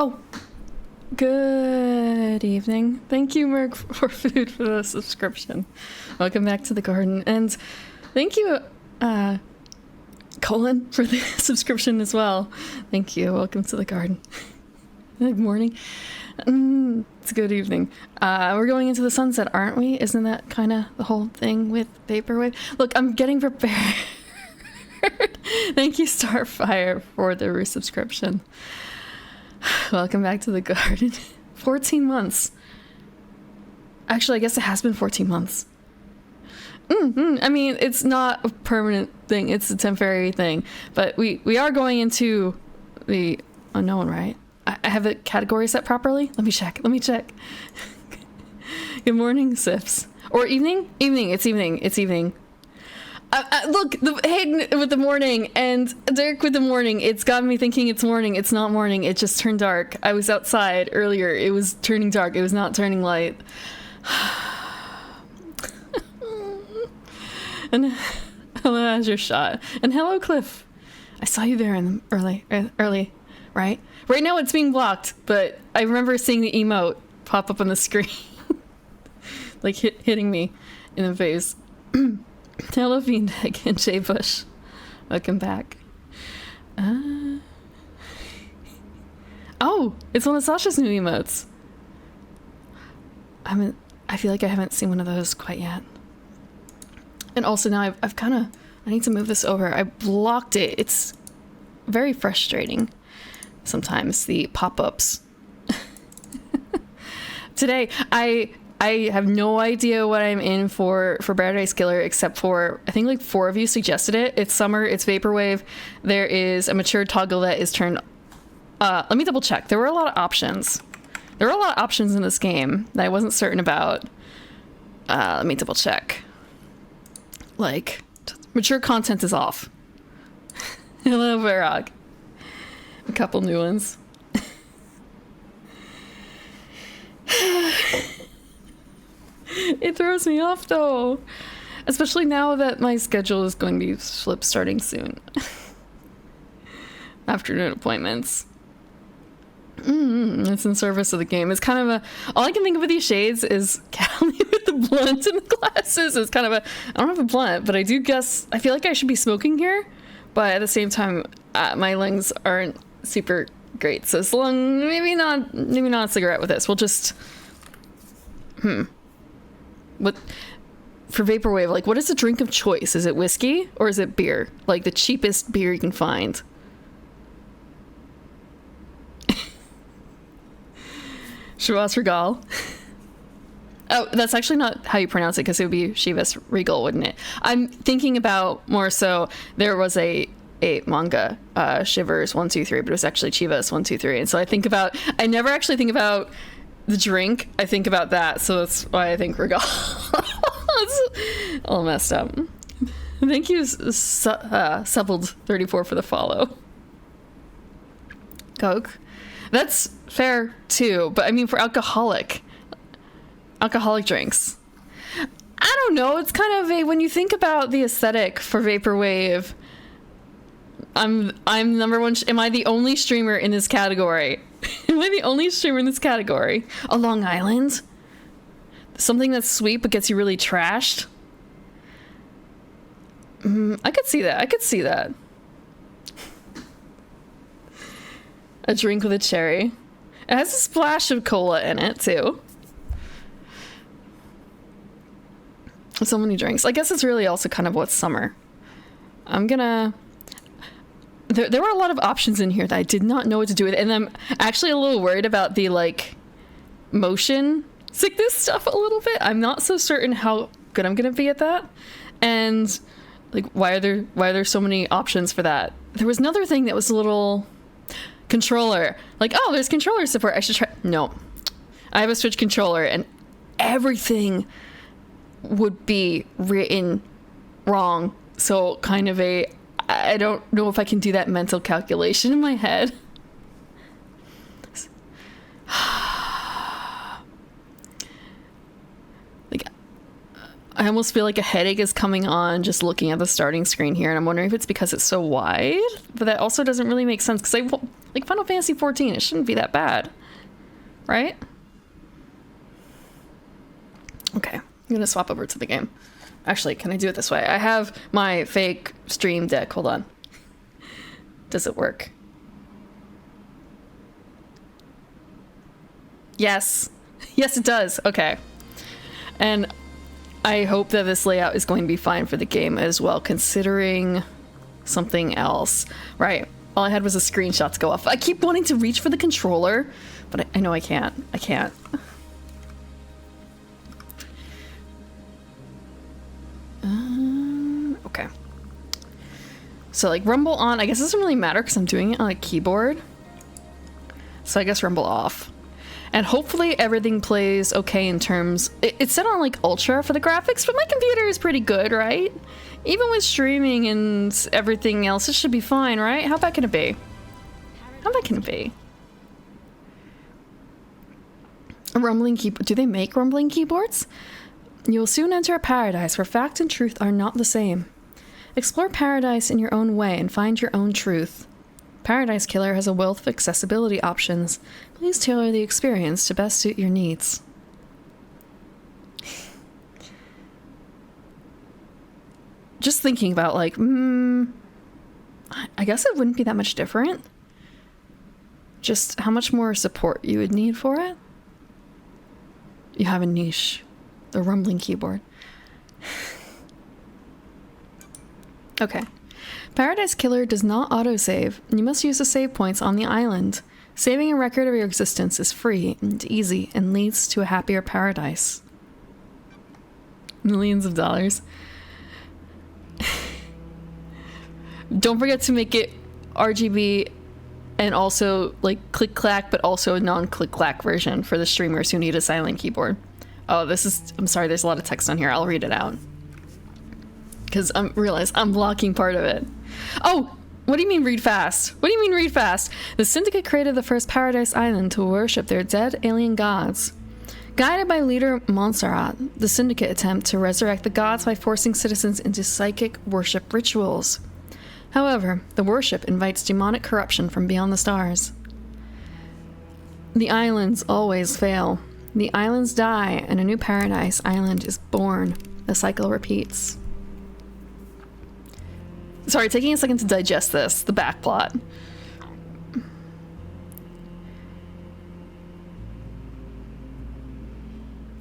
Oh, good evening. Thank you, Merc, for food for the subscription. Welcome back to the garden. And thank you, Colin, for the subscription as well. Thank you. Welcome to the garden. Good morning. It's a good evening. We're going into the sunset, aren't we? Isn't that kind of the whole thing with Vaporwave? Look, I'm getting prepared. Thank you, Starfire, for the resubscription. Welcome back to the garden. 14 months. Actually, I guess it has been 14 months. I mean, it's not a permanent thing. It's a temporary thing. But we are going into the unknown, right? I have the category set properly? Let me check. Good morning, Sips. Or evening? Evening. It's evening. Look, Hayden with the morning and Derek with the morning. It's got me thinking it's morning. It's not morning. It just turned dark. I was outside earlier. It was turning dark. It was not turning light. And hello, Azure Shot. And hello, Cliff. I saw you there in the early, right? Right now it's being blocked, but I remember seeing the emote pop up on the screen. Like hitting me in the face. Hello, Fiendeg and Jay Bush. Welcome back. Oh, it's one of Sasha's new emotes. I feel like I haven't seen one of those quite yet. And also now I've kind of, I need to move this over. I blocked it. It's very frustrating sometimes, the pop-ups. Today, I have no idea what I'm in for Paradise Killer, except for, I think like 4 of you suggested it. It's summer, it's Vaporwave. There is a mature toggle that is turned... let me double check. There were a lot of options. There were a lot of options in this game that I wasn't certain about. Let me double check. Like, mature content is off. Hello, Varog. A couple new ones. It throws me off though, especially now that my schedule is going to be flipped starting soon. Afternoon appointments. It's in service of the game. It's kind of a, all I can think of with these shades is Callie with the blunt and the glasses. It's kind of a, I don't have a blunt, but I do guess, I feel like I should be smoking here, but at the same time, my lungs aren't super great. So as long, maybe not a cigarette with this. We'll just, what, for Vaporwave, like, what is the drink of choice? Is it whiskey or is it beer? Like the cheapest beer you can find. Chivas Regal. Oh, that's actually not how you pronounce it, because it would be Chivas Regal, wouldn't it? I'm thinking about more so, there was a manga, Shivers 1, 2, 3, but it was actually Chivas 1, 2, 3. And so I never actually think about the drink. I think about that. So that's why I think Regal. It's all messed up. Thank you, Suppled34 for the follow. Coke. That's fair too, but I mean for alcoholic drinks, I don't know, it's kind of a, when you think about the aesthetic for Vaporwave, I'm number one. Am I the only streamer in this category? Am I the only streamer in this category? A Long Island? Something that's sweet but gets you really trashed? I could see that. A drink with a cherry. It has a splash of cola in it, too. So many drinks. I guess it's really also kind of what's summer. I'm gonna... There were a lot of options in here that I did not know what to do with. And I'm actually a little worried about the, like, motion sickness stuff a little bit. I'm not so certain how good I'm gonna be at that. And, like, why are there so many options for that? There was another thing that was a little... Controller. Like, oh, there's controller support. I should try. No. I have a Switch controller and everything would be written wrong. So kind of a, I don't know if I can do that mental calculation in my head. Like, I almost feel like a headache is coming on just looking at the starting screen here, and I'm wondering if it's because it's so wide, but that also doesn't really make sense, because Like Final Fantasy 14, it shouldn't be that bad, right? Okay, I'm gonna swap over to the game. Actually, can I do it this way? I have my fake Stream Deck. Hold on. Does it work? Yes. Yes, it does. Okay. And I hope that this layout is going to be fine for the game as well, considering something else. Right. All I had was a screenshot to go off. I keep wanting to reach for the controller, but I know I can't. I can't. Okay. So like rumble on, I guess it doesn't really matter because I'm doing it on a keyboard. So I guess rumble off. And hopefully everything plays okay in terms... It's set on like ultra for the graphics, but my computer is pretty good, right? Even with streaming and everything else, it should be fine, right? How bad can it be? How bad can it be? A rumbling keyboard. Do they make rumbling keyboards? You will soon enter a paradise where fact and truth are not the same. Explore paradise in your own way and find your own truth. Paradise Killer has a wealth of accessibility options. Please tailor the experience to best suit your needs. Just thinking about like, I guess it wouldn't be that much different. Just how much more support you would need for it. You have a niche. The rumbling keyboard. Okay. Paradise Killer does not autosave. You must use the save points on the island. Saving a record of your existence is free and easy and leads to a happier paradise. Millions of dollars. Don't forget to make it RGB and also like click-clack, but also a non-click-clack version for the streamers who need a silent keyboard. Oh, this is... I'm sorry, there's a lot of text on here. I'll read it out. Because I realize I'm blocking part of it. Oh! What do you mean read fast? What do you mean read fast? The Syndicate created the first Paradise Island to worship their dead alien gods. Guided by leader Montserrat, the Syndicate attempt to resurrect the gods by forcing citizens into psychic worship rituals. However, the worship invites demonic corruption from beyond the stars. The islands always fail. The islands die, and a new Paradise Island is born. The cycle repeats. Sorry, taking a second to digest this, the back plot.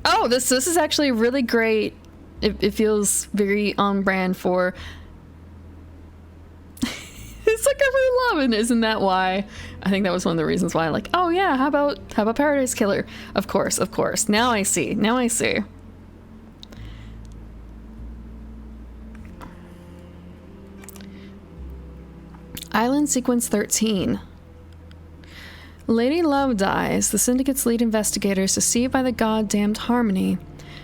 Oh, this is actually really great. It feels very on brand for... It's like I really love it, isn't that why? I think that was one of the reasons why, like, oh yeah, how about Paradise Killer? Of course, of course. Now I see. Now I see. Island Sequence 13. Lady Love dies. The Syndicate's lead investigator is deceived by the god-damned Harmony.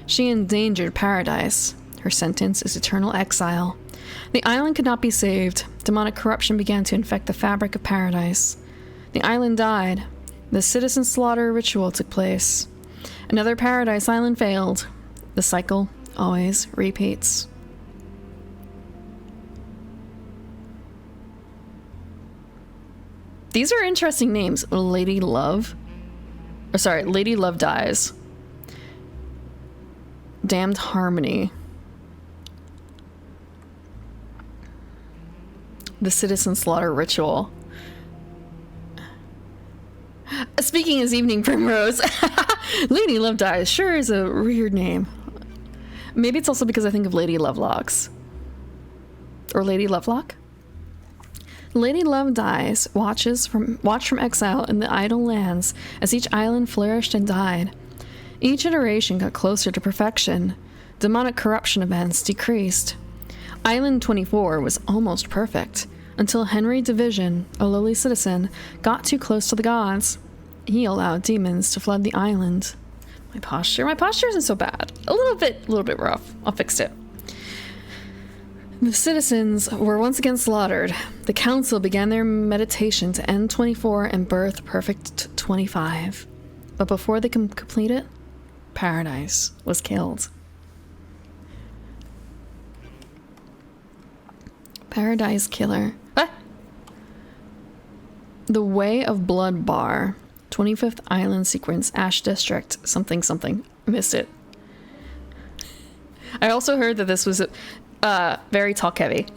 She endangered Paradise. Her sentence is eternal exile. The island could not be saved. Demonic corruption began to infect the fabric of Paradise. The island died. The citizen slaughter ritual took place. Another Paradise Island failed. The cycle always repeats. These are interesting names. Lady Love. Or sorry, Lady Love dies. Damned Harmony. The citizen slaughter ritual. Speaking as Evening Primrose. Lady Love dies sure is a weird name. Maybe it's also because I think of Lady Lovelocks. Or Lady Lovelock? Lady Love dies, watch from exile in the idle lands as each island flourished and died. Each iteration got closer to perfection. Demonic corruption events decreased. Island 24 was almost perfect, until Henry Division, a lowly citizen, got too close to the gods. He allowed demons to flood the island. My posture isn't so bad. A little bit rough. I'll fix it. The citizens were once again slaughtered. The council began their meditation to end 24 and birth perfect 25. But before they can complete it, Paradise was killed. Paradise Killer. Ah! The Way of Blood Bar. 25th Island Sequence. Ash District. Something something. Missed it. I also heard that this was very talk heavy.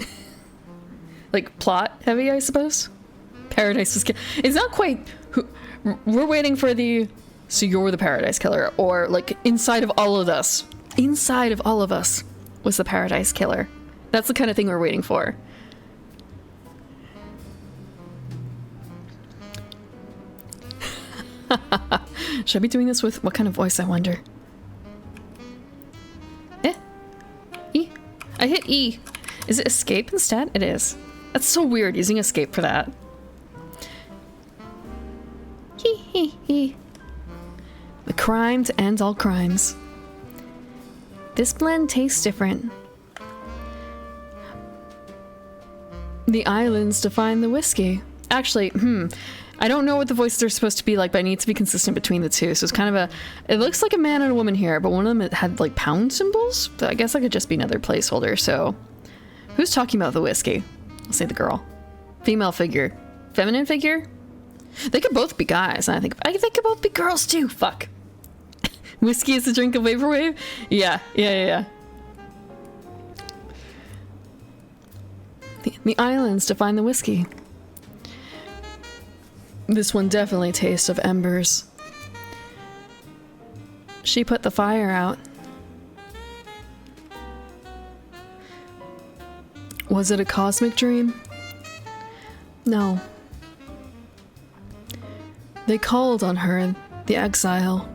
Like plot heavy, I suppose. Paradise was it's not quite we're waiting for the so you're the Paradise Killer, or like inside of all of us was the Paradise Killer. That's the kind of thing we're waiting for. Should I be doing this with what kind of voice, I wonder? E? I hit E. Is it escape instead? It is. That's so weird using escape for that. Hee hee hee. The crime to end all crimes. This blend tastes different. The islands define the whiskey. Actually, I don't know what the voices are supposed to be like, but I need to be consistent between the two. So it's kind of it looks like a man and a woman here, but one of them had like pound symbols. But I guess that could just be another placeholder. So who's talking about the whiskey? I'll say the girl. Female figure. Feminine figure? They could both be guys. And I think they could both be girls too. Fuck. Whiskey is a drink of vaporwave? Yeah. The islands define the whiskey. This one definitely tastes of embers. She put the fire out. Was it a cosmic dream? No. They called on her, the exile.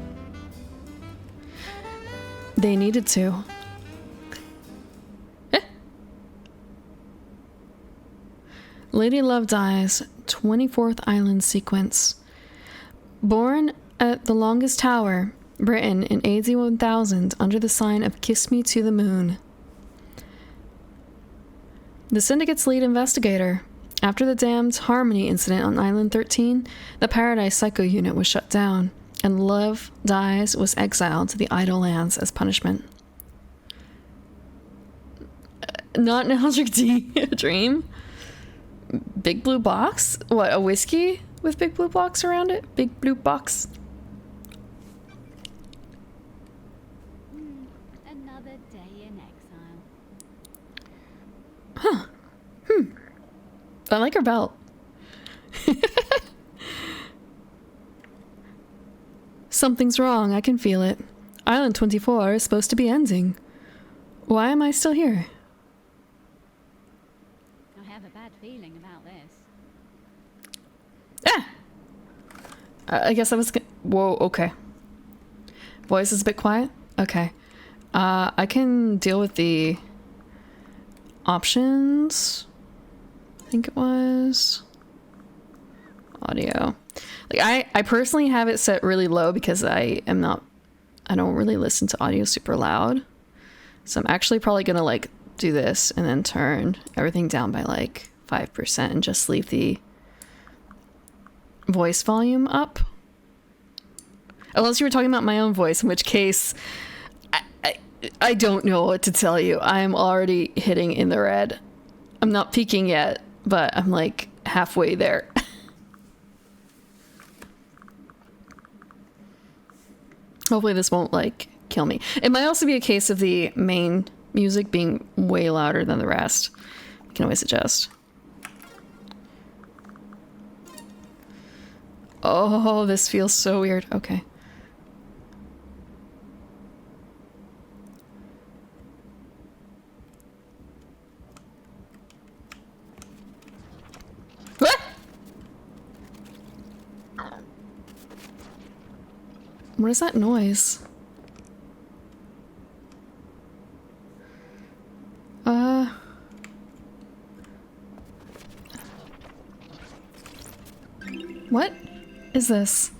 They needed to. Lady Love Dies, 24th Island Sequence. Born at the Longest Tower, Britain, in AD 1000, under the sign of Kiss Me to the Moon. The Syndicate's lead investigator. After the damned Harmony incident on Island 13, the Paradise Psycho Unit was shut down, and Love Dies was exiled to the Idle Lands as punishment. Not an Eldrick D dream? Big blue box? What, a whiskey with big blue box around it? Big blue box. Another day in exile. Huh. I like her belt. Something's wrong, I can feel it. Island 24 is supposed to be ending. Why am I still here? I have a bad feeling about this. I guess I was whoa, okay. Voice is a bit quiet? Okay. I can deal with the options. I think it was audio. Like I personally have it set really low because I don't really listen to audio super loud. So I'm actually probably gonna like do this and then turn everything down by like 5% and just leave the voice volume up. Unless you were talking about my own voice, in which case I don't know what to tell you. I'm already hitting in the red. I'm not peaking yet, but I'm like halfway there. Hopefully this won't like kill me. It might also be a case of the main music being way louder than the rest. You can always adjust. Oh, this feels so weird. Okay. What? What is that noise? What is this?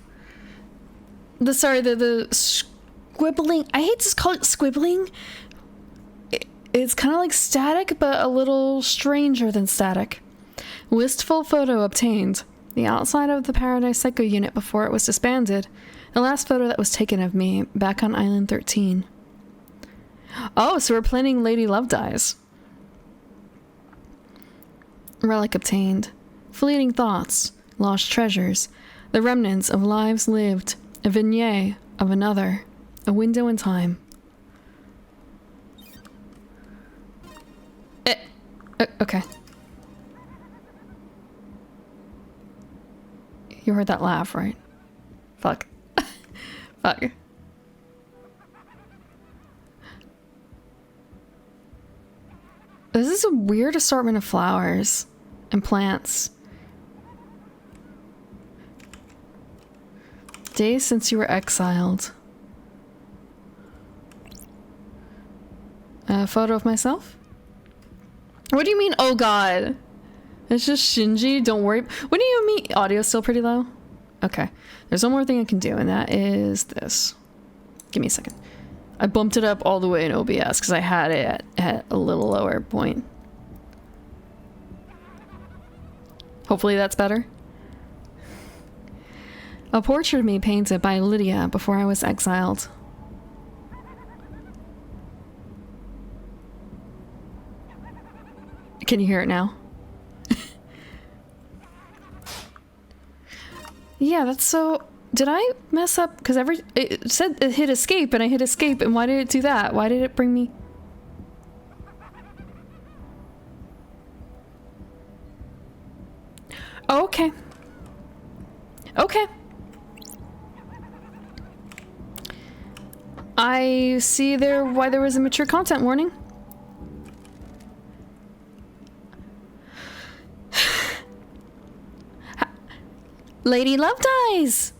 The squibbling. I hate to call it squibbling. It's kind of like static, but a little stranger than static. Wistful photo obtained. The outside of the Paradise Psycho Unit before it was disbanded. The last photo that was taken of me back on Island 13. Oh, so we're planning Lady Love Dies. Relic obtained. Fleeting thoughts. lost treasures, the remnants of lives lived, a vignette of another, a window in time. Okay. You heard that laugh, right? Fuck. Fuck. This is a weird assortment of flowers and plants. Days since you were exiled. A photo of myself? What do you mean, oh god? It's just Shinji, don't worry. What do you mean? Audio's still pretty low? Okay. There's one more thing I can do, and that is this. Give me a second. I bumped it up all the way in OBS because I had it at a little lower point. Hopefully that's better. A portrait of me painted by Lydia before I was exiled. Can you hear it now? Yeah, that's so... Did I mess up? Because it said it hit escape and I hit escape, and why did it do that? Why did it bring me... Oh, okay. Okay. I see why there was a mature content warning. Lady Love Dies!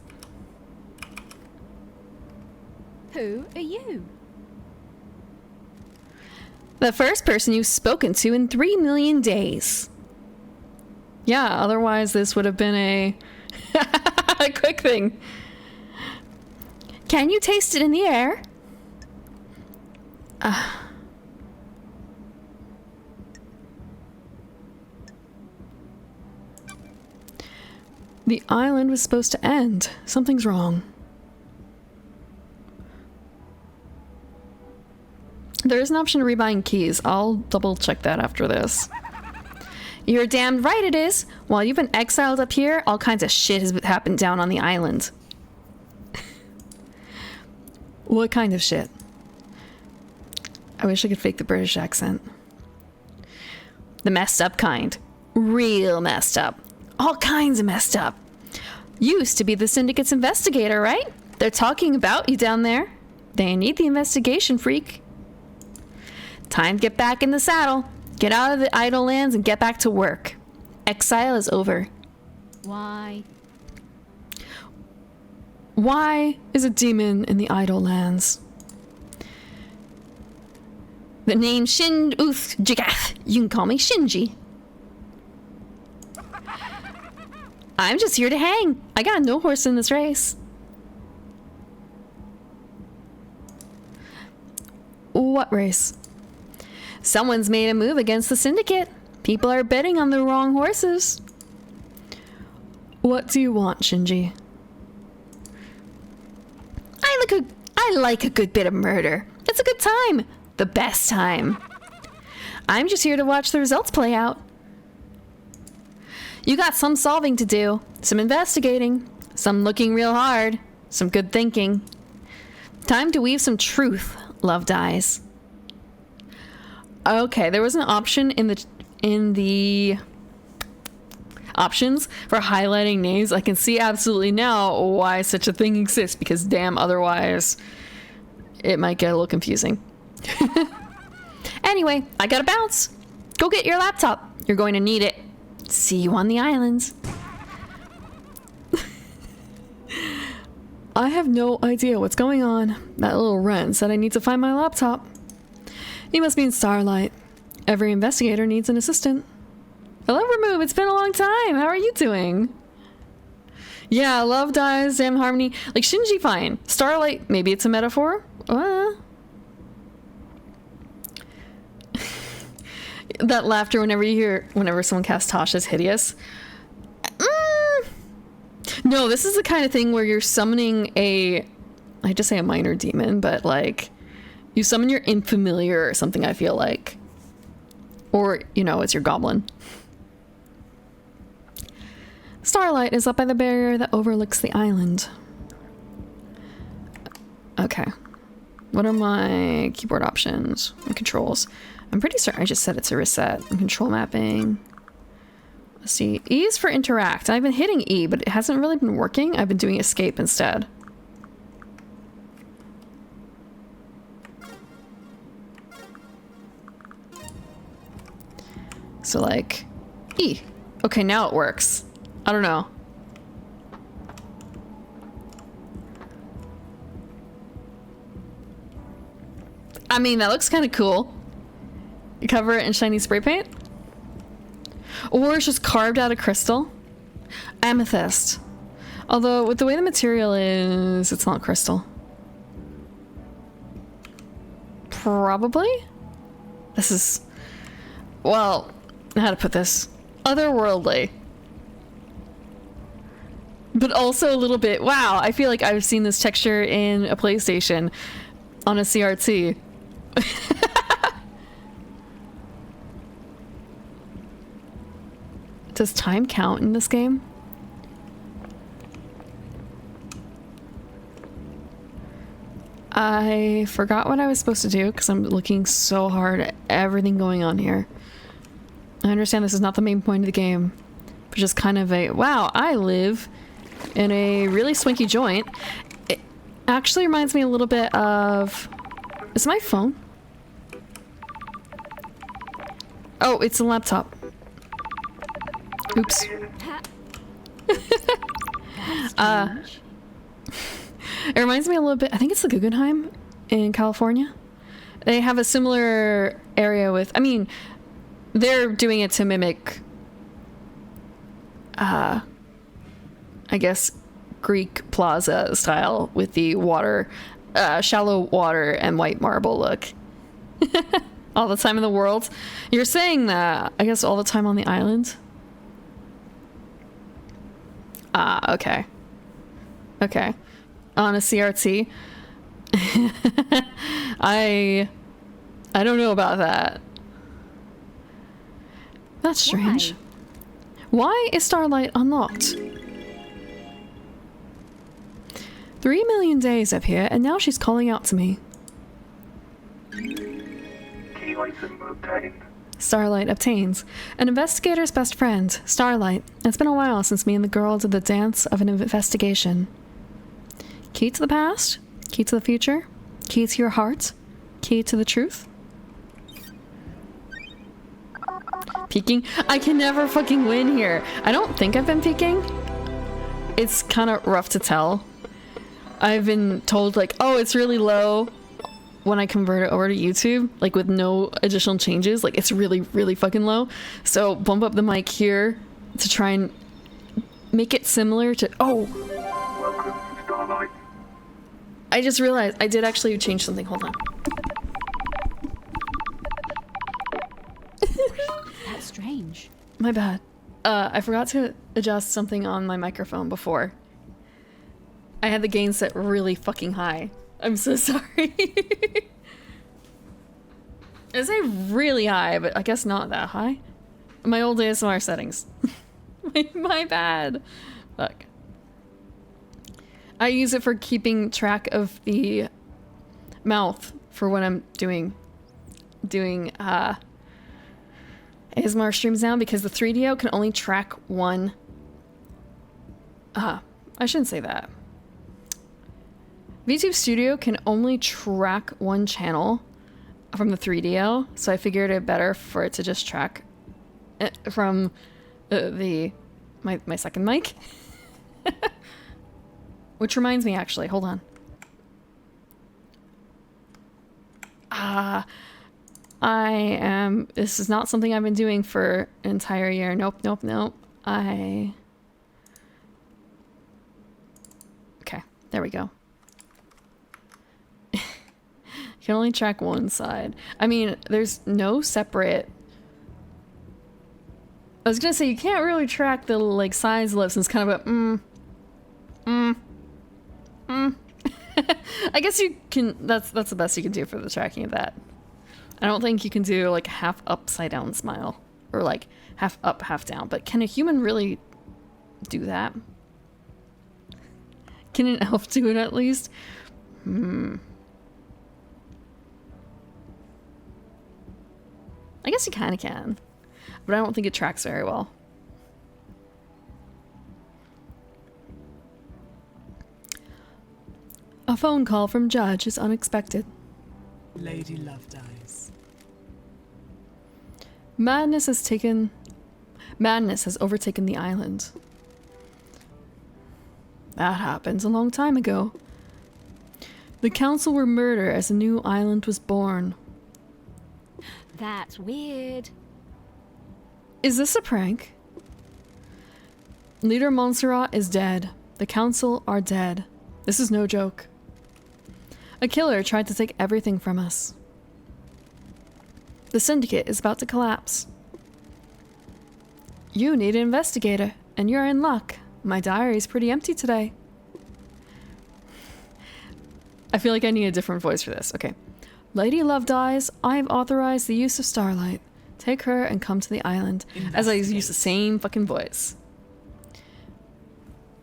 Who are you? The first person you've spoken to in 3 million days. Yeah, otherwise this would have been a quick thing. Can you taste it in the air? The island was supposed to end. Something's wrong. There is an option to rebuying keys. I'll double check that after this. You're damned right it is. While you've been exiled up here, all kinds of shit has happened down on the island. What kind of shit? I wish I could fake the British accent. The messed up kind. Real messed up. All kinds of messed up. You used to be the Syndicate's investigator, right? They're talking about you down there. They need the investigation, freak. Time to get back in the saddle. Get out of the idle lands and get back to work. Exile is over. Why? Why is a demon in the idle lands? The name Shin Uth Jigath. You can call me Shinji. I'm just here to hang. I got no horse in this race. What race? Someone's made a move against the Syndicate. People are betting on the wrong horses. What do you want, Shinji? I like a good bit of murder. It's a good time. The best time. I'm just here to watch the results play out. You got some solving to do, some investigating, some looking real hard, some good thinking. Time to weave some truth, Love Dies. Okay, there was an option in the options for highlighting names. I can see absolutely now why such a thing exists, because damn, otherwise it might get a little confusing. Anyway, I gotta bounce. Go get your laptop. You're going to need it. See you on the islands. I have no idea what's going on. That little runt said I need to find my laptop. He must mean Starlight. Every investigator needs an assistant. Hello, Remove. It's been a long time. How are you doing? Yeah, Love Dies, Damn Harmony. Like, Shinji, fine. Starlight, maybe it's a metaphor. That laughter whenever someone casts Tasha is hideous. No, this is the kind of thing where you're summoning I just say a minor demon, but like, you summon your infamiliar or something, I feel like. Or, it's your goblin. Starlight is up by the barrier that overlooks the island. Okay. What are my keyboard options and controls? I'm pretty certain I just set it to reset. And control mapping. Let's see. E is for interact. I've been hitting E, but it hasn't really been working. I've been doing escape instead. So like, E. Okay, now it works. I don't know. I mean, that looks kind of cool. You cover it in shiny spray paint. Or it's just carved out of crystal. Amethyst. Although, with the way the material is, it's not crystal. Probably? This is... Well, how to put this? Otherworldly. But also a little bit... Wow, I feel like I've seen this texture in a PlayStation on a CRT. Does time count in this game? I forgot what I was supposed to do because I'm looking so hard at everything going on here. I understand this is not the main point of the game, but just kind of a, wow, I live in a really swanky joint. It actually reminds me a little bit of... Is it my phone? Oh, it's a laptop. Oops. It reminds me a little bit, I think it's the Guggenheim in California. They have a similar area with, I mean, they're doing it to mimic, I guess, Greek plaza style with the water, shallow water and white marble look. All the time in the world. You're saying that, I guess, all the time on the island? Ah, okay. Okay. On a CRT? I don't know about that. That's strange. Why is Starlight unlocked? 3 million days up here, and now she's calling out to me. Key license obtained. Starlight obtains. An investigator's best friend, Starlight. It's been a while since me and the girl did the dance of an investigation. Key to the past? Key to the future? Key to your heart? Key to the truth? Peeking? I can never fucking win here. I don't think I've been peeking. It's kind of rough to tell. I've been told like, oh, it's really low when I convert it over to YouTube, like with no additional changes. Like it's really, really fucking low. So bump up the mic here to try and make it similar to, oh. Welcome to Starlight. I just realized I did actually change something. Hold on. That's strange. My bad. I forgot to adjust something on my microphone before. I had the gain set really fucking high. I'm so sorry. It's a really high, but I guess not that high. My old ASMR settings. my bad. Fuck. I use it for keeping track of the mouth for when I'm doing ASMR streams now, because the 3DO can only track one. I shouldn't say that. VTube Studio can only track one channel from the 3DO, so I figured it better for it to just track it from my second mic. Which reminds me, actually, hold on. This is not something I've been doing for an entire year. Nope. Okay, there we go. You can only track one side. I mean, there's no separate... I was gonna say, you can't really track the, like, sides lips, and it's kind of a, I guess you can, that's the best you can do for the tracking of that. I don't think you can do, like, half upside down smile, or, like, half up, half down, but can a human really do that. Can an elf do it at least? I guess you kind of can, but I don't think it tracks very well. A phone call from Judge is unexpected. Lady Lovedeyes. Madness has overtaken the island. That happened a long time ago. The council were murdered as a new island was born. That's weird. Is this a prank? Leader Montserrat is dead. The council are dead. This is no joke. A killer tried to take everything from us. The syndicate is about to collapse. You need an investigator, and you're in luck. My diary is pretty empty today. I feel like I need a different voice for this. Okay. Lady Lovedeyes, I have authorized the use of Starlight. Take her and come to the island. As I use the same fucking voice.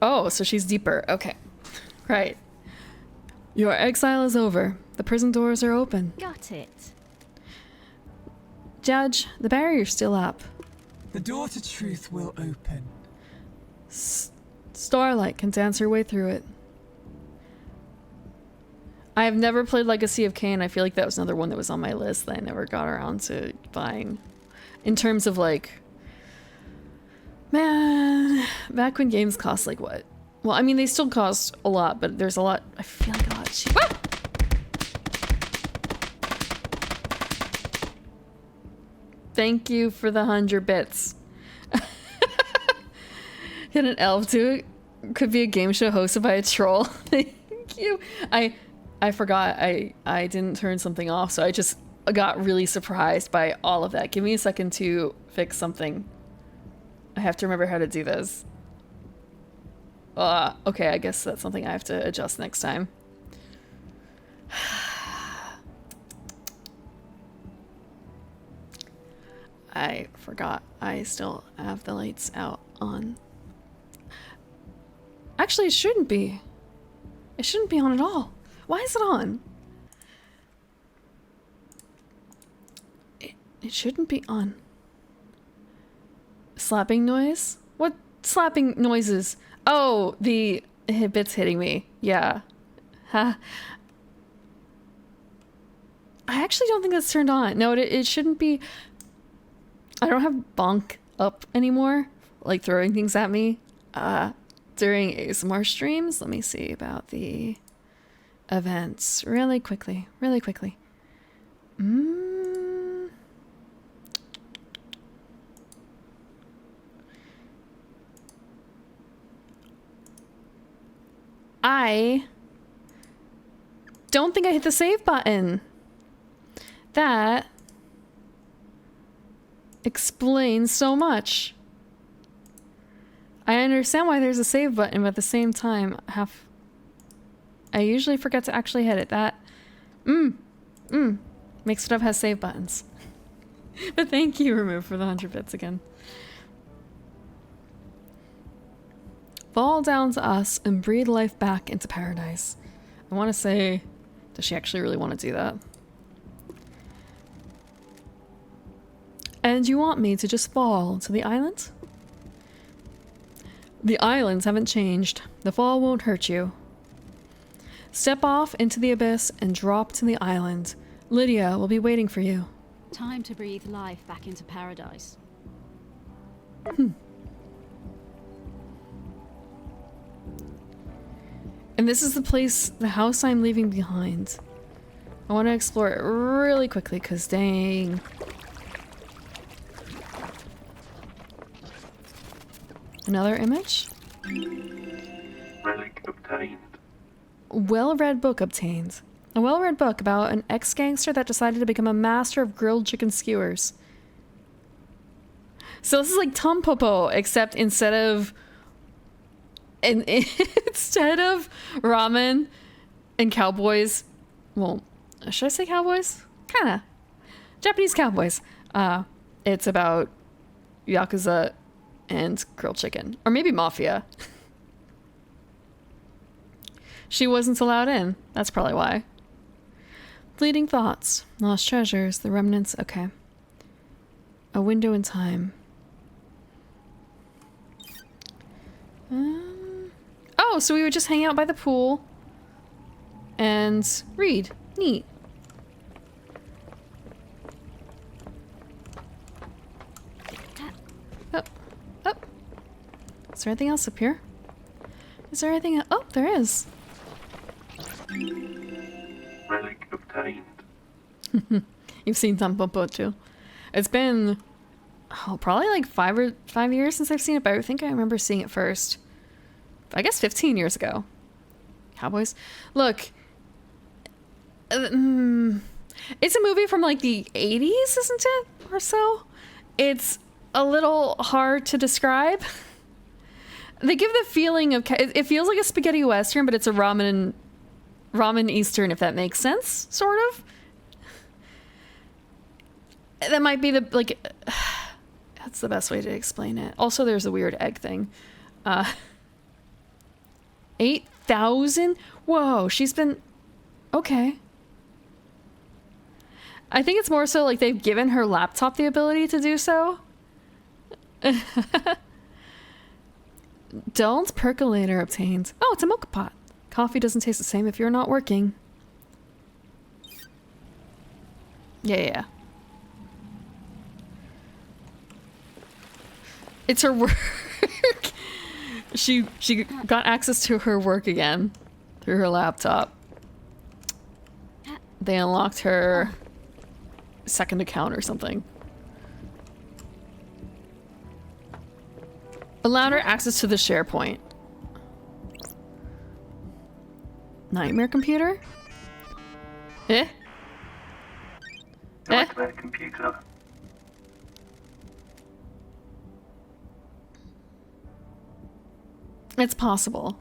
Oh, so she's deeper. Okay. Right. Your exile is over. The prison doors are open. Got it. Judge, the barrier's still up. The door to truth will open. Starlight can dance her way through it. I have never played Legacy of Kain. I feel like that was another one that was on my list that I never got around to buying. In terms of like, man, back when games cost like what? Well, I mean, they still cost a lot, but there's a lot, I feel like a lot cheaper. Ah! Thank you for the 100 bits. Hit an elf too. Could be a game show hosted by a troll. Thank you. I forgot I didn't turn something off, so I just got really surprised by all of that. Give me a second to fix something. I have to remember how to do this. Okay, I guess that's something I have to adjust next time. I forgot I still have the lights out on. Actually, it shouldn't be. It shouldn't be on at all. Why is it on? It shouldn't be on. Slapping noise? What slapping noises? Oh, the bits hitting me. Yeah. Huh. I actually don't think that's turned on. No, it shouldn't be. I don't have bonk up anymore, like throwing things at me during ASMR streams. Let me see about the events really quickly. I don't think I hit the save button. That explains so much. I understand why there's a save button, but at the same time, I usually forget to actually hit it. That Mixed It Up has save buttons. But thank you, Remove, for the 100 bits again. Fall down to us and breathe life back into paradise. I want to say, does she actually really want to do that? And you want me to just fall to the island? The islands haven't changed. The fall won't hurt you. Step off into the abyss and drop to the island. Lydia will be waiting for you. Time to breathe life back into paradise. And this is the place, the house I'm leaving behind. I want to explore it really quickly, because dang. Another image? Relic obtained. Well-read book obtained. A well-read book about an ex-gangster that decided to become a master of grilled chicken skewers. So this is like Tom Popo, except instead of ramen and cowboys, well, should I say cowboys? Kinda. Japanese cowboys. It's about Yakuza and grilled chicken. Or maybe mafia. She wasn't allowed in. That's probably why. Fleeting thoughts. Lost treasures. The remnants. Okay. A window in time. Oh, so we would just hang out by the pool and read. Neat. Oh. Oh. Is there anything else up here? Is there anything? Oh, there is. Relic obtained. You've seen Tampopo too. It's been probably like 5 years since I've seen it, but I think I remember seeing it first. I guess 15 years ago. Cowboys. Look, it's a movie from like the 80s, isn't it? Or so. It's a little hard to describe. They give the feeling of it feels like a spaghetti western, but it's a ramen eastern, if that makes sense, sort of. That might be that's the best way to explain it. Also, there's a weird egg thing. 8,000? Whoa, she's been... Okay. I think it's more so like they've given her laptop the ability to do so. Dahl's percolator obtained. Oh, it's a mocha pot. Coffee doesn't taste the same if you're not working. Yeah. It's her work. She got access to her work again through her laptop. They unlocked her second account or something. Allowed her access to the SharePoint. Nightmare computer? Nightmare computer. It's possible.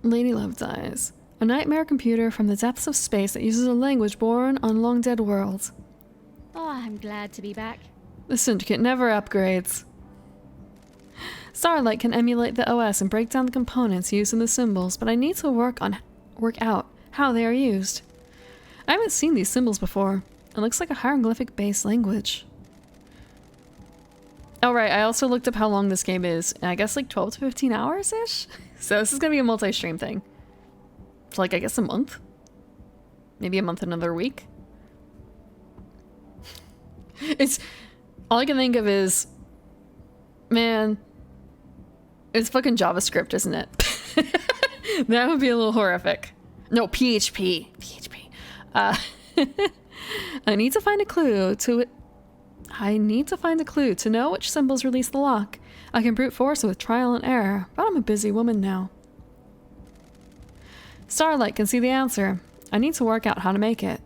Lady Love dies. A nightmare computer from the depths of space that uses a language born on long dead worlds. Oh, I'm glad to be back. The Syndicate never upgrades. Starlight can emulate the OS and break down the components used in the symbols, but I need to work out how they are used. I haven't seen these symbols before. It looks like a hieroglyphic-based language. Oh right, I also looked up how long this game is, and I guess like 12 to 15 hours-ish? So this is gonna be a multi-stream thing. For like, I guess a month? Maybe a month and another week? It's... All I can think of is... Man... It's fucking JavaScript, isn't it? That would be a little horrific. No, PHP. PHP. I need to find a clue to know which symbols release the lock. I can brute force it with trial and error, but I'm a busy woman now. Starlight can see the answer. I need to work out how to make it.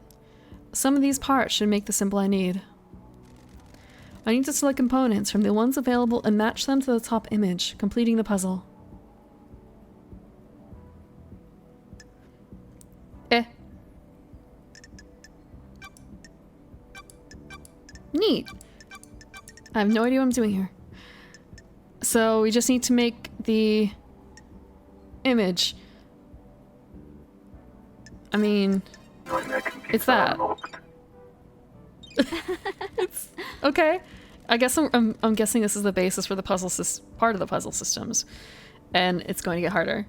Some of these parts should make the symbol I need. I need to select components from the ones available and match them to the top image, completing the puzzle. Neat. I have no idea what I'm doing here. So we just need to make the image. I mean, Nightmare computer it's that. unlocked. It's okay. I guess I'm guessing this is the basis for the part of the puzzle systems, and it's going to get harder.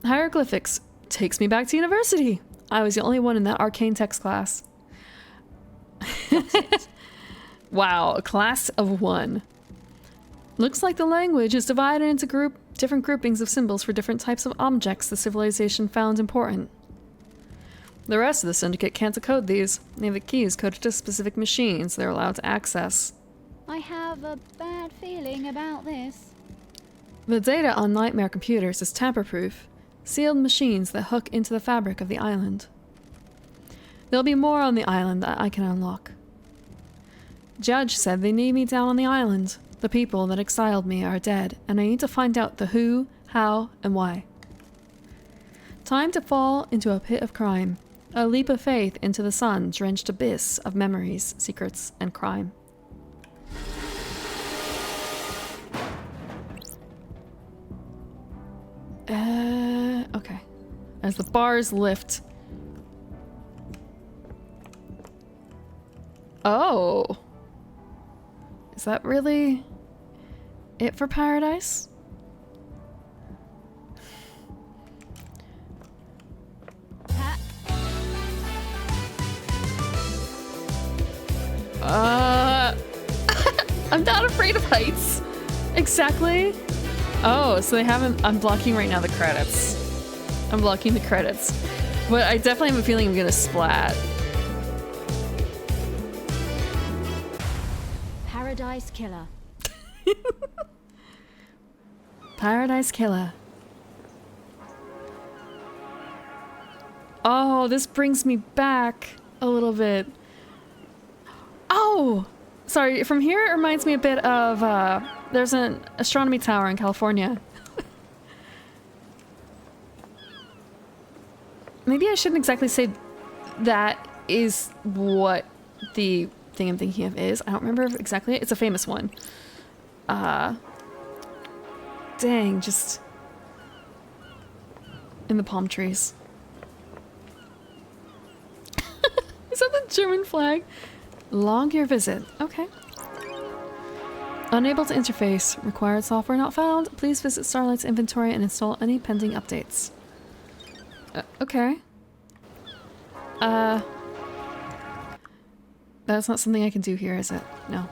Hieroglyphics takes me back to university. I was the only one in that arcane text class. Wow, a class of 1. Looks like the language is divided into different groupings of symbols for different types of objects the civilization found important. The rest of the Syndicate can't decode these. They have the keys coded to specific machines they're allowed to access. I have a bad feeling about this. The data on Nightmare computers is tamper-proof, sealed machines that hook into the fabric of the island. There'll be more on the island that I can unlock. Judge said they need me down on the island. The people that exiled me are dead, and I need to find out the who, how, and why. Time to fall into a pit of crime. A leap of faith into the sun-drenched abyss of memories, secrets, and crime. Okay. As the bars lift. Oh. Is that really it for paradise? I'm not afraid of heights. Exactly. Oh, so they haven't... I'm blocking right now the credits. I'm blocking the credits. But I definitely have a feeling I'm gonna splat. Paradise Killer. Paradise Killer. Oh, this brings me back a little bit. Oh! Sorry, from here it reminds me a bit of, there's an astronomy tower in California. Maybe I shouldn't exactly say that is what the thing I'm thinking of is. I don't remember exactly. It's a famous one. Dang, just in the palm trees. Is that the German flag? Log your visit. Okay. Unable to interface. Required software not found. Please visit Starlight's inventory and install any pending updates. Okay. That's not something I can do here, is it? No.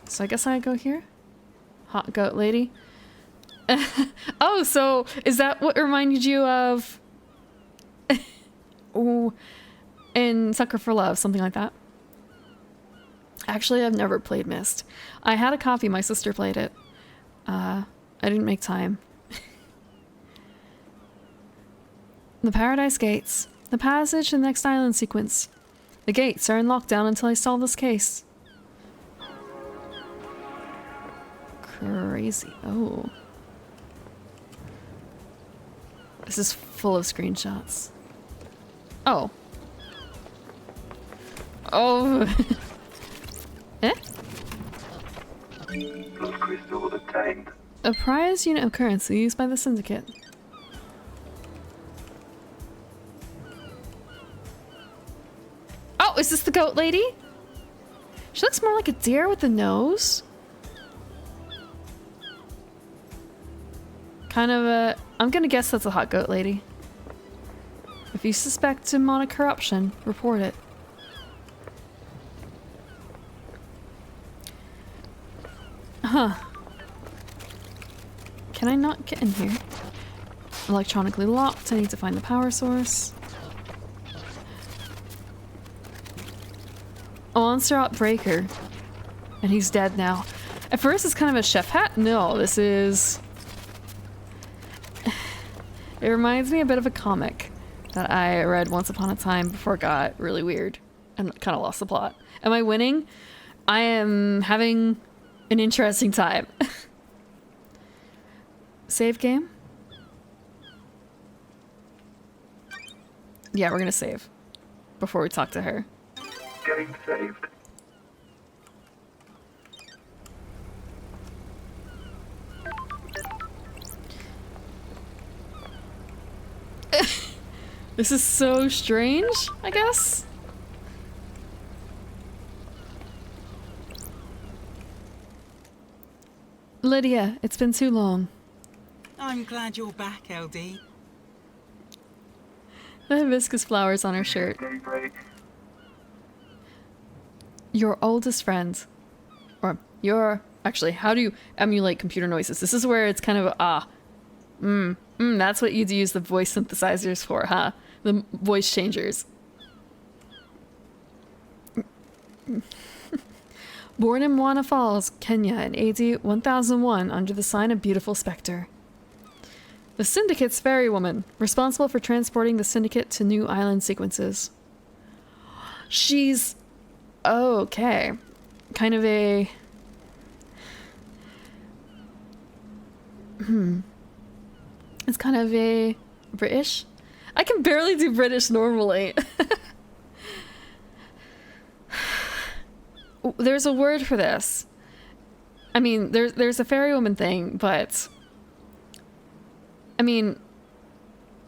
So I guess I go here? Hot goat lady. Oh, so is that what reminded you of... Ooh, in Sucker for Love, something like that? Actually, I've never played Myst. I had a copy, my sister played it. I didn't make time. The Paradise Gates. The passage to the next island sequence. The gates are in lockdown until I solve this case. Crazy. Oh. This is full of screenshots. Oh. Oh. Eh? Blood crystal obtained. A prized unit of currency used by the Syndicate. Oh, is this the goat lady? She looks more like a deer with the nose. Kind of a... I'm gonna guess that's a hot goat lady. If you suspect demonic corruption, report it. Huh. Can I not get in here? Electronically locked. I need to find the power source. Onslaught Breaker. And he's dead now. At first it's kind of a chef hat. No, this is... It reminds me a bit of a comic that I read once upon a time before it got really weird and kind of lost the plot. Am I winning? I am having an interesting time. Save game? Yeah, we're gonna save before we talk to her. Game saved. This is so strange, I guess. Lydia, it's been too long. I'm glad you're back, LD. The hibiscus flowers on her shirt. Daybreak. Your oldest friend. Or your... Actually, how do you emulate computer noises? This is where it's kind of that's what you'd use the voice synthesizers for, huh? The voice changers. Born in Moana Falls, Kenya in AD 1001 under the sign of Beautiful Spectre. The Syndicate's ferry woman, responsible for transporting the Syndicate to new island sequences. She's... Oh, okay. Kind of a... It's kind of a... British? I can barely do British normally. There's a word for this. I mean, there's a ferrywoman thing, but I mean,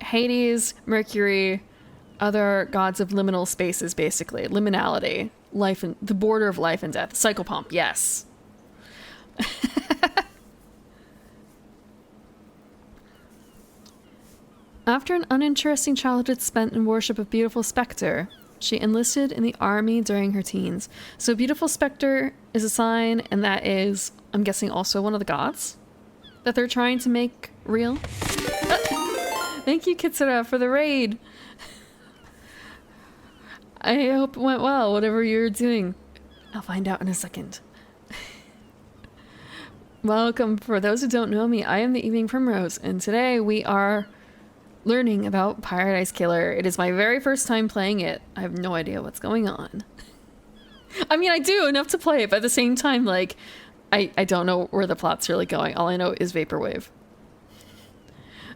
Hades, Mercury, other gods of liminal spaces, basically. Liminality. Life and the border of life and death. Psychopomp, yes. After an uninteresting childhood spent in worship of Beautiful Spectre, she enlisted in the army during her teens. So Beautiful Spectre is a sign, and that is, I'm guessing, also one of the gods that they're trying to make real. Thank you, Kitsura, for the raid. I hope it went well, whatever you're doing. I'll find out in a second. Welcome. For those who don't know me, I am the Evening Primrose, and today we are learning about Paradise Killer. It is my very first time playing it. I have no idea what's going on. I mean, I do enough to play it, but at the same time, like, I don't know where the plot's really going. All I know is Vaporwave.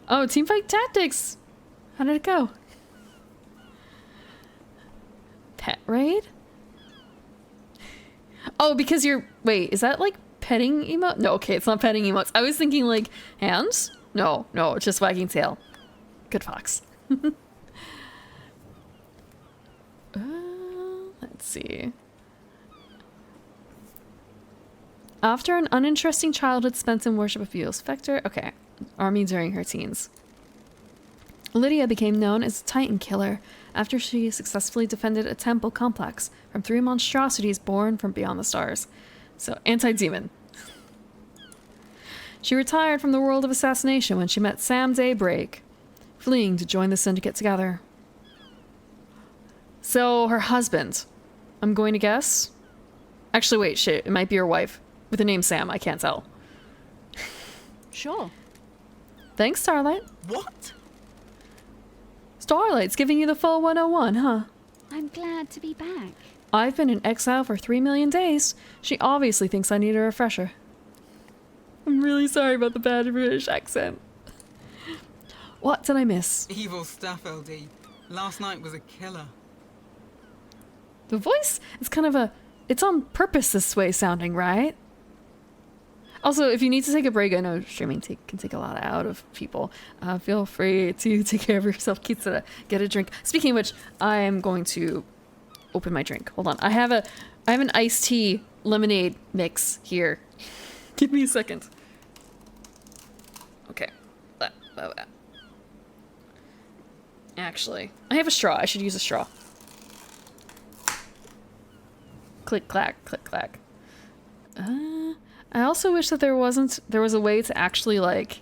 Oh, Teamfight Tactics! How did it go? Pet raid? Oh, because you're... Wait, is that like petting emote? No, okay, it's not petting emotes. I was thinking like hands? No, it's just wagging tail. Good fox. Let's see. After an uninteresting childhood spent in worship of Beautiful Spectre, okay, army during her teens. Lydia became known as Titan Killer after she successfully defended a temple complex from 3 monstrosities born from beyond the stars. So, anti-demon. She retired from the world of assassination when she met Sam Daybreak, fleeing to join the syndicate together. So, her husband, I'm going to guess? Actually, wait, shit, it might be her wife. With the name Sam, I can't tell. Sure. Thanks, Starlight. What? Starlight's giving you the full 101, huh? I'm glad to be back. I've been in exile for 3 million days. She obviously thinks I need a refresher. I'm really sorry about the bad British accent. What did I miss? Evil stuff, LD. Last night was a killer. The voice is kind of it's on purpose this way sounding, right? Also, if you need to take a break, I know streaming can take a lot out of people. Feel free to take care of yourself, Kitsura. Get a drink. Speaking of which, I am going to open my drink. Hold on. I have an iced tea lemonade mix here. Give me a second. Okay. Actually, I have a straw. I should use a straw. Click clack, click clack. I also wish that there was a way to actually like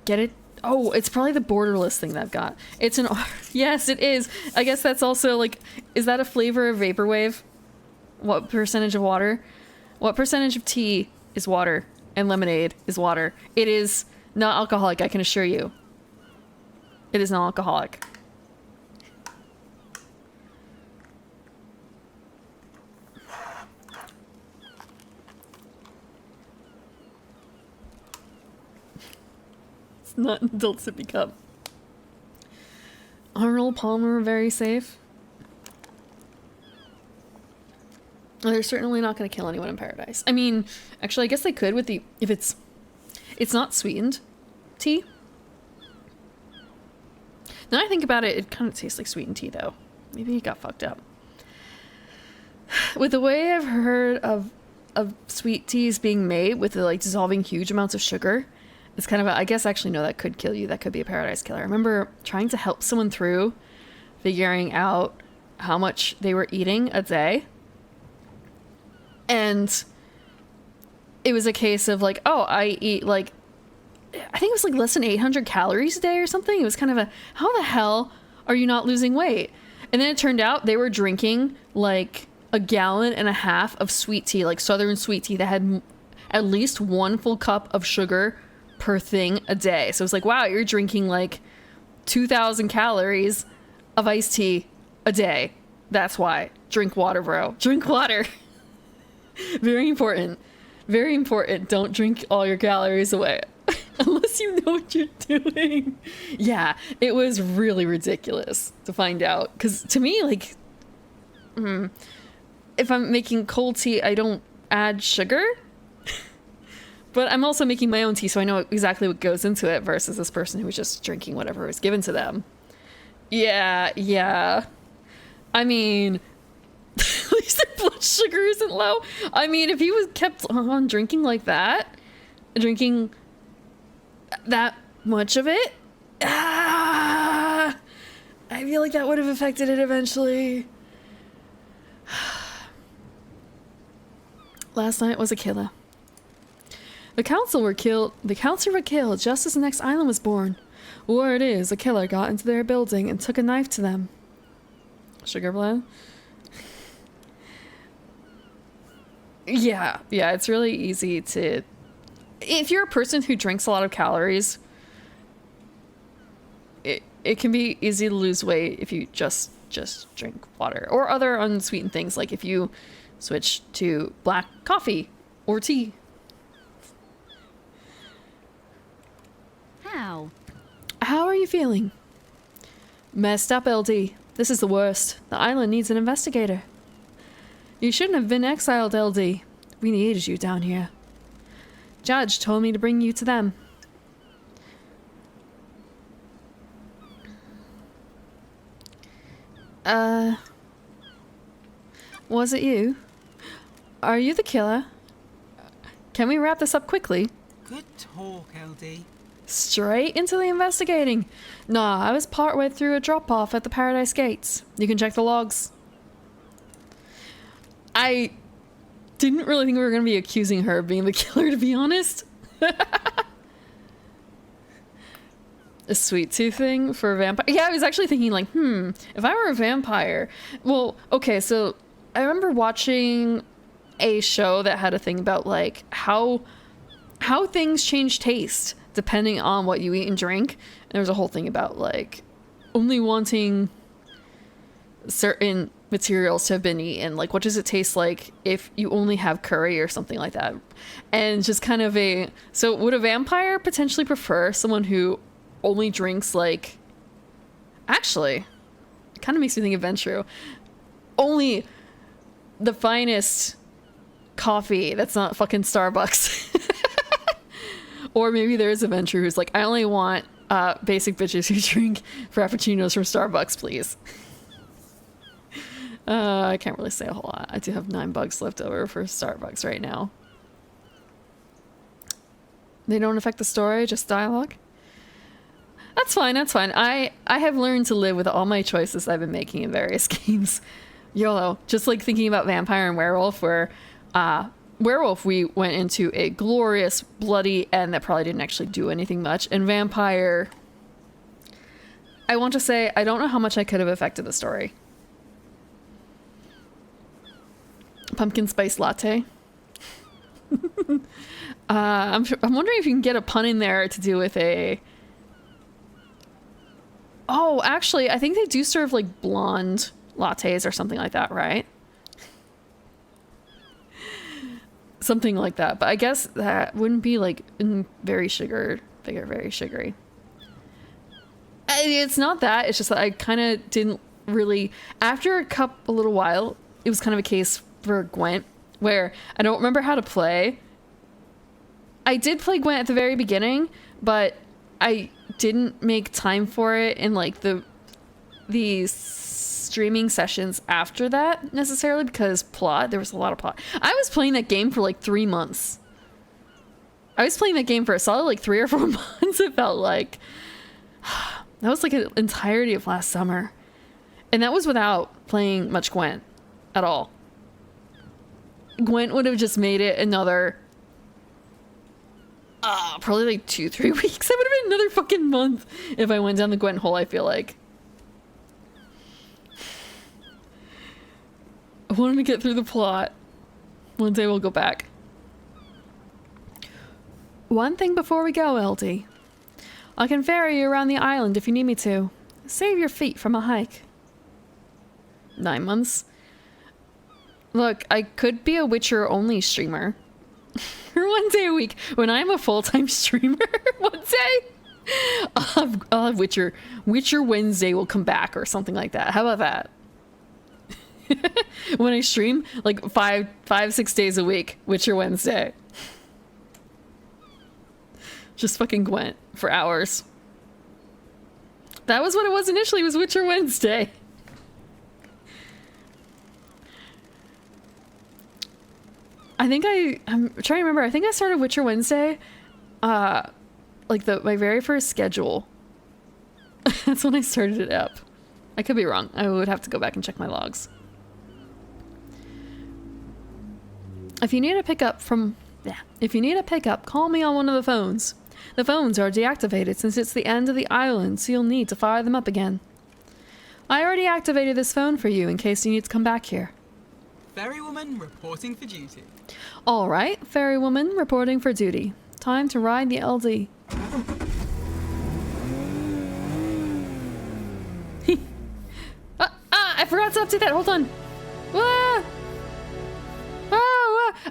get it. Oh, it's probably the borderless thing that I've got. It's an yes, it is. I guess that's also like, is that a flavor of Vaporwave? What percentage of water? What percentage of tea is water and lemonade is water? It is not alcoholic, I can assure you. It is not alcoholic. Not an adult sippy cup. Arnold Palmer, very safe. They're certainly not going to kill anyone in Paradise. I mean, actually, I guess they could with the... If it's not sweetened tea. Now I think about it, it kind of tastes like sweetened tea, though. Maybe it got fucked up. With the way I've heard of sweet teas being made with the, like, dissolving huge amounts of sugar... It's kind of I guess actually no, that could kill you. That could be a Paradise Killer. I remember trying to help someone through figuring out how much they were eating a day. And it was a case of like, oh, I eat like, I think it was like less than 800 calories a day or something. It was kind of how the hell are you not losing weight? And then it turned out they were drinking like 1.5 gallons of sweet tea, like Southern sweet tea that had at least 1 full cup of sugar per thing a day. So it's like, wow, you're drinking like 2,000 calories of iced tea a day. That's why. Drink water, bro. Drink water. Very important. Very important. Don't drink all your calories away. Unless you know what you're doing. Yeah, it was really ridiculous to find out. Because to me, like, if I'm making cold tea, I don't add sugar. But I'm also making my own tea, so I know exactly what goes into it versus this person who was just drinking whatever was given to them. Yeah. I mean, at least their blood sugar isn't low. I mean, if he was kept on drinking like that, drinking that much of it, I feel like that would have affected it eventually. Last night was a killer. The council were killed just as the next island was born. Word is, a killer got into their building and took a knife to them. Sugar blood? Yeah, it's really easy to... If you're a person who drinks a lot of calories, it can be easy to lose weight if you just drink water. Or other unsweetened things, like if you switch to black coffee or tea. How are you feeling? Messed up, LD. This is the worst. The island needs an investigator. You shouldn't have been exiled, LD. We needed you down here. Judge told me to bring you to them. Was it you? Are you the killer? Can we wrap this up quickly? Good talk, LD. Straight into the investigating. Nah, I was partway through a drop-off at the Paradise Gates. You can check the logs. I didn't really think we were going to be accusing her of being the killer, to be honest. A sweet tooth thing for a vampire? Yeah, I was actually thinking like, if I were a vampire... Well, okay, so I remember watching a show that had a thing about like how things change taste depending on what you eat and drink. And there was a whole thing about like only wanting certain materials to have been eaten. Like, what does it taste like if you only have curry or something like that? And just kind of so would a vampire potentially prefer someone who only drinks like, actually, it kind of makes me think of Ventru. Only the finest coffee that's not fucking Starbucks. Or maybe there is a Ventru who's like, I only want basic bitches who drink frappuccinos from Starbucks, please. I can't really say a whole lot. I do have $9 left over for Starbucks right now. They don't affect the story, just dialogue? That's fine, that's fine. I have learned to live with all my choices I've been making in various games. YOLO. Just like thinking about Vampire and Werewolf, where Werewolf we went into a glorious, bloody end that probably didn't actually do anything much. And Vampire, I want to say, I don't know how much I could have affected the story. Pumpkin spice latte. I'm wondering if you can get a pun in there to do with a... Oh, actually, I think they do serve like blonde lattes or something like that, right? Something like that. But I guess that wouldn't be like very sugary. It's not that. It's just that I kind of didn't really... After a little while, it was kind of a case for Gwent where I don't remember how to play. I did play Gwent at the very beginning, but I didn't make time for it in like the streaming sessions after that necessarily, because there was a lot of plot. I was playing that game for like 3 months. I was playing that game for a solid like 3 or 4 months. It felt like that was like an entirety of last summer, and that was without playing much Gwent at all. Gwent would have just made it another probably like 2-3 weeks. That would have been another fucking month if I went down the Gwent hole, I feel like. I wanted to get through the plot. One day we'll go back. One thing before we go, LD. I can ferry you around the island if you need me to. Save your feet from a hike. 9 months. Look, I could be a Witcher-only streamer. For 1 day a week. When I'm a full-time streamer, one day, I'll have Witcher. Witcher Wednesday will come back or something like that. How about that? When I stream, like 5-6 days a week, Witcher Wednesday. Just fucking Gwent for hours. That was what it was initially, was Witcher Wednesday. I'm trying to remember, I think I started Witcher Wednesday, like my very first schedule. That's when I started it up. I could be wrong. I would have to go back and check my logs. If you need a pickup, call me on one of the phones. The phones are deactivated since it's the end of the island, so you'll need to fire them up again. I already activated this phone for you in case you need to come back here. Ferrywoman reporting for duty. All right, ferrywoman reporting for duty. Time to ride the LD. I forgot to update that. Hold on.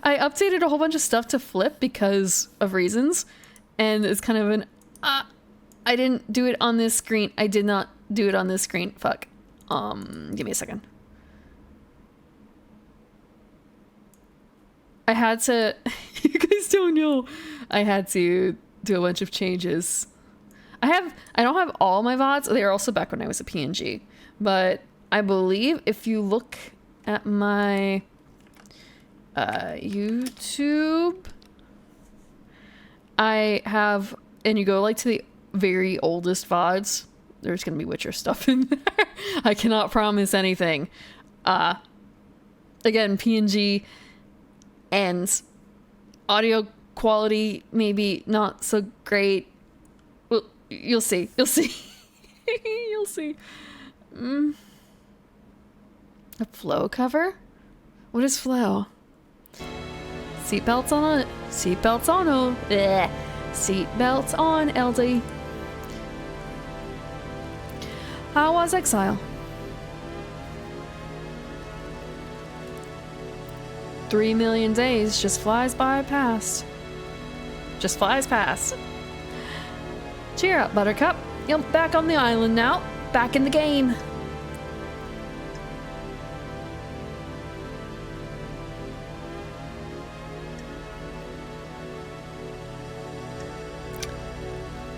I updated a whole bunch of stuff to flip because of reasons, and it's kind of an I didn't do it on this screen. I did not do it on this screen. Fuck. Give me a second. I had to you guys don't know. I had to do a bunch of changes. I don't have all my VODs. They are also back when I was a PNG. But I believe if you look at my YouTube, I have, and you go like to the very oldest VODs, there's gonna be Witcher stuff in there. I cannot promise anything. Again, PNG and audio quality maybe not so great. Well, you'll see. You'll see. You'll see. A flow cover? What is flow? Seatbelts on it. Seatbelts on. Oh, bleh. Seatbelts on, LD. How was exile? 3 million days just flies by past. Just flies past. Cheer up, Buttercup. You're back on the island now. Back in the game.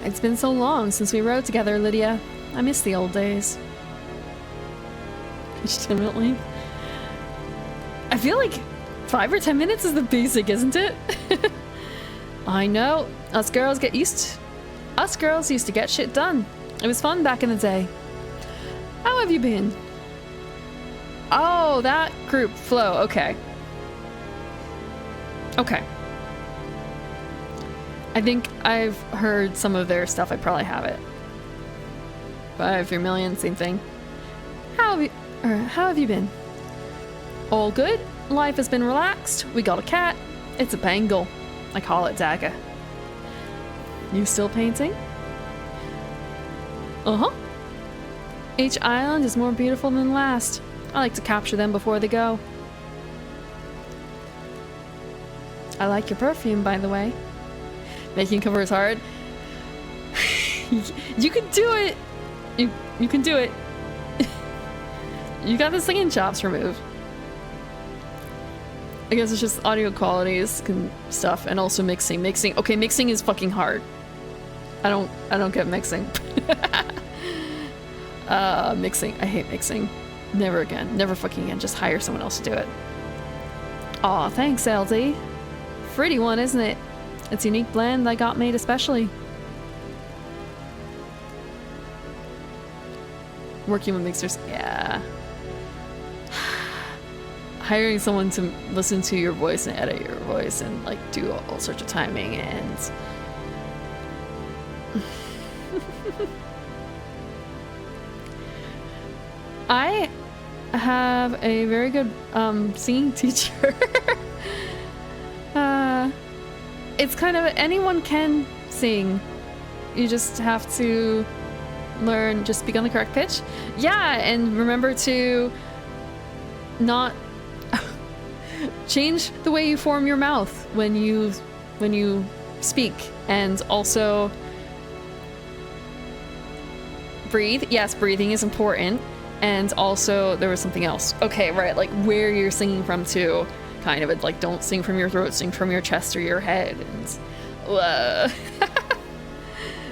It's been so long since we rode together, Lydia. I miss the old days. Legitimately. I feel like 5 or 10 minutes is the basic, isn't it? I know. Us girls used to get shit done. It was fun back in the day. How have you been? Oh, that group, Flow. Okay. Okay. I think I've heard some of their stuff. I probably have it. 5 3 million, same thing. How have you been? All good. Life has been relaxed. We got a cat. It's a Bengal. I call it Dagger. You still painting? Uh-huh. Each island is more beautiful than the last. I like to capture them before they go. I like your perfume, by the way. Making covers hard. You can do it! You can do it. You got the singing chops removed. I guess it's just audio qualities and stuff, and also mixing. Okay, mixing is fucking hard. I don't get mixing. Mixing. I hate mixing. Never again. Never fucking again. Just hire someone else to do it. Aw, thanks, LD. Pretty one, isn't it? It's a unique blend I got made especially. Working with mixers, yeah. Hiring someone to listen to your voice and edit your voice and like do all sorts of timing and I have a very good singing teacher. It's kind of anyone can sing. You just have to learn, just speak on the correct pitch. Yeah, and remember to not change the way you form your mouth when you speak, and also breathe. Yes, breathing is important. And also there was something else. Okay, right, like where you're singing from too. Kind of, like don't sing from your throat, sing from your chest or your head. And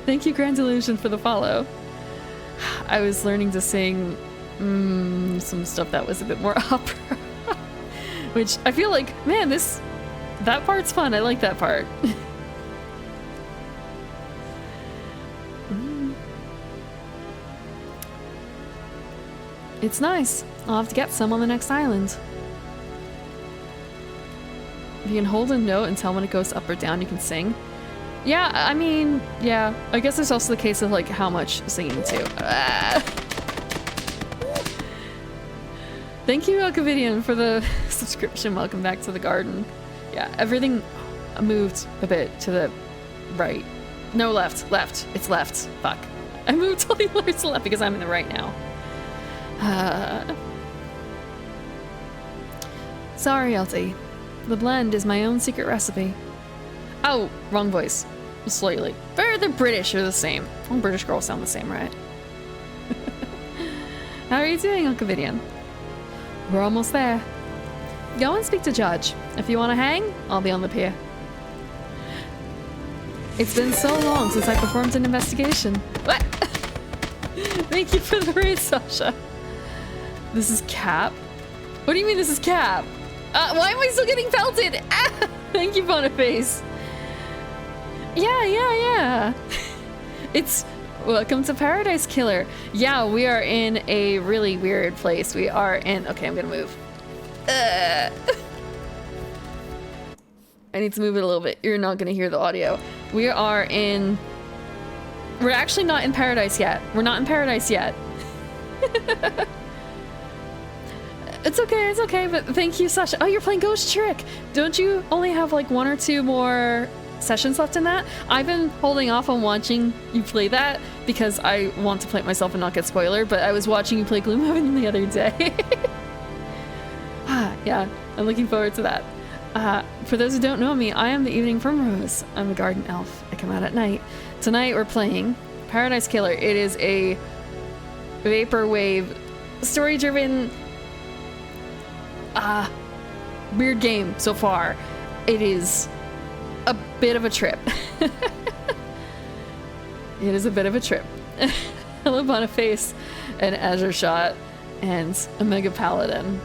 Thank you, Grand Illusion, for the follow. I was learning to sing some stuff that was a bit more opera. Which I feel like, man, that part's fun. I like that part. It's nice. I'll have to get some on the next island. If you can hold a note and tell when it goes up or down, you can sing. Yeah, I mean, yeah. I guess there's also the case of like how much singing too. Thank you, Alcavidian, for the subscription. Welcome back to the garden. Yeah, everything moved a bit to the right. No, left. Left. It's left. Fuck. I moved all the alerts to left because I'm in the right now. Sorry, Elsie. The blend is my own secret recipe. Oh, wrong voice. Slightly. But the British are the same. All British girls sound the same, right? How are you doing, Alcavidian? We're almost there. Go and speak to Judge. If you want to hang, I'll be on the pier. It's been so long since I performed an investigation. What? Thank you for the raid, Sasha. This is Cap? What do you mean this is Cap? Why am I still getting pelted? Ah! Thank you, Boniface. Yeah. It's welcome to Paradise Killer. Yeah, we are in a really weird place. We are in... Okay, I'm gonna move. I need to move it a little bit. You're not gonna hear the audio. We are in... We're actually not in Paradise yet. We're not in Paradise yet. It's okay, but thank you, Sasha. Oh, you're playing Ghost Trick. Don't you only have like 1 or 2 more sessions left in that? I've been holding off on watching you play that because I want to play it myself and not get spoiler, but I was watching you play Gloomhaven the other day. Yeah, I'm looking forward to that. For those who don't know me, I am the Evening Primrose. I'm a garden elf. I come out at night. Tonight we're playing Paradise Killer. It is a vaporwave, story-driven, weird game so far. It is a bit of a trip. It is a bit of a trip. Hello, Boniface, and Azure Shot, and Omega Paladin.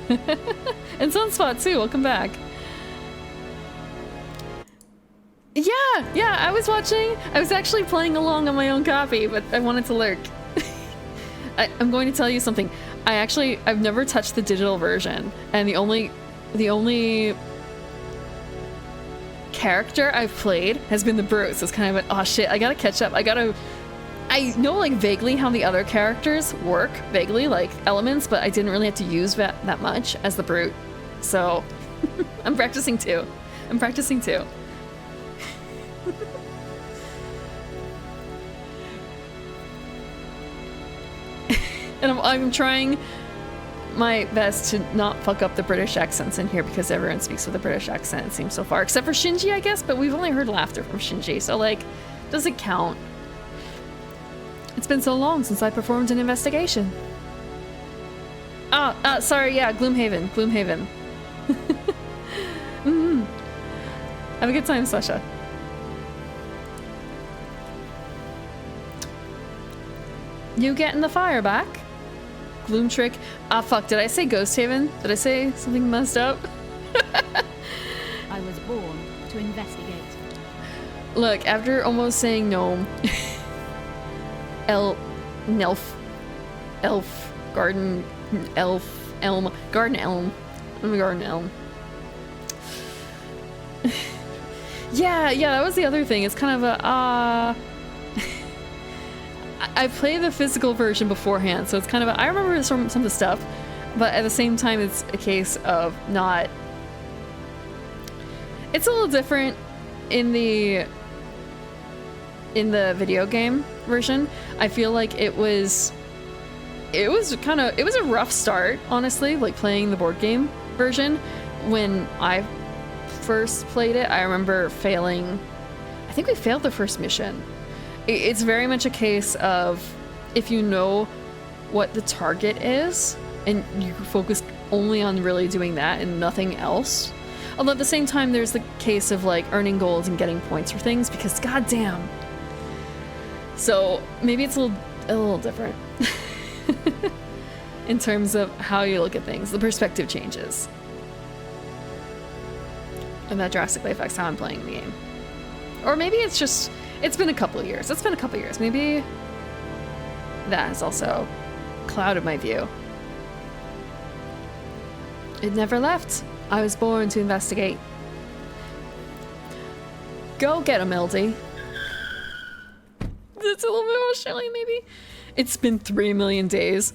And Sunspot too, welcome back. Yeah, I was watching. I was actually playing along on my own copy, but I wanted to lurk. I'm going to tell you something. I've never touched the digital version, and the only character I've played has been the Brute, so it's kind of oh shit, I gotta catch up. I know like vaguely how the other characters work, vaguely, like elements, but I didn't really have to use that much as the Brute. So I'm practicing too. And I'm trying my best to not fuck up the British accents in here because everyone speaks with a British accent, it seems so far. Except for Shinji, I guess, but we've only heard laughter from Shinji, so like, does it count? It's been so long since I performed an investigation. Sorry, yeah, Gloomhaven. Have a good time, Sasha. You getting the fire back? Gloom Trick. Fuck, did I say Ghost Haven? Did I say something messed up? I was born to investigate. Look, after almost saying gnome, elf, garden, elm. I'm a garden elm. Yeah, that was the other thing. It's kind of a, I played the physical version beforehand, so it's kind of I remember some of the stuff, but at the same time it's a case of not... It's a little different in the video game version. I feel like it was a rough start, honestly, like playing the board game version. When I first played it, I remember failing. I think we failed the first mission. It's very much a case of if you know what the target is and you focus only on really doing that and nothing else. Although at the same time, there's the case of like earning gold and getting points for things because goddamn, So maybe it's a little different in terms of how you look at things. The perspective changes. And that drastically affects how I'm playing the game. Or maybe it's just, it's been a couple of years. It's been a couple of years. Maybe that has also clouded my view. It never left. I was born to investigate. Go get him, Mildy. It's a little bit more Shelley, maybe. It's been 3 million days.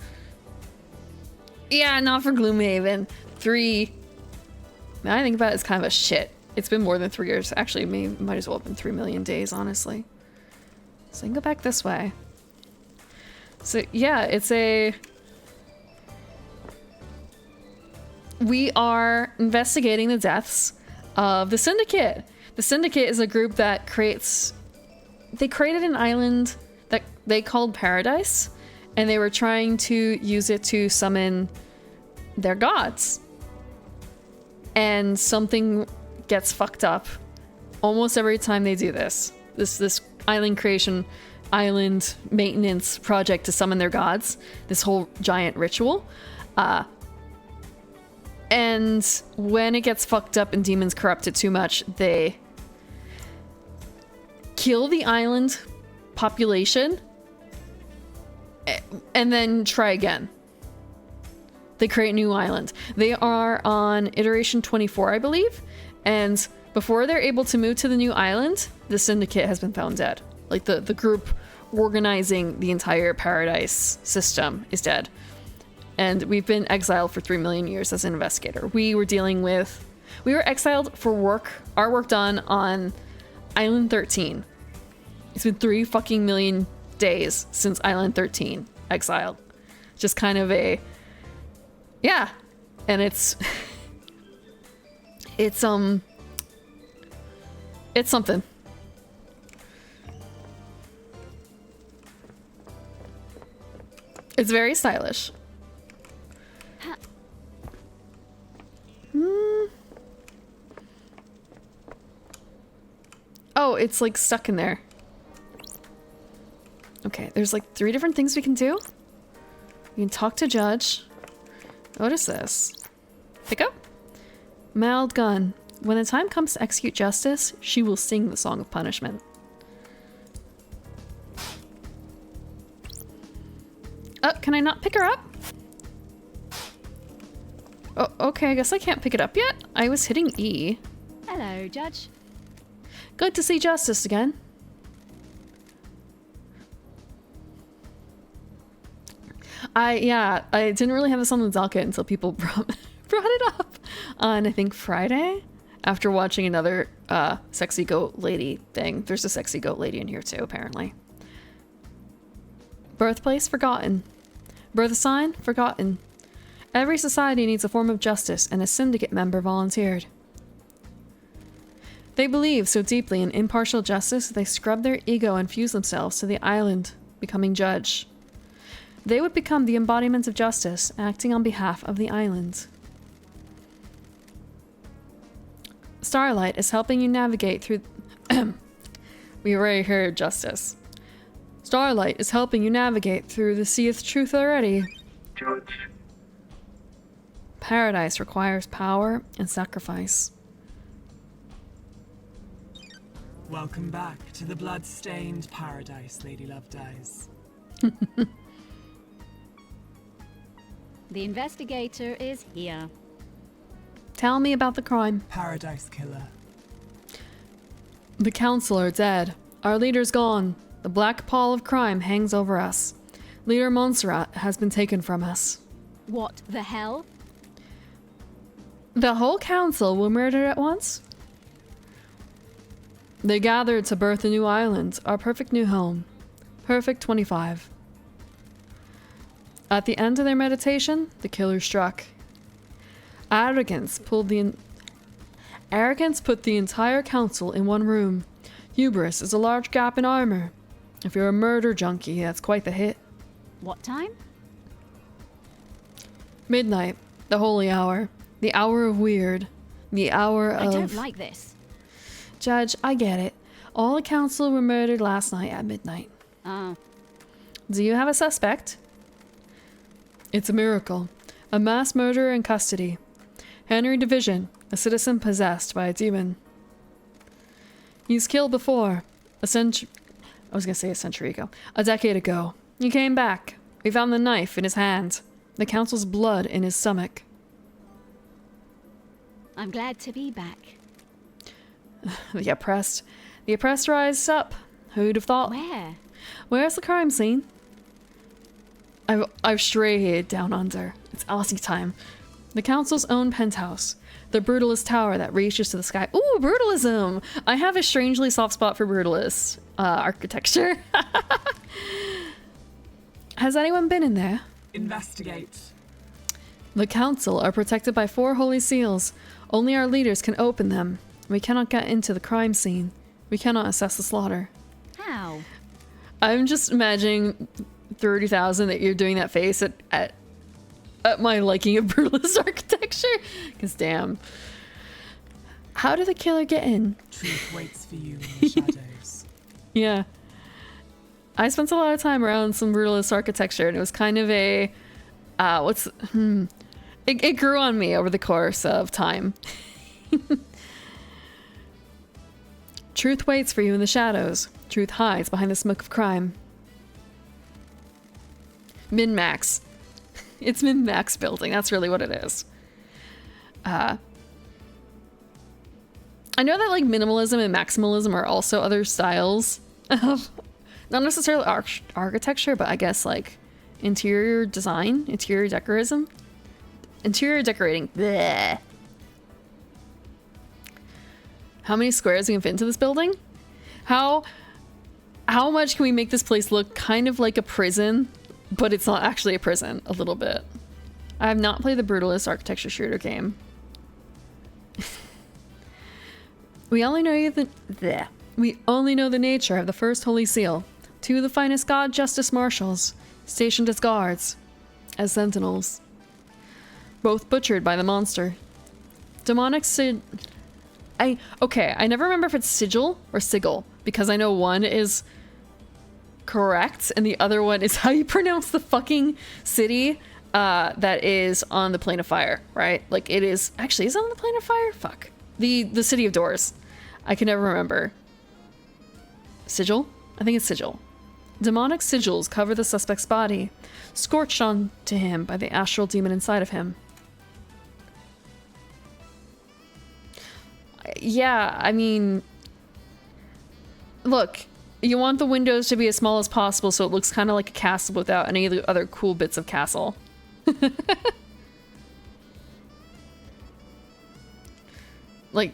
Yeah, not for Gloomhaven. 3. Now I think about it, it's kind of a shit. It's been more than 3 years. Actually, might as well have been 3 million days, honestly. So I can go back this way. So yeah, it's a... We are investigating the deaths of the Syndicate. The Syndicate is a group that creates... They created an island that they called Paradise, and they were trying to use it to summon their gods. And something gets fucked up almost every time they do this. This island creation, island maintenance project to summon their gods. This whole giant ritual. And when it gets fucked up and demons corrupt it too much, they kill the island population and then try again. They create a new island. They are on iteration 24, I believe. And before they're able to move to the new island, the Syndicate has been found dead. Like the group organizing the entire Paradise system is dead. And we've been exiled for 3 million years as an investigator. We were exiled for work, our work done on Island 13. It's been 3 fucking million days since Island 13 exiled. Just kind of a... Yeah. And it's something. It's very stylish. Oh, it's like stuck in there. Okay, there's like 3 different things we can do. We can talk to Judge. What is this? Pick up? Mild gun. When the time comes to execute justice, she will sing the song of punishment. Oh, can I not pick her up? Oh, okay, I guess I can't pick it up yet. I was hitting E. Hello, Judge. Good to see Justice again. I didn't really have this on the docket until people brought it up on, I think, Friday, after watching another sexy goat lady thing. There's a sexy goat lady in here too, apparently. Birthplace forgotten. Birth sign forgotten. Every society needs a form of justice, and a syndicate member volunteered. They believe so deeply in impartial justice that they scrub their ego and fuse themselves to the island, becoming judge. They would become the embodiment of justice, acting on behalf of the island. Starlight is helping you navigate through... We already heard justice. Starlight is helping you navigate through the sea of truth already. Judge. Paradise requires power and sacrifice. Welcome back to the blood-stained paradise, Lady Lovedeyes. The investigator is here. Tell me about the crime. Paradise Killer. The council are dead. Our leader's gone. The black pall of crime hangs over us. Leader Montserrat has been taken from us. What the hell? The whole council were murdered at once? They gathered to birth a new island, our perfect new home. Perfect 25. At the end of their meditation, the killer struck. Arrogance put the entire council in one room. Hubris is a large gap in armor. If you're a murder junkie, that's quite the hit. What time? Midnight, the holy hour. The hour of weird. The hour of... I don't like this. Judge, I get it. All the council were murdered last night at midnight. Ah, Do you have a suspect? It's a miracle. A mass murderer in custody. Henry Division, a citizen possessed by a demon. He's killed before. A century ago. A decade ago. He came back. We found the knife in his hand. The council's blood in his stomach. I'm glad to be back. The oppressed. The oppressed rise up. Who'd have thought? Where? Where's the crime scene? I've strayed down under. It's Aussie time. The council's own penthouse. The brutalist tower that reaches to the sky. Ooh, brutalism! I have a strangely soft spot for brutalist architecture. Has anyone been in there? Investigate. The council are protected by 4 holy seals. Only our leaders can open them. We cannot get into the crime scene. We cannot assess the slaughter. How? I'm just imagining 30,000 that you're doing that face at my liking of brutalist architecture. Because damn. How did the killer get in? Truth waits for you in the shadows. Yeah. I spent a lot of time around some brutalist architecture, and it was kind of a it grew on me over the course of time. Truth waits for you in the shadows. Truth hides behind the smoke of crime. Min-max. It's min-max building. That's really what it is. I know that like minimalism and maximalism are also other styles of not necessarily architecture, but I guess like interior design, interior decorism, interior decorating. Bleh. How many squares we can fit into this building? How much can we make this place look kind of like a prison, but it's not actually a prison? A little bit. I have not played the Brutalist architecture shooter game. We only know the nature of the first Holy Seal. 2 of the finest God Justice Marshals, stationed as guards, as sentinels. Both butchered by the monster. Demonic I never remember if it's sigil or sigil, because I know one is correct and the other one is how you pronounce the fucking city that is on the Plane of Fire, right? Like it is, actually, is it on the Plane of Fire? Fuck. The City of Doors. I can never remember. Sigil? I think it's sigil. Demonic sigils cover the suspect's body, scorched onto him by the astral demon inside of him. Yeah, I mean, look, you want the windows to be as small as possible so it looks kind of like a castle without any of the other cool bits of castle.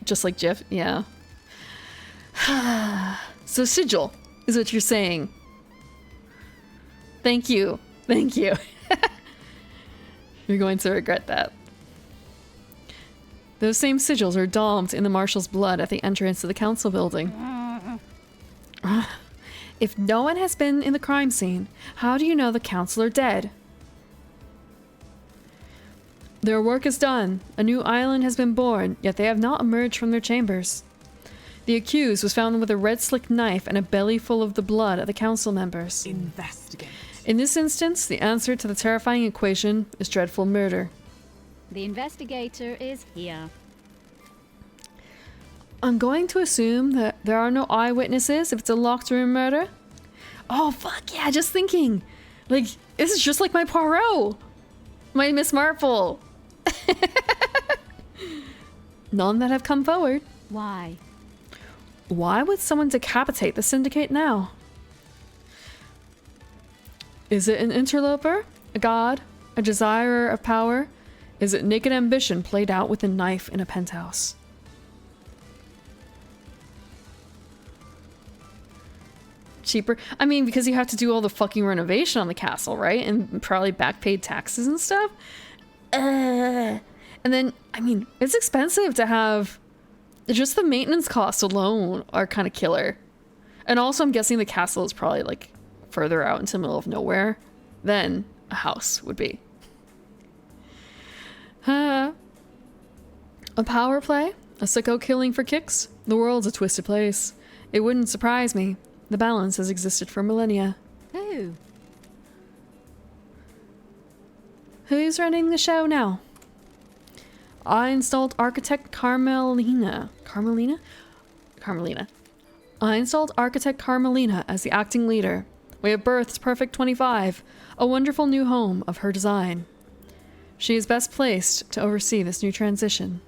Just like Jeff, yeah. So sigil is what you're saying. Thank you. Thank you. You're going to regret that. Those same sigils are daubed in the marshal's blood at the entrance to the council building. If no one has been in the crime scene, how do you know the council are dead? Their work is done. A new island has been born, yet they have not emerged from their chambers. The accused was found with a red slick knife and a belly full of the blood of the council members. Investigate. In this instance, the answer to the terrifying equation is dreadful murder. The investigator is here. I'm going to assume that there are no eyewitnesses if it's a locked room murder. Oh, fuck yeah, just thinking. Like, this is just like my Poirot. My Miss Marple. None that have come forward. Why? Why would someone decapitate the syndicate now? Is it an interloper? A god? A desirer of power? Is it naked ambition played out with a knife in a penthouse? Cheaper? I mean, because you have to do all the fucking renovation on the castle, right? And probably back paid taxes and stuff. And then, I mean, it's expensive to have... Just the maintenance costs alone are kind of killer. And also, I'm guessing the castle is probably, like, further out into the middle of nowhere than a house would be. A power play? A sicko killing for kicks? The world's a twisted place. It wouldn't surprise me. The balance has existed for millennia. Who? Who's running the show now? I installed architect Carmelina. Carmelina? Carmelina. I installed architect Carmelina as the acting leader. We have birthed Perfect 25, a wonderful new home of her design. She is best placed to oversee this new transition.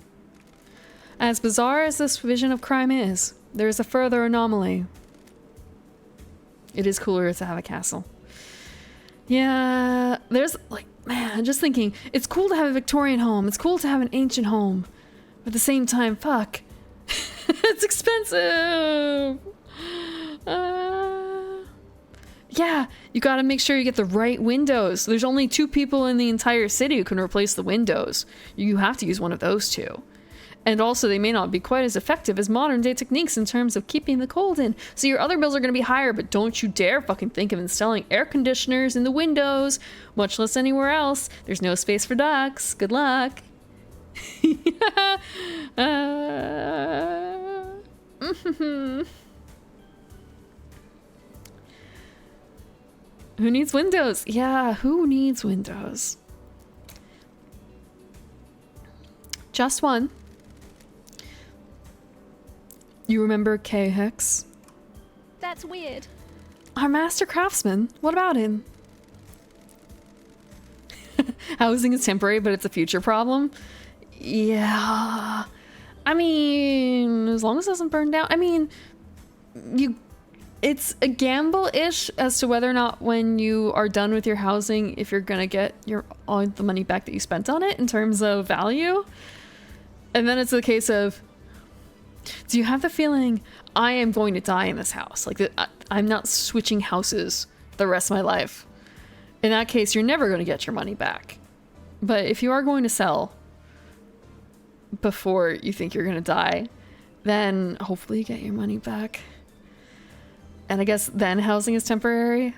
As bizarre as this vision of crime is, there is a further anomaly. It is cooler to have a castle. Yeah, there's like, man, just thinking, it's cool to have a Victorian home, it's cool to have an ancient home, but at the same time, fuck, it's expensive. Yeah, you gotta make sure you get the right windows. There's only 2 people in the entire city who can replace the windows. You have to use one of those 2. And also, they may not be quite as effective as modern day techniques in terms of keeping the cold in. So your other bills are going to be higher, but don't you dare fucking think of installing air conditioners in the windows, much less anywhere else. There's no space for ducks. Good luck. Who needs windows? Yeah, who needs windows? Just one. You remember K. Hicks? That's weird. Our master craftsman. What about him? Housing is temporary, but it's a future problem. Yeah. I mean, as long as it doesn't burn down. I mean, it's a gamble-ish as to whether or not when you are done with your housing, if you're gonna get all the money back that you spent on it in terms of value. And then it's a case of, do you have the feeling I am going to die in this house? Like, I'm not switching houses the rest of my life. In that case, you're never going to get your money back. But if you are going to sell before you think you're going to die, then hopefully you get your money back. And I guess then housing is temporary.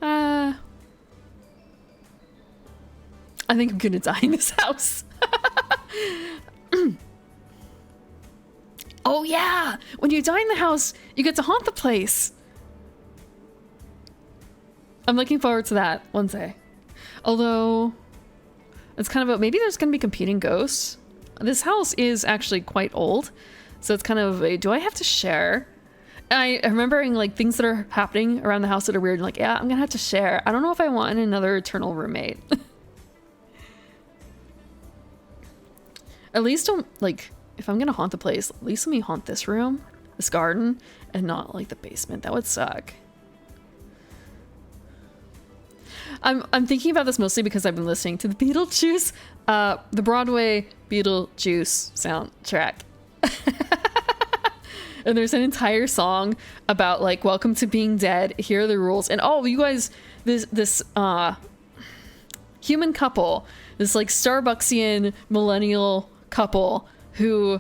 I think I'm going to die in this house. Oh yeah! When you die in the house, you get to haunt the place. I'm looking forward to that one day. Although, it's kind of maybe there's going to be competing ghosts. This house is actually quite old, so it's kind of a, do I have to share? And I'm remembering like things that are happening around the house that are weird. Like, yeah, I'm going to have to share. I don't know if I want another eternal roommate. At least don't, like, if I'm gonna haunt the place, at least let me haunt this room, this garden, and not, like, the basement. That would suck. I'm thinking about this mostly because I've been listening to the Beetlejuice, the Broadway Beetlejuice soundtrack. And there's an entire song about, like, welcome to being dead, here are the rules. And, oh, you guys, this human couple, this, like, Starbucksian millennial couple who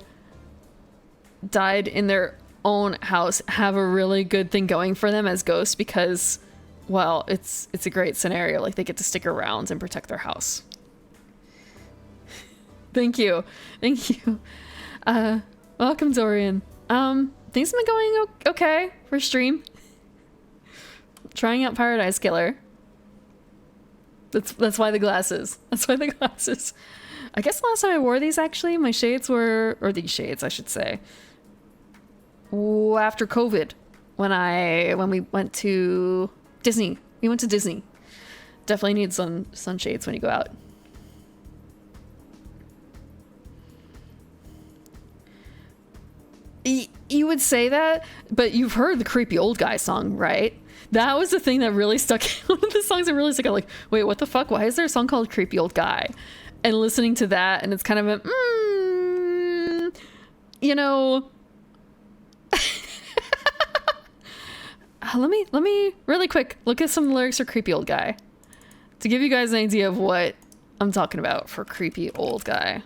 died in their own house have a really good thing going for them as ghosts because, well, it's a great scenario. Like, they get to stick around and protect their house. Thank you. Welcome, Dorian. Things have been going okay for stream. Trying out Paradise Killer. That's why the glasses. I guess the last time I wore these, actually, my shades were, or these shades, I should say, after COVID, when we went to Disney. We went to Disney. Definitely need sunshades when you go out. You would say that, but you've heard the Creepy Old Guy song, right? That was the thing that really stuck. One of the songs that really stuck out. Like, wait, what the fuck? Why is there a song called Creepy Old Guy? And listening to that, and it's kind of a, you know. Let me really quick look at some lyrics for Creepy Old Guy to give you guys an idea of what I'm talking about for Creepy Old Guy.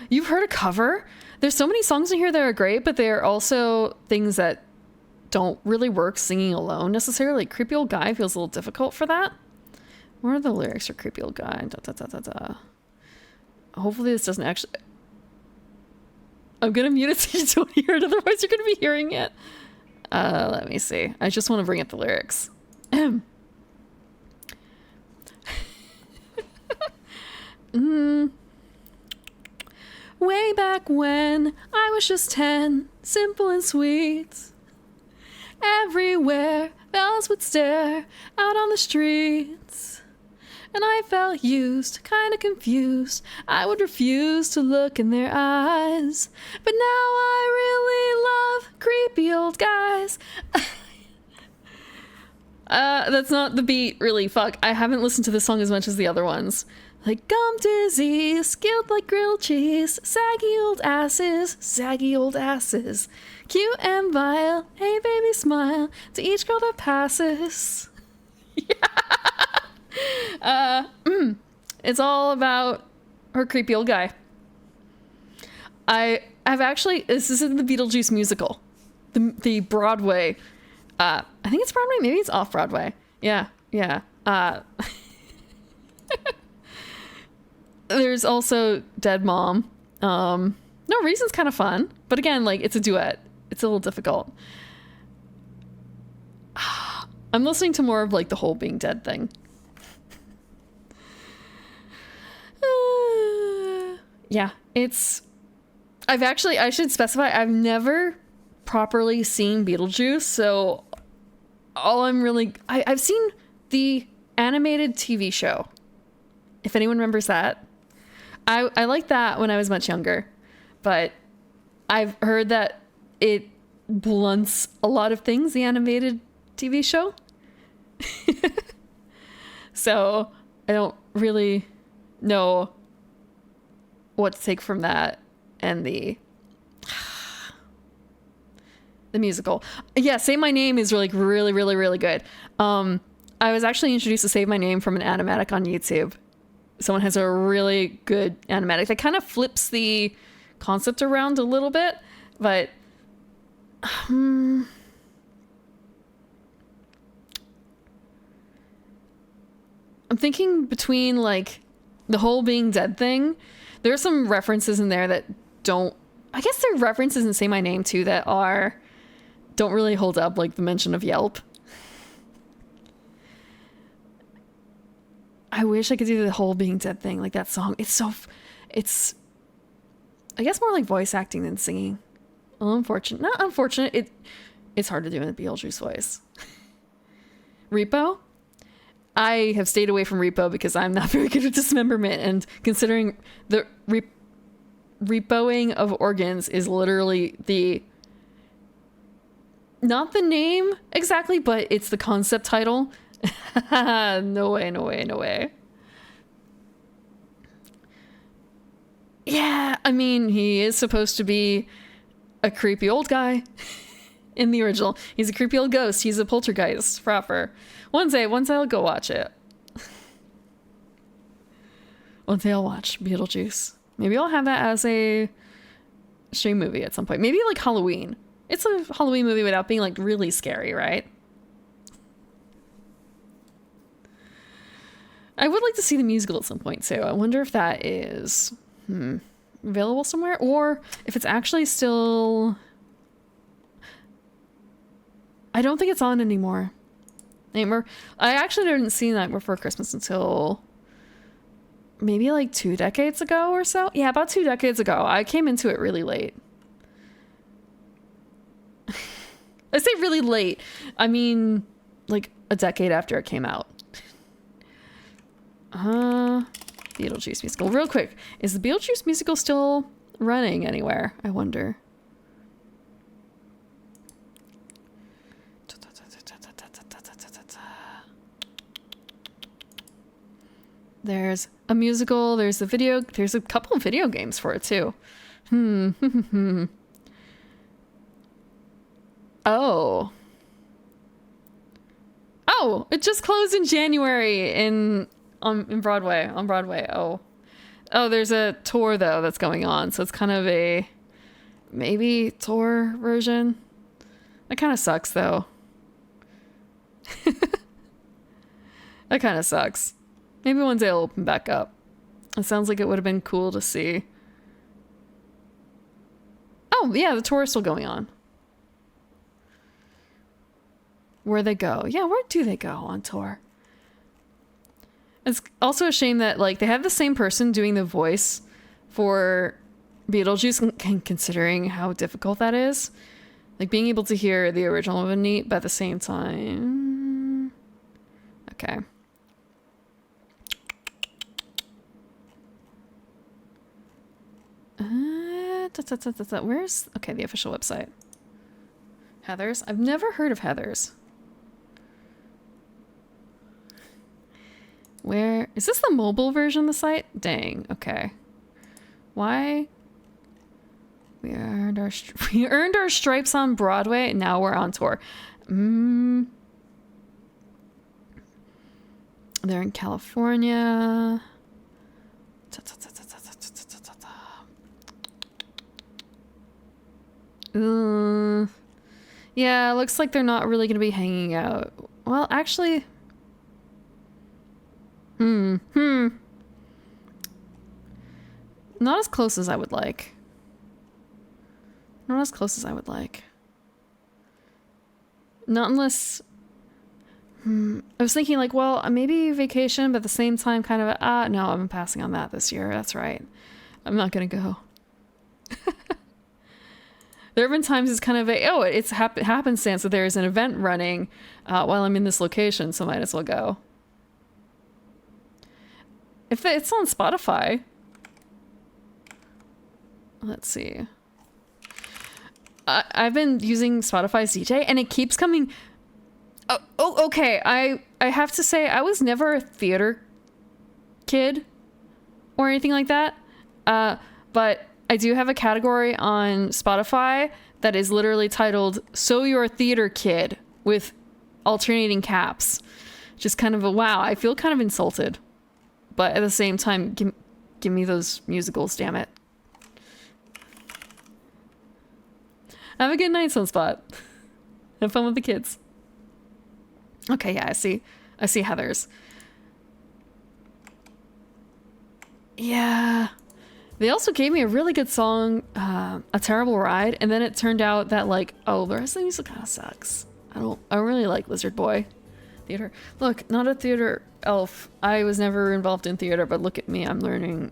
You've heard a cover? There's so many songs in here that are great, but they're also things that don't really work singing alone necessarily. Creepy Old Guy feels a little difficult for that. What are the lyrics for Creepy Old Guy? Hopefully this doesn't actually... I'm gonna mute it so you don't hear it, otherwise you're gonna be hearing it. Let me see. I just want to bring up the lyrics. Way back when I was just 10, simple and sweet. Everywhere bells would stare out on the streets. And I felt used, kinda confused. I would refuse to look in their eyes. But now I really love creepy old guys. That's not the beat, really. Fuck. I haven't listened to this song as much as the other ones. Like gum disease, skilled like grilled cheese, saggy old asses, cute and vile, hey baby smile, to each girl that passes. It's all about her creepy old guy. I've actually, this is in the Beetlejuice musical, the Broadway. I think it's Broadway, maybe it's off Broadway. Yeah. There's also Dead Mom. No Reason's kind of fun, but again, like, it's a duet. It's a little difficult. I'm listening to more of like the whole being dead thing. Yeah, I should specify, I've never properly seen Beetlejuice, so I've seen the animated TV show, if anyone remembers that. I liked that when I was much younger, but I've heard that it blunts a lot of things, the animated TV show. So I don't really know what to take from that and the musical. Yeah, Say My Name is like really, really, really good. I was actually introduced to Save My Name from an animatic on YouTube. Someone has a really good animatic that kind of flips the concept around a little bit, but I'm thinking between like the whole being dead thing, there are some references in there that I guess there are references in Say My Name too that don't really hold up, like the mention of Yelp. I wish I could do the whole being dead thing, like that song. It's I guess more like voice acting than singing. A little unfortunate. Not unfortunate. It's hard to do in a Beetlejuice voice. Repo? I have stayed away from Repo because I'm not very good at dismemberment, and considering the repoing of organs is literally not the name exactly, but it's the concept title. No way. Yeah, I mean, he is supposed to be a creepy old guy in the original. He's a creepy old ghost. He's a poltergeist proper. One day I'll go watch it. One day I'll watch Beetlejuice. Maybe I'll have that as a stream movie at some point. Maybe like Halloween. It's a Halloween movie without being like really scary, right? I would like to see the musical at some point too. I wonder if that is available somewhere, or if it's actually still... I don't think it's on anymore. I actually didn't see Nightmare Before Christmas until maybe like 2 decades ago or so. Yeah, about 2 decades ago. I came into it really late. I say really late. I mean, like a decade after it came out. Beetlejuice musical. Real quick, is the Beetlejuice musical still running anywhere? I wonder. There's a musical, there's a video, there's a couple of video games for it too. Oh, it just closed in January on Broadway. Oh, there's a tour though that's going on, so it's kind of a maybe tour version. That kind of sucks though. That kind of sucks. Maybe one day it'll open back up. It sounds like it would have been cool to see. Oh, yeah, the tour is still going on. Where they go. Yeah, where do they go on tour? It's also a shame that, like, they have the same person doing the voice for Beetlejuice, considering how difficult that is. Like, being able to hear the original would be neat, but at the same time... Okay. Where's... Okay, the official website. Heathers? I've never heard of Heathers. Where... Is this the mobile version of the site? Dang, okay. Why... We earned our stripes on Broadway. Now we're on tour. They're in California. Yeah, looks like they're not really going to be hanging out. Well, actually... Not as close as I would like. Not as close as I would like. Not unless... I was thinking like, well, maybe vacation, but at the same time kind of, no, I'm passing on that this year. That's right. I'm not going to go. There have been times it's kind of it's happenstance that there is an event running while I'm in this location, so might as well go. If it's on Spotify... Let's see. I've been using Spotify's DJ, and it keeps coming... Oh, okay. I have to say, I was never a theater kid or anything like that. But I do have a category on Spotify that is literally titled, So You're a Theater Kid, with alternating caps. Just kind of a wow. I feel kind of insulted. But at the same time, give me those musicals, damn it. Have a good night, Sunspot. Have fun with the kids. Okay, yeah, I see Heathers. Yeah. They also gave me a really good song, A Terrible Ride, and then it turned out that, like, oh, the rest of the music kind of sucks. I really like Lizard Boy theater. Look, not a theater elf. I was never involved in theater, but look at me. I am learning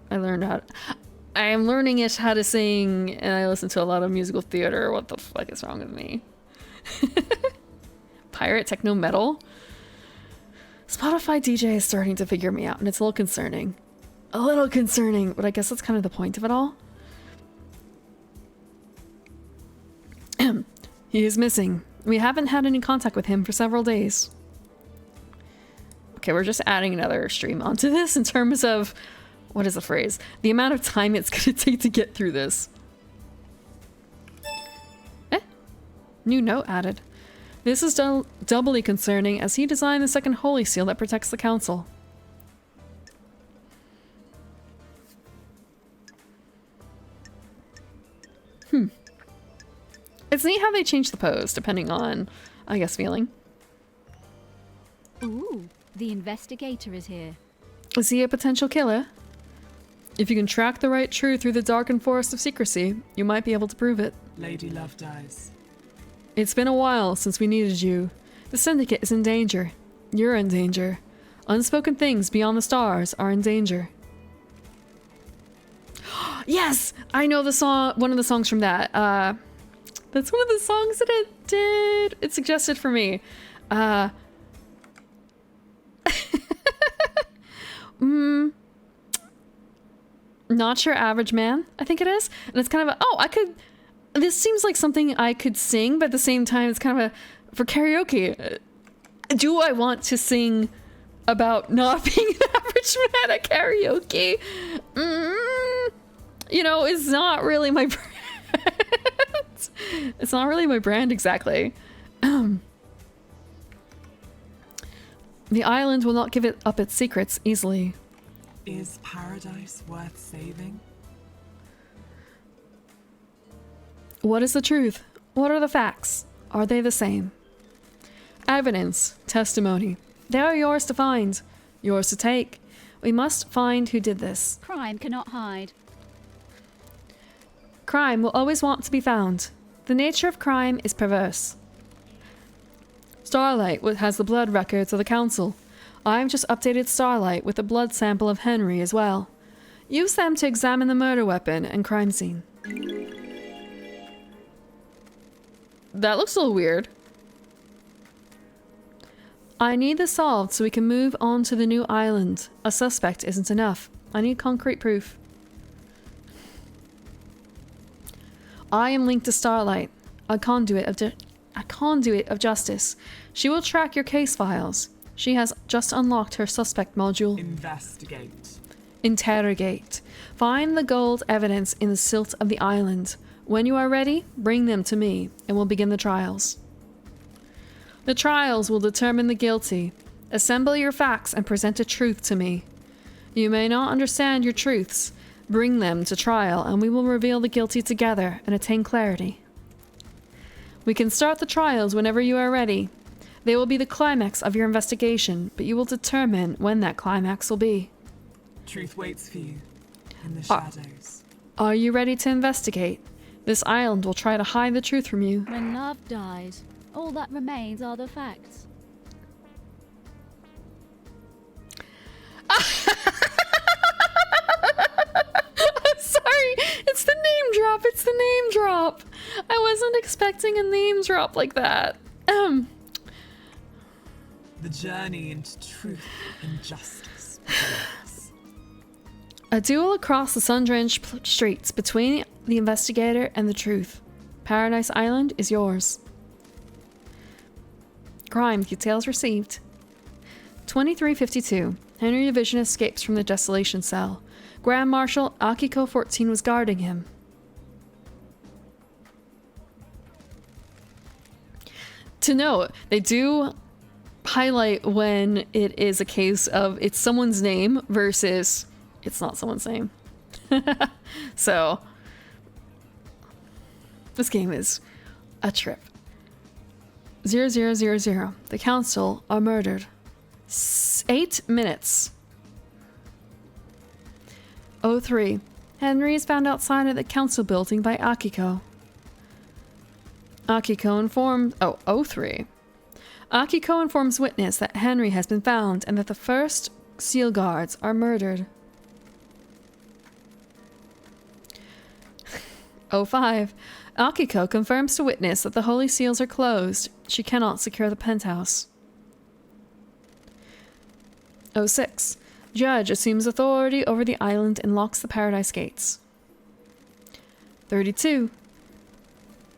how to sing, and I listen to a lot of musical theater. What the fuck is wrong with me? Pirate techno metal? Spotify DJ is starting to figure me out, and it's a little concerning. But I guess that's kind of the point of it all. He is missing. We haven't had any contact with him for several days. Okay, we're just adding another stream onto this in terms of... What is the phrase? The amount of time it's going to take to get through this. New note added. This is doubly concerning as he designed the second holy seal that protects the council. It's neat how they change the pose depending on, I guess, feeling. Ooh, the investigator is here. Is he a potential killer? If you can track the right truth through the darkened forest of secrecy, you might be able to prove it. Lady Love dies. It's been a while since we needed you. The Syndicate is in danger. You're in danger. Unspoken things beyond the stars are in danger. Yes! I know the song, one of the songs from that. That's one of the songs that it did. It suggested for me. Not Your Average Man, I think it is. And it's kind of this seems like something I could sing, but at the same time, it's kind of for karaoke. Do I want to sing about not being an average man at karaoke? You know, it's not really my brand. It's not really my brand exactly. The island will not give it up its secrets easily. Is paradise worth saving? What is the truth? What are the facts? Are they the same? Evidence, testimony. They are yours to find, yours to take. We must find who did this. Crime cannot hide. Crime will always want to be found. The nature of crime is perverse. Starlight has the blood records of the council. I've just updated Starlight with a blood sample of Henry as well. Use them to examine the murder weapon and crime scene. That looks a little weird. I need this solved so we can move on to the new island. A suspect isn't enough. I need concrete proof. I am linked to Starlight, a conduit of justice. She will track your case files. She has just unlocked her suspect module. Investigate. Interrogate. Find the gold evidence in the silt of the island. When you are ready, bring them to me, and we'll begin the trials. The trials will determine the guilty. Assemble your facts and present a truth to me. You may not understand your truths. Bring them to trial, and we will reveal the guilty together and attain clarity. We can start the trials whenever you are ready. They will be the climax of your investigation, but you will determine when that climax will be. Truth waits for you in the shadows. Are you ready to investigate? This island will try to hide the truth from you. When love dies, all that remains are the facts. Sorry, it's the name drop. It's the name drop. I wasn't expecting a name drop like that. The journey into truth and justice. A duel across the sun-drenched streets between the investigator and the truth. Paradise Island is yours. Crime details received. 2352. Henry Division escapes from the desolation cell. Grand Marshal Akiko 14 was guarding him. To note, they do highlight when it is a case of it's someone's name versus it's not someone's name. So, this game is a trip. 0000. The council are murdered. 8 minutes. 03. Henry is found outside of the council building by Akiko. Akiko informed... 03. Akiko informs witness that Henry has been found and that the first seal guards are murdered. 05. Akiko confirms to witness that the holy seals are closed. She cannot secure the penthouse. 06. Judge assumes authority over the island and locks the paradise gates. 32.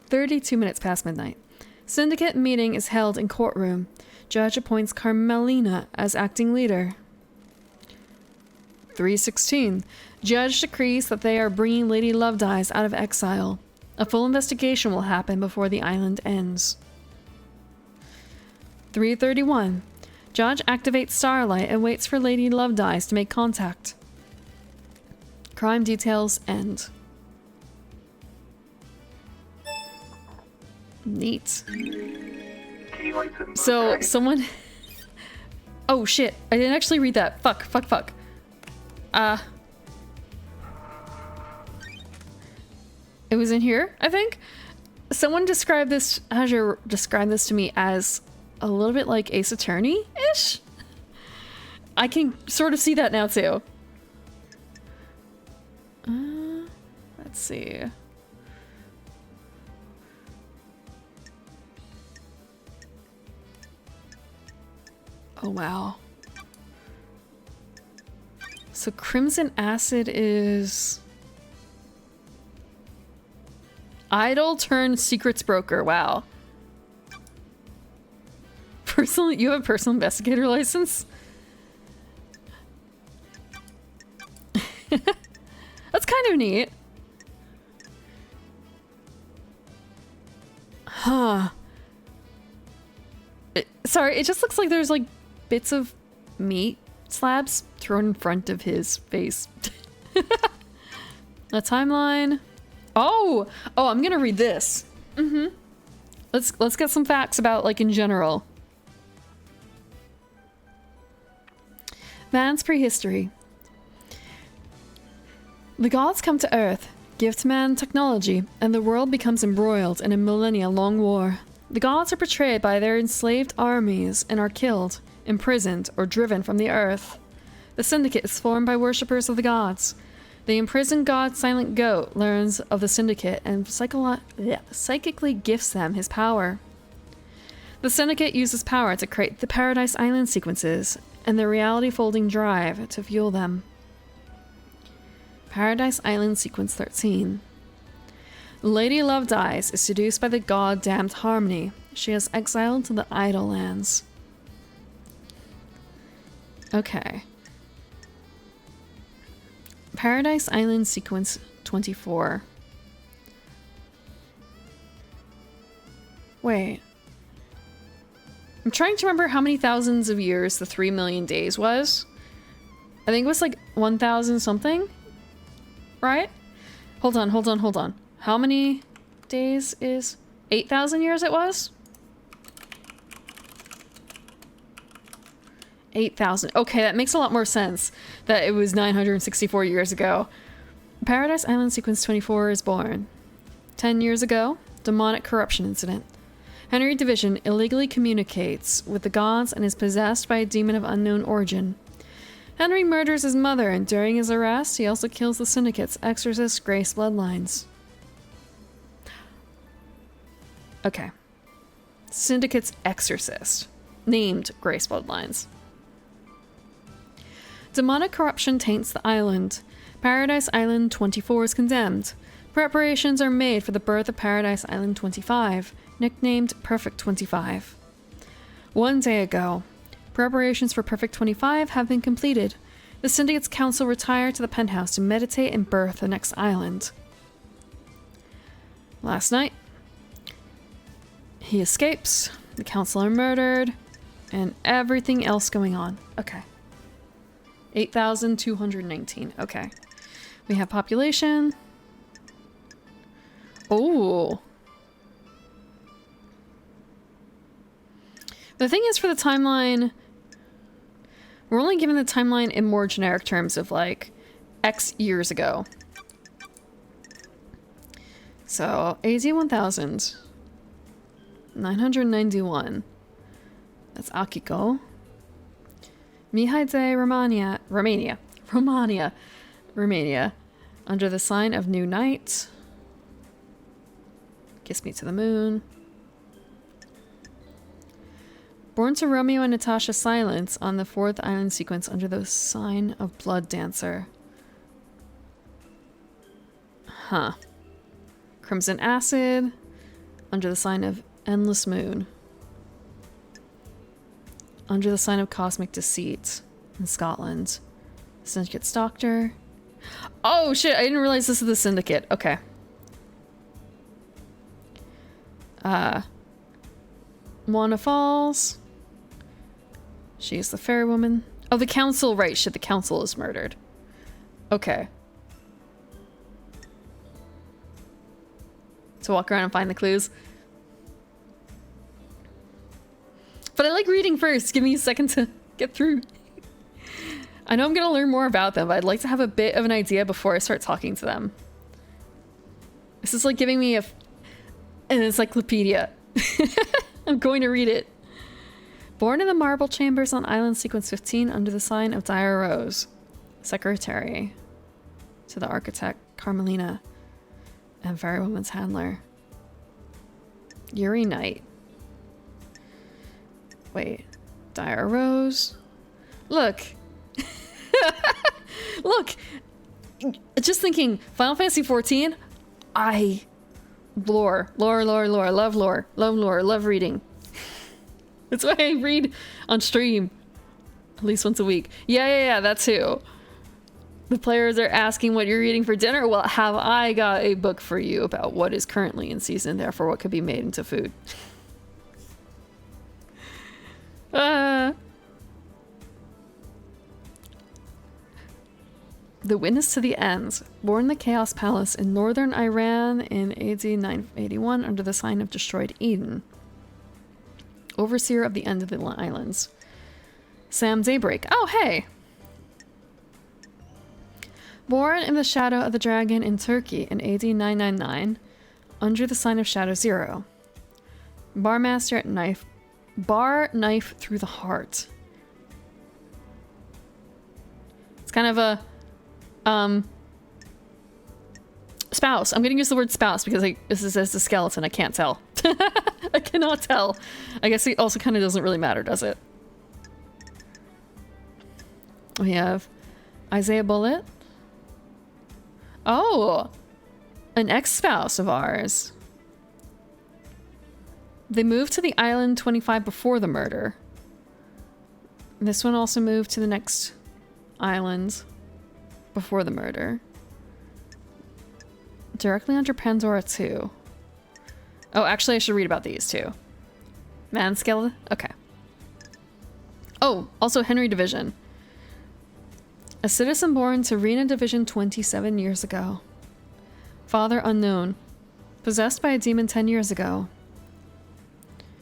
32 minutes past midnight. Syndicate meeting is held in courtroom. Judge appoints Carmelina as acting leader. 3:16. Judge decrees that they are bringing Lady Lovedies out of exile. A full investigation will happen before the island ends. 3:31. Judge activates Starlight and waits for Lady Lovedies to make contact. Crime details end. Neat. Key item So, obtained. someone... Oh, shit. I didn't actually read that. Fuck. It was in here, I think? Someone described this... Azure described this to me as a little bit like Ace Attorney-ish? I can sort of see that now, too. Let's see... Oh, wow. So Crimson Acid is... Idol turned secrets broker. Wow. You have a personal investigator license? That's kind of neat. Huh. Sorry, it just looks like there's like bits of meat slabs thrown in front of his face. The timeline. Oh, I'm gonna read this. Let's get some facts about like in general. Man's prehistory. The gods come to Earth. give to man technology, and the world becomes embroiled in a millennia-long war. The gods are betrayed by their enslaved armies and are killed, imprisoned, or driven from the earth. The Syndicate is formed by worshippers of the gods. The imprisoned god Silent Goat learns of the Syndicate and psychically gifts them his power. The Syndicate uses power to create the Paradise Island sequences and the reality folding drive to fuel them. Paradise Island Sequence 13. Lady Love dies, is seduced by the god damned Harmony. She is exiled to the Idle Lands. Okay. Paradise Island Sequence 24. Wait. I'm trying to remember how many thousands of years the 3 million days was. I think it was like 1,000 something. Right? Hold on. How many days is 8,000 years it was? 8,000. Okay, that makes a lot more sense that it was 964 years ago. Paradise Island Sequence 24 is born. 10 years ago, demonic corruption incident. Henry Division illegally communicates with the gods and is possessed by a demon of unknown origin. Henry murders his mother, and during his arrest, he also kills the Syndicate's exorcist Grace Bloodlines. Okay. Syndicate's exorcist, named Grace Bloodlines. Demonic corruption taints the island. Paradise Island 24 is condemned. Preparations are made for the birth of Paradise Island 25, nicknamed Perfect 25. 1 day ago, preparations for Perfect 25 have been completed. The Syndicate's council retire to the penthouse to meditate and birth the next island. Last night, he escapes, the council are murdered, and everything else going on. Okay. 8,219. Okay. We have population. Oh. The thing is, for the timeline, we're only given the timeline in more generic terms of like X years ago. So AD 1000, 991. That's Akiko. Mihaide, Romania, under the sign of New Night. Kiss Me to the Moon. Born to Romeo and Natasha Silence on the 4th island sequence under the sign of Blood Dancer. Huh. Crimson Acid under the sign of Endless Moon. Under the sign of Cosmic Deceit in Scotland. Syndicate's Doctor. Oh shit, I didn't realize this is the Syndicate. Okay. Moana Falls. She's the fairy woman. Oh, the council, right. Shit, the council is murdered. Okay. To walk around and find the clues. But I like reading first. Give me a second to get through. I know I'm going to learn more about them, but I'd like to have a bit of an idea before I start talking to them. This is like giving me an encyclopedia. I'm going to read it. Born in the marble chambers on island sequence 15 under the sign of Dire Rose. Secretary to the architect Carmelina and fairy woman's handler. Yuri Knight. Wait. Dire Rose. Look. Look. Just thinking, Final Fantasy 14. Lore. Love lore. Love reading. That's why I read on stream. At least once a week. Yeah, that too. The players are asking what you're eating for dinner. Well, have I got a book for you about what is currently in season, therefore what could be made into food. The Witness to the Ends. Born in the Chaos Palace in northern Iran in AD 981 under the sign of Destroyed Eden. Overseer of the End of the Islands. Sam Daybreak. Oh, hey! Born in the shadow of the dragon in Turkey in AD 999, under the sign of Shadow Zero. Bar master at knife through the heart. It's kind of a spouse. I'm gonna use the word spouse because this is as a skeleton. I can't tell. I cannot tell. I guess it also kind of doesn't really matter, does it? We have Isaiah Bullet. Oh, an ex-spouse of ours. They moved to the island 25 before the murder. This one also moved to the next island before the murder. Directly under Pandora 2. Oh, actually I should read about these too. Man skeleton? Okay. Oh, also Henry Division. A citizen born to Rena Division 27 years ago. Father unknown. Possessed by a demon 10 years ago.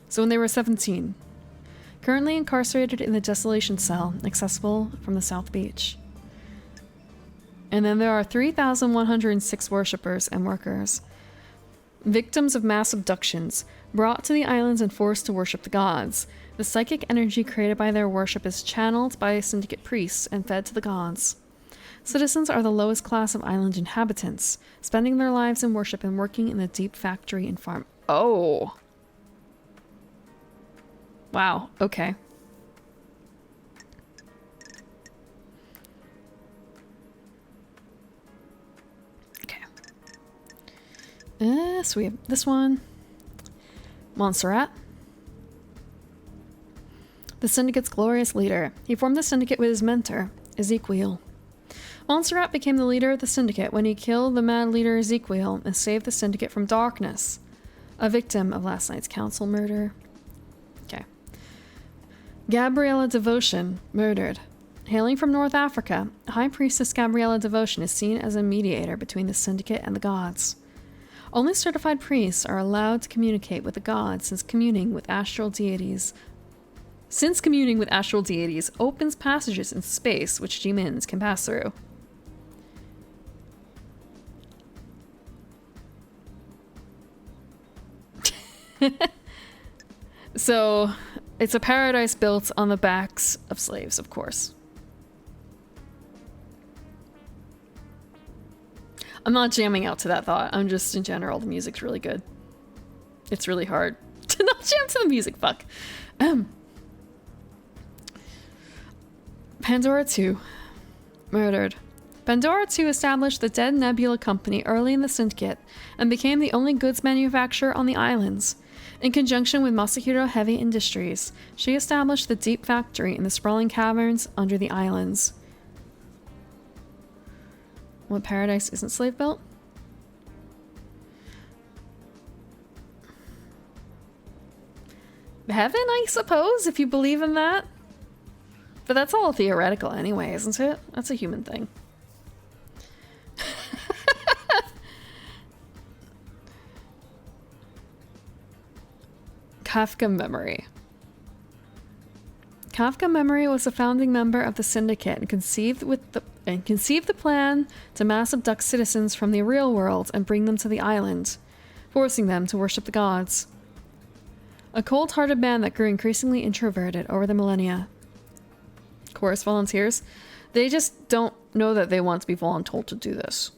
So when they were 17. Currently incarcerated in the Desolation Cell, accessible from the South Beach. And then there are 3,106 worshippers and workers. Victims of mass abductions, brought to the islands and forced to worship the gods. The psychic energy created by their worship is channeled by syndicate priests and fed to the gods. Citizens are the lowest class of island inhabitants, spending their lives in worship and working in the deep factory and farm. Oh. Wow, okay. So we have this one. Montserrat. The Syndicate's glorious leader. He formed the Syndicate with his mentor, Ezekiel. Montserrat became the leader of the Syndicate when he killed the mad leader Ezekiel and saved the Syndicate from darkness. A victim of last night's council murder. Okay. Gabriella Devotion, murdered. Hailing from North Africa, High Priestess Gabriella Devotion is seen as a mediator between the Syndicate and the gods. Only certified priests are allowed to communicate with the gods since communing with astral deities opens passages in space which demons can pass through. So, it's a paradise built on the backs of slaves, of course. I'm not jamming out to that thought. I'm just, in general, the music's really good. It's really hard to not jam to the music, fuck. Pandora 2. Murdered. Pandora 2 established the Dead Nebula Company early in the Syndicate and became the only goods manufacturer on the islands. In conjunction with Masahiro Heavy Industries, she established the Deep Factory in the sprawling caverns under the islands. What paradise isn't slave built? Heaven, I suppose, if you believe in that. But that's all theoretical anyway, isn't it? That's a human thing. Kafka Memory. Kafka Memory was a founding member of the Syndicate and conceived the plan to mass abduct citizens from the real world and bring them to the island, forcing them to worship the gods. A cold-hearted man that grew increasingly introverted over the millennia. Chorus volunteers, they just don't know that they want to be voluntold to do this.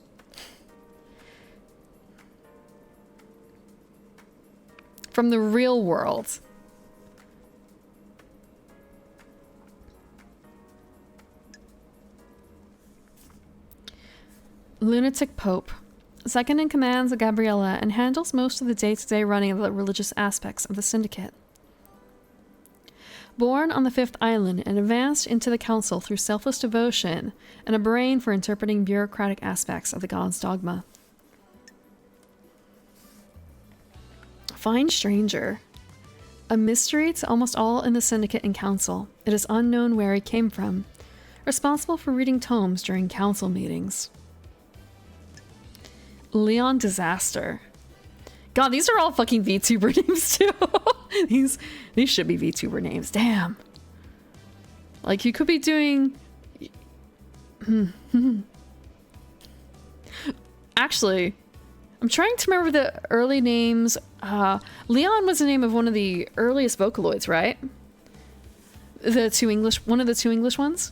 From the real world. Lunatic Pope. Second in command of Gabriella and handles most of the day-to-day running of the religious aspects of the Syndicate. Born on the Fifth Island and advanced into the Council through selfless devotion and a brain for interpreting bureaucratic aspects of the God's dogma. Fine Stranger. A mystery to almost all in the Syndicate and Council. It is unknown where he came from. Responsible for reading tomes during council meetings. Leon Disaster. God, these are all fucking VTuber names too. These should be VTuber names. Damn. Like, you could be doing... Actually, I'm trying to remember the early names. Leon was the name of one of the earliest Vocaloids, right? One of the two English ones.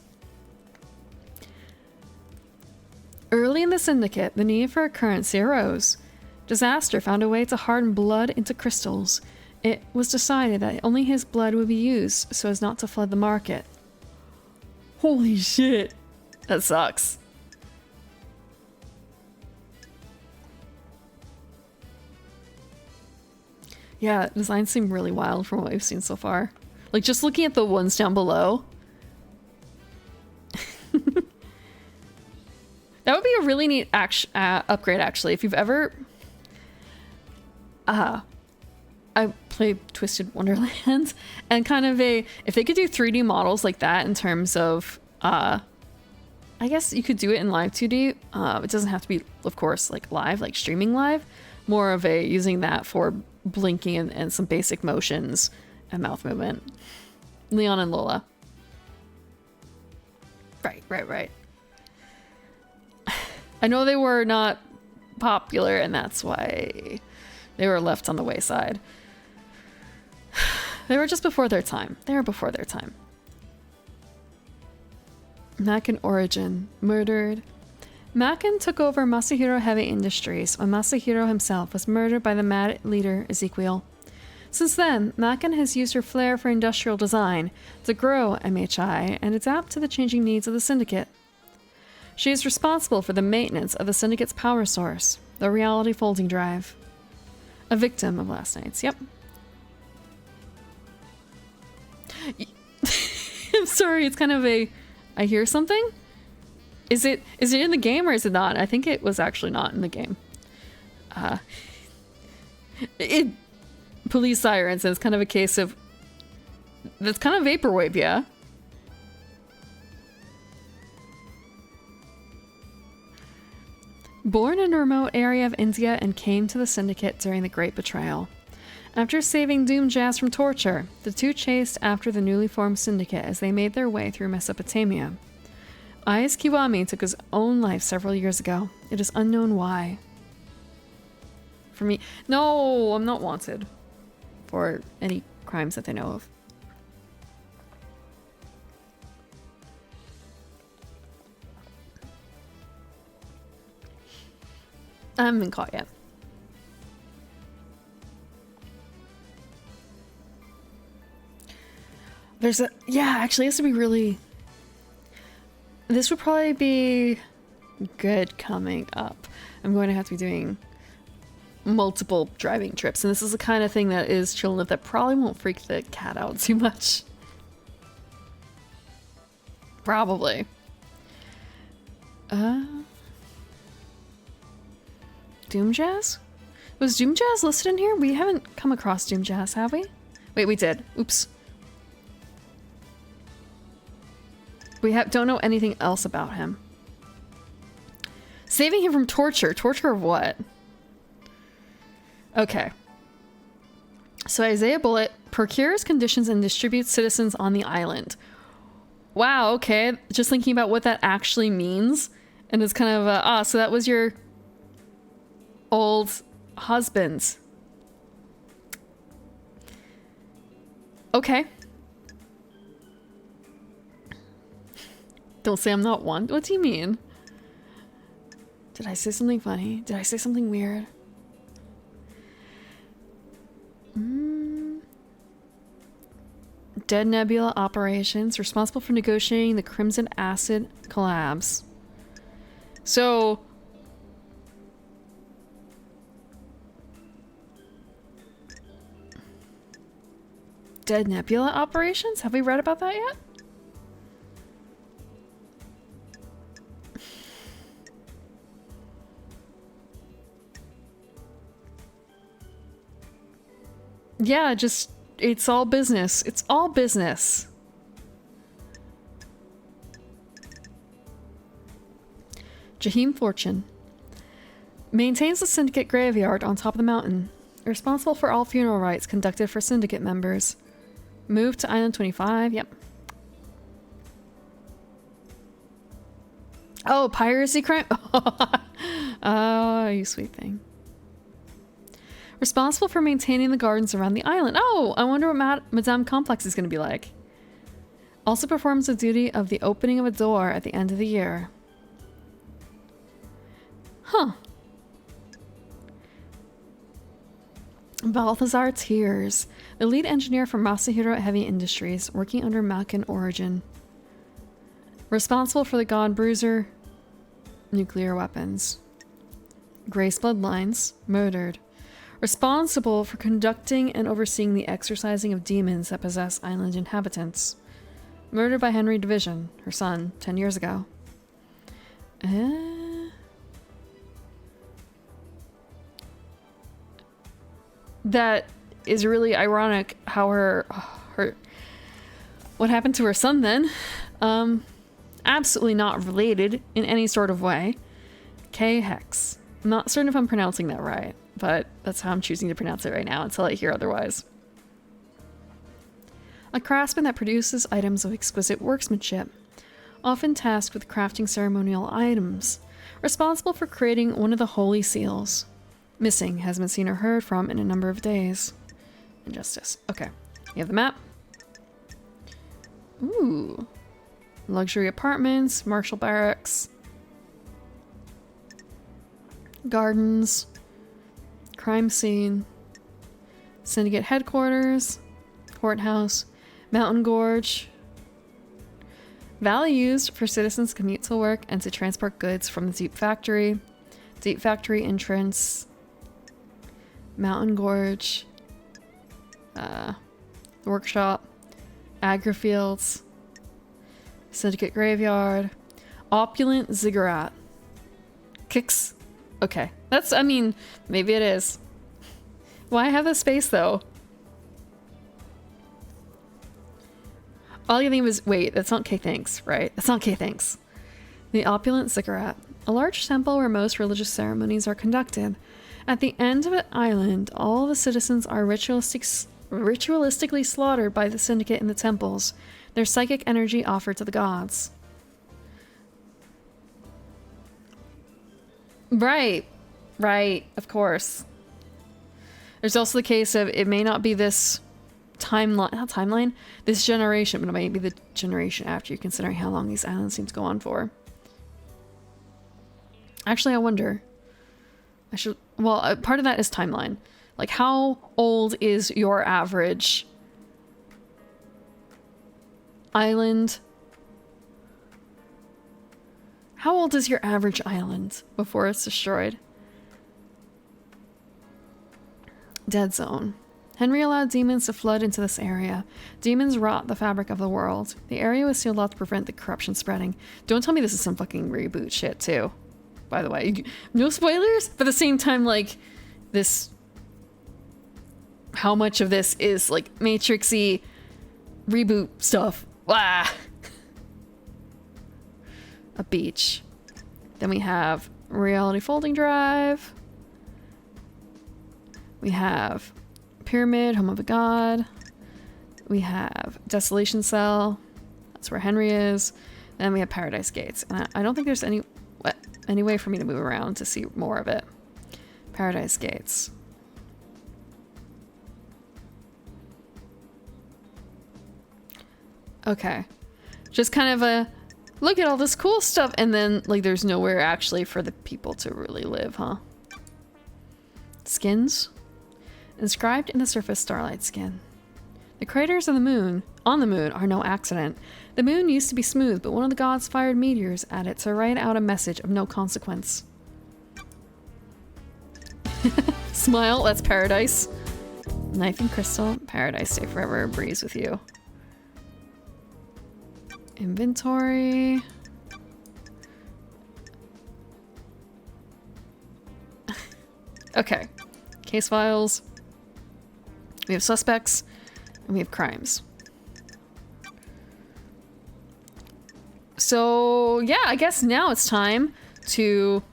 Early in the Syndicate, the need for a currency arose. Disaster found a way to harden blood into crystals. It was decided that only his blood would be used so as not to flood the market. Holy shit. That sucks. Yeah, designs seem really wild from what we've seen so far. Like, just looking at the ones down below. That would be a really neat upgrade, actually. If you've ever... I play Twisted Wonderland, and kind of if they could do 3D models like that in terms of, I guess you could do it in live 2D. It doesn't have to be, of course, like live, like streaming live. More of using that for blinking and some basic motions and mouth movement. Leon and Lola. Right. I know they were not popular, and that's why they were left on the wayside. They were just before their time. Macken origin. Murdered. Macken took over Masahiro Heavy Industries when Masahiro himself was murdered by the mad leader Ezekiel. Since then, Macken has used her flair for industrial design to grow MHI and adapt to the changing needs of the Syndicate. She is responsible for the maintenance of the Syndicate's power source, the Reality Folding Drive. A victim of last night's, yep. I'm sorry, it's kind of I hear something? Is it in the game or is it not? I think it was actually not in the game. Police sirens, and it's kind of a case of... That's kind of vaporwave, yeah? Born in a remote area of India and came to the Syndicate during the Great Betrayal. After saving Doom Jazz from torture, the two chased after the newly formed Syndicate as they made their way through Mesopotamia. Ayaz Kiwami took his own life several years ago. It is unknown why. For me... No, I'm not wanted for any crimes that they know of. I haven't been caught yet. Actually, this would be really... This would probably be good coming up. I'm going to have to be doing multiple driving trips, and this is the kind of thing that is chill enough that probably won't freak the cat out too much. Probably. Doom Jazz? Was Doom Jazz listed in here? We haven't come across Doom Jazz, have we? Wait, we did. Oops. We don't know anything else about him. Saving him from torture. Torture of what? Okay. So Isaiah Bullet procures conditions and distributes citizens on the island. Wow, okay. Just thinking about what that actually means. And it's kind of, so that was your old husband. Okay. Don't say I'm not one. What do you mean? Did I say something funny? Did I say something weird? Dead Nebula operations responsible for negotiating the Crimson Acid collabs. So Dead Nebula operations? Have we read about that yet? Yeah, just, it's all business. It's all business. Jaheim Fortune. Maintains the Syndicate graveyard on top of the mountain. Responsible for all funeral rites conducted for Syndicate members. Moved to Island 25, yep. Oh, piracy crime? Oh, you sweet thing. Responsible for maintaining the gardens around the island. Oh, I wonder what Madame Complex is going to be like. Also performs the duty of the opening of a door at the end of the year. Huh. Balthazar Tears, the lead engineer for Masahiro Heavy Industries, working under Malkin Origin. Responsible for the God Bruiser nuclear weapons. Grace Bloodlines, murdered. Responsible for conducting and overseeing the exorcising of demons that possess island inhabitants. Murdered by Henry Division, her son, 10 years ago. That is really ironic how her what happened to her son then. Absolutely not related in any sort of way. K Hex. I'm not certain if I'm pronouncing that right, but that's how I'm choosing to pronounce it right now until I hear otherwise. A craftsman that produces items of exquisite workmanship, often tasked with crafting ceremonial items, responsible for creating one of the holy seals. Missing, hasn't been seen or heard from in a number of days. Injustice. Okay, you have the map. Ooh. Luxury apartments, martial barracks, gardens, crime scene, syndicate headquarters, courthouse, mountain gorge. Valley used for citizens' commute to work and to transport goods from the Deep Factory entrance, mountain gorge, workshop, agri-fields, syndicate graveyard, opulent ziggurat. Kicks. Okay, that's, I mean, maybe it is. Why have a space though? All you think was, wait, that's not K thanks, right? That's not K thanks. The opulent ziggurat, a large temple where most religious ceremonies are conducted. At the end of an island, all the citizens are ritualistically slaughtered by the syndicate in the temples, their psychic energy offered to the gods. Right, of course. There's also the case of it may not be this this generation, but it might be the generation after you, considering how long these islands seem to go on for. Actually, I wonder. Part of that is timeline. Like, how old is your average island? How old is your average island before it's destroyed? Dead zone. Henry allowed demons to flood into this area. Demons rot the fabric of the world. The area was sealed off to prevent the corruption spreading. Don't tell me this is some fucking reboot shit, too. By the way, no spoilers, but at the same time, like, this... How much of this is, like, Matrix-y reboot stuff? Wah! A beach. Then we have reality folding drive. We have pyramid, home of a god. We have desolation cell. That's where Henry is. And then we have paradise gates. And I don't think there's any way for me to move around to see more of it. Paradise gates. Okay. Just kind of a look at all this cool stuff, and then, like, there's nowhere actually for the people to really live, huh? Skins. Inscribed in the surface starlight skin. The craters of the moon, on the moon, are no accident. The moon used to be smooth, but one of the gods fired meteors at it to write out a message of no consequence. Smile, that's paradise. Knife and crystal, paradise, stay forever, breeze with you. Inventory. Okay. Case files. We have suspects. And we have crimes. So, yeah, I guess now it's time to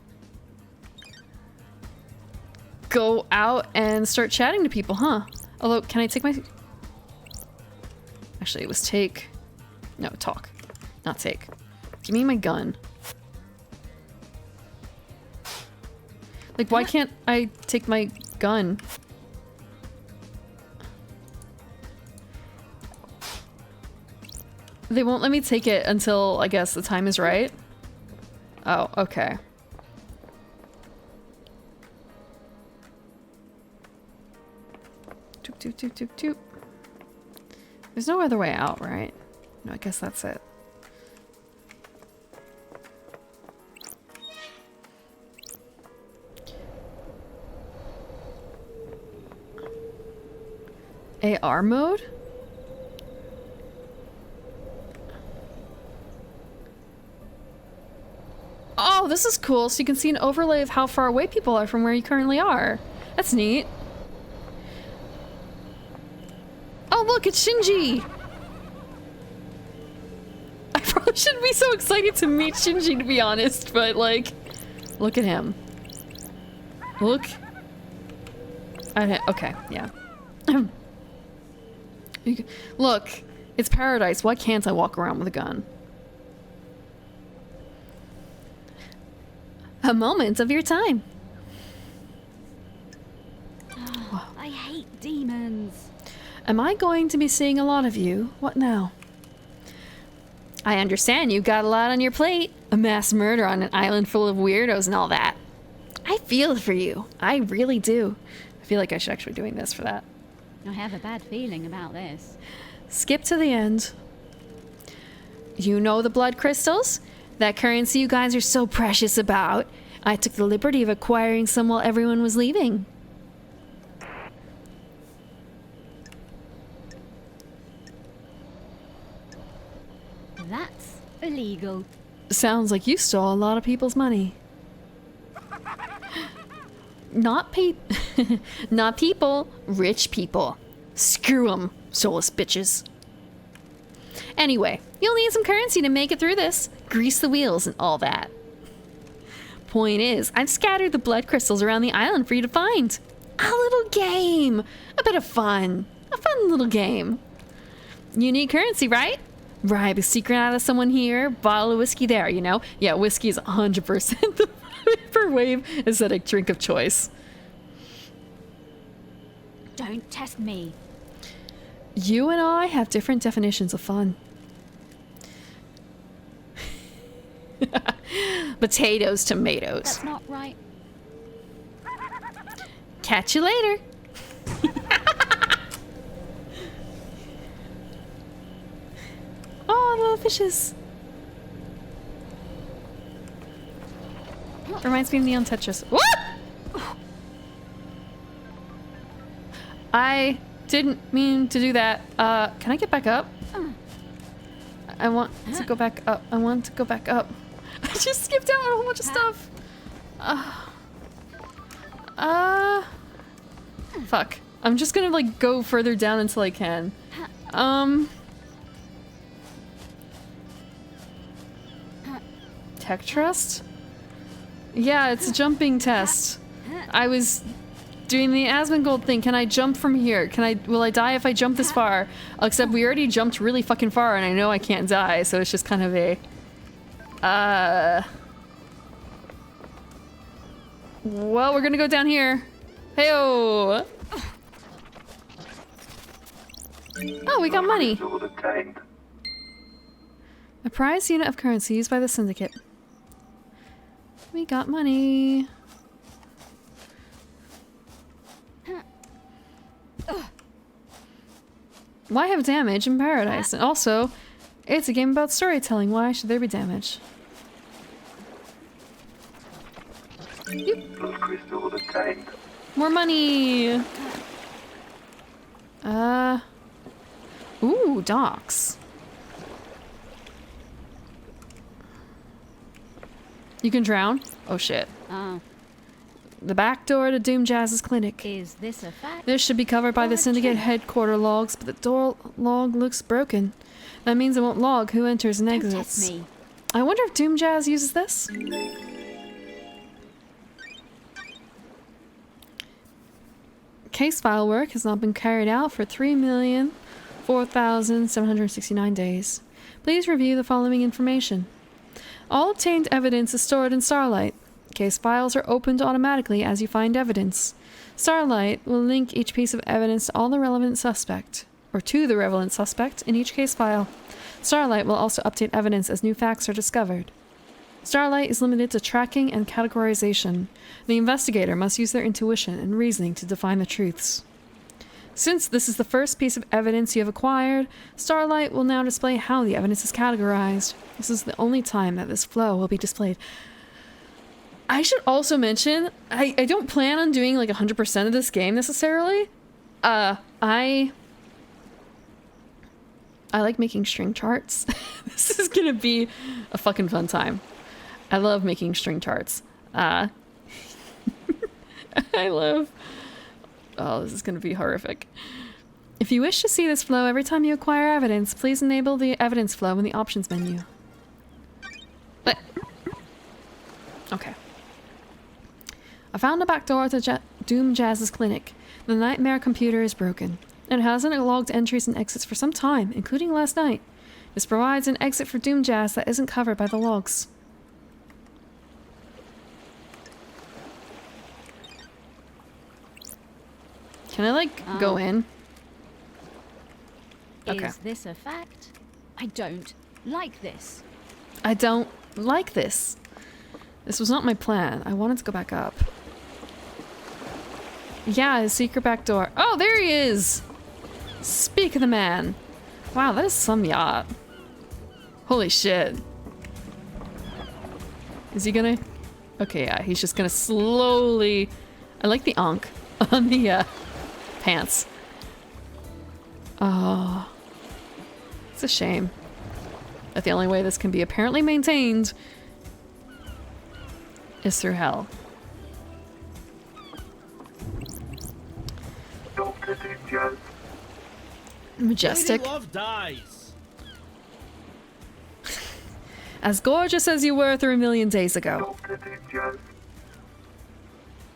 go out and start chatting to people, huh? Although, can I take my... Actually, it was take... No, talk. Not take. Give me my gun. Like, why can't I take my gun? They won't let me take it until, I guess, the time is right. Oh, okay. Toop, toop, toop, toop, toop. There's no other way out, right? No, I guess that's it. AR mode? Oh, this is cool. So you can see an overlay of how far away people are from where you currently are. That's neat. Oh, look, it's Shinji! I probably shouldn't be so excited to meet Shinji, to be honest, but, like, look at him. Look. Okay, yeah. Look, it's paradise. Why can't I walk around with a gun? A moment of your time. Oh, I hate demons. Am I going to be seeing a lot of you? What now? I understand you've got a lot on your plate. A mass murder on an island full of weirdos and all that. I feel for you. I really do. I feel like I should actually be doing this for that. I have a bad feeling about this. Skip to the end. You know the blood crystals? That currency you guys are so precious about. I took the liberty of acquiring some while everyone was leaving. That's illegal. Sounds like you stole a lot of people's money. Not people, rich people. Screw 'em, soulless bitches. Anyway, you'll need some currency to make it through this. Grease the wheels and all that. Point is, I've scattered the blood crystals around the island for you to find. A little game. A bit of fun. A fun little game. You need currency, right? Bribe a secret out of someone here, bottle of whiskey there, you know? Yeah, whiskey is 100% the vaporwave aesthetic drink of choice. Don't test me. You and I have different definitions of fun. Potatoes, tomatoes. That's not right. Catch you later. Oh, little fishes. Reminds me of Neon Tetris. What? I didn't mean to do that. Can I get back up? I want to go back up. I want to go back up. I just skipped out a whole bunch of stuff. Fuck. I'm just gonna like go further down until I can. Tech trust? Yeah, it's a jumping test. I was doing the Asmongold thing. Can I jump from here? Will I die if I jump this far? Except we already jumped really fucking far and I know I can't die, so it's just kind of a... Well, we're gonna go down here. Heyo! Oh, we got money. Crystal obtained. A prized unit of currency used by the syndicate. We got money. Why have damage in paradise? And also, it's a game about storytelling. Why should there be damage? Blood crystal obtained. More money! Ooh, docks. You can drown? Oh shit. Oh, The back door to Doom Jazz's clinic. is this a fact? This should be covered by the Or syndicate true? headquarter logs, but the door log looks broken. That means it won't log who enters and Don't exits. test me. I wonder if Doom Jazz uses this? Case file work has not been carried out for 3,004,769 days. Please review the following information. All obtained evidence is stored in Starlight. Case files are opened automatically as you find evidence. Starlight will link each piece of evidence to all the relevant suspect, or to the relevant suspect in each case file. Starlight will also update evidence as new facts are discovered. Starlight is limited to tracking and categorization. The investigator must use their intuition and reasoning to define the truths. Since this is the first piece of evidence you have acquired, Starlight will now display how the evidence is categorized. This is the only time that this flow will be displayed. I should also mention, I don't plan on doing like 100% of this game necessarily. I like making string charts. This is gonna be a fucking fun time. I love making string charts. I love... Oh, this is gonna be horrific. If you wish to see this flow every time you acquire evidence, please enable the evidence flow in the options menu. But... Okay. I found a backdoor to Doom Jazz's clinic. The Nightmare computer is broken. It hasn't logged entries and exits for some time, including last night. This provides an exit for Doom Jazz that isn't covered by the logs. Can I, like, go in? Okay. Is this a fact? I don't like this. I don't like this. This was not my plan. I wanted to go back up. Yeah, his secret back door. Oh, there he is! Speak of the man. Wow, that is some yacht. Holy shit. Is he gonna... Okay, yeah, he's just gonna slowly... I like the onk on the pants. Oh. It's a shame that the only way this can be apparently maintained is through hell. Dr. Doom Jazz. Majestic. Lady Love dies. As gorgeous as you were 3 million days ago. Dr. Doom Jazz.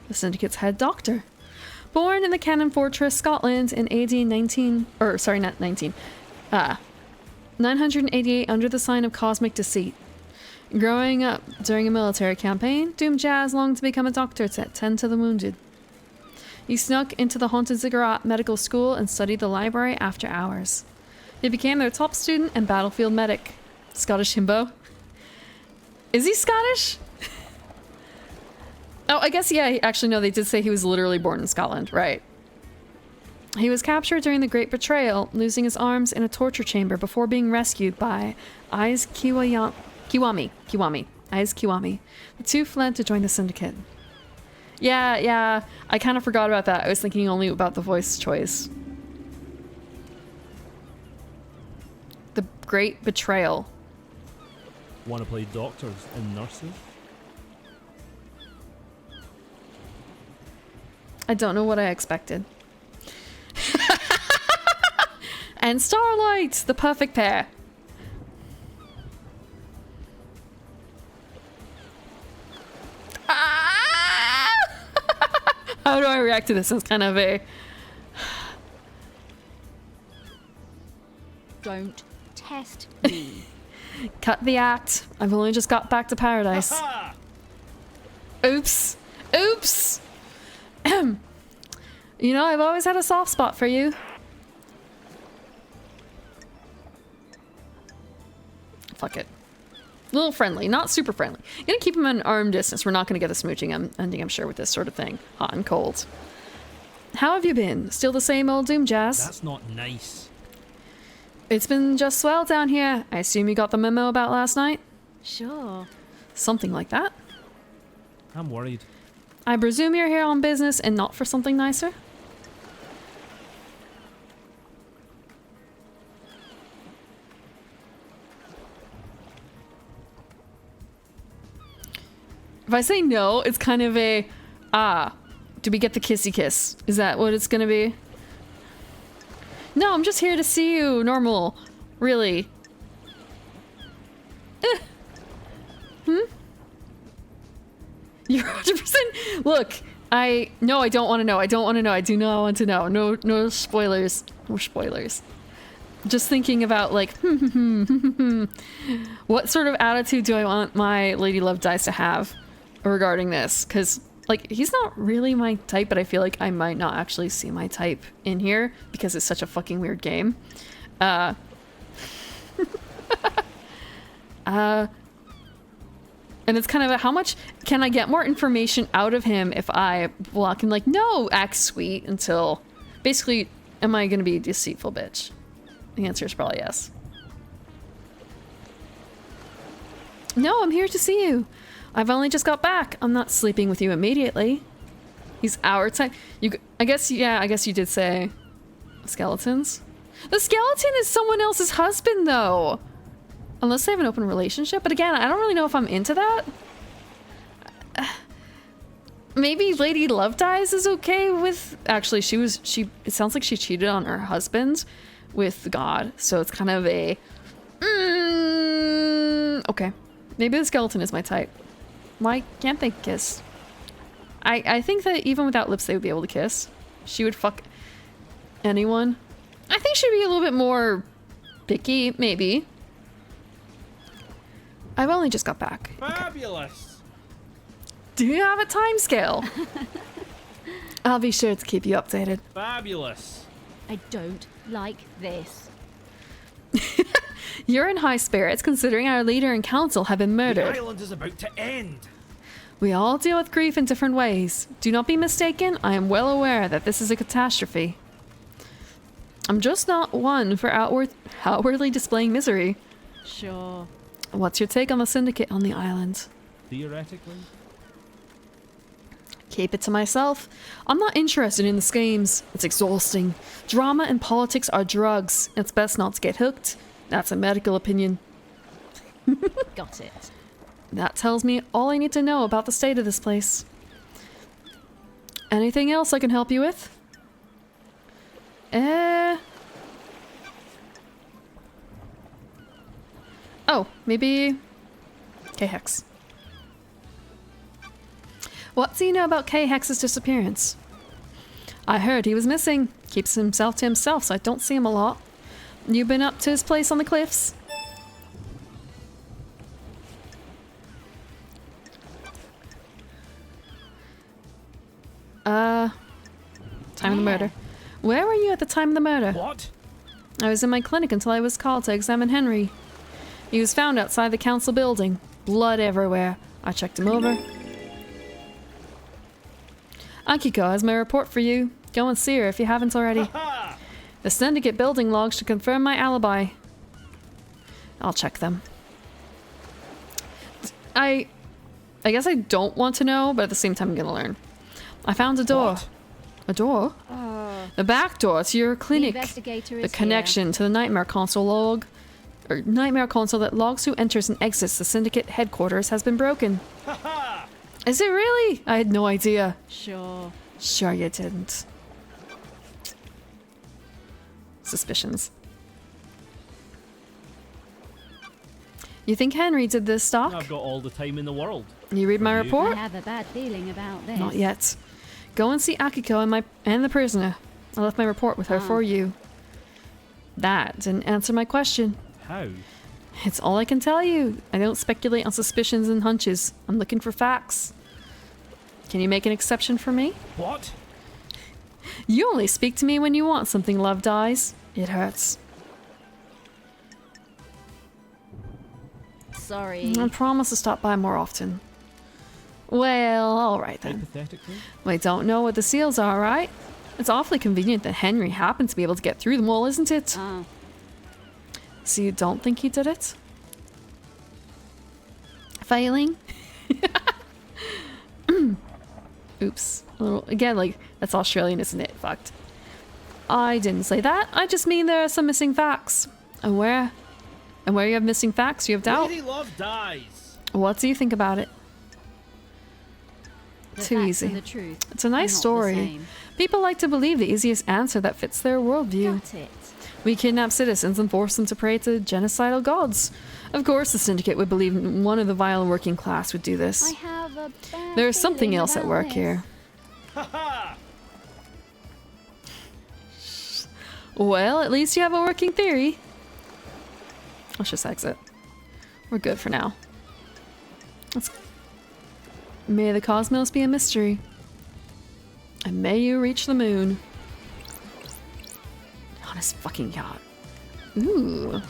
The Syndicate's head doctor. Born in the Cannon Fortress, Scotland in AD 988 under the sign of Cosmic Deceit. Growing up during a military campaign, Doom Jazz longed to become a doctor to tend to the wounded. He snuck into the Haunted Ziggurat Medical School and studied the library after hours. He became their top student and battlefield medic. Scottish himbo. Is he Scottish? Oh, I guess, yeah, actually, no, they did say he was literally born in Scotland, right. He was captured during the Great Betrayal, losing his arms in a torture chamber before being rescued by Aiz Kiwami. Aiz Kiwami. The two fled to join the Syndicate. Yeah, I kind of forgot about that. I was thinking only about the voice choice. The Great Betrayal. Want to play doctors and nurses? I don't know what I expected. And Starlight, the perfect pair. Ah! How do I react to this? It's kind of a... Don't test me. Cut the act. I've only just got back to paradise. Ha! Oops. Oops. You know, I've always had a soft spot for you. Fuck it. A little friendly, not super friendly. Gonna keep him at an arm distance. We're not gonna get the smooching ending, I'm sure, with this sort of thing. Hot and cold. How have you been? Still the same old Doom Jazz? That's not nice. It's been just swell down here. I assume you got the memo about last night? Sure. Something like that. I'm worried. I presume you're here on business and not for something nicer? If I say no, it's kind of a, do we get the kissy kiss? Is that what it's gonna be? No, I'm just here to see you, normal. Really. You're 100%. Look, no, I don't want to know. I don't want to know. I do not want to know. No spoilers. No spoilers. Just thinking about, like, what sort of attitude do I want my Lady Love dice to have? regarding this, because like he's not really my type, but I feel like I might not actually see my type in here because it's such a fucking weird game. And it's kind of a, how much can I get more information out of him if I block him, like, no, act sweet until basically, am I gonna be a deceitful bitch? The answer is probably yes. No, I'm here to see you. I've only just got back. I'm not sleeping with you immediately. He's our type. I guess you did say skeletons. The skeleton is someone else's husband, though. Unless they have an open relationship. But again, I don't really know if I'm into that. Maybe Lady Love Dies is okay with... Actually, it sounds like she cheated on her husband with God. So it's kind of a... okay. Maybe the skeleton is my type. Why can't they kiss? I think that even without lips, they would be able to kiss. She would fuck anyone. I think she'd be a little bit more picky, maybe. I've only just got back. Fabulous. Okay. Do you have a time scale? I'll be sure to keep you updated. Fabulous. I don't like this. You're in high spirits considering our leader and council have been murdered. The island is about to end. We all deal with grief in different ways. Do not be mistaken, I am well aware that this is a catastrophe. I'm just not one for outwardly displaying misery. Sure. What's your take on the syndicate on the island? Theoretically. Keep it to myself. I'm not interested in the schemes. It's exhausting. Drama and politics are drugs. It's best not to get hooked. That's a medical opinion. Got it. That tells me all I need to know about the state of this place. Anything else I can help you with? Oh, maybe... K-Hex. What do you know about K-Hex's disappearance? I heard he was missing. Keeps himself to himself, so I don't see him a lot. You been up to his place on the cliffs? Time of the murder. Where were you at the time of the murder? What? I was in my clinic until I was called to examine Henry. He was found outside the council building. Blood everywhere. I checked him over. Akiko has my report for you. Go and see her if you haven't already. The syndicate building logs should confirm my alibi. I'll check them. I guess I don't want to know, but at the same time I'm gonna learn. I found a door. What? A door? The back door to your The clinic. investigator The is connection to the Nightmare Console log. Or Nightmare Console that logs who enters and exits the syndicate headquarters has been broken. Is it really? I had no idea. here. Sure. Sure you didn't. Suspicions. You think Henry did this, Doc? I've got all the time in the world. You read my You? report? I have a bad feeling about this. Not yet. Go and see Akiko and the prisoner. I left my report with her for you. That didn't answer my question. How? It's all I can tell you. I don't speculate on suspicions and hunches. I'm looking for facts. Can you make an exception for me? What? You only speak to me when you want something, Love Dies. It hurts. Sorry. I promise to stop by more often. Well, alright then. Hypothetically? We don't know what the seals are, right? It's awfully convenient that Henry happened to be able to get through them all, isn't it? Oh. So you don't think he did it? Failing? Oops. A little, again, like, that's Australian, isn't it? Fucked. I didn't say that. I just mean there are some missing facts. And where you have missing facts, you have doubt. Lady Love Dies. What do you think about it? The Too facts easy. and the truth It's a are nice not the story. same. People like to believe the easiest answer that fits their worldview. Got it. We kidnap citizens and force them to pray to genocidal gods. Of course, the syndicate would believe one of the vile working class would do I this. have a bad There's something feeling else at about work this. here. Haha! Well, at least you have a working theory. Let's just exit. We're good for now. May the cosmos be a mystery. And may you reach the moon. On his fucking yacht. Ooh.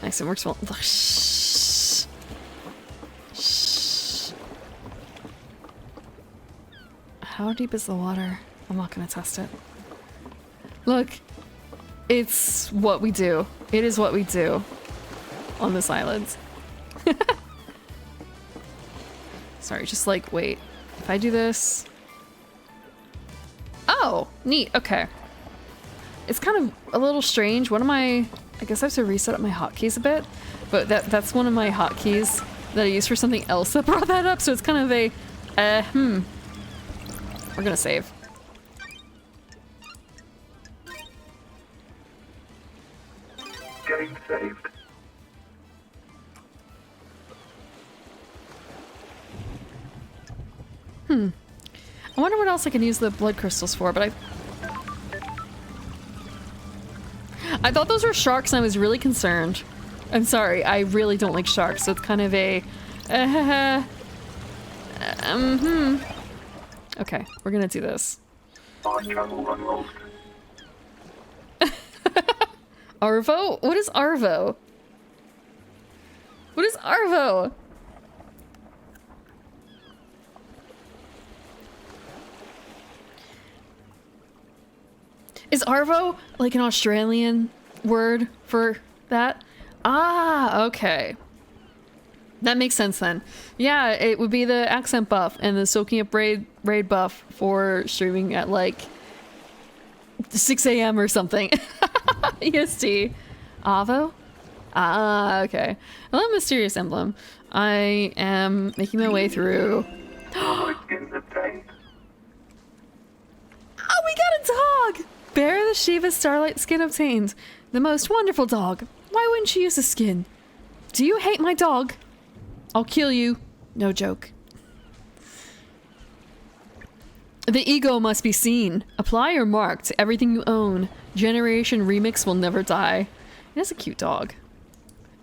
Nice, it works well. Shh. Shh. How deep is the water? I'm not gonna test it. Look, it's what we do. It is what we do on this island. Sorry, just like, wait. If I do this... Oh, neat, okay. It's kind of a little strange. One of my... I guess I have to reset up my hotkeys a bit, but that's one of my hotkeys that I use for something else that brought that up, so it's kind of a... We're gonna save. Getting saved. I wonder what else I can use the blood crystals for, but I thought those were sharks and I was really concerned. I'm sorry, I really don't like sharks, so it's kind of a... Okay, we're gonna do this. My channel unlocked. Arvo? What is Arvo? What is Arvo? Is Arvo like an Australian word for that? Ah, okay. That makes sense then. Yeah, it would be the accent buff and the soaking up raid buff for streaming at like 6 a.m. or something. EST. Avo? Ah, okay. I love Mysterious Emblem. I am making my way through. My skin's obtained. Oh, we got a dog! Bear the Shiva Starlight skin obtained. The most wonderful dog. Why wouldn't you use a skin? Do you hate my dog? I'll kill you. No joke. The ego must be seen. Apply your mark to everything you own. Generation Remix will never die. It is a cute dog.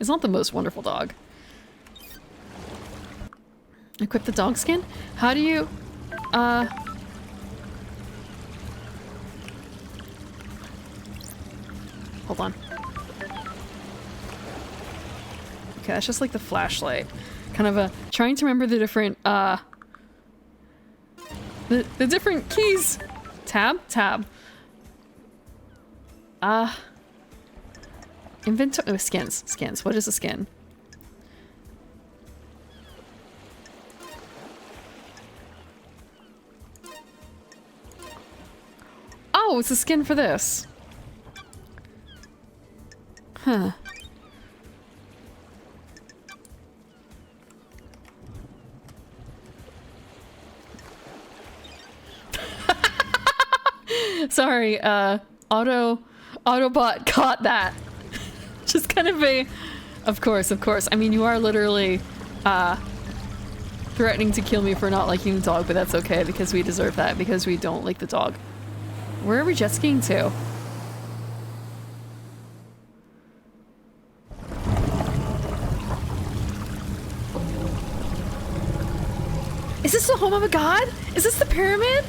It's not the most wonderful dog. Equip the dog skin? How do you... Hold on. Okay, that's just like the flashlight. Kind of trying to remember the different, the different keys. Tab? Tab. Inventory. Oh, skins. Skins. What is a skin? Oh, it's a skin for this. Huh. Sorry, Autobot caught that. Just kind of a... Of course. I mean, you are literally, threatening to kill me for not liking the dog, but that's okay, because we deserve that, because we don't like the dog. Where are we jet skiing to? Is this the home of a god? Is this the pyramid?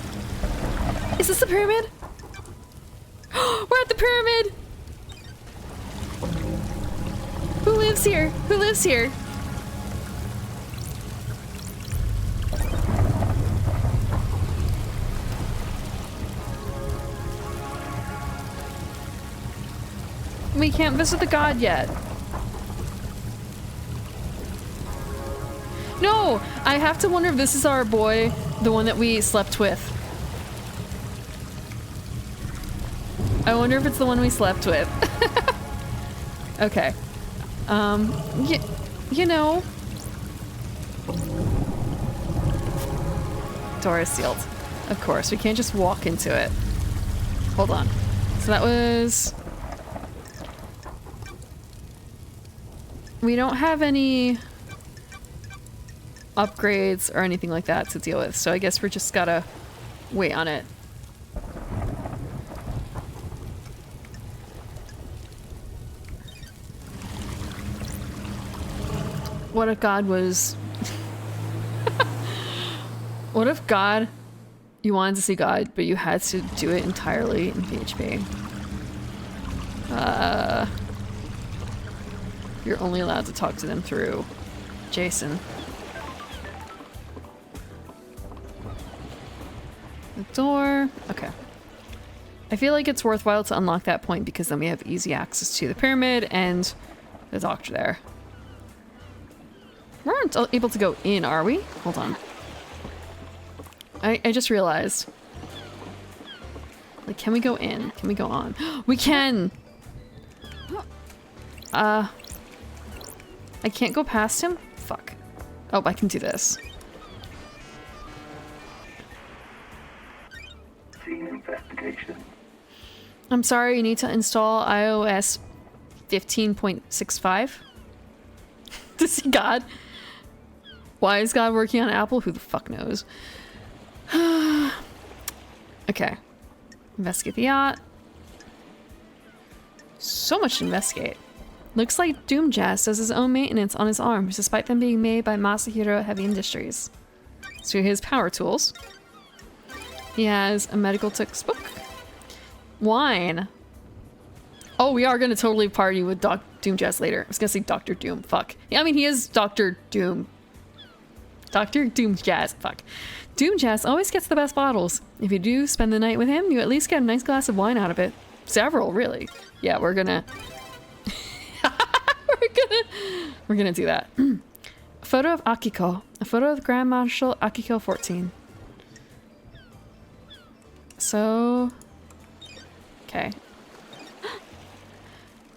Is this the pyramid? We're at the pyramid! Who lives here? Who lives here? We can't visit the god yet. No! I have to wonder if this is our boy, the one that we slept with. I wonder if it's the one we slept with. Okay. You know. Door is sealed. Of course, we can't just walk into it. Hold on. So that was... We don't have any upgrades or anything like that to deal with, so I guess we're just gotta wait on it. What if God was... What if God... You wanted to see God, but you had to do it entirely in PHP? You're only allowed to talk to them through Jason. The door. Okay. I feel like it's worthwhile to unlock that point because then we have easy access to the pyramid and the doctor there. We aren't able to go in, are we? Hold on. I just realized. Like, can we go in? Can we go on? We can! I can't go past him? Fuck. Oh, I can do this. Scene investigation. I'm sorry, you need to install iOS 15.65 to see God. Why is God working on Apple? Who the fuck knows? Okay. Investigate the yacht. So much to investigate. Looks like Doom Jazz does his own maintenance on his arms, despite them being made by Masahiro Heavy Industries. So his power tools. He has a medical textbook. Wine. Oh, we are gonna totally party with Doom Jazz later. I was gonna say Dr. Doom. Fuck. Yeah, I mean, he is Dr. Doom. Dr. Doom Jazz. Fuck. Doom Jazz always gets the best bottles. If you do spend the night with him, you at least get a nice glass of wine out of it. Several, really. Yeah, we're gonna... we're gonna do that. A photo of Akiko. A photo of Grand Marshal Akiko 14. So... Okay.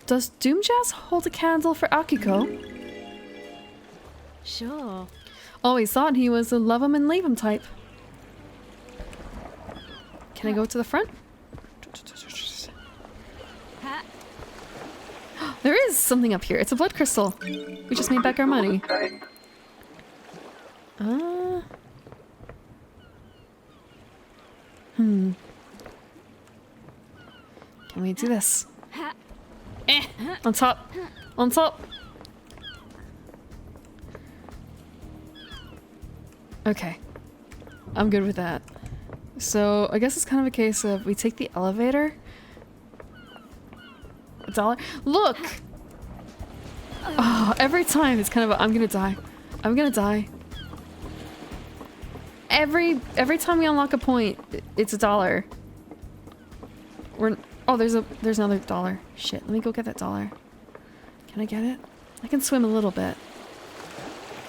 Does Doom Jazz hold a candle for Akiko? Sure. Always thought he was a love him and leave him type. Can I go to the front? There is something up here. It's a blood crystal. We just made back our money. Can we do this? On top. On top. Okay. I'm good with that. So, I guess it's kind of a case of we take the elevator. $1. Look! Oh, every time it's kind of a, I'm gonna die. I'm gonna die. Every time we unlock a point, it's $1. Oh, there's another $1. Shit, let me go get that $1. Can I get it? I can swim a little bit.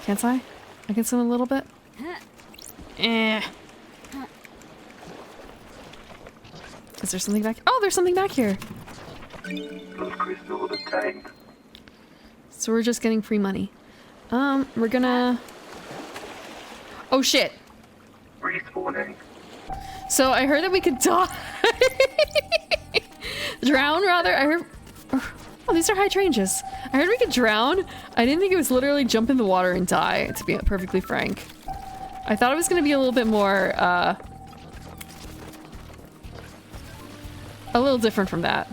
Can't I? I can swim a little bit? Is there something back? Oh, there's something back here. Blood crystal obtained. So we're just getting free money. We're gonna... Oh shit! Respawning. So I heard that we could die. Drown, rather. I heard... Oh, these are hydrangeas. I heard we could drown. I didn't think it was literally jump in the water and die, to be perfectly frank. I thought it was gonna be a little bit more, a little different from that.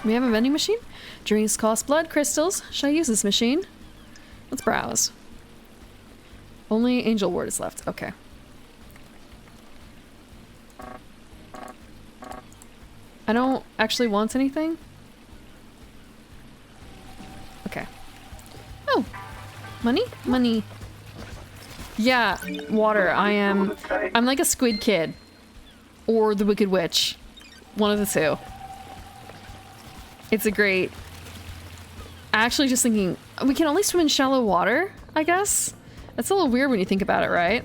We have a vending machine? Drinks cost blood crystals. Should I use this machine? Let's browse. Only Angel Ward is left. Okay. I don't actually want anything. Okay. Oh! Money? Money. Yeah, water. I'm like a squid kid. Or the Wicked Witch. One of the two. It's a great... Actually just thinking, we can only swim in shallow water, I guess? That's a little weird when you think about it, right?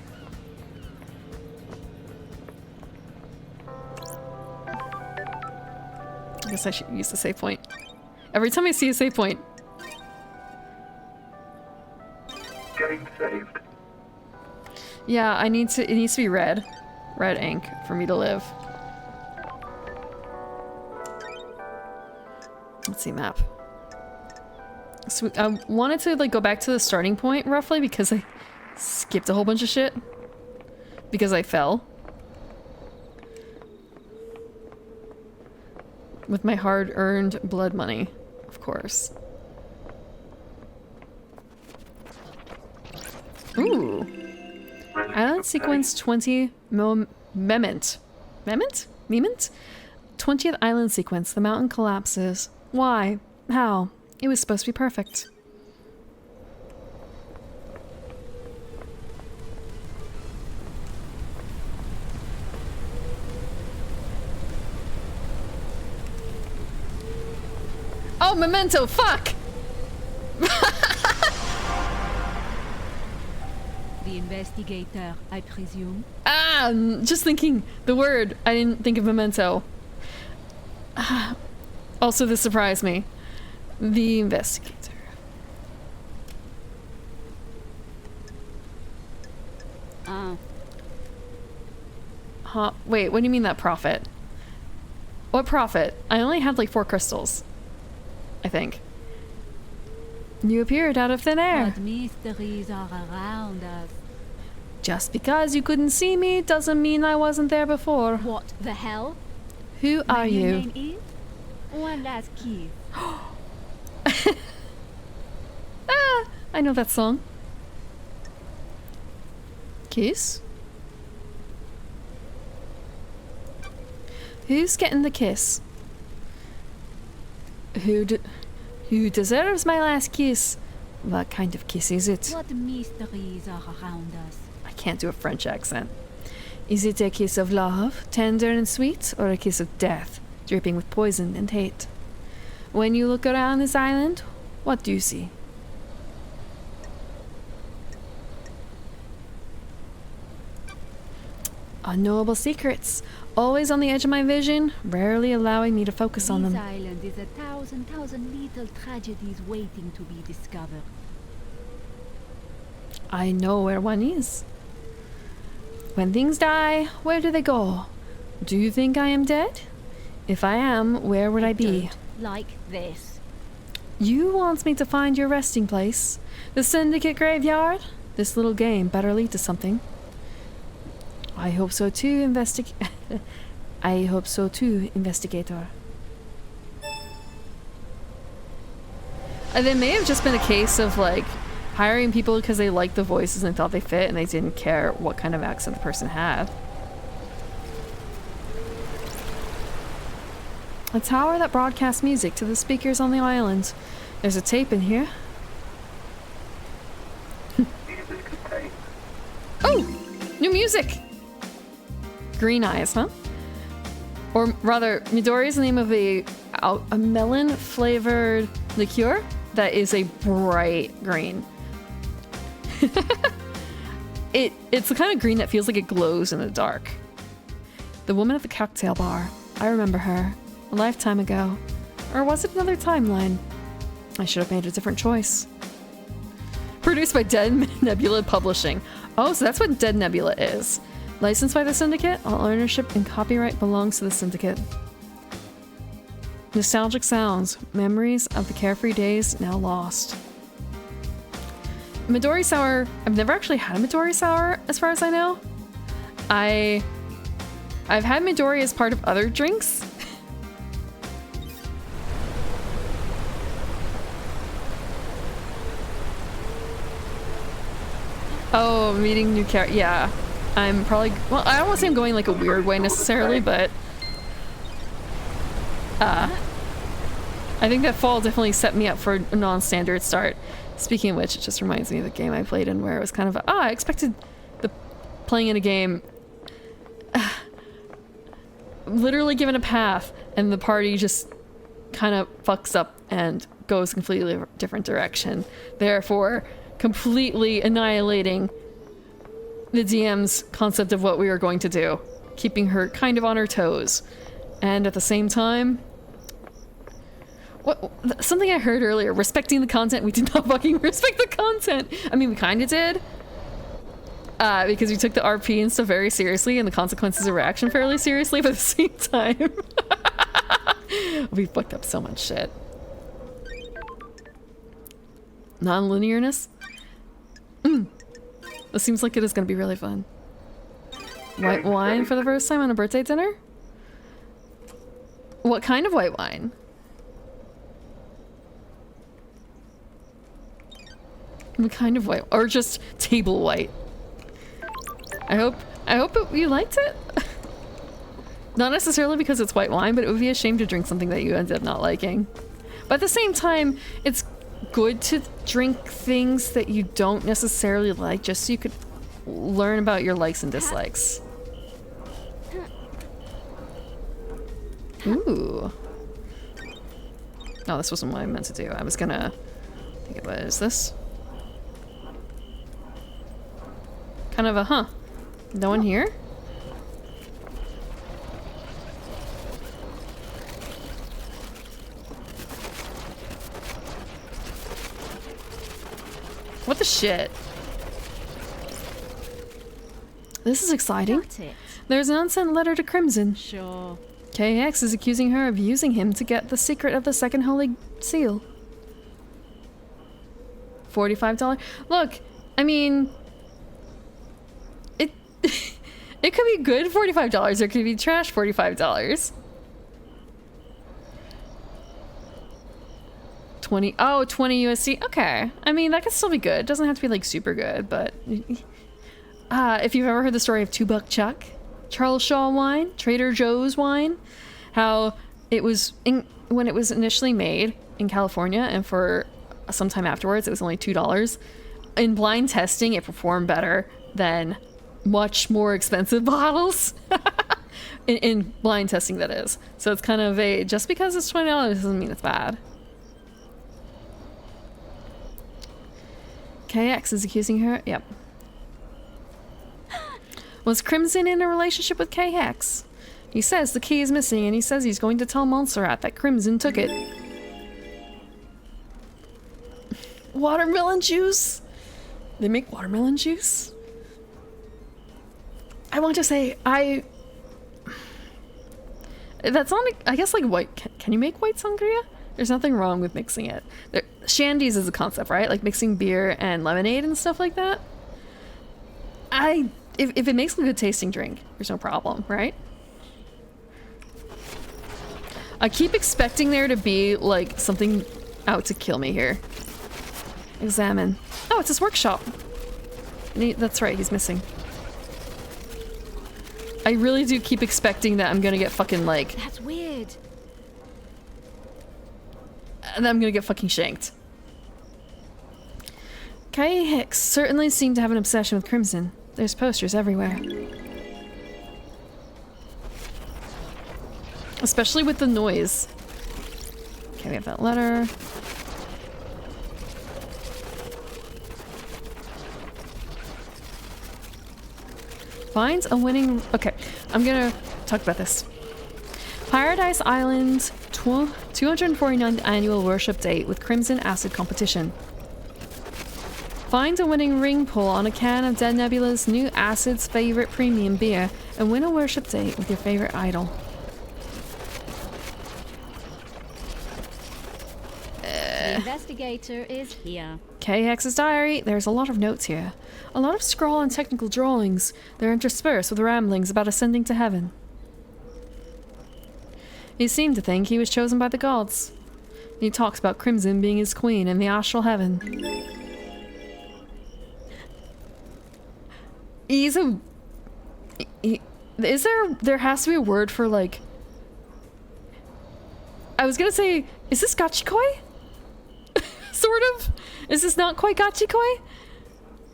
I guess I should use the save point. Every time I see a save point. Getting saved. Yeah, it needs to be red. Red ink for me to live. Let's see, map. So I wanted to like go back to the starting point roughly because I skipped a whole bunch of shit. Because I fell. With my hard-earned blood money, of course. Ooh. Island sequence 20 Memant. Memant? Memant? 20th island sequence. The mountain collapses. Why? How? It was supposed to be perfect. Oh, memento, fuck! The investigator, I presume. Ah, just thinking the word. I didn't think of memento. Also, this surprised me. The investigator. Huh? Wait, what do you mean that prophet? What prophet? I only had like 4 crystals. I think. You appeared out of thin air. What mysteries are around us? Just because you couldn't see me doesn't mean I wasn't there before. What the hell? Who are Your you? name is? One last key. Ah, I know that song. Kiss? Who's getting the kiss? Who deserves my last kiss? What kind of kiss is it? What mysteries are around us? I can't do a French accent. Is it a kiss of love, tender and sweet, or a kiss of death, dripping with poison and hate? When you look around this island, what do you see? Unknowable secrets, always on the edge of my vision, rarely allowing me to focus on This them. island is a thousand little tragedies waiting to be discovered. I know where one is. When things die, where do they go? Do you think I am dead? If I am, where would I be? Dirt like this. You want me to find your resting place? The Syndicate graveyard? This little game better lead to something. I hope so too, I hope so too, investigator. There may have just been a case of like hiring people because they liked the voices and thought they fit and they didn't care what kind of accent the person had. A tower that broadcasts music to the speakers on the island. There's a tape in here. Music contained. Oh! New music! Green Eyes, huh? Or rather, Midori is the name of a melon-flavored liqueur that is a bright green. It's the kind of green that feels like it glows in the dark. The woman at the cocktail bar. I remember her. A lifetime ago. Or was it another timeline? I should have made a different choice. Produced by Dead Nebula Publishing. Oh, so that's what Dead Nebula is. Licensed by the Syndicate, all ownership and copyright belongs to the Syndicate. Nostalgic sounds, memories of the carefree days now lost. Midori Sour, I've never actually had a Midori Sour as far as I know. I've had Midori as part of other drinks. Oh, meeting new character. Yeah. I'm probably, well, I don't want to say I'm going like a weird way necessarily, but I think that fall definitely set me up for a non-standard start. Speaking of which, it just reminds me of the game I played in where it was kind of, I expected playing in a game literally given a path and the party just kind of fucks up and goes completely different direction, therefore completely annihilating the DM's concept of what we were going to do, keeping her kind of on her toes. And at the same time, something I heard earlier, respecting the content. We did not fucking respect the content. I mean, we kind of did. Because we took the RP and stuff very seriously and the consequences of our action fairly seriously, but at the same time, we fucked up so much shit. Non-linearness? This seems like it is going to be really fun. White wine for the first time on a birthday dinner? What kind of white wine? What kind of white? Or just table white? I hope you liked it. Not necessarily because it's white wine, but it would be a shame to drink something that you ended up not liking. But at the same time, it's good to drink things that you don't necessarily like, just so you could learn about your likes and dislikes. Ooh. No, this wasn't what I meant to do. I was gonna... I think it was this. Kind of a, huh. No one here? What the shit? This is exciting. Got it. There's an unsent letter to Crimson. Sure. KX is accusing her of using him to get the secret of the second holy seal. $45. Look, I mean... It could be good $45, or it could be trash $45. 20 USD. Okay. I mean, that could still be good. It doesn't have to be like super good, but if you've ever heard the story of Two Buck Chuck, Charles Shaw wine, Trader Joe's wine, how it was when it was initially made in California and for some time afterwards, it was only $2. In blind testing, it performed better than much more expensive bottles. in blind testing, that is. So it's kind of a, just because it's $20 doesn't mean it's bad. KX is accusing her. Yep. Was Crimson in a relationship with KX? He says the key is missing, and he says he's going to tell Montserrat that Crimson took it. Watermelon juice? They make watermelon juice? I want to say, that's not, I guess, like white. Can you make white sangria? There's nothing wrong with mixing it. Shandies is a concept, right? Like mixing beer and lemonade and stuff like that. If it makes a good tasting drink, there's no problem, right? I keep expecting there to be like something out to kill me here. Examine. Oh, it's his workshop. That's right, he's missing. I really do keep expecting that I'm gonna get fucking like... That's weird. And I'm gonna get fucking shanked. Kai Hicks certainly seemed to have an obsession with Crimson. There's posters everywhere. Especially with the noise. Okay, we have that letter. Finds a winning... Okay, I'm gonna talk about this. Paradise Island 249th annual worship date with Crimson Acid competition. Find a winning ring pull on a can of Dead Nebula's new Acid's favorite premium beer and win a worship date with your favorite idol. The investigator is here. KX's diary. There's a lot of notes here. A lot of scrawl and technical drawings. They're interspersed with ramblings about ascending to heaven. He seemed to think he was chosen by the gods. He talks about Crimson being his queen in the astral heaven. He's a... is there has to be a word for, like... I was gonna say, is this Gachikoi? Sort of? Is this not quite Gachikoi?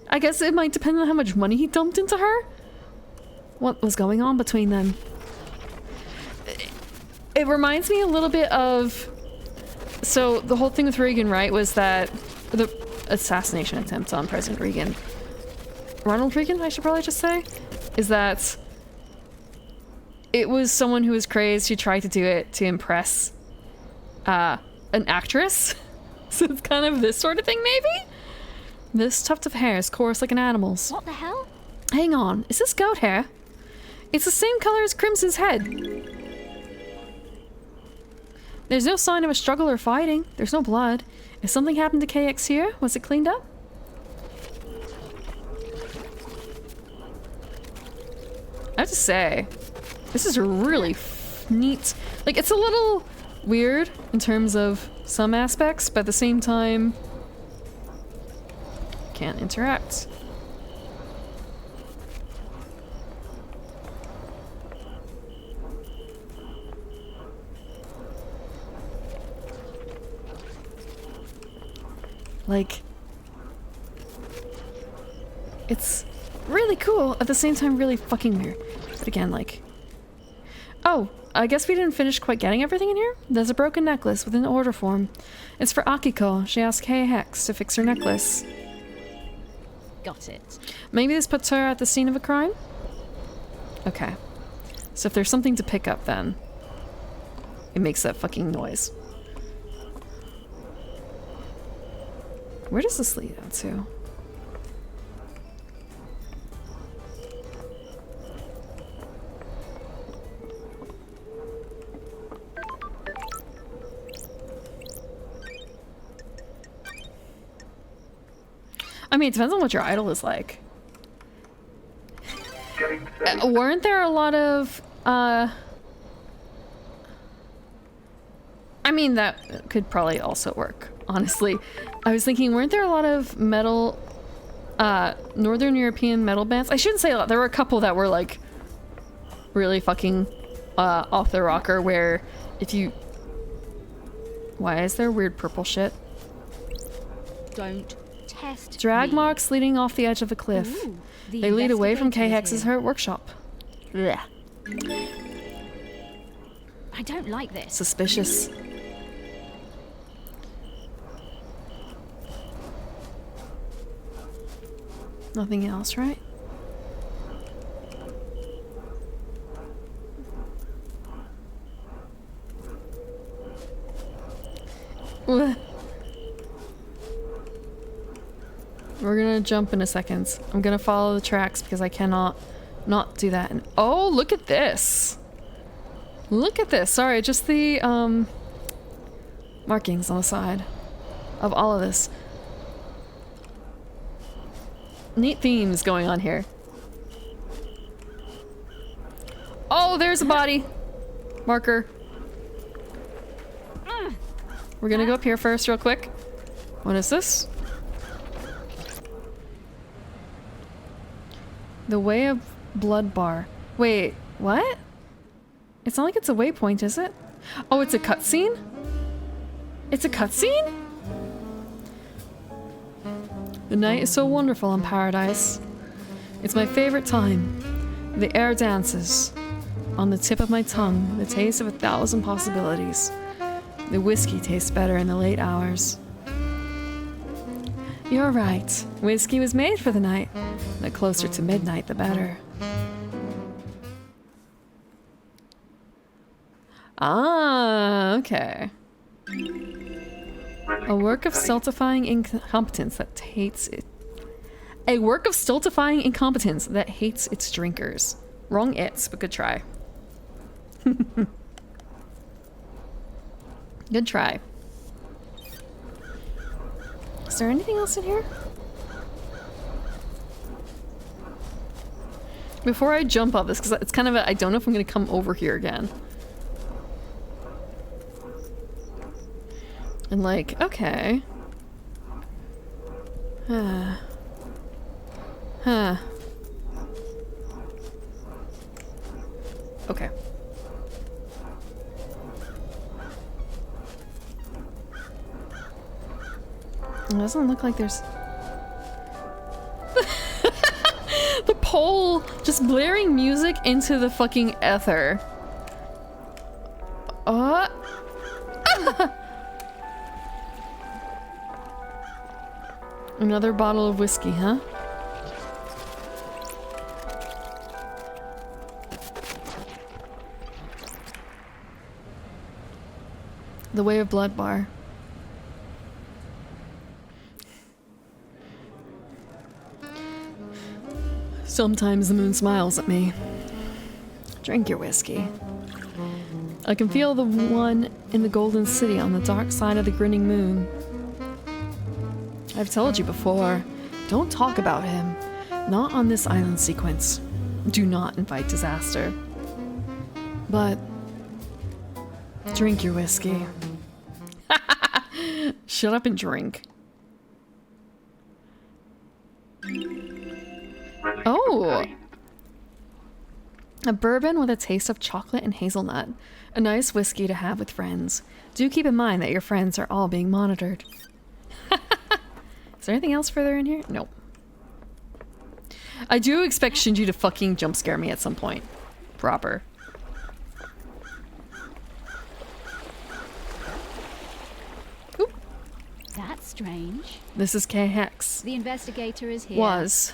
I guess it might depend on how much money he dumped into her. What was going on between them? It reminds me a little bit of... So, the whole thing with Reagan, right, was that... the assassination attempt on President Reagan. Ronald Reagan, I should probably just say, is that it was someone who was crazed who tried to do it to impress an actress. So it's kind of this sort of thing, maybe? This tuft of hair is coarse like an animal's. What the hell? Hang on, is this goat hair? It's the same color as Crimson's head. There's no sign of a struggle or fighting. There's no blood. If something happened to KX here, was it cleaned up? I have to say, this is a really neat. Like, it's a little weird in terms of some aspects, but at the same time, can't interact. Like, it's really cool, at the same time really fucking weird. But again, like... Oh, I guess we didn't finish quite getting everything in here? There's a broken necklace with an order form. It's for Akiko. She asked Hey Hex to fix her necklace. Got it. Maybe this puts her at the scene of a crime? Okay. So if there's something to pick up then, it makes that fucking noise. Where does this lead out to? I mean, it depends on what your idol is like. Getting steady. Weren't there a lot of, I mean, that could probably also work, honestly. I was thinking, weren't there a lot of metal, Northern European metal bands? I shouldn't say a lot. There were a couple that were, like, really fucking, off the rocker, where if you... Why is there weird purple shit? Don't test Drag me. marks leading off the edge of a cliff. Ooh, the They lead away from investigator K-Hex's is here. hurt workshop. Blech. I don't like this. Suspicious. Nothing else, right? Ugh. We're gonna jump in a second. I'm gonna follow the tracks because I cannot not do that. And oh, look at this! Look at this. Sorry, just the markings on the side of all of this. Neat themes going on here. Oh, there's a body marker. We're gonna go up here first real quick. What is this? The Way of Blood Bar. Wait, what? It's not like it's a waypoint, is it? Oh, it's a cutscene? It's a cutscene? The night is so wonderful in paradise. It's my favorite time. The air dances. On the tip of my tongue, the taste of 1,000 possibilities. The whiskey tastes better in the late hours. You're right. Whiskey was made for the night. The closer to midnight, the better. Ah, okay. A work of stultifying incompetence that hates it. A work of stultifying incompetence that hates its drinkers. Wrong its, but good try. Good try. Is there anything else in here? Before I jump off this, because it's kind of a, I don't know if I'm going to come over here again. And like, okay. Huh. Okay. It doesn't look like there's... The pole just blaring music into the fucking ether. Another bottle of whiskey, huh? The Way of Blood Bar. Sometimes the moon smiles at me. Drink your whiskey. I can feel the one in the Golden City on the dark side of the grinning moon. I've told you before, don't talk about him. Not on this island sequence. Do not invite disaster. But Drink your whiskey. Shut up and drink. Oh! A bourbon with a taste of chocolate and hazelnut. A nice whiskey to have with friends. Do keep in mind that your friends are all being monitored. Is there anything else further in here? Nope. I do expect Shinji to fucking jump scare me at some point. Proper. Oop. That's strange. This is K-Hex. The investigator is here. Was.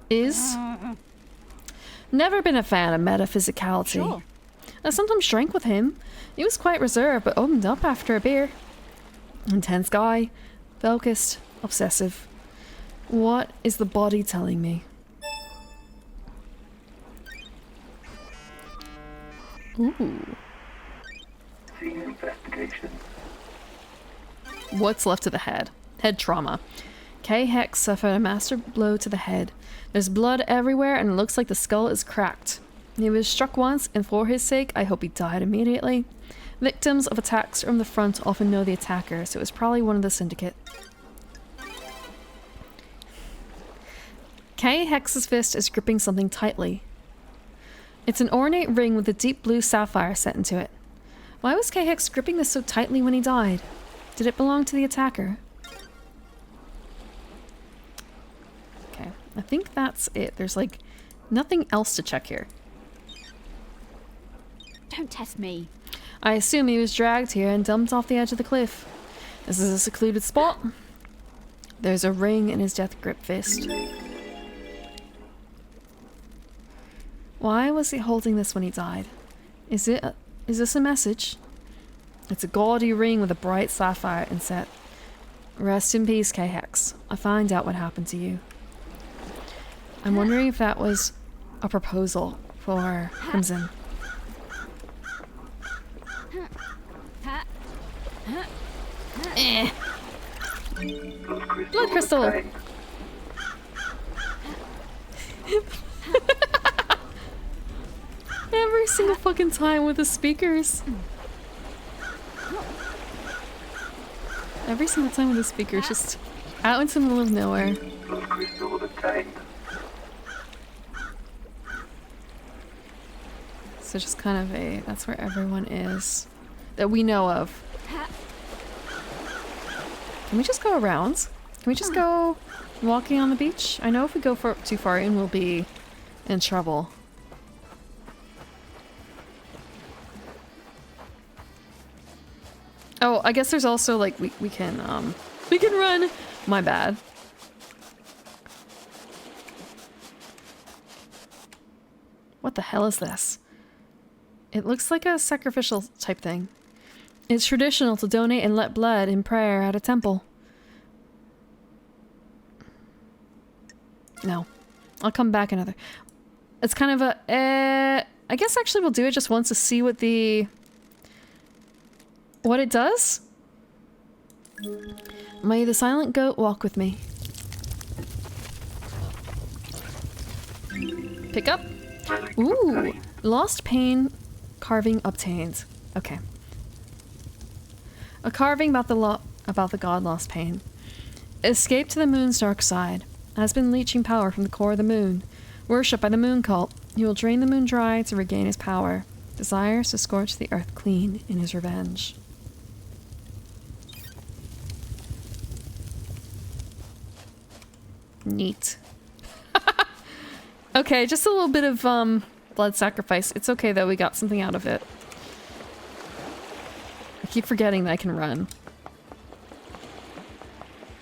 Is. Never been a fan of metaphysicality. Sure. I sometimes drank with him. He was quite reserved, but opened up after a beer. Intense guy. Focused. Obsessive. What is the body telling me? Ooh. Scene investigation. What's left of the head? Head trauma. K-Hex suffered a master blow to the head. There's blood everywhere and it looks like the skull is cracked. He was struck once, and for his sake, I hope he died immediately. Victims of attacks from the front often know the attacker, so it was probably one of the syndicate. K-Hex's fist is gripping something tightly. It's an ornate ring with a deep blue sapphire set into it. Why was K-Hex gripping this so tightly when he died? Did it belong to the attacker? Okay, I think that's it. There's like nothing else to check here. Don't test me. I assume he was dragged here and dumped off the edge of the cliff. This is a secluded spot. There's a ring in his death grip fist. Why was he holding this when he died? Is this a message? It's a gaudy ring with a bright sapphire inset. Rest in peace, K-Hex. I find out what happened to you. I'm wondering if that was a proposal for Crimson. Eh. Blood crystal! Every single fucking time with the speakers. Every single time with the speakers, just out into the middle of nowhere. Blood crystal obtained. So just kind of a, that's where everyone is. That we know of. Can we just go around? Can we just go walking on the beach? I know if we go too far in, we'll be in trouble. Oh, I guess there's also like we can run. My bad. What the hell is this? It looks like a sacrificial type thing. It's traditional to donate and let blood in prayer at a temple. No. I'll come back another. It's kind of a I guess actually we'll do it just once to see what it does. May the silent goat walk with me. Pick up. Ooh, lost pain carving obtained. Okay. A carving about the god Lost Pain. Escape to the moon's dark side. Has been leeching power from the core of the moon. Worshipped by the moon cult. He will drain the moon dry to regain his power. Desires to scorch the earth clean in his revenge. Neat. Okay, just a little bit of blood sacrifice. It's okay though, we got something out of it. I keep forgetting that I can run.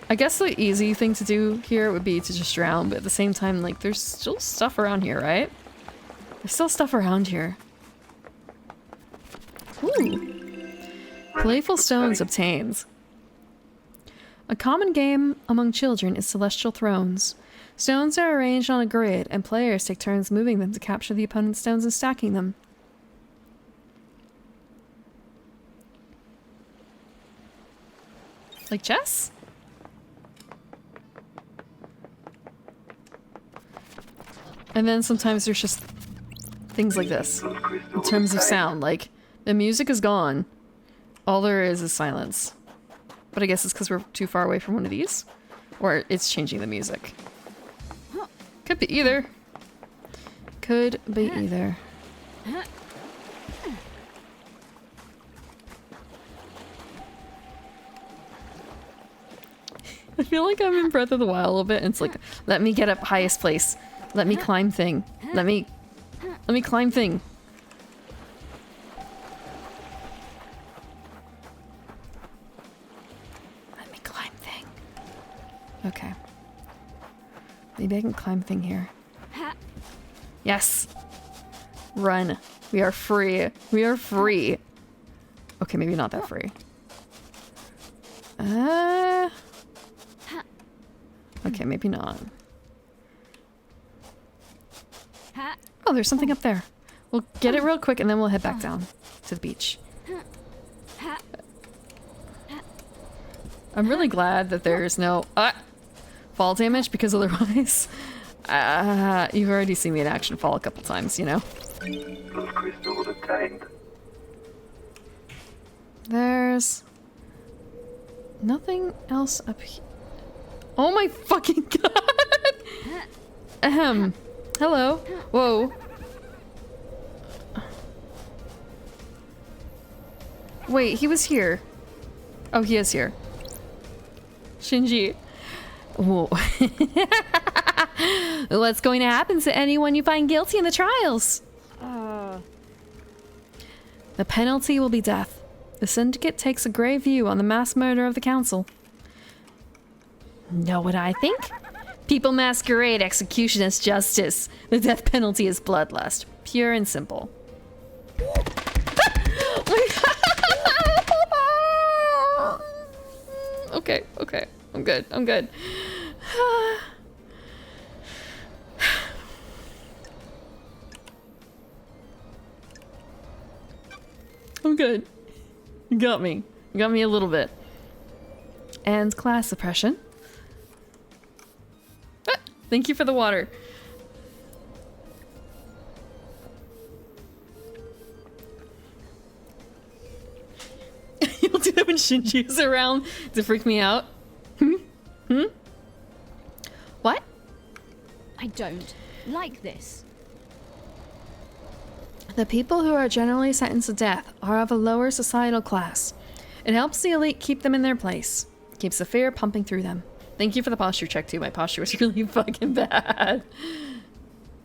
I guess the easy thing to do here would be to just drown, but at the same time, like, there's still stuff around here, right? There's still stuff around here. Ooh. Playful stones obtained. A common game among children is Celestial Thrones. Stones are arranged on a grid, and players take turns moving them to capture the opponent's stones and stacking them. Like chess? And then sometimes there's just things like this. In terms of sound, like The music is gone. All there is silence. But I guess it's because we're too far away from one of these. Or it's changing the music. Could be either. Could be either. I feel like I'm in Breath of the Wild a little bit, and it's like, let me get up highest place. Let me climb thing. Let me climb thing. Let me climb thing. Okay. Maybe I can climb thing here. Yes! Run. We are free. We are free. Okay, maybe not that free. Okay, maybe not. Oh, there's something up there. We'll get it real quick and then we'll head back down to the beach. I'm really glad that there's no fall damage, because otherwise you've already seen me in action fall a couple times, you know? Those crystals obtained. There's nothing else up here. Oh my fucking god! Ahem. Hello. Whoa. Wait, he was here. Oh, he is here. Shinji. Whoa. What's going to happen to anyone you find guilty in the trials? The penalty will be death. The Syndicate takes a grave view on the mass murder of the Council. Know what I think? People masquerade execution as justice. The death penalty is bloodlust. Pure and simple. Okay, okay. I'm good. I'm good. I'm good. You got me. You got me a little bit. And class suppression. Thank you for the water. You'll do that when Shinji is around to freak me out. What? I don't like this. The people who are generally sentenced to death are of a lower societal class. It helps the elite keep them in their place. Keeps the fear pumping through them. Thank you for the posture check too. My posture was really fucking bad.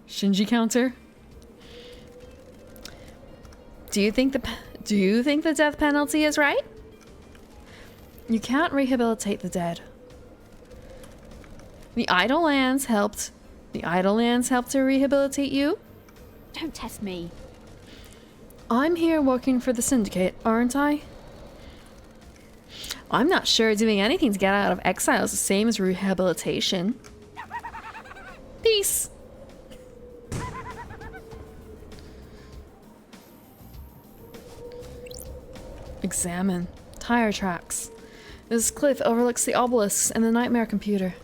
Shinji counter. Do you think the death penalty is right? You can't rehabilitate the dead. The Idle Lands helped. The Idle Lands helped to rehabilitate you? Don't test me. I'm here working for the Syndicate, aren't I? I'm not sure doing anything to get out of exile is the same as rehabilitation. Peace. Examine. Tire tracks. This cliff overlooks the obelisks and the nightmare computer.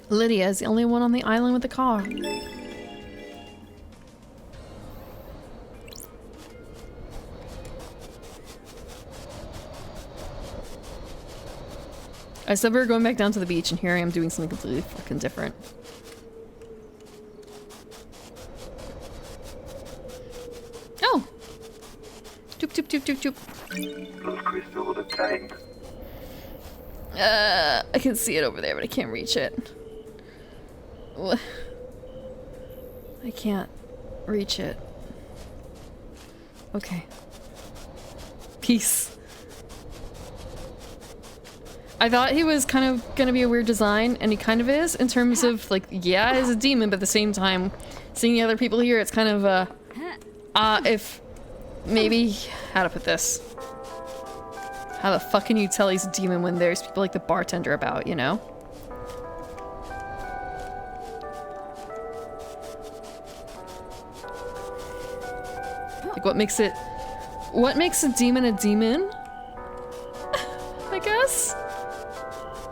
Lydia is the only one on the island with a car. I said we were going back down to the beach, and here I am doing something completely fucking different. Oh! Doop doop doop doop doop. Those crystals obtained. I can see it over there, but I can't reach it. I can't reach it. Okay. Peace. I thought he was kind of gonna be a weird design, and he kind of is, in terms of, like, yeah, he's a demon, but at the same time, seeing the other people here, it's kind of, if, maybe, how to put this? How the fuck can you tell he's a demon when there's people like the bartender about, you know? Like, what makes a demon a demon? I guess?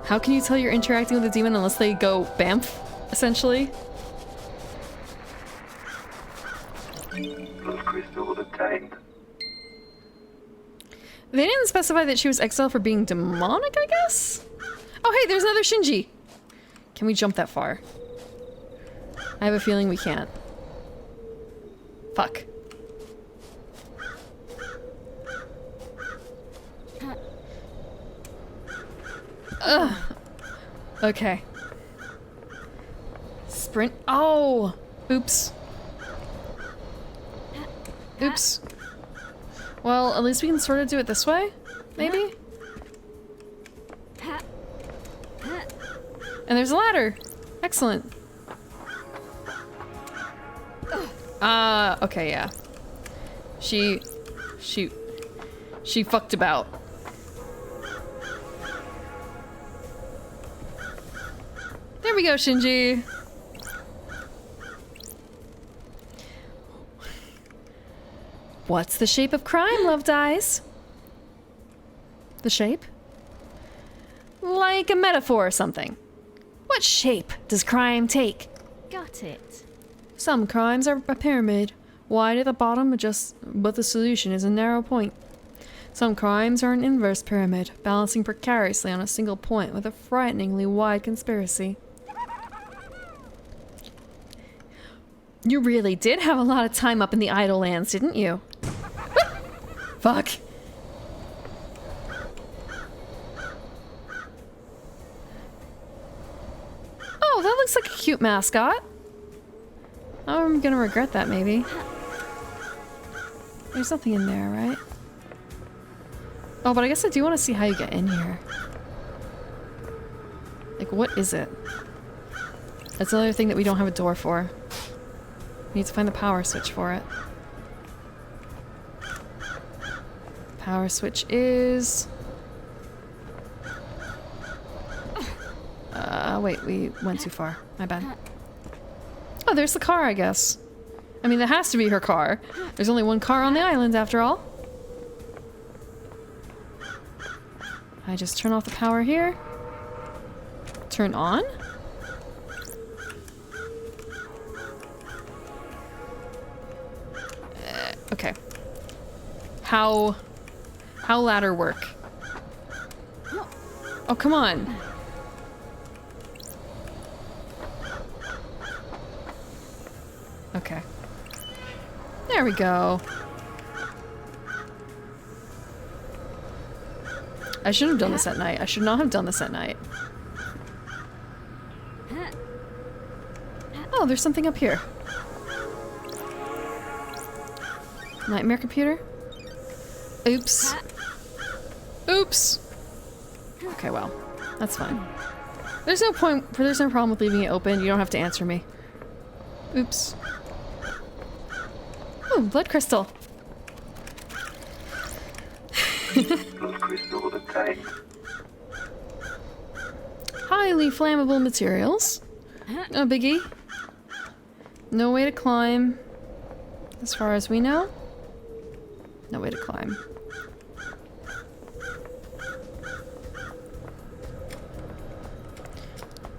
How can you tell you're interacting with a demon unless they go BAMF, essentially? Those crystals obtained. They didn't specify that she was exiled for being demonic, I guess? Oh, hey, there's another Shinji! Can we jump that far? I have a feeling we can't. Fuck. Ugh. Okay. Sprint. Oh! Oops. Oops. Well, at least we can sort of do it this way? Maybe? And there's a ladder! Excellent. Okay, yeah. She fucked about. There we go, Shinji! What's the shape of crime, Loved Eyes? The shape? Like a metaphor or something. What shape does crime take? Got it. Some crimes are a pyramid, wide at the bottom, but the solution is a narrow point. Some crimes are an inverse pyramid, balancing precariously on a single point with a frighteningly wide conspiracy. You really did have a lot of time up in the Idle Lands, didn't you? Fuck. Oh, that looks like a cute mascot. I'm gonna regret that, maybe. There's nothing in there, right? Oh, but I guess I do want to see how you get in here. Like, what is it? That's another thing that we don't have a door for. We need to find the power switch for it. Power switch is... wait, we went too far. My bad. Oh, there's the car, I guess. I mean, that has to be her car. There's only one car on the island, after all. I just turn off the power here. Turn on? Okay. How ladder work? Oh, come on. Okay. There we go. I shouldn't have done this at night. I should not have done this at night. Oh, there's something up here. Nightmare computer? Oops. Oops! Okay, well. That's fine. There's no problem with leaving it open. You don't have to answer me. Oops. Oh, blood crystal. Blood crystal obtained. Highly flammable materials. No biggie. No way to climb. As far as we know. No way to climb.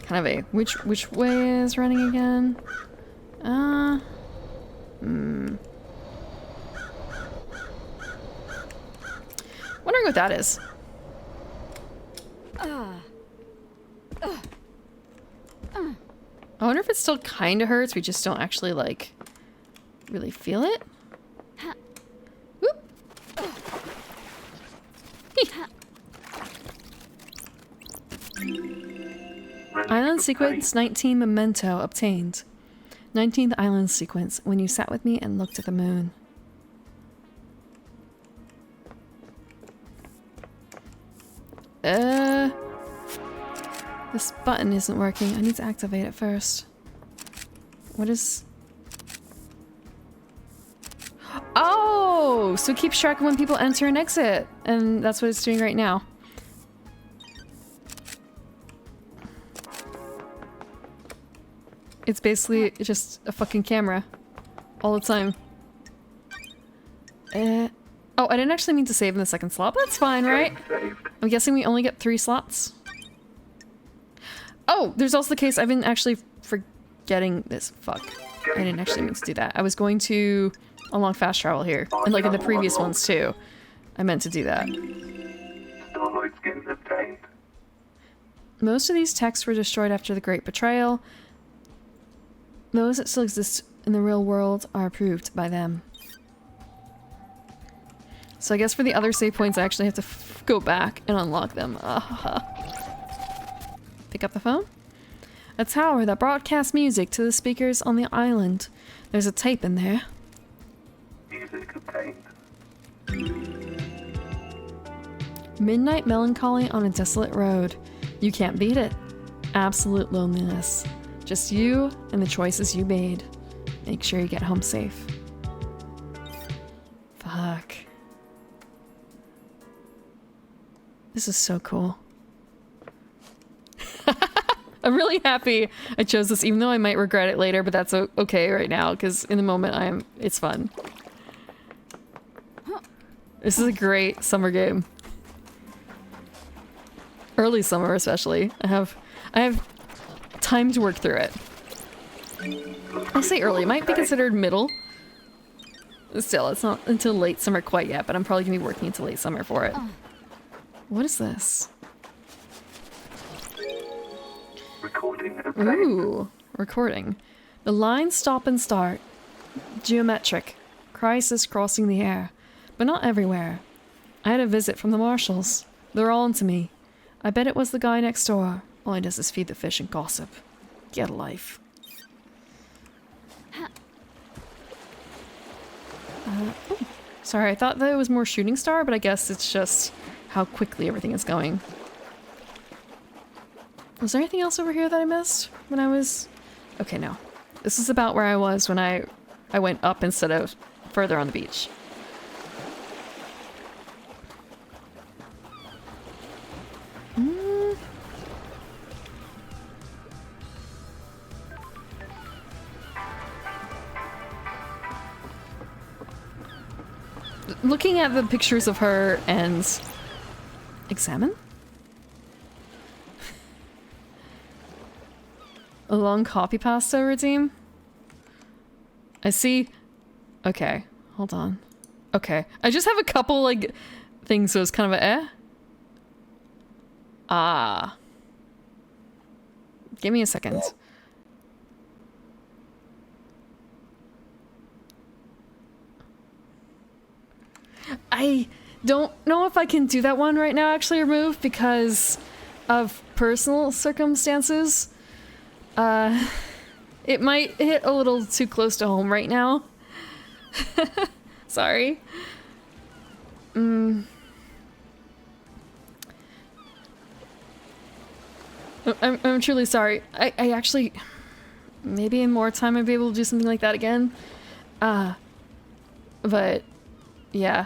Kind of a which way is running again? Wondering what that is. I wonder if it still kind of hurts. We just don't actually like really feel it. Whoop. Island sequence 19 memento obtained. 19th island sequence, when you sat with me and looked at the moon. This button isn't working. I need to activate it first. What is... Oh! So it keeps track of when people enter and exit. And that's what it's doing right now. It's basically just a fucking camera. All the time. Oh, I didn't actually mean to save in the second slot, but that's fine, right? I'm guessing we only get 3 slots. Oh, there's also the case I've been actually forgetting this. Fuck. I didn't actually mean to do that. I was going to unlock fast travel here. And like in the previous ones too. I meant to do that. Starlight's getting obtained. Most of these texts were destroyed after the Great Betrayal. Those that still exist in the real world are approved by them. So I guess for the other save points, I actually have to go back and unlock them. Pick up the phone. A tower that broadcasts music to the speakers on the island. There's a tape in there. Music obtained. Midnight melancholy on a desolate road. You can't beat it. Absolute loneliness. Just you and the choices you made. Make sure you get home safe. Fuck. This is so cool. I'm really happy I chose this, even though I might regret it later, but that's okay right now, because in the moment it's fun. This is a great summer game. Early summer especially. I have time to work through it. I say early, it might be considered middle. Still, it's not until late summer quite yet, but I'm probably gonna be working until late summer for it. What is this? Recording obtained. Ooh, recording. The lines stop and start. Geometric. Crisis crossing the air. But not everywhere. I had a visit from the marshals. They're all into me. I bet it was the guy next door. All he does is feed the fish and gossip. Get a life. Oh, sorry, I thought that it was more Shooting Star, but I guess it's just how quickly everything is going. Was there anything else over here that I missed when I was... Okay, no. This is about where I was when I went up instead of further on the beach. Looking at the pictures of her and... Examine? A long copy pasta redeem? I see... Okay, hold on. Okay, I just have a couple, like, things, so it's kind of a eh? Ah. Give me a second. I don't know if I can do that one right now, actually remove, because of personal circumstances. It might hit a little too close to home right now. Sorry. I'm truly sorry. I actually... Maybe in more time I'd be able to do something like that again. But... Yeah.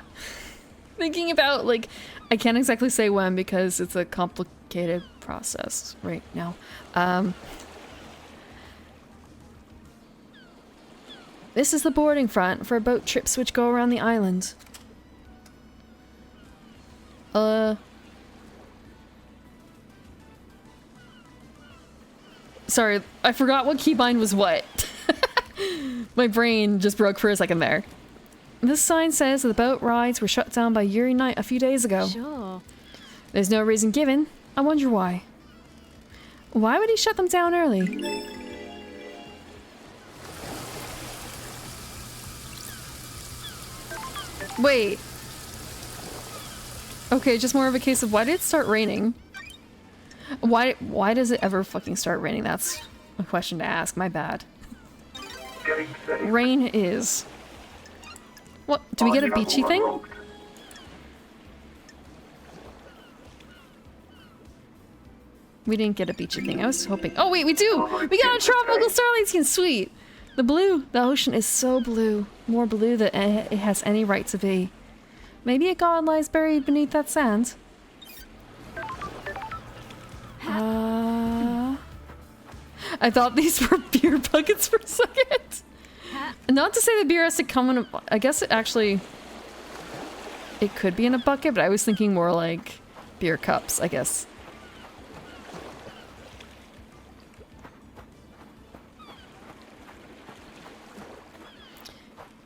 Thinking about, like... I can't exactly say when because it's a complicated process right now. This is the boarding front for boat trips which go around the island. Sorry, I forgot what keybind was what. My brain just broke for a second there. This sign says that the boat rides were shut down by Yuri Knight a few days ago. Sure. There's no reason given. I wonder why. Why would he shut them down early? Wait. Okay, just more of a case of why did it start raining? Why does it ever fucking start raining? That's a question to ask. My bad. Getting safe. Rain is... What? Do we get a beachy thing? Unlocked. We didn't get a beachy thing. I was hoping... Oh wait, we do! We got a tropical starlight skin! Sweet! The blue. The ocean is so blue. More blue than it has any right to be. Maybe a god lies buried beneath that sand. I thought these were beer buckets for a second. Not to say the beer has to come in a... I guess it actually... It could be in a bucket, but I was thinking more like beer cups, I guess.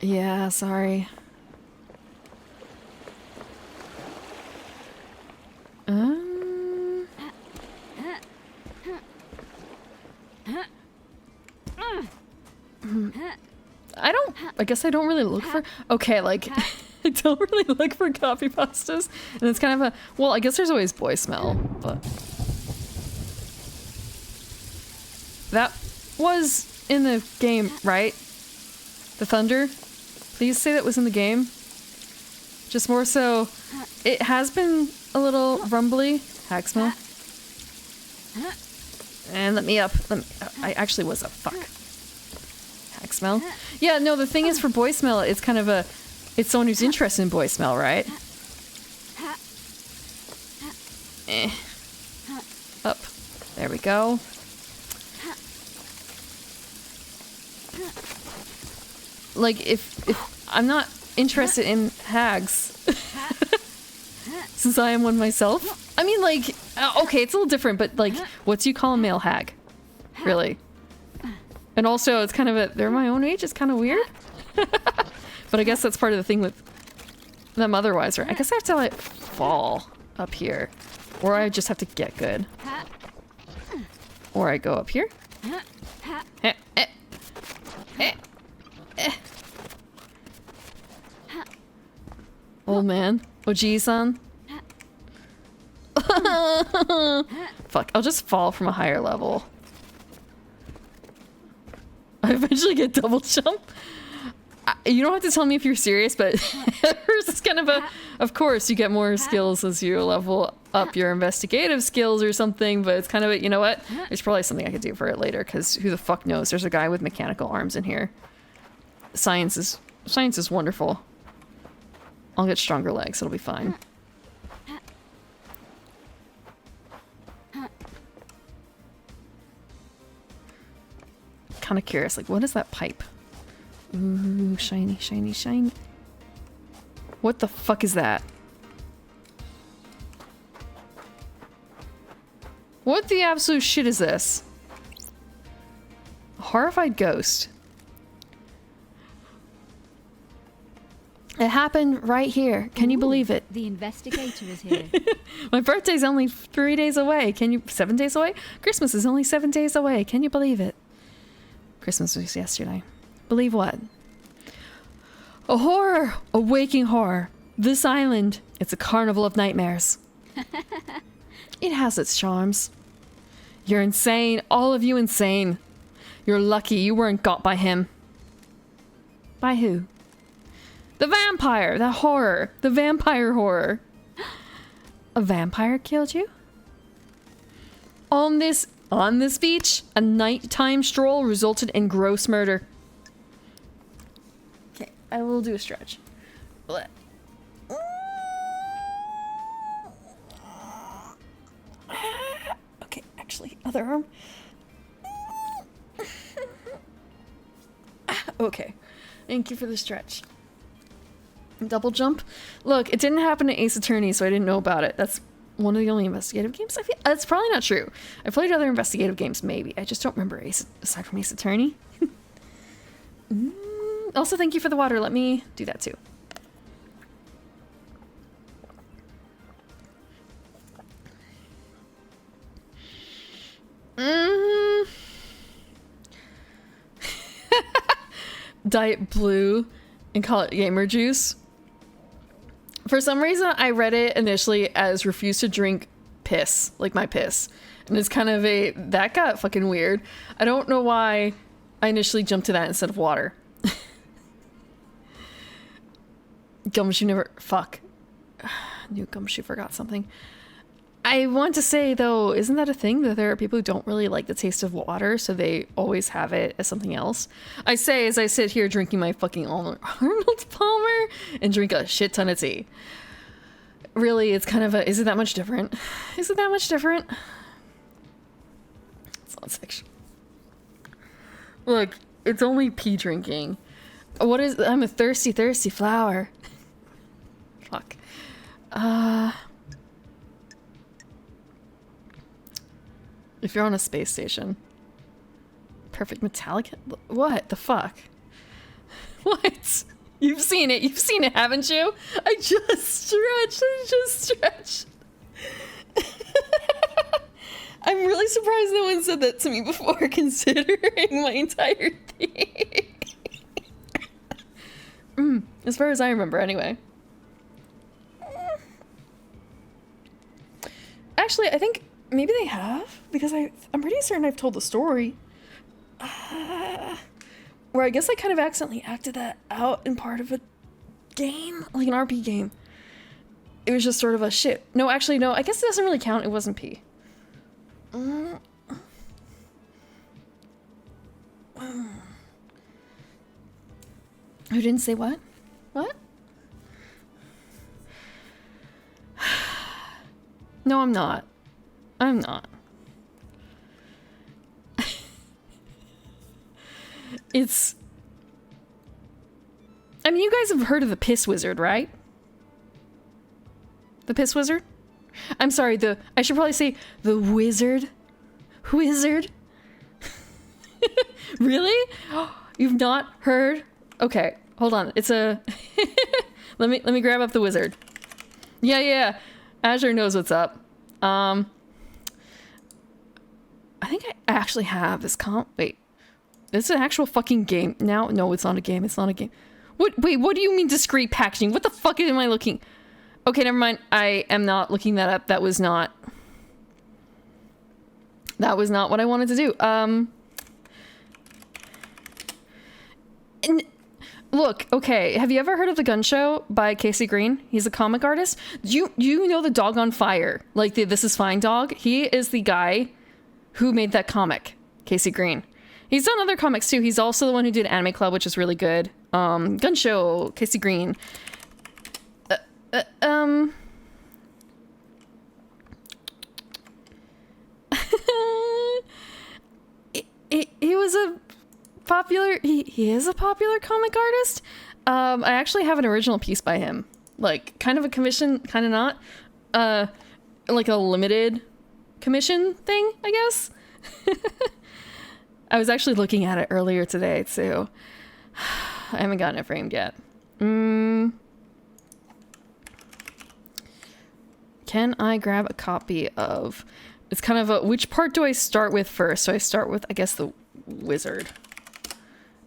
Yeah, sorry. I guess I don't really look for, okay, like, I don't really look for copy pastas. And it's kind of a, well, I guess there's always boy smell, but. That was in the game, right? The thunder? Please say that was in the game. Just more so, it has been a little rumbly. Hag smell. And let me up. I actually was up. Fuck. Hag smell. Yeah, no, the thing is for boy smell, it's kind of a, it's someone who's interested in boy smell, right? Up. There we go. Like, if I'm not interested in hags, since I am one myself. I mean, like, okay, it's a little different, but like, what do you call a male hag? Really? And also, it's kind of a, they're my own age, it's kind of weird. But I guess that's part of the thing with them otherwise, right? I guess I have to, like, fall up here. Or I just have to get good. Or I go up here. Old man. Oji-san. Fuck, I'll just fall from a higher level. I eventually get double jump. You don't have to tell me if you're serious, but it's kind of a, of course you get more skills as you level up your investigative skills or something, but it's kind of a, you know what? There's probably something I could do for it later, because who the fuck knows? There's a guy with mechanical arms in here. Science is wonderful. I'll get stronger legs, it'll be fine. Kind of curious, like, what is that pipe? Ooh, shiny, shiny, shiny. What the fuck is that? What the absolute shit is this? A horrified ghost. It happened right here. Can you believe it? The investigator is here. My birthday's only 3 days away. 7 days away? Christmas is only 7 days away. Can you believe it? Christmas was yesterday. Believe what? A horror! A waking horror. This island, it's a carnival of nightmares. It has its charms. You're insane. All of you insane. You're lucky you weren't got by him. By who? The vampire! The horror! The vampire horror! A vampire killed you? On this beach, a nighttime stroll resulted in gross murder. Okay, I will do a stretch. Blech. Okay, actually, other arm. Okay, thank you for the stretch. Double jump? Look, it didn't happen to Ace Attorney, so I didn't know about it. That's one of the only investigative games I feel. That's probably not true. I played other investigative games, maybe. I just don't remember Ace, aside from Ace Attorney. Also, thank you for the water. Let me do that too. Diet Blue and call it gamer juice. For some reason, I read it initially as refuse to drink piss, like my piss. And it's kind of a, that got fucking weird. I don't know why I initially jumped to that instead of water. Gumshoe never, fuck. Knew Gumshoe forgot something. I want to say though, isn't that a thing that there are people who don't really like the taste of water, so they always have it as something else? I say as I sit here drinking my fucking Arnold Palmer and drink a shit ton of tea. Really, it's kind of a, is it that much different? Is it that much different? It's not sexual. Look, it's only pee drinking. What is, I'm a thirsty, thirsty flower. Fuck. If you're on a space station. Perfect metallic? What the fuck? What? You've seen it, haven't you? I just stretched. I'm really surprised no one said that to me before, considering my entire thing. As far as I remember, anyway. Actually, I think maybe they have, because I'm pretty certain I've told the story. Where I guess I kind of accidentally acted that out in part of a game, like an RP game. It was just sort of a shit. No, actually, no, I guess it doesn't really count. It wasn't P. Who didn't say what? What? No, I'm not. I'm not. It's... I mean, you guys have heard of the Piss Wizard, right? The Piss Wizard? I'm sorry, I should probably say the Wizard. Wizard? Really? You've not heard? Okay, hold on. It's a... let me grab up the Wizard. Yeah. Azure knows what's up. I think I actually have this Wait. This is an actual fucking game. Now, no, it's not a game. It's not a game. Wait, what do you mean discrete packaging? What the fuck am I looking? Okay, never mind. I am not looking that up. That was not what I wanted to do. Look, okay, have you ever heard of The Gun Show by Casey Green? He's a comic artist. You know the Dog on Fire, like the This Is Fine dog? He is the guy who made that comic, Casey Green. He's done other comics too. He's also the one who did Anime Club, which is really good. Gun Show, Casey Green. He was a popular... He is a popular comic artist. I actually have an original piece by him. Like, kind of a commission, kind of not. Like a limited commission thing, I guess. I was actually looking at it earlier today, too. I haven't gotten it framed yet. Can I grab a copy of... It's kind of a... Which part do I start with first? So I start with, I guess, the Wizard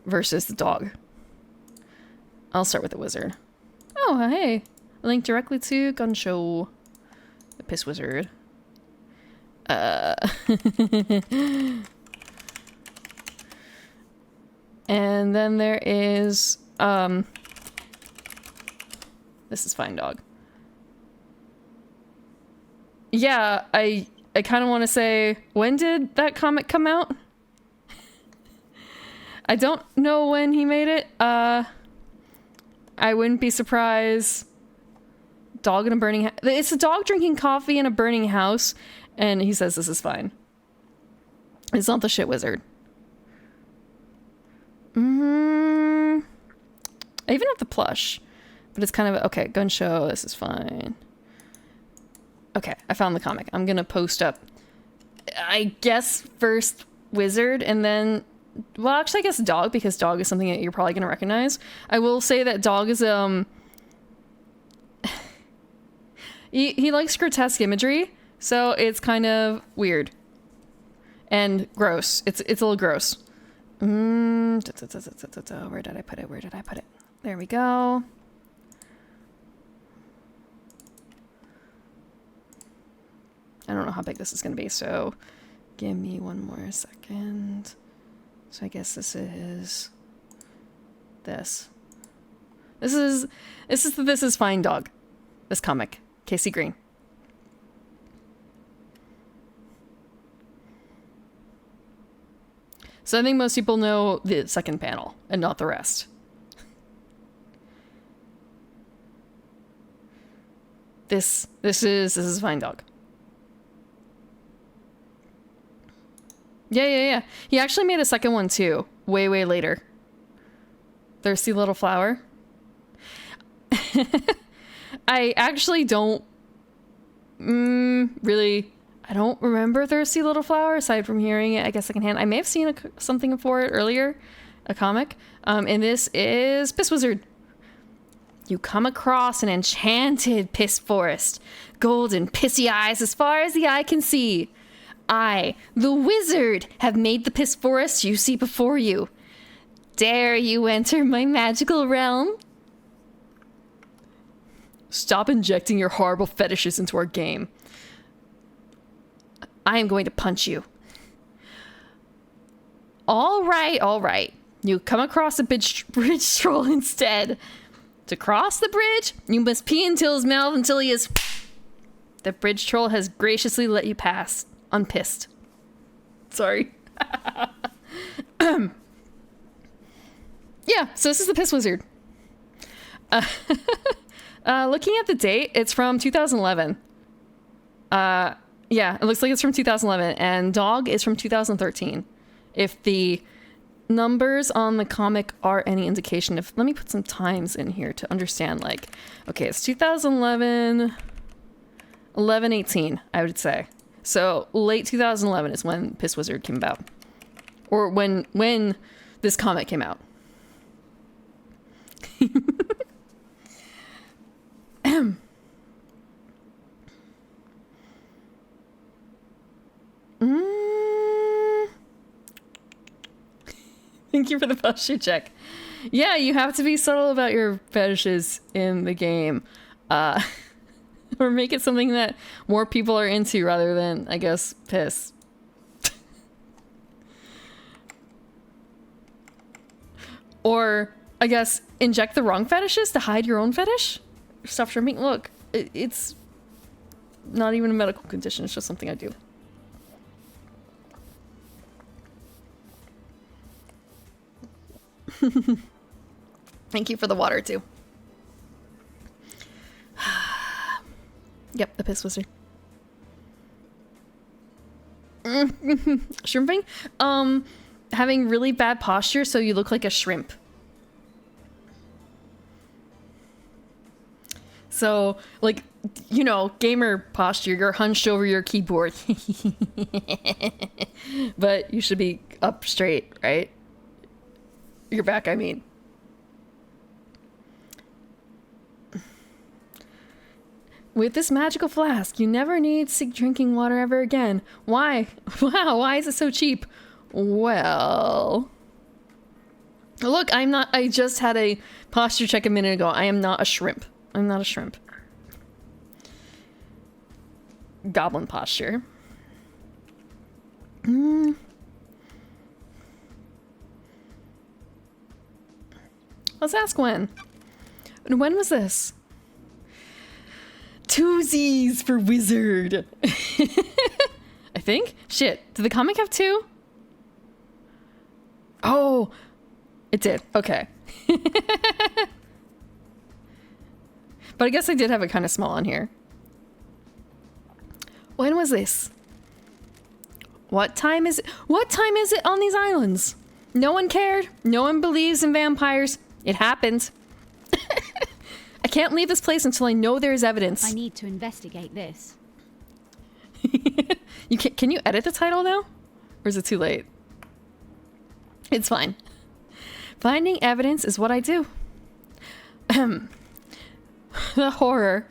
versus the dog. I'll start with the Wizard. Oh, hey. A link directly to Gun Show. The Piss Wizard. And then there is, This Is Fine dog. Yeah, I kind of want to say, when did that comic come out? I don't know when he made it. I wouldn't be surprised. Dog in a burning house. It's a dog drinking coffee in a burning house, and he says this is fine. It's not the Shit Wizard. I even have the plush, but it's kind of okay. Gun Show. This is fine. Okay, I found the comic. I'm gonna post up, I guess, first Wizard and then, well, actually I guess Dog, because Dog is something that you're probably gonna recognize. I will say that Dog is he likes grotesque imagery, so it's kind of weird and gross. It's a little gross. Where did I put it? There we go. I don't know how big this is going to be, so give me one more second. So I guess this is this. This is the This Is Fine dog. This comic. Casey Green. So I think most people know the second panel and not the rest. This is Fine dog. Yeah. He actually made a second one too, way later. Thirsty Little Flower. I actually don't really... I don't remember Thirsty Little Flower, aside from hearing it, I guess, secondhand. I may have seen something for it earlier, a comic. And this is Piss Wizard. You come across an enchanted piss forest. Golden, pissy eyes as far as the eye can see. I, the wizard, have made the piss forest you see before you. Dare you enter my magical realm? Stop injecting your horrible fetishes into our game. I am going to punch you. All right. You come across a bridge troll instead. To cross the bridge, you must pee into his mouth until he is... The bridge troll has graciously let you pass, unpissed. Sorry. Yeah, so this is the Piss Wizard. Looking at the date, it's from 2011. Yeah, it looks like it's from 2011, and Dog is from 2013. If the numbers on the comic are any indication, let me put some times in here to understand, like, okay, it's 2011, 11/18, I would say. So late 2011 is when Piss Wizard came about. Or when this comic came out. Thank you for the posture check. Yeah, you have to be subtle about your fetishes in the game. Or make it something that more people are into rather than, I guess, piss. Or, I guess, inject the wrong fetishes to hide your own fetish? Stop trimming. Look, it's not even a medical condition. It's just something I do. Thank you for the water, too. Yep, the Piss Wizard. Shrimping? Having really bad posture so you look like a shrimp. So, like, you know, gamer posture, you're hunched over your keyboard. But you should be up straight, right? Your back, I mean. With this magical flask, you never need sick drinking water ever again. Why? Wow, why is it so cheap? Well... Look, I just had a posture check a minute ago. I am not a shrimp. I'm not a shrimp. Goblin posture. Let's ask when. When was this? 2 Z's for wizard. I think? Shit. Did the comic have 2? Oh, it did. Okay. But I guess I did have it kind of small on here. When was this? What time is it? What time is it on these islands? No one cared. No one believes in vampires. It happened. I can't leave this place until I know there is evidence. I need to investigate this. Can you edit the title now? Or is it too late? It's fine. Finding evidence is what I do. The horror.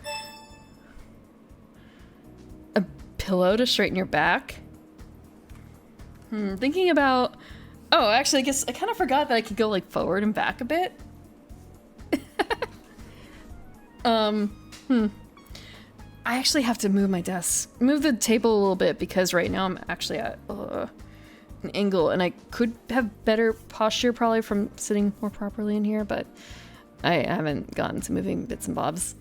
A pillow to straighten your back. Thinking about... Oh, actually, I guess I kind of forgot that I could go, like, forward and back a bit. I actually have to move my desk. Move the table a little bit because right now I'm actually at an angle and I could have better posture probably from sitting more properly in here, but I haven't gotten to moving bits and bobs.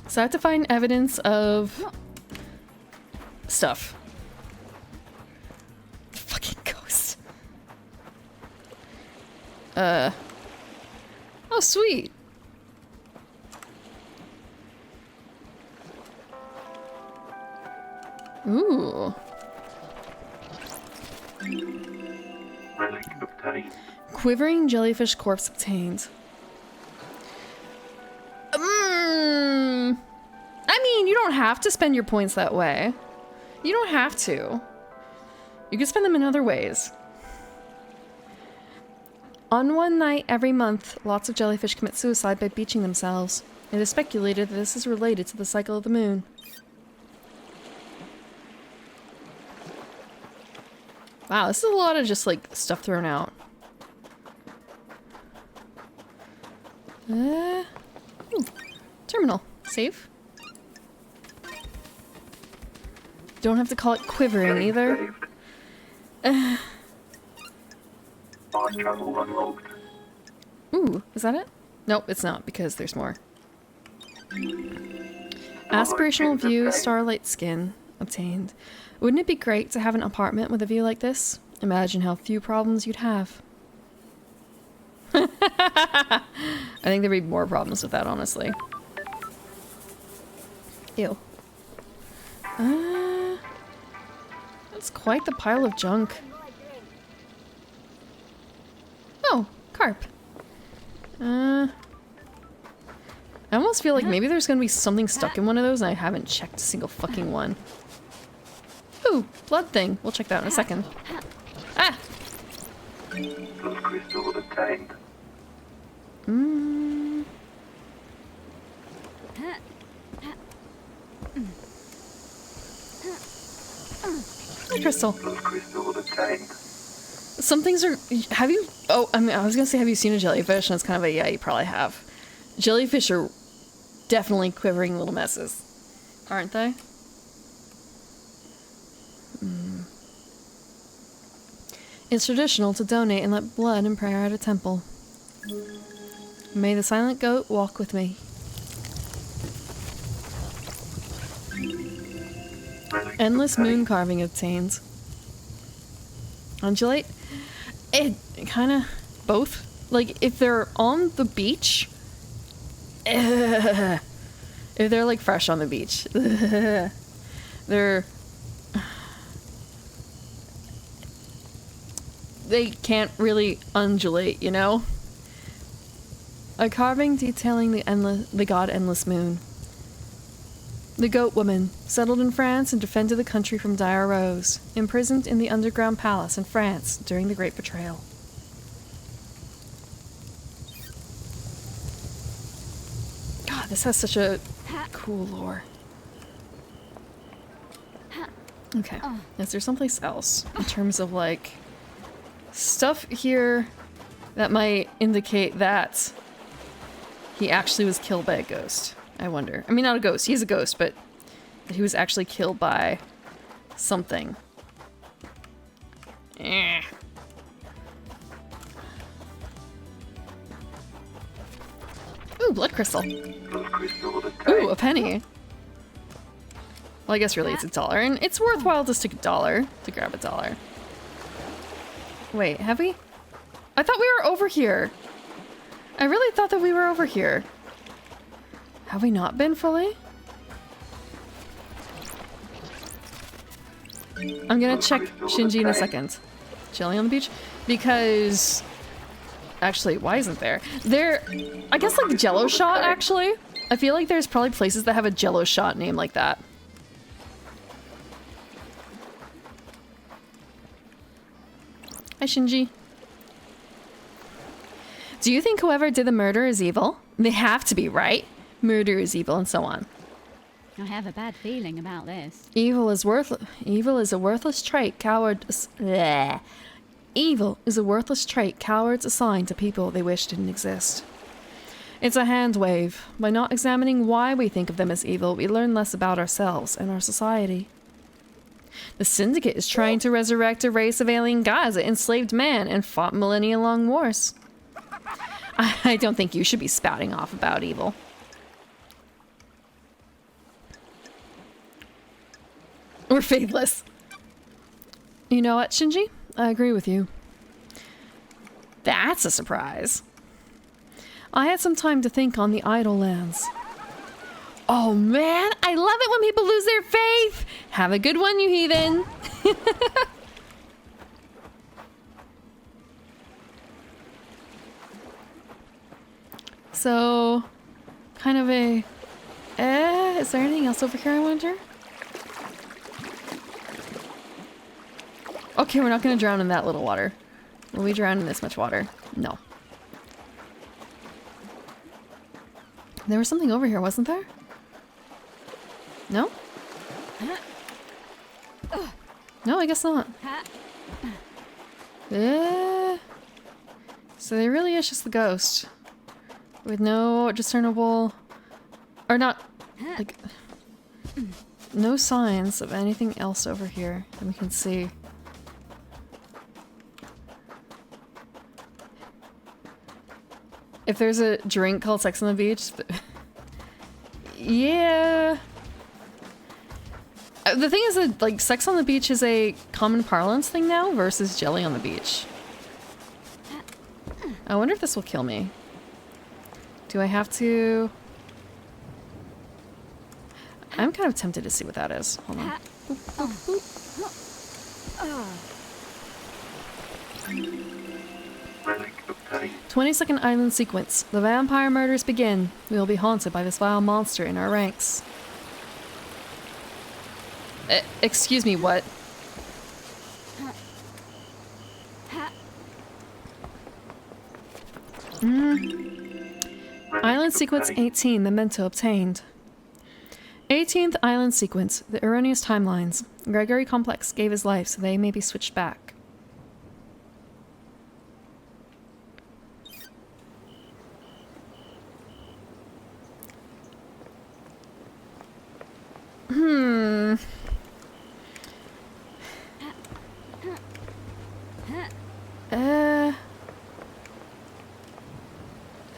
So I have to find evidence of stuff. Fucking ghost. Oh, sweet. Ooh. Relic obtained. Quivering jellyfish corpse obtained. I mean, you don't have to spend your points that way. You don't have to. You can spend them in other ways. On one night every month, lots of jellyfish commit suicide by beaching themselves. It is speculated that this is related to the cycle of the moon. Wow, this is a lot of just, like, stuff thrown out. Ooh, terminal. Save. Don't have to call it quivering Getting either. saved. Fast travel unlocked. Ooh, is that it? Nope, it's not because there's more. Aspirational view, starlight skin obtained. Wouldn't it be great to have an apartment with a view like this? Imagine how few problems you'd have. I think there'd be more problems with that, honestly. Ew. That's quite the pile of junk. Oh, carp. I almost feel like maybe there's gonna be something stuck in one of those and I haven't checked a single fucking one. Ooh, blood thing. We'll check that in a second. Ah! Plus crystal obtained. Hey, Crystal. Plus crystal obtained. Some things are... Have you... Oh, I mean, I was gonna say, have you seen a jellyfish? And it's kind of a, yeah, you probably have. Jellyfish are definitely quivering little messes. Aren't they? It's traditional to donate and let blood and prayer at a temple. May the silent goat walk with me. Endless moon carving obtained. Undulate? It kind of both. Like, if they're on the beach, if they're like fresh on the beach, they can't really undulate, you know? A carving detailing the god Endless Moon. The Goat Woman, settled in France and defended the country from dire woes, imprisoned in the underground palace in France during the Great Betrayal. God, this has such a cool lore. Okay, is there someplace else in terms of like stuff here that might indicate that he actually was killed by a ghost? I wonder. I mean, not a ghost. He's a ghost, but that he was actually killed by something. Eh. Ooh, blood crystal. Plus crystal obtained. Ooh, a penny. Well, I guess really it's $1, and it's worthwhile to stick $1 to grab $1. Wait, have we? I thought we were over here. I really thought that we were over here. Have we not been fully? I'm gonna check Shinji in a second. Jelly on the beach? Because... Actually, why isn't there? There... I guess like Jello Shot, actually. I feel like there's probably places that have a Jello Shot name like that. Hi, Shinji. Do you think whoever did the murder is evil? They have to be, right? Murder is evil, and so on. I have a bad feeling about this. Evil is a worthless trait cowards... Bleh. Evil is a worthless trait cowards assign to people they wish didn't exist. It's a hand wave. By not examining why we think of them as evil, we learn less about ourselves and our society. The Syndicate is trying to resurrect a race of alien gods that enslaved man and fought millennia-long wars. I don't think you should be spouting off about evil. We're faithless. You know what, Shinji? I agree with you. That's a surprise. I had some time to think on the Idle Lands. Oh man, I love it when people lose their faith! Have a good one, you heathen! So, kind of a... is there anything else over here, I wonder? Okay, we're not gonna drown in that little water. Will we drown in this much water? No. There was something over here, wasn't there? No? No, I guess not. So there really is just the ghost. with no discernible, or not, like, no signs of anything else over here that we can see. If there's a drink called Sex on the Beach, yeah. The thing is that, like, Sex on the Beach is a common parlance thing now versus Jelly on the Beach. I wonder if this will kill me. Do I have to... I'm kind of tempted to see what that is. Hold on. Relic obtained. 20-second island sequence. The vampire murders begin. We will be haunted by this vile monster in our ranks. Excuse me, what? Island sequence 18, memento obtained. 18th island sequence, the erroneous timelines. Gregory Complex gave his life so they may be switched back.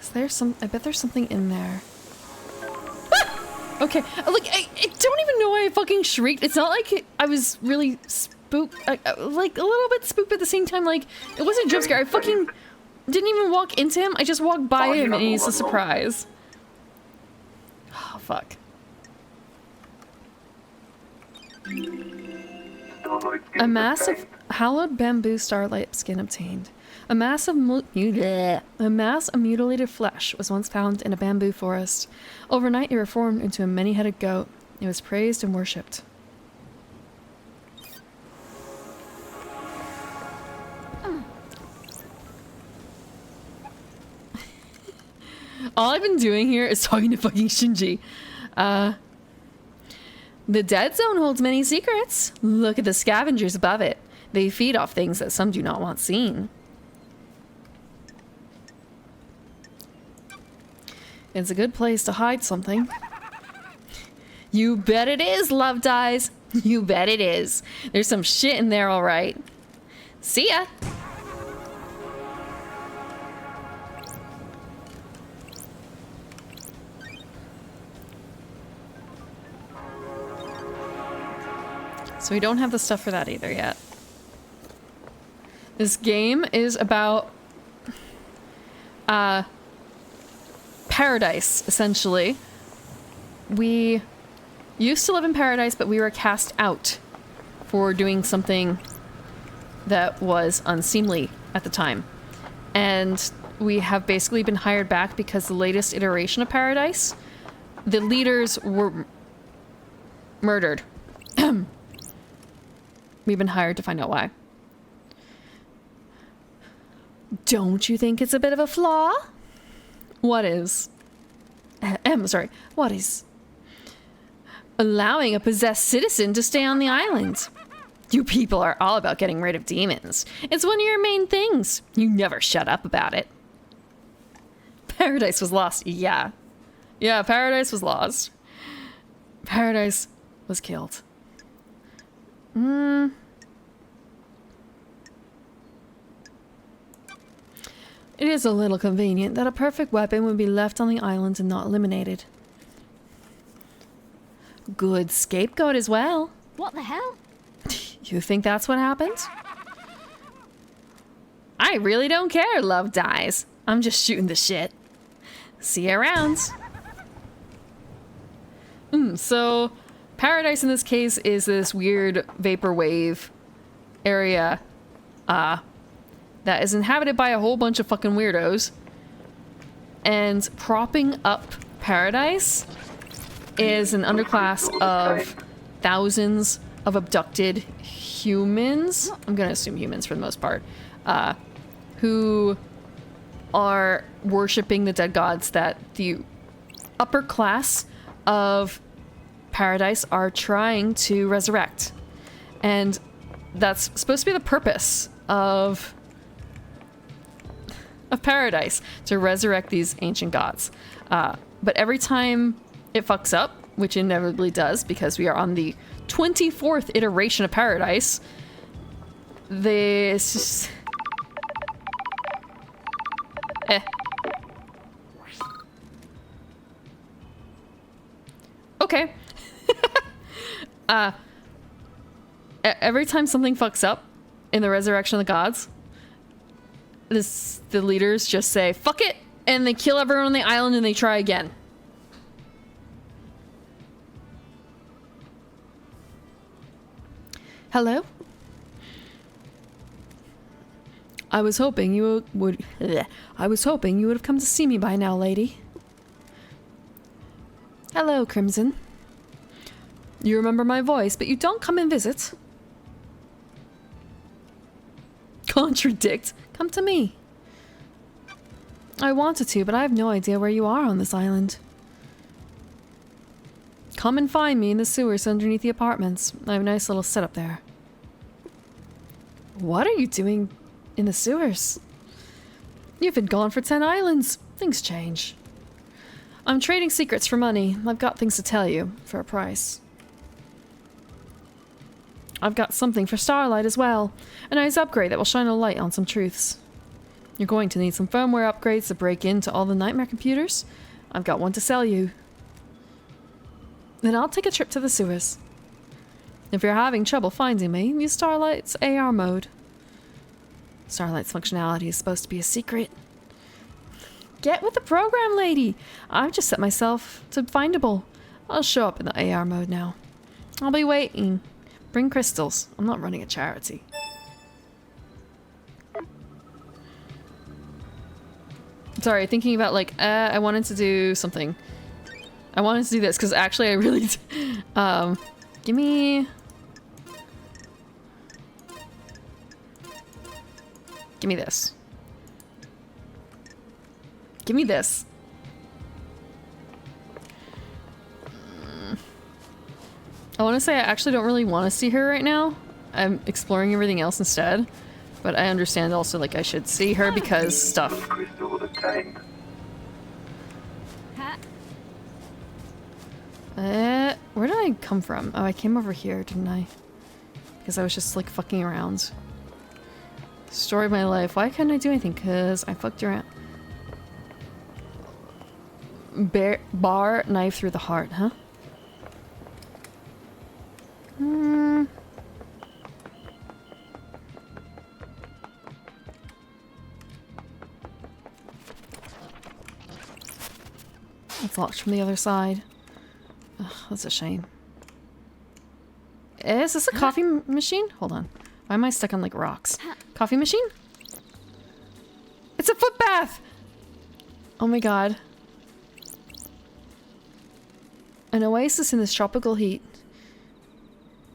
Is there some... I bet there's something in there. Okay, like, I don't even know why I fucking shrieked. It's not like I was really spooked, like a little bit spooked, but at the same time, like, it wasn't a jump scare. I fucking didn't even walk into him. I just walked by him and he's a surprise. Oh, fuck. Starlight skin A mass of obtained. hallowed bamboo starlight skin obtained. A mass of mutilated flesh was once found in a bamboo forest. Overnight, it reformed into a many-headed goat. It was praised and worshipped. All I've been doing here is talking to fucking Shinji. The dead zone holds many secrets. Look at the scavengers above it. They feed off things that some do not want seen. It's a good place to hide something. You bet it is, Love Dies. You bet it is. There's some shit in there, all right. See ya. So we don't have the stuff for that either yet. This game is about paradise, essentially. We used to live in paradise, but we were cast out for doing something that was unseemly at the time. And we have basically been hired back because the latest iteration of paradise, the leaders were murdered. We've been hired to find out why. Don't you think it's a bit of a flaw? What is? Sorry. What is? Allowing a possessed citizen to stay on the island. You people are all about getting rid of demons. It's one of your main things. You never shut up about it. Paradise was lost. Yeah. Yeah, Paradise was lost. Paradise was killed. It is a little convenient that a perfect weapon would be left on the island and not eliminated. Good scapegoat as well. What the hell? You think that's what happened? I really don't care, Love Dies. I'm just shooting the shit. See you around. So Paradise in this case is this weird vaporwave area that is inhabited by a whole bunch of fucking weirdos. And propping up Paradise is an underclass of thousands of abducted humans. I'm gonna assume humans for the most part. Who are worshipping the dead gods that the upper class of Paradise are trying to resurrect. And that's supposed to be the purpose of of paradise to resurrect these ancient gods. But every time it fucks up, which inevitably does because we are on the 24th iteration of paradise, this... Okay. Every time something fucks up in the resurrection of the gods, the leaders just say, fuck it, and they kill everyone on the island and they try again. Hello? I was hoping you would have come to see me by now, lady. Hello, Crimson. You remember my voice, but you don't come and visit. Contradict. Come to me. I wanted to, but I have no idea where you are on this island. Come and find me in the sewers underneath the apartments. I have a nice little setup there. What are you doing in the sewers? You've been gone for 10 islands. Things change. I'm trading secrets for money. I've got things to tell you for a price. I've got something for Starlight as well. A nice upgrade that will shine a light on some truths. You're going to need some firmware upgrades to break into all the Nightmare computers. I've got one to sell you. Then I'll take a trip to the sewers. If you're having trouble finding me, use Starlight's AR mode. Starlight's functionality is supposed to be a secret. Get with the program, lady! I've just set myself to findable. I'll show up in the AR mode now. I'll be waiting. Bring crystals. I'm not running a charity. Sorry, thinking about like, I wanted to do something. I wanted to do this because actually I really give me this. Give me this. I want to say I actually don't really want to see her right now. I'm exploring everything else instead. But I understand also like I should see her because stuff. Crystal obtained. Where did I come from? Oh, I came over here, didn't I? Because I was just like fucking around. Story of my life. Why couldn't I do anything? Because I fucked around. Bar knife through the heart, huh? It's locked from the other side. Ugh, that's a shame. Is this a coffee machine? Hold on. Why am I stuck on like rocks? Coffee machine? It's a foot bath! Oh my god. An oasis in this tropical heat.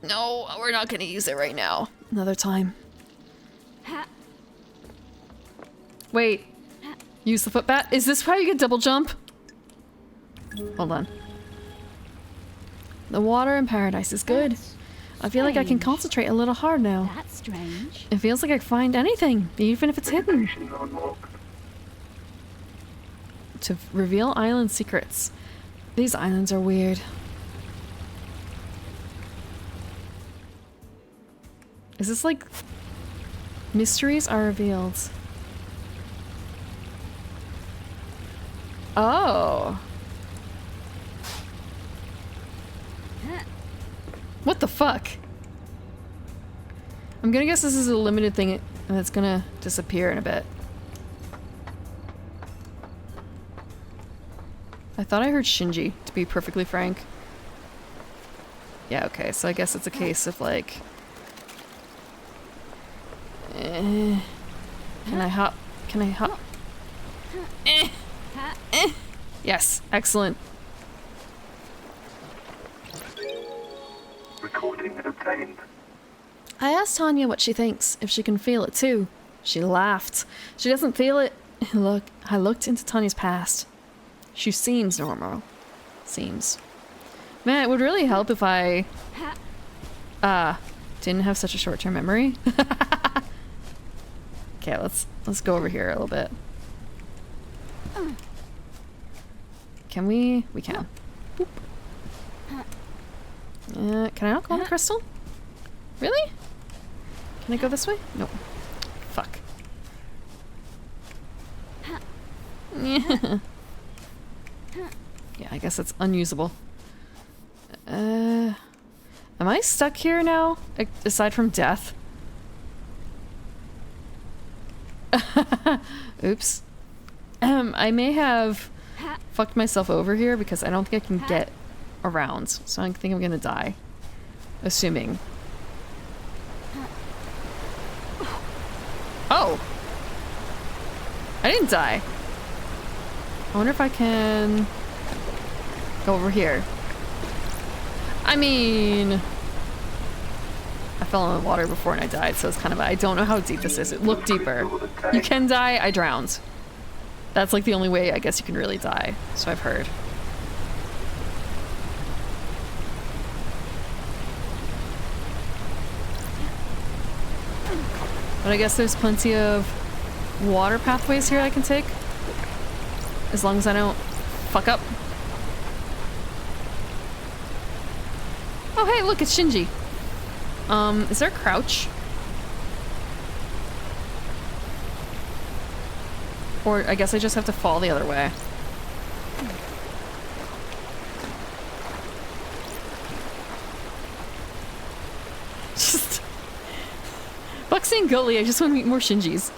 No, we're not gonna use it right now. Another time. Wait. Use the foot bath? Is this how you get double jump? Hold on. The water in paradise is good. I feel like I can concentrate a little hard now. That's strange. It feels like I can find anything, even if it's hidden. Station unlocked. To reveal island secrets. These islands are weird. Is this like... Mysteries are revealed. Oh. What the fuck? I'm gonna guess this is a limited thing and it's gonna disappear in a bit. I thought I heard Shinji, to be perfectly frank. Yeah, okay, so I guess it's a case of like... Can I hop? Can I hop? Yes, excellent. Recording obtained. I asked Tanya what she thinks, if she can feel it too. She laughed. She doesn't feel it. Look, I looked into Tanya's past. She seems normal. Seems. Man, it would really help if I... didn't have such a short-term memory. Okay, let's go over here a little bit. Can we? We can. Boop. Can I not go on the crystal? Really? Can I go this way? Nope. Fuck. Yeah. Yeah, I guess it's unusable. Am I stuck here now? Aside from death? Oops. I may have fucked myself over here because I don't think I can get around. So I think I'm gonna die. Assuming. Oh! I didn't die. I wonder if I can go over here. I mean, I fell in the water before and I died, so it's kind of, I don't know how deep this is. It looked deeper. You can die, I drowned. That's like the only way I guess you can really die, so I've heard. But I guess there's plenty of water pathways here I can take. As long as I don't fuck up. Oh hey, look, it's Shinji. Is there a crouch? Or I guess I just have to fall the other way. Just... Fuck seeing Gully, I just want to meet more Shinjis.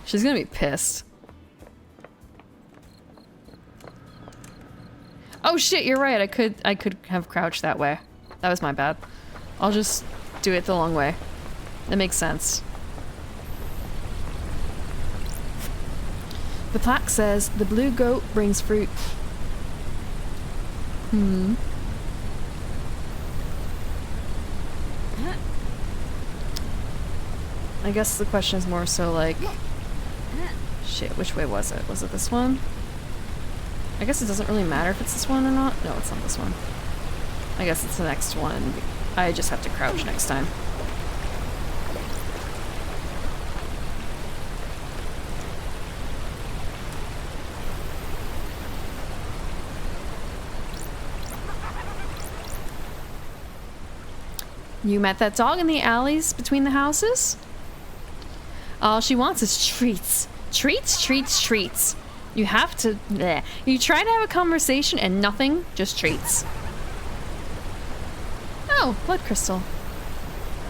She's gonna be pissed. Oh shit, you're right. I could have crouched that way. That was my bad. I'll just do it the long way. That makes sense. The plaque says the blue goat brings fruit. I guess the question is more so like, shit, which way was it? Was it this one? I guess it doesn't really matter if it's this one or not. No, it's not this one. I guess it's the next one. I just have to crouch next time. You met that dog in the alleys between the houses? All she wants is treats. Treats, treats, treats. You have to... bleh. You try to have a conversation and nothing, just treats. Oh, blood crystal.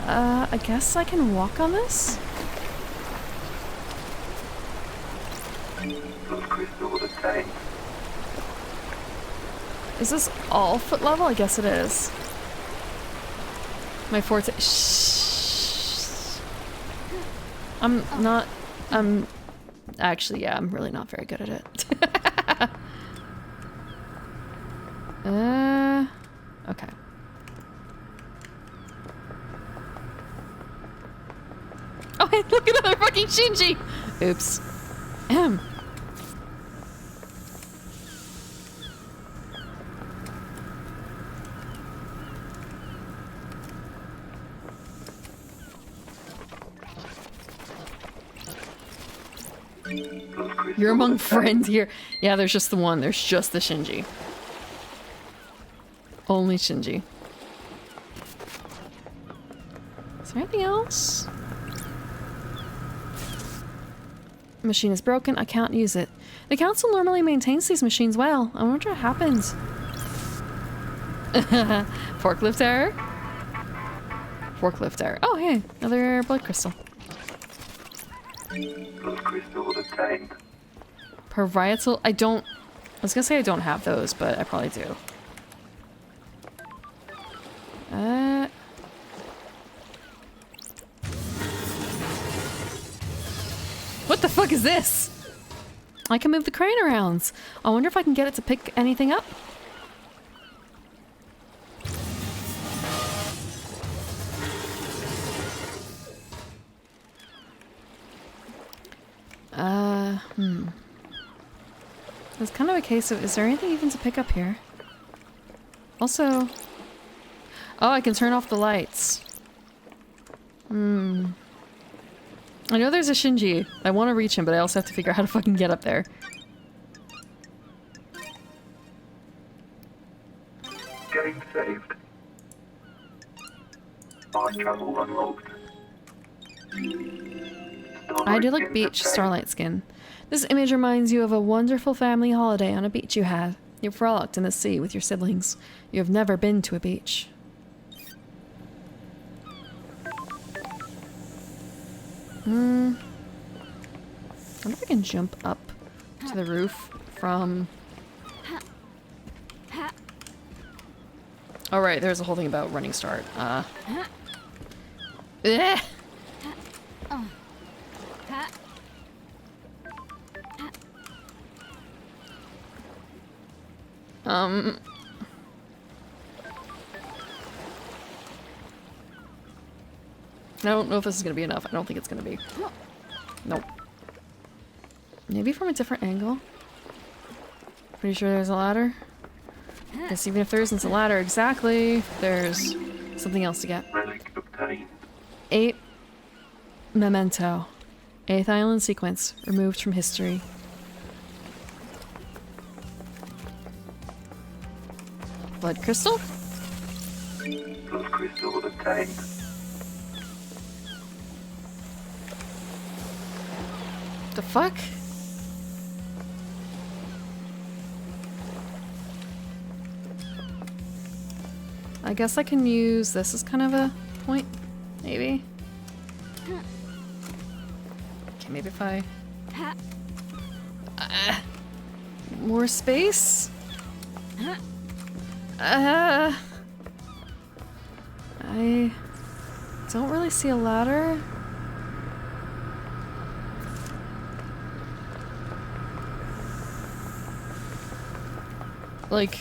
I guess I can walk on this? Blood crystal attained. Is this all foot level? I guess it is. My forte... Shh. I'm not... Actually, yeah, I'm really not very good at it. Okay. Oh, hey, look at another fucking Shinji! Oops. You're among friends here. Yeah, there's just the one. There's just the Shinji. Only Shinji. Is there anything else? The machine is broken. I can't use it. The council normally maintains these machines well. I wonder what happens. Forklift error? Forklift error. Oh, hey. Another blood crystal. Blood crystal attained. Parietal. I don't... I was gonna say I don't have those, but I probably do. What the fuck is this? I can move the crane around. I wonder if I can get it to pick anything up. It's kind of a case of, is there anything even to pick up here? Also... Oh, I can turn off the lights. I know there's a Shinji. I want to reach him, but I also have to figure out how to fucking get up there. Getting saved. Fast travel unlocked. Idyllic beach, starlight skin. This image reminds you of a wonderful family holiday on a beach you had. You frolicked in the sea with your siblings. You have never been to a beach. I wonder if I can jump up to the roof from... Oh right, there's a whole thing about running start. Eh. I don't know if this is gonna be enough. I don't think it's gonna be. Nope. Maybe from a different angle. Pretty sure there's a ladder. Guess even if there isn't a ladder exactly, there's something else to get. Relic obtained. 8. Memento. 8th island sequence. Removed from history. Blood crystal? Blood crystal obtained. The fuck? I guess I can use this as kind of a point, maybe. Okay, maybe if I... more space? I don't really see a ladder. Like...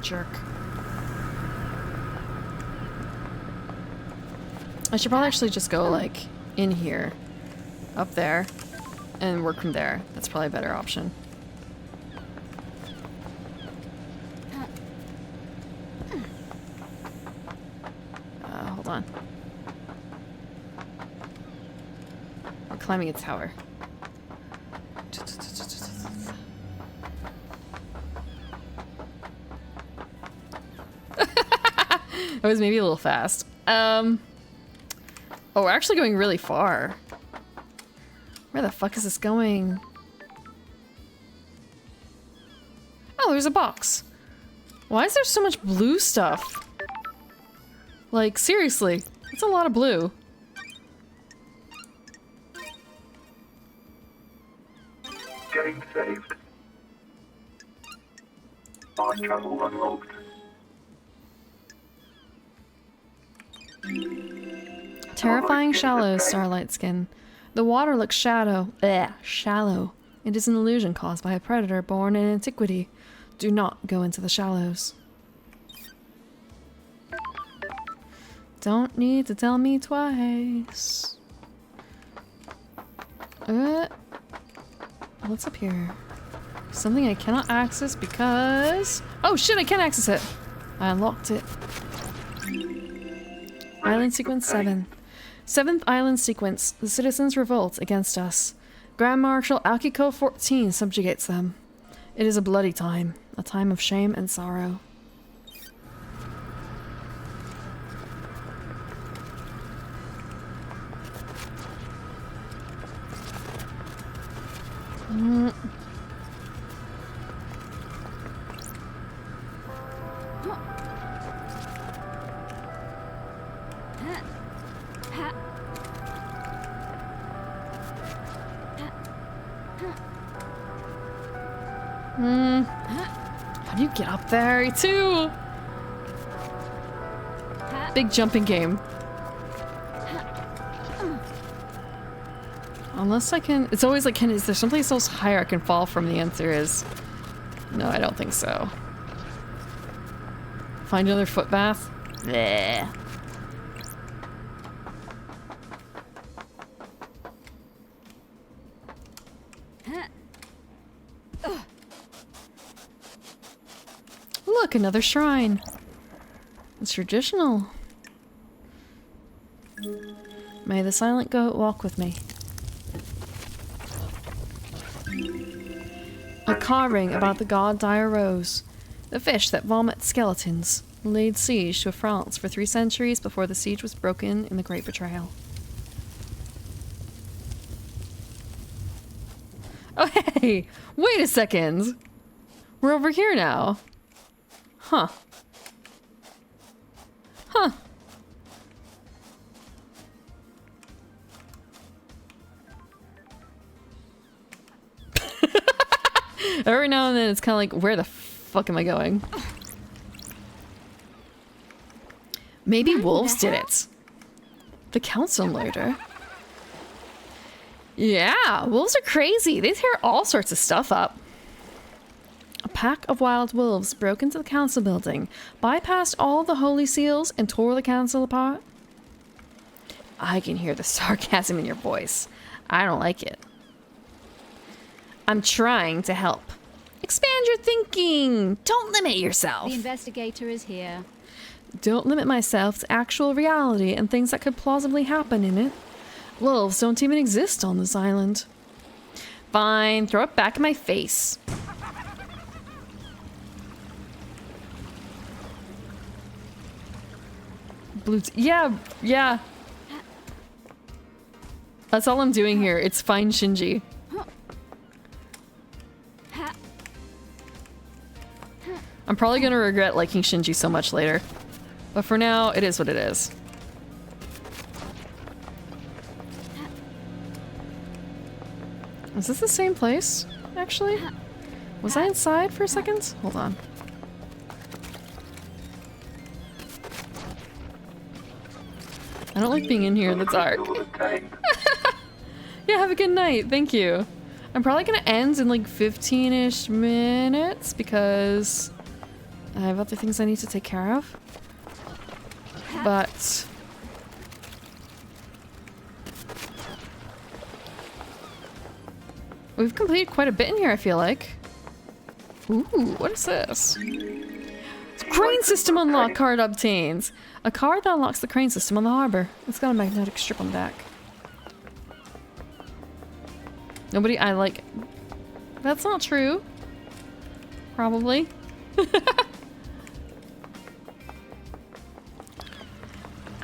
Jerk. I should probably actually just go, like, in here, up there, and work from there. That's probably a better option. Hold on. We're climbing a tower. That was maybe a little fast. Oh, we're actually going really far. Where the fuck is this going? Oh, there's a box. Why is there so much blue stuff? Like, seriously, it's a lot of blue. Getting saved. Fast travel unlocked. Terrifying shallows, starlight skin. The water looks shallow. It is an illusion caused by a predator born in antiquity. Do not go into the shallows. Don't need to tell me twice. What's up here? Something I cannot access because... Oh shit, I can access it! I unlocked it. Island Sequence 7. 7th Island Sequence. The citizens revolt against us. Grand Marshal Akiko 14 subjugates them. It is a bloody time. A time of shame and sorrow. How do you get up there, too? Big jumping game. Unless I can... It's always like, is there someplace else higher I can fall from? The answer is... No, I don't think so. Find another footbath? Bleh. Look, another shrine. It's traditional. May the silent goat walk with me. A carving about the god Dire Rose, the fish that vomits skeletons, laid siege to France for 3 centuries before the siege was broken in the Great Betrayal. Oh hey! Wait a second! We're over here now. Huh. Huh. Every now and then it's kind of like, where the fuck am I going? Maybe wolves did it. The council murder. Yeah, wolves are crazy. They tear all sorts of stuff up. A pack of wild wolves broke into the council building, bypassed all the holy seals, and tore the council apart. I can hear the sarcasm in your voice. I don't like it. I'm trying to help. Expand your thinking. Don't limit yourself. The investigator is here. Don't limit myself to actual reality and things that could plausibly happen in it. Wolves don't even exist on this island. Fine, throw it back in my face. Yeah. That's all I'm doing here. It's fine, Shinji. I'm probably gonna regret liking Shinji so much later. But for now, it is what it is. Is this the same place, actually? Was I inside for a second? Hold on. I don't like being in here in the dark. Yeah, have a good night. Thank you. I'm probably gonna end in like 15-ish minutes because I have other things I need to take care of. But we've completed quite a bit in here, I feel like. Ooh, what is this? Crane system unlock card obtained. A card that unlocks the crane system on the harbor. It's got a magnetic strip on the back. Nobody, I like... That's not true. Probably.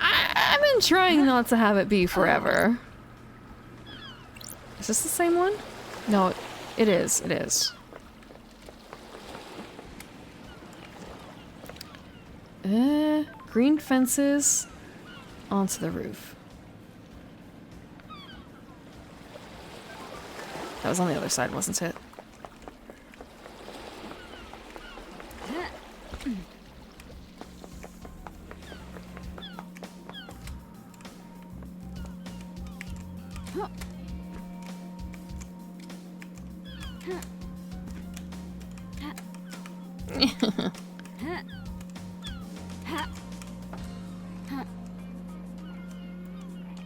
I've been trying not to have it be forever. Is this the same one? No, it is. It is. Green fences onto the roof. That was on the other side, wasn't it?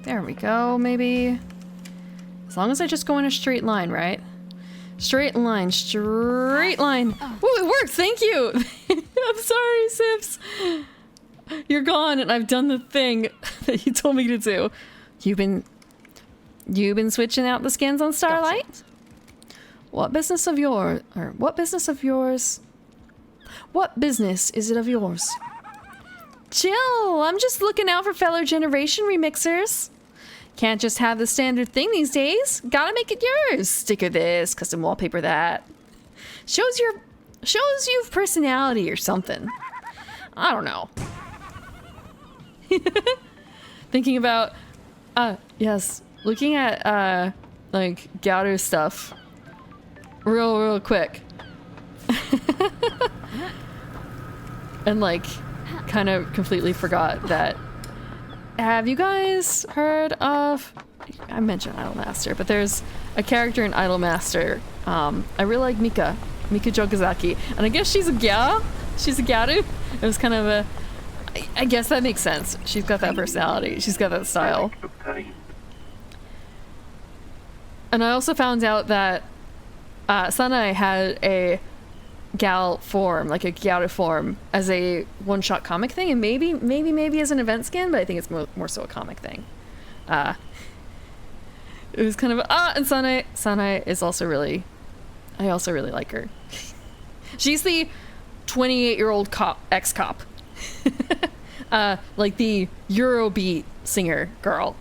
There we go, maybe. As long as I just go in a straight line, right? Straight line, straight line. Oh, it worked, thank you. I'm sorry, Sips. You're gone and I've done the thing that you told me to do. You've been switching out the skins on Starlight? Gotcha. What business of yours is it of yours? Chill, I'm just looking out for fellow generation remixers. Can't just have the standard thing these days. Gotta make it yours. Sticker this, custom wallpaper that. Shows you've personality or something. I don't know. Thinking about, yes, looking at, like, Gyaru stuff real quick. And, like, kind of completely forgot that. Have you guys heard of... I mentioned Idolmaster, but there's a character in Idolmaster. I really like Mika Jokazaki. And I guess she's a gya? She's a gyaru? It was kind of a... I guess that makes sense. She's got that personality. She's got that style. And I also found out that Sanai had a gal form, like a Gyaru form, as a one-shot comic thing, and maybe as an event skin, but I think it's more so a comic thing. It was kind of and Sanai is also really, I also really like her. She's the 28-year-old ex-cop. Like the Eurobeat singer girl.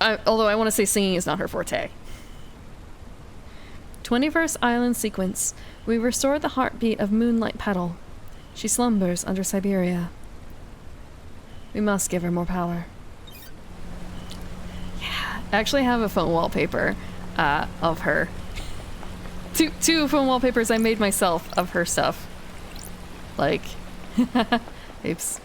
Although I want to say singing is not her forte. 21st Island sequence. We restore the heartbeat of Moonlight Petal. She slumbers under Siberia. We must give her more power. Yeah, I actually have a phone wallpaper of her. Two phone wallpapers I made myself of her stuff. Like, oops.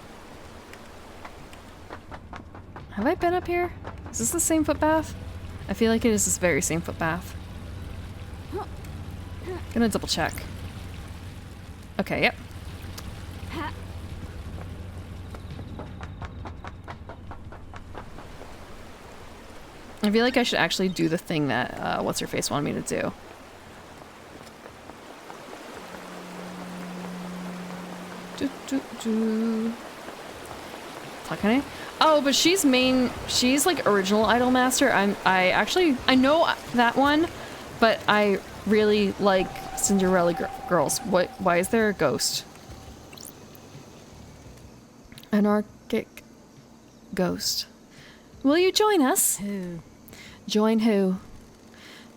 Have I been up here? Is this the same footpath? I feel like it is this very same footpath. Gonna double check. Okay, yep. I feel like I should actually do the thing that what's her face wanted me to do. Takane? Oh, but she's like original Idolmaster. I know that one, but I really like Cinderella Girls. Why is there a ghost? Anarchic ghost. Will you join us? Who? Join who?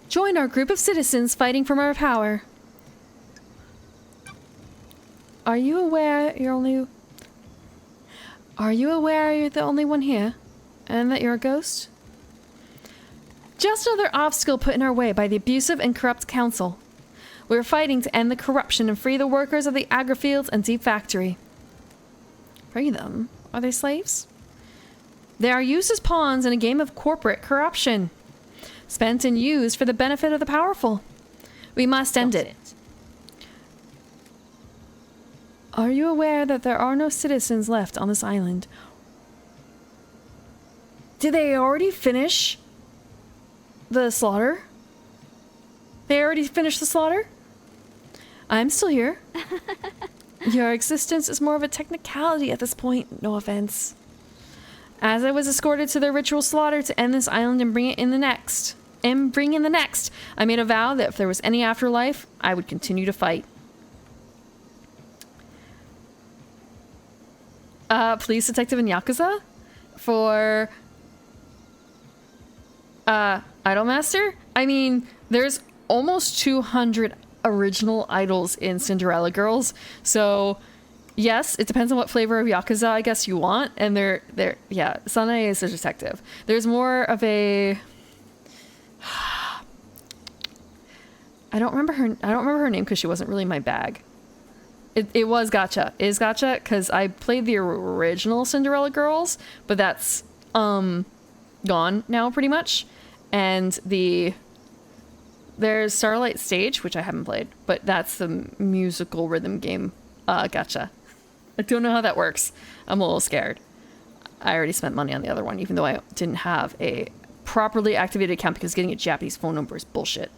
Join our group of citizens fighting for our power. Are you aware you're the only one here? And that you're a ghost? Just another obstacle put in our way by the abusive and corrupt council. We're fighting to end the corruption and free the workers of the agri-fields and deep factory. Free them? Are they slaves? They are used as pawns in a game of corporate corruption. Spent and used for the benefit of the powerful. We must end it. Are you aware that there are no citizens left on this island? Did they already finish the slaughter? They already finished the slaughter? I'm still here. Your existence is more of a technicality at this point, no offense. As I was escorted to their ritual slaughter to end this island and bring in the next, I made a vow that if there was any afterlife, I would continue to fight. Police detective in Yakuza? For Idolmaster? I mean, there's almost 200 original idols in Cinderella Girls, so yes, it depends on what flavor of Yakuza I guess you want, and yeah, Sanae is a detective. There's more of a I don't remember her name because she wasn't really my bag. It was Gacha. It is Gacha because I played the original Cinderella Girls, but that's gone now pretty much. And there's Starlight Stage, which I haven't played, but that's the musical rhythm game Gacha. I don't know how that works. I'm a little scared. I already spent money on the other one, even though I didn't have a properly activated account because getting a Japanese phone number is bullshit.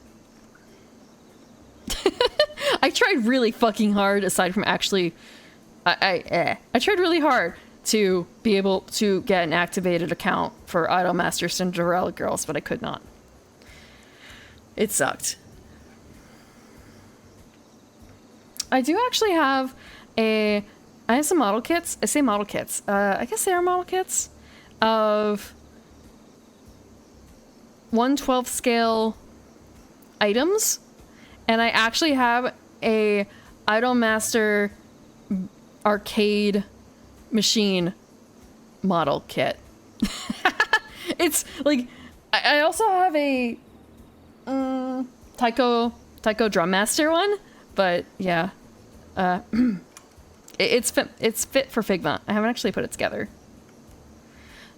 I tried really fucking hard, aside from actually... I tried really hard to be able to get an activated account for Idolmaster Cinderella Girls, but I could not. It sucked. I do actually have I have some model kits. I say model kits. I guess they are model kits of 1/12 scale items. And I actually have a Idolmaster arcade machine model kit. It's like, I also have a Taiko Drum Master one, but yeah. It's fit for Figma. I haven't actually put it together.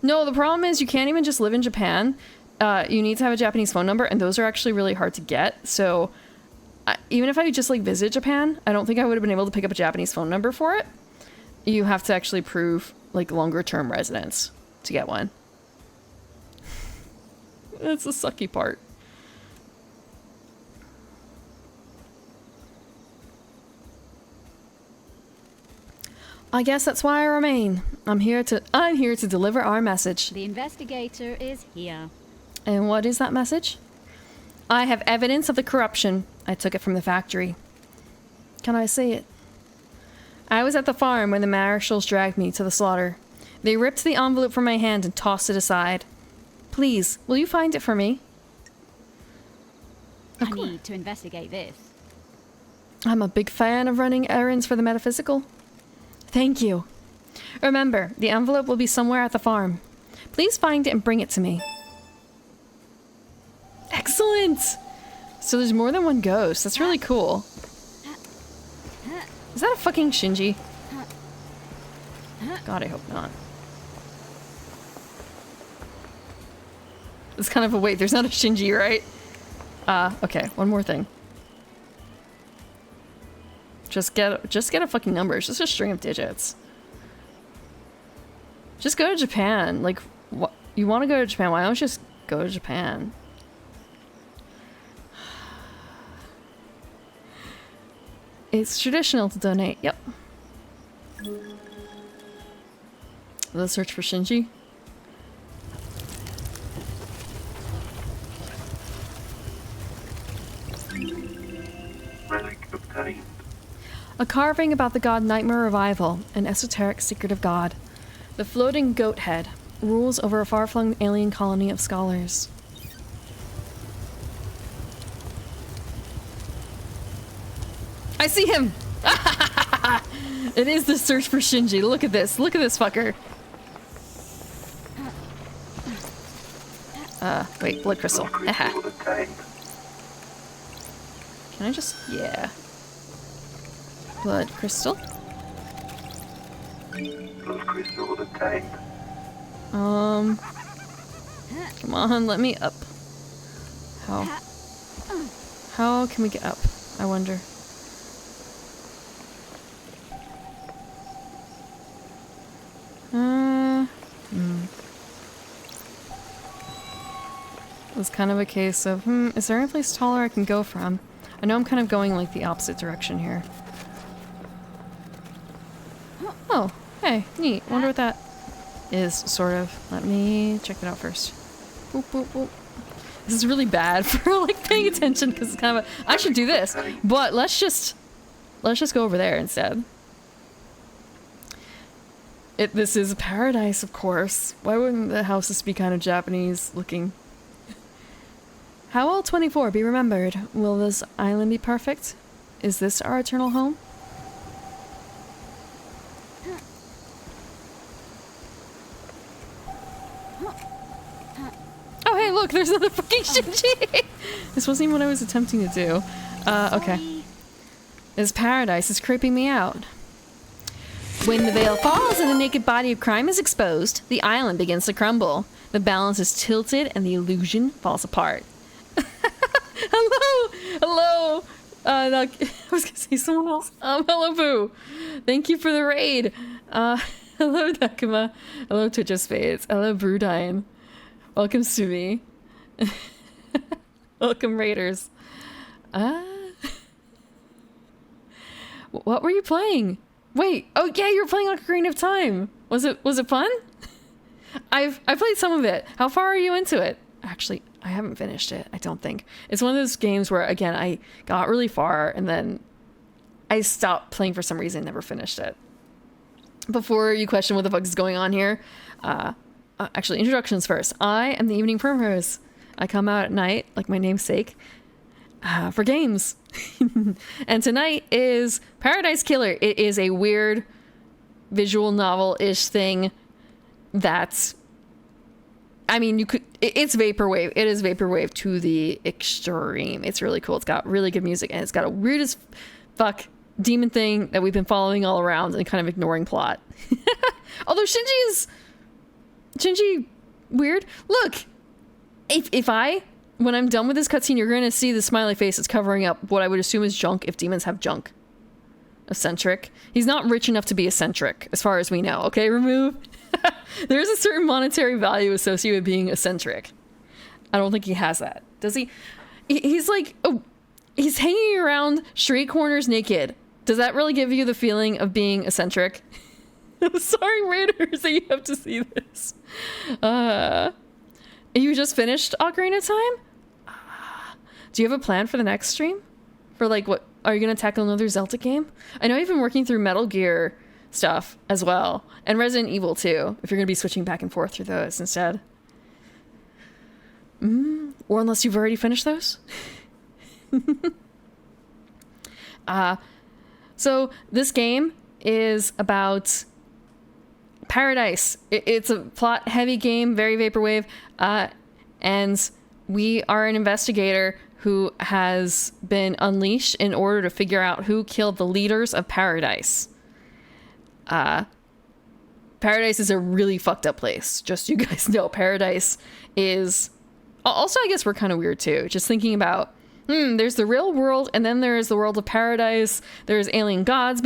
No, the problem is you can't even just live in Japan. You need to have a Japanese phone number, and those are actually really hard to get. So even if I just like visit Japan, I don't think I would have been able to pick up a Japanese phone number for it. You have to actually prove like longer term residence to get one. That's the sucky part. I guess that's why I remain. I'm here to deliver our message. The investigator is here. And what is that message? I have evidence of the corruption. I took it from the factory. Can I see it? I was at the farm when the marshals dragged me to the slaughter. They ripped the envelope from my hand and tossed it aside. Please, will you find it for me? I need to investigate this. I'm a big fan of running errands for the metaphysical. Thank you. Remember, the envelope will be somewhere at the farm. Please find it and bring it to me. Excellent! So there's more than one ghost. That's really cool. Is that a fucking Shinji? God, I hope not. It's kind of a wait. There's not a Shinji, right? Okay. One more thing. Just get a fucking number. It's just a string of digits. Just go to Japan. Like, what? You want to go to Japan? Why don't you just go to Japan? It's traditional to donate. Yep. Let's search for Shinji. Relic obtained. A carving about the god Nightmare Revival, an esoteric secret of God. The floating goat head rules over a far-flung alien colony of scholars. I see him! It is the search for Shinji. Look at this. Look at this fucker. Wait, blood crystal. Crystal obtained. Can I just... yeah. Blood crystal. Blood crystal obtained. Come on, let me up. How can we get up? I wonder. It's kind of a case of, is there any place taller I can go from? I know I'm kind of going like the opposite direction here. Oh, hey, neat. Wonder what that is, sort of. Let me check it out first. Boop, boop, boop. This is really bad for like paying attention because it's kind of a, I should do this, but let's just go over there instead. This is paradise, of course. Why wouldn't the houses be kind of Japanese looking? How will 24 be remembered? Will this island be perfect? Is this our eternal home? Oh hey, look, there's another fucking Shinji! This wasn't even what I was attempting to do. Okay. This paradise is creeping me out. When the veil falls and the naked body of crime is exposed, the island begins to crumble. The balance is tilted and the illusion falls apart. Hello! Hello! I was gonna say someone else. Hello, Boo! Thank you for the raid! Hello, Nakama. Hello, Twitch of Spades. Hello, Brewdine. Welcome, Sumi. Welcome, Raiders. What were you playing? Wait, oh yeah, you were playing Ocarina of Time. Was it fun? I played some of it. How far are you into it? Actually, I haven't finished it, I don't think. It's one of those games where, again, I got really far and then I stopped playing for some reason, never finished it. Before you question what the fuck is going on here, actually, introductions first. I am the Evening Primrose. I come out at night, like my namesake, for games. And tonight is Paradise Killer. It is a weird visual novel-ish thing that's, I mean, it's vaporwave. It is vaporwave to the extreme. It's really cool. It's got really good music and it's got a weird as fuck demon thing that we've been following all around and kind of ignoring plot. Although Shinji weird. Look, when I'm done with this cutscene, you're going to see the smiley face that's covering up what I would assume is junk if demons have junk. Eccentric. He's not rich enough to be eccentric, as far as we know. Okay, remove. There's a certain monetary value associated with being eccentric. I don't think he has that. Does he? He's like, oh, he's hanging around street corners naked. Does that really give you the feeling of being eccentric? I'm sorry, Raiders, that you have to see this. You just finished Ocarina of Time? Do you have a plan for the next stream? For like, what are you gonna tackle another Zelda game? I know you've been working through Metal Gear stuff as well, and Resident Evil too, if you're gonna be switching back and forth through those instead. Or unless you've already finished those. So this game is about paradise. It's a plot heavy game, very vaporwave, and we are an investigator who has been unleashed in order to figure out who killed the leaders of paradise. Paradise is a really fucked up place, just so you guys know. Paradise is also, I guess we're kind of weird too, just thinking about there's the real world, and then there's the world of paradise. There's alien gods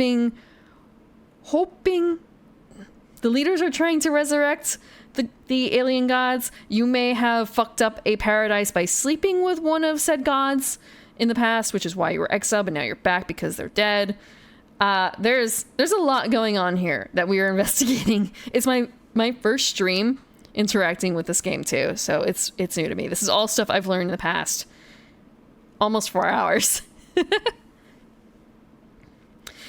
hoping the leaders are trying to resurrect the alien gods. You may have fucked up a paradise by sleeping with one of said gods in the past, which is why you were exiled, but now you're back because they're dead. There's a lot going on here that we are investigating. It's my first stream interacting with this game too, so it's new to me. This is all stuff I've learned in the past almost 4 hours.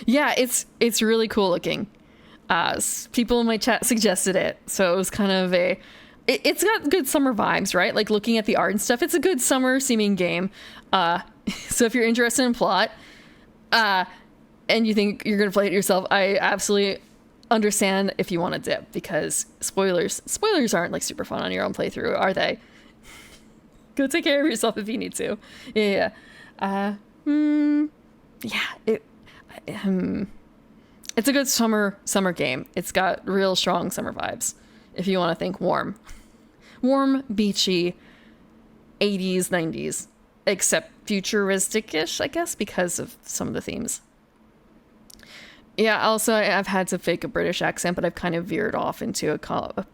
Yeah, it's really cool looking. People in my chat suggested it, so it was kind of it's got good summer vibes, right? Like looking at the art and stuff, it's a good summer seeming game. So if you're interested in plot, and you think you're gonna play it yourself, I absolutely understand if you want to dip, because spoilers aren't like super fun on your own playthrough, are they? Go take care of yourself if you need to. Yeah. It's a good summer game. It's got real strong summer vibes. If you want to think warm, beachy, 80s, 90s, except futuristic-ish, I guess, because of some of the themes. Yeah, also, I've had to fake a British accent, but I've kind of veered off into a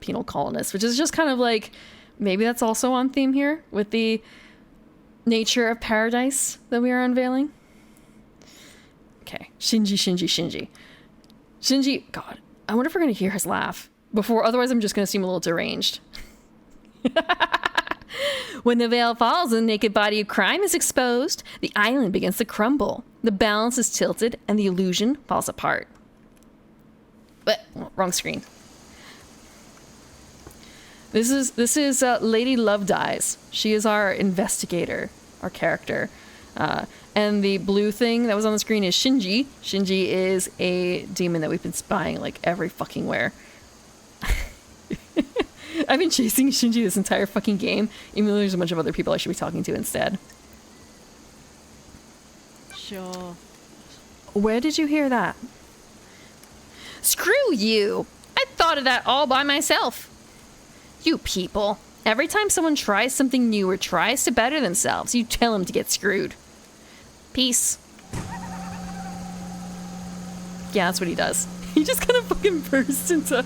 penal colonist, which is just kind of like, maybe that's also on theme here with the nature of paradise that we are unveiling. Okay, Shinji. God, I wonder if we're going to hear his laugh before, otherwise I'm just going to seem a little deranged. When the veil falls and the naked body of crime is exposed, the island begins to crumble. The balance is tilted and the illusion falls apart. But, wrong screen. This is Lady Love Dies. She is our investigator, our character. And the blue thing that was on the screen is Shinji. Shinji is a demon that we've been spying like every fucking where. I've been chasing Shinji this entire fucking game, even though there's a bunch of other people I should be talking to instead. Sure. Where did you hear that? Screw you! I thought of that all by myself. You people. Every time someone tries something new or tries to better themselves, you tell them to get screwed. Peace. Yeah, that's what he does. He just kind of fucking bursts into...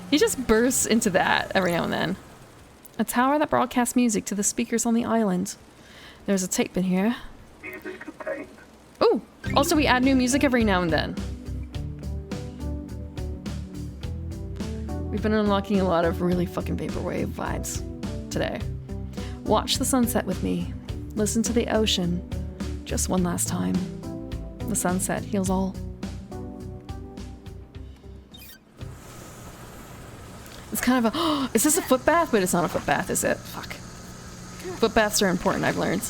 He just bursts into that every now and then. A tower that broadcasts music to the speakers on the island. There's a tape in here. Music obtained. Ooh! Also, we add new music every now and then. We've been unlocking a lot of really fucking vaporwave vibes today. Watch the sunset with me. Listen to the ocean. Just one last time. The sunset heals all. It's kind of a... is this a foot bath? But it's not a foot bath, is it? Fuck. Foot baths are important, I've learned.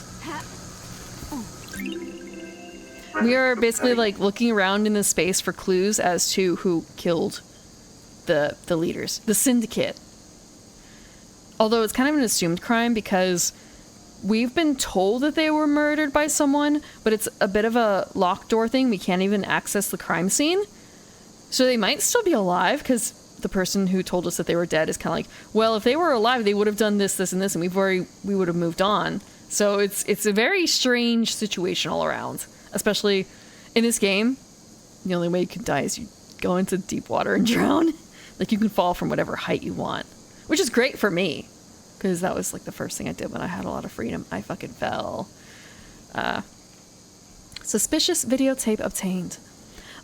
We are basically like looking around in the space for clues as to who killed the leaders. The syndicate. Although it's kind of an assumed crime because we've been told that they were murdered by someone, but it's a bit of a locked door thing. We can't even access the crime scene. So they might still be alive because the person who told us that they were dead is kind of like, well, if they were alive, they would have done this, this, and this, and we would have moved on. So it's a very strange situation all around, especially in this game. The only way you can die is you go into deep water and drown. Like, you can fall from whatever height you want, which is great for me because that was like the first thing I did when I had a lot of freedom. I fucking fell. Suspicious videotape obtained.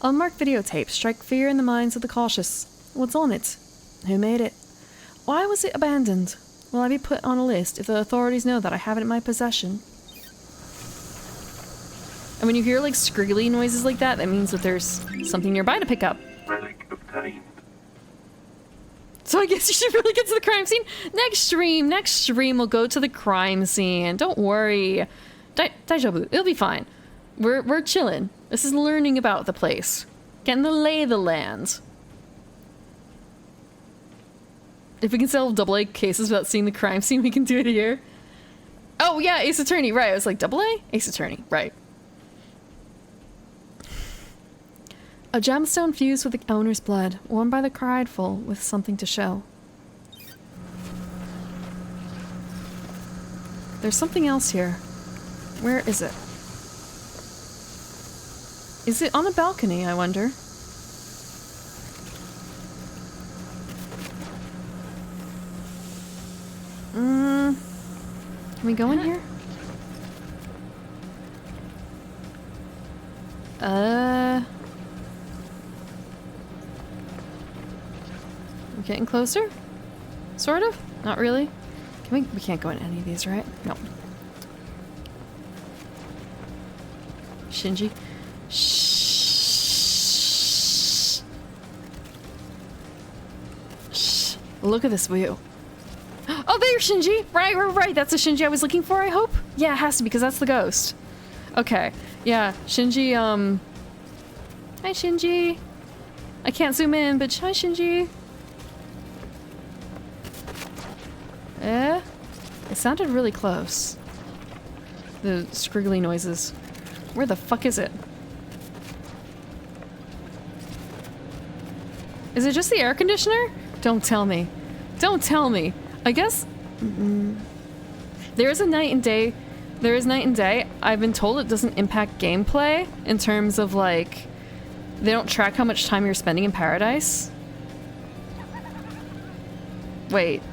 Unmarked videotape. Strike fear in the minds of the cautious. What's on it? Who made it? Why was it abandoned? Will I be put on a list if the authorities know that I have it in my possession? And when you hear like scriggly noises like that, that means that there's something nearby to pick up. Relic obtained. So I guess you should really get to the crime scene. Next stream we'll go to the crime scene. Don't worry. Daijoubu, it'll be fine. We're chilling. This is learning about the place. Getting the lay of the land. If we can sell AA cases without seeing the crime scene, we can do it here. Oh yeah, Ace Attorney, right. I was like, AA? Ace Attorney, right. A gemstone fused with the owner's blood, worn by the Crideful with something to show. There's something else here. Where is it? Is it on a balcony, I wonder? Can we go in here? We're getting closer? Sort of? Not really? We can't go in any of these, right? No. Shinji. Shh. Shh. Look at this view. Oh, there's Shinji! Right. That's the Shinji I was looking for, I hope? Yeah, it has to be, because that's the ghost. Okay. Yeah, Shinji, Hi, Shinji. I can't zoom in, but hi, Shinji. It sounded really close. The scriggly noises. Where the fuck is it? Is it just the air conditioner? Don't tell me. Don't tell me. I guess... There is night and day. I've been told it doesn't impact gameplay in terms of, like... They don't track how much time you're spending in Paradise. Wait.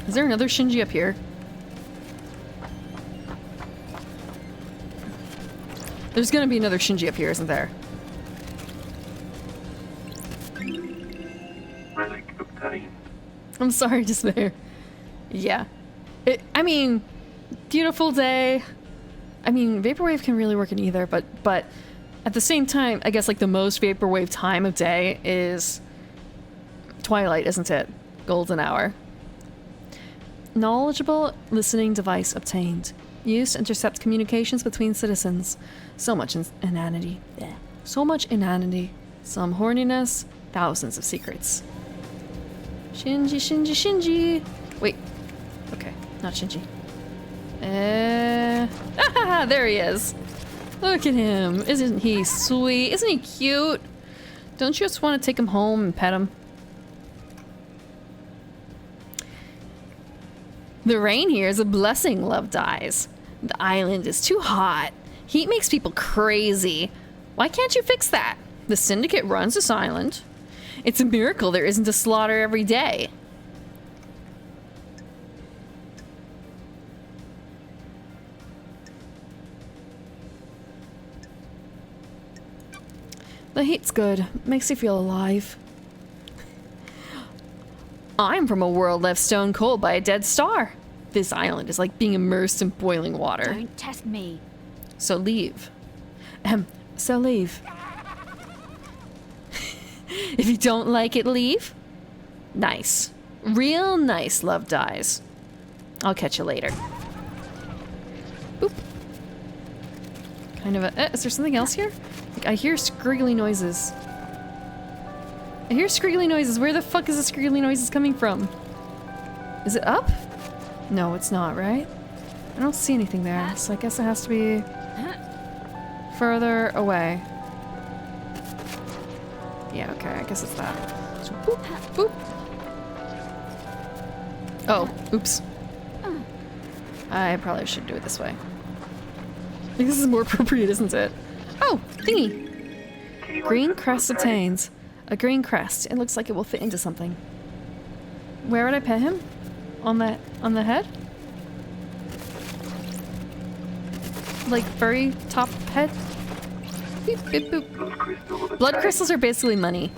Is there another Shinji up here? There's gonna be another Shinji up here, isn't there? Relic obtained. I'm sorry, Despair. Yeah. I mean, beautiful day. I mean, Vaporwave can really work in either, but at the same time, I guess like the most Vaporwave time of day is twilight, isn't it? Golden hour. Knowledgeable listening device obtained. Used to intercept communications between citizens. So much inanity. Yeah. So much inanity. Some horniness. Thousands of secrets. Shinji. Wait. Okay, not Shinji. Ah, there he is. Look at him. Isn't he sweet? Isn't he cute? Don't you just want to take him home and pet him? The rain here is a blessing, Love Dies. The island is too hot. Heat makes people crazy. Why can't you fix that? The Syndicate runs this island. It's a miracle there isn't a slaughter every day. The heat's good. Makes you feel alive. I'm from a world left stone cold by a dead star. This island is like being immersed in boiling water. Don't test me. So leave. So leave. If you don't like it, leave. Nice. Real nice, Love Dies. I'll catch you later. Boop. Kind of a... is there something else here? Like, I hear scriggly noises. Where the fuck is the scriggly noises coming from? Is it up? No, it's not, right? I don't see anything there, so I guess it has to be further away. Yeah, okay, I guess it's that. So boop, boop. Oh, oops. I probably should do it this way. I think this is more appropriate, isn't it? Oh, thingy! Green crest obtains. A green crest. It looks like it will fit into something. Where would I pet him? On the head? Like very top head? Beep, beep, boop. Blood crystal obtained. Blood crystals are basically money.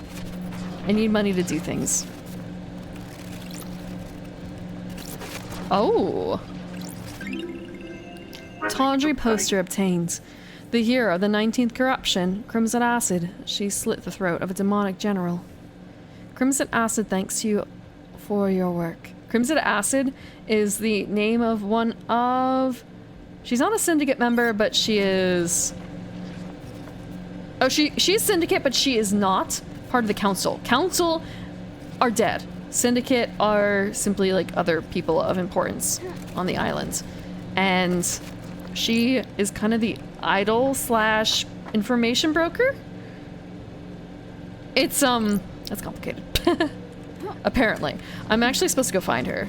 I need money to do things. Oh. Tawdry poster obtained. The hero of the 19th corruption, Crimson Acid. She slit the throat of a demonic general. Crimson Acid thanks you for your work. Crimson Acid is the name of one of... She's not a syndicate member, but she is... Oh, she's syndicate, but she is not part of the council. Council are dead. Syndicate are simply like other people of importance on the island. And she is kind of the idol slash information broker. It's that's complicated. Apparently. I'm actually supposed to go find her.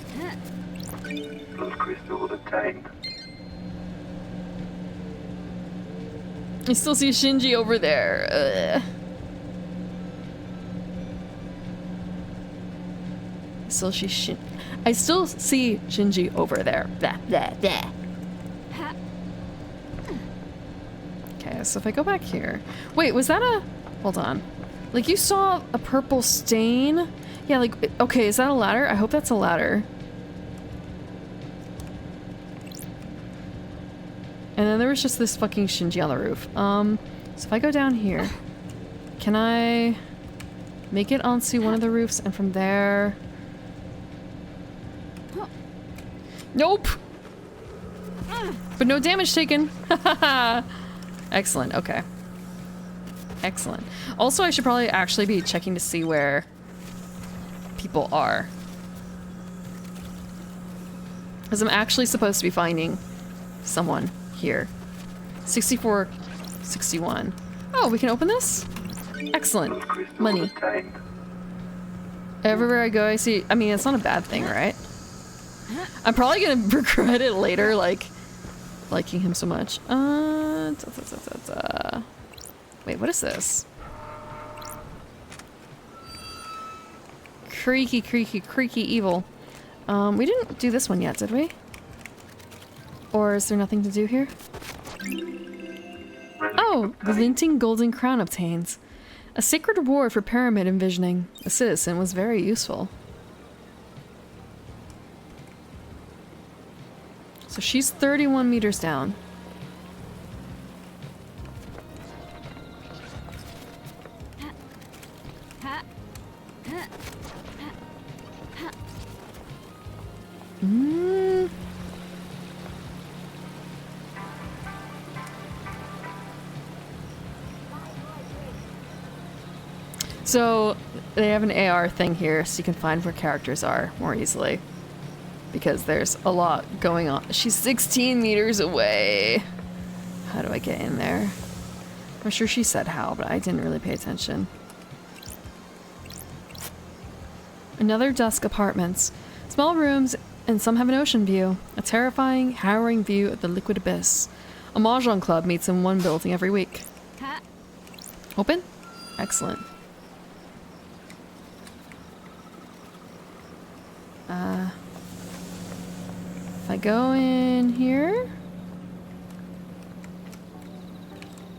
Blood crystal obtained. I still see Shinji over there. Ugh. I still see Shinji over there. Blah, blah, blah. Okay, so if I go back here... Wait, was that a... Hold on. Like, you saw a purple stain? Yeah, like... Okay, is that a ladder? I hope that's a ladder. And then there was just this fucking Shinji on the roof. So if I go down here... Can I... make it onto one of the roofs and from there... Nope! But no damage taken! Excellent, okay. Excellent. Also, I should probably actually be checking to see where people are. Because I'm actually supposed to be finding someone here. 64, 61. Oh, we can open this? Excellent. Blood crystal Money. obtained. Everywhere I go, I see... I mean, it's not a bad thing, right? I'm probably gonna regret it later, like... liking him so much. Wait, what is this? Creaky, creaky, creaky evil. We didn't do this one yet, did we? Or is there nothing to do here? Oh, the glinting golden crown obtained. A sacred reward for pyramid envisioning. A citizen was very useful. So she's 31 meters down. So they have an AR thing here so you can find where characters are more easily. Because there's a lot going on. She's 16 meters away. How do I get in there? I'm sure she said how, but I didn't really pay attention. Another dusk apartments. Small rooms, and some have an ocean view. A terrifying, harrowing view of the liquid abyss. A mahjong club meets in one building every week. Open? Excellent. If I go in here...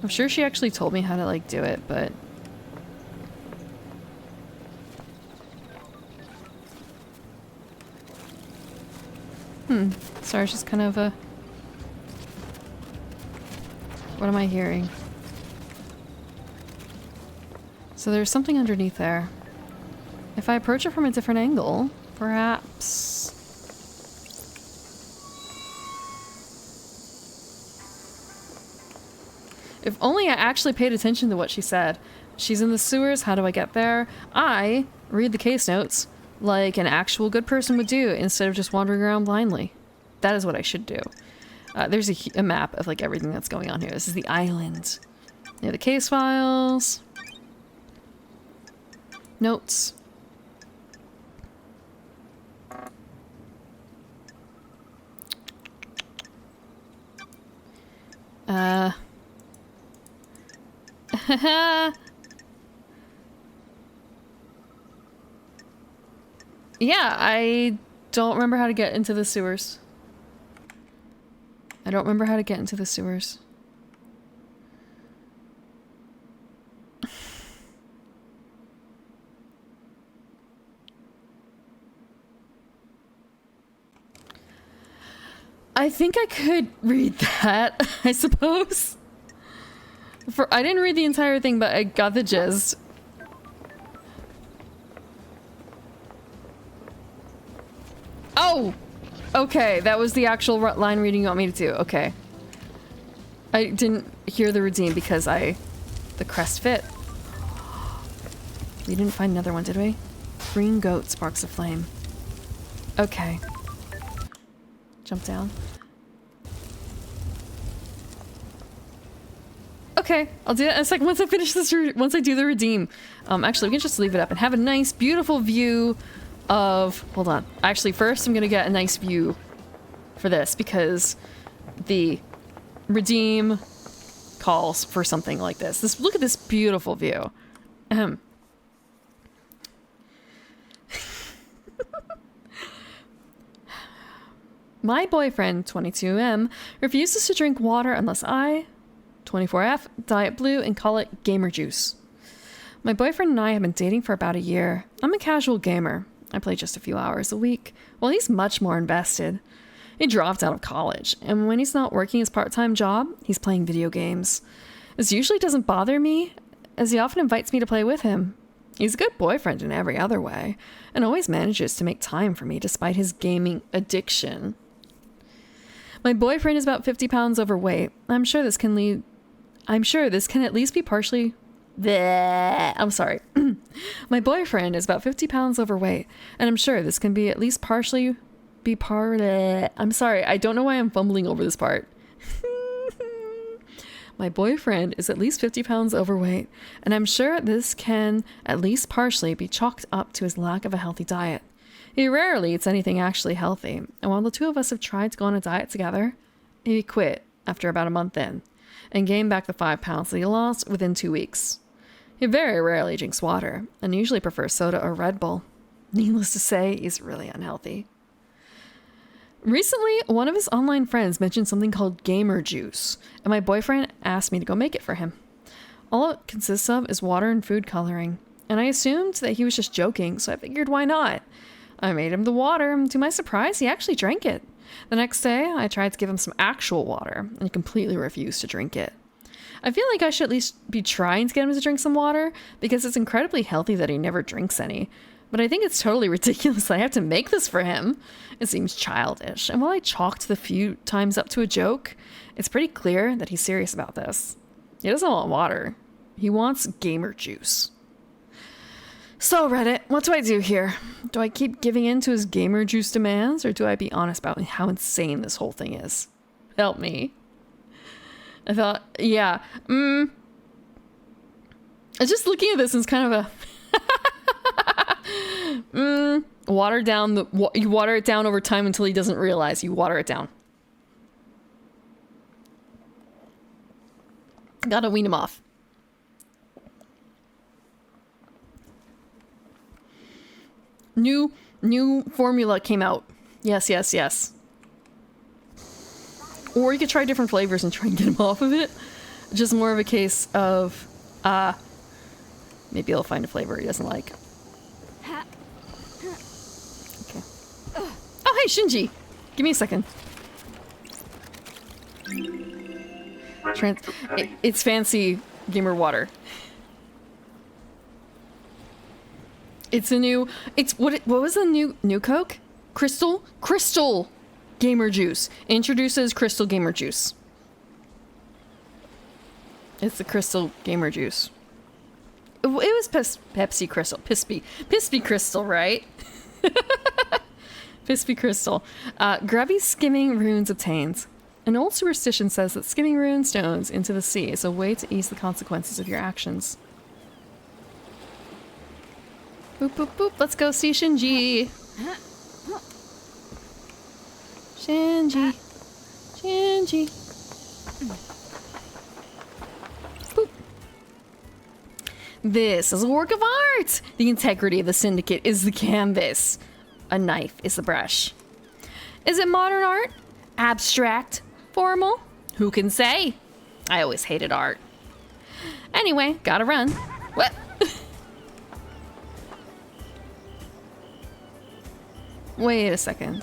I'm sure she actually told me how to, like, do it, but... Sorry, it's just kind of a... What am I hearing? So there's something underneath there. If I approach it from a different angle, perhaps... If only I actually paid attention to what she said. She's in the sewers, how do I get there? I read the case notes like an actual good person would do instead of just wandering around blindly. That is what I should do. There's a map of like everything that's going on here. This is the island. Near the case files. Notes. Yeah, I don't remember how to get into the sewers. I don't remember how to get into the sewers. I think I could read that, I suppose. I didn't read the entire thing, but I got the gist. Oh! Okay, that was the actual line reading you want me to do. Okay. I didn't hear the redeem because the crest fit. We didn't find another one, did we? Green goat sparks a flame. Okay. Jump down. Okay, I'll do that in a second once I finish this, once I do the redeem. Actually, we can just leave it up and have a nice, beautiful view of... Hold on. Actually, first I'm gonna get a nice view for this because the redeem calls for something like this. Look at this beautiful view. My boyfriend, 22M, refuses to drink water unless I, 24F, diet blue and call it gamer juice. My boyfriend and I have been dating for about a year. I'm a casual gamer. I play just a few hours a week, while he's much more invested. He dropped out of college, and when he's not working his part-time job, he's playing video games. This usually doesn't bother me, as he often invites me to play with him. He's a good boyfriend in every other way, and always manages to make time for me despite his gaming addiction. My boyfriend is about 50 pounds overweight. I'm sure this can at least be partially... Bleh. I'm sorry. My boyfriend is about 50 pounds overweight, and I'm sure this can be at least partially be part... I'm sorry, I don't know why I'm fumbling over this part. My boyfriend is at least 50 pounds overweight, and I'm sure this can at least partially be chalked up to his lack of a healthy diet. He rarely eats anything actually healthy, and while the two of us have tried to go on a diet together, he quit after about a month in, and gained back the 5 pounds that he lost within 2 weeks. He very rarely drinks water, and usually prefers soda or Red Bull. Needless to say, he's really unhealthy. Recently, one of his online friends mentioned something called gamer juice, and my boyfriend asked me to go make it for him. All it consists of is water and food coloring, and I assumed that he was just joking, so I figured why not? I made him the water, and to my surprise, he actually drank it. The next day, I tried to give him some actual water, and he completely refused to drink it. I feel like I should at least be trying to get him to drink some water, because it's incredibly healthy that he never drinks any. But I think it's totally ridiculous that I have to make this for him. It seems childish, and while I chalked the few times up to a joke, it's pretty clear that he's serious about this. He doesn't want water. He wants gamer juice. So Reddit, what do I do here? Do I keep giving in to his gamer juice demands, or do I be honest about how insane this whole thing is? Help me. I thought, yeah, just looking at this is kind of a, water down you water it down over time until he doesn't realize you water it down. Gotta wean him off. New formula came out. Yes. Or you could try different flavors and try and get him off of it. Just more of a case of, maybe he'll find a flavor he doesn't like. Okay. Oh, hey, Shinji! Give me a second. It's fancy gamer water. It's a new... What was the new Coke? Crystal Gamer Juice. Introduces Crystal Gamer Juice. It's the Crystal Gamer Juice. It was Pepsi Crystal. Pispy Crystal, right? Pispy Crystal. Grubby skimming runes obtained. An old superstition says that skimming rune stones into the sea is a way to ease the consequences of your actions. Boop, boop, boop. Let's go see Shinji. Shinji. Boop. This is a work of art. The integrity of the syndicate is the canvas. A knife is the brush. Is it modern art? Abstract? Formal? Who can say? I always hated art. Anyway, gotta run. What? Wait a second.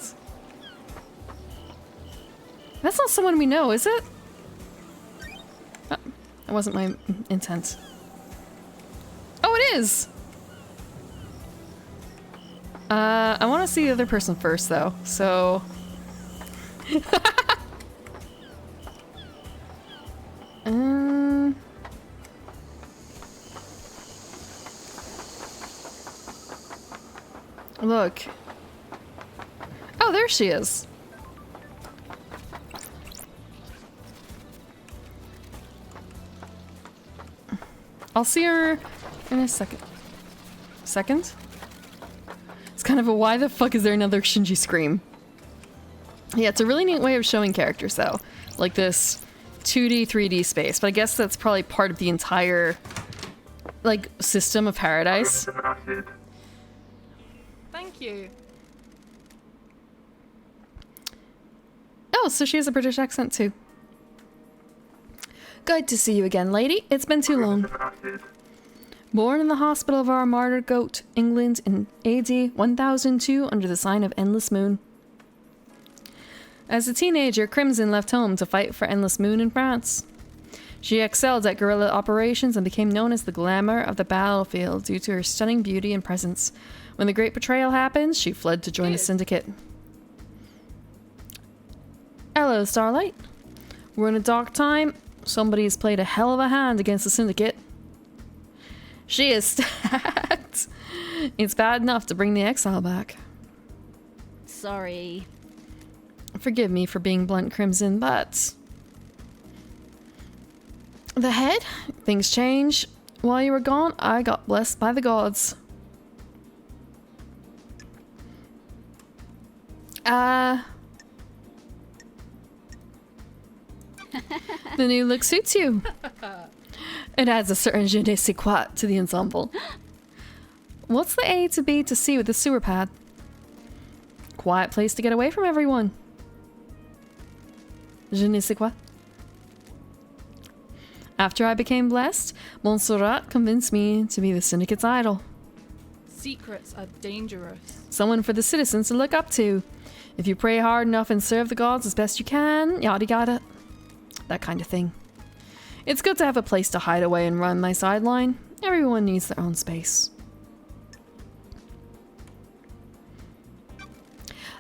That's not someone we know, is it? That wasn't my intent. Oh, it is! I want to see the other person first, though, so... Look. Oh, there she is. I'll see her in a second. Second? It's kind of a why the fuck is there another Shinji scream? Yeah, it's a really neat way of showing characters though. Like this 2D, 3D space. But I guess that's probably part of the entire like system of Paradise. Some acid. Thank you. Oh, so she has a British accent too. Good to see you again, lady. It's been too long. Some acid. Born in the hospital of our martyr goat, England, in AD 1002 under the sign of Endless Moon. As a teenager, Crimson left home to fight for Endless Moon in France. She excelled at guerrilla operations and became known as the glamour of the battlefield due to her stunning beauty and presence. When the Great Betrayal happened, she fled to join the Syndicate. Hello, Starlight. We're in a dark time. Somebody's played a hell of a hand against the Syndicate. She is stacked. It's bad enough to bring the exile back. Sorry. Forgive me for being blunt, Crimson, but... The head? Things change. While you were gone, I got blessed by the gods. The new look suits you. It adds a certain je ne sais quoi to the ensemble. What's the A to B to C with the sewer pad? Quiet place to get away from everyone. Je ne sais quoi. After I became blessed, Montserrat convinced me to be the Syndicate's idol. Secrets are dangerous. Someone for the citizens to look up to. If you pray hard enough and serve the gods as best you can, yada yada. That kind of thing. It's good to have a place to hide away and run my sideline. Everyone needs their own space.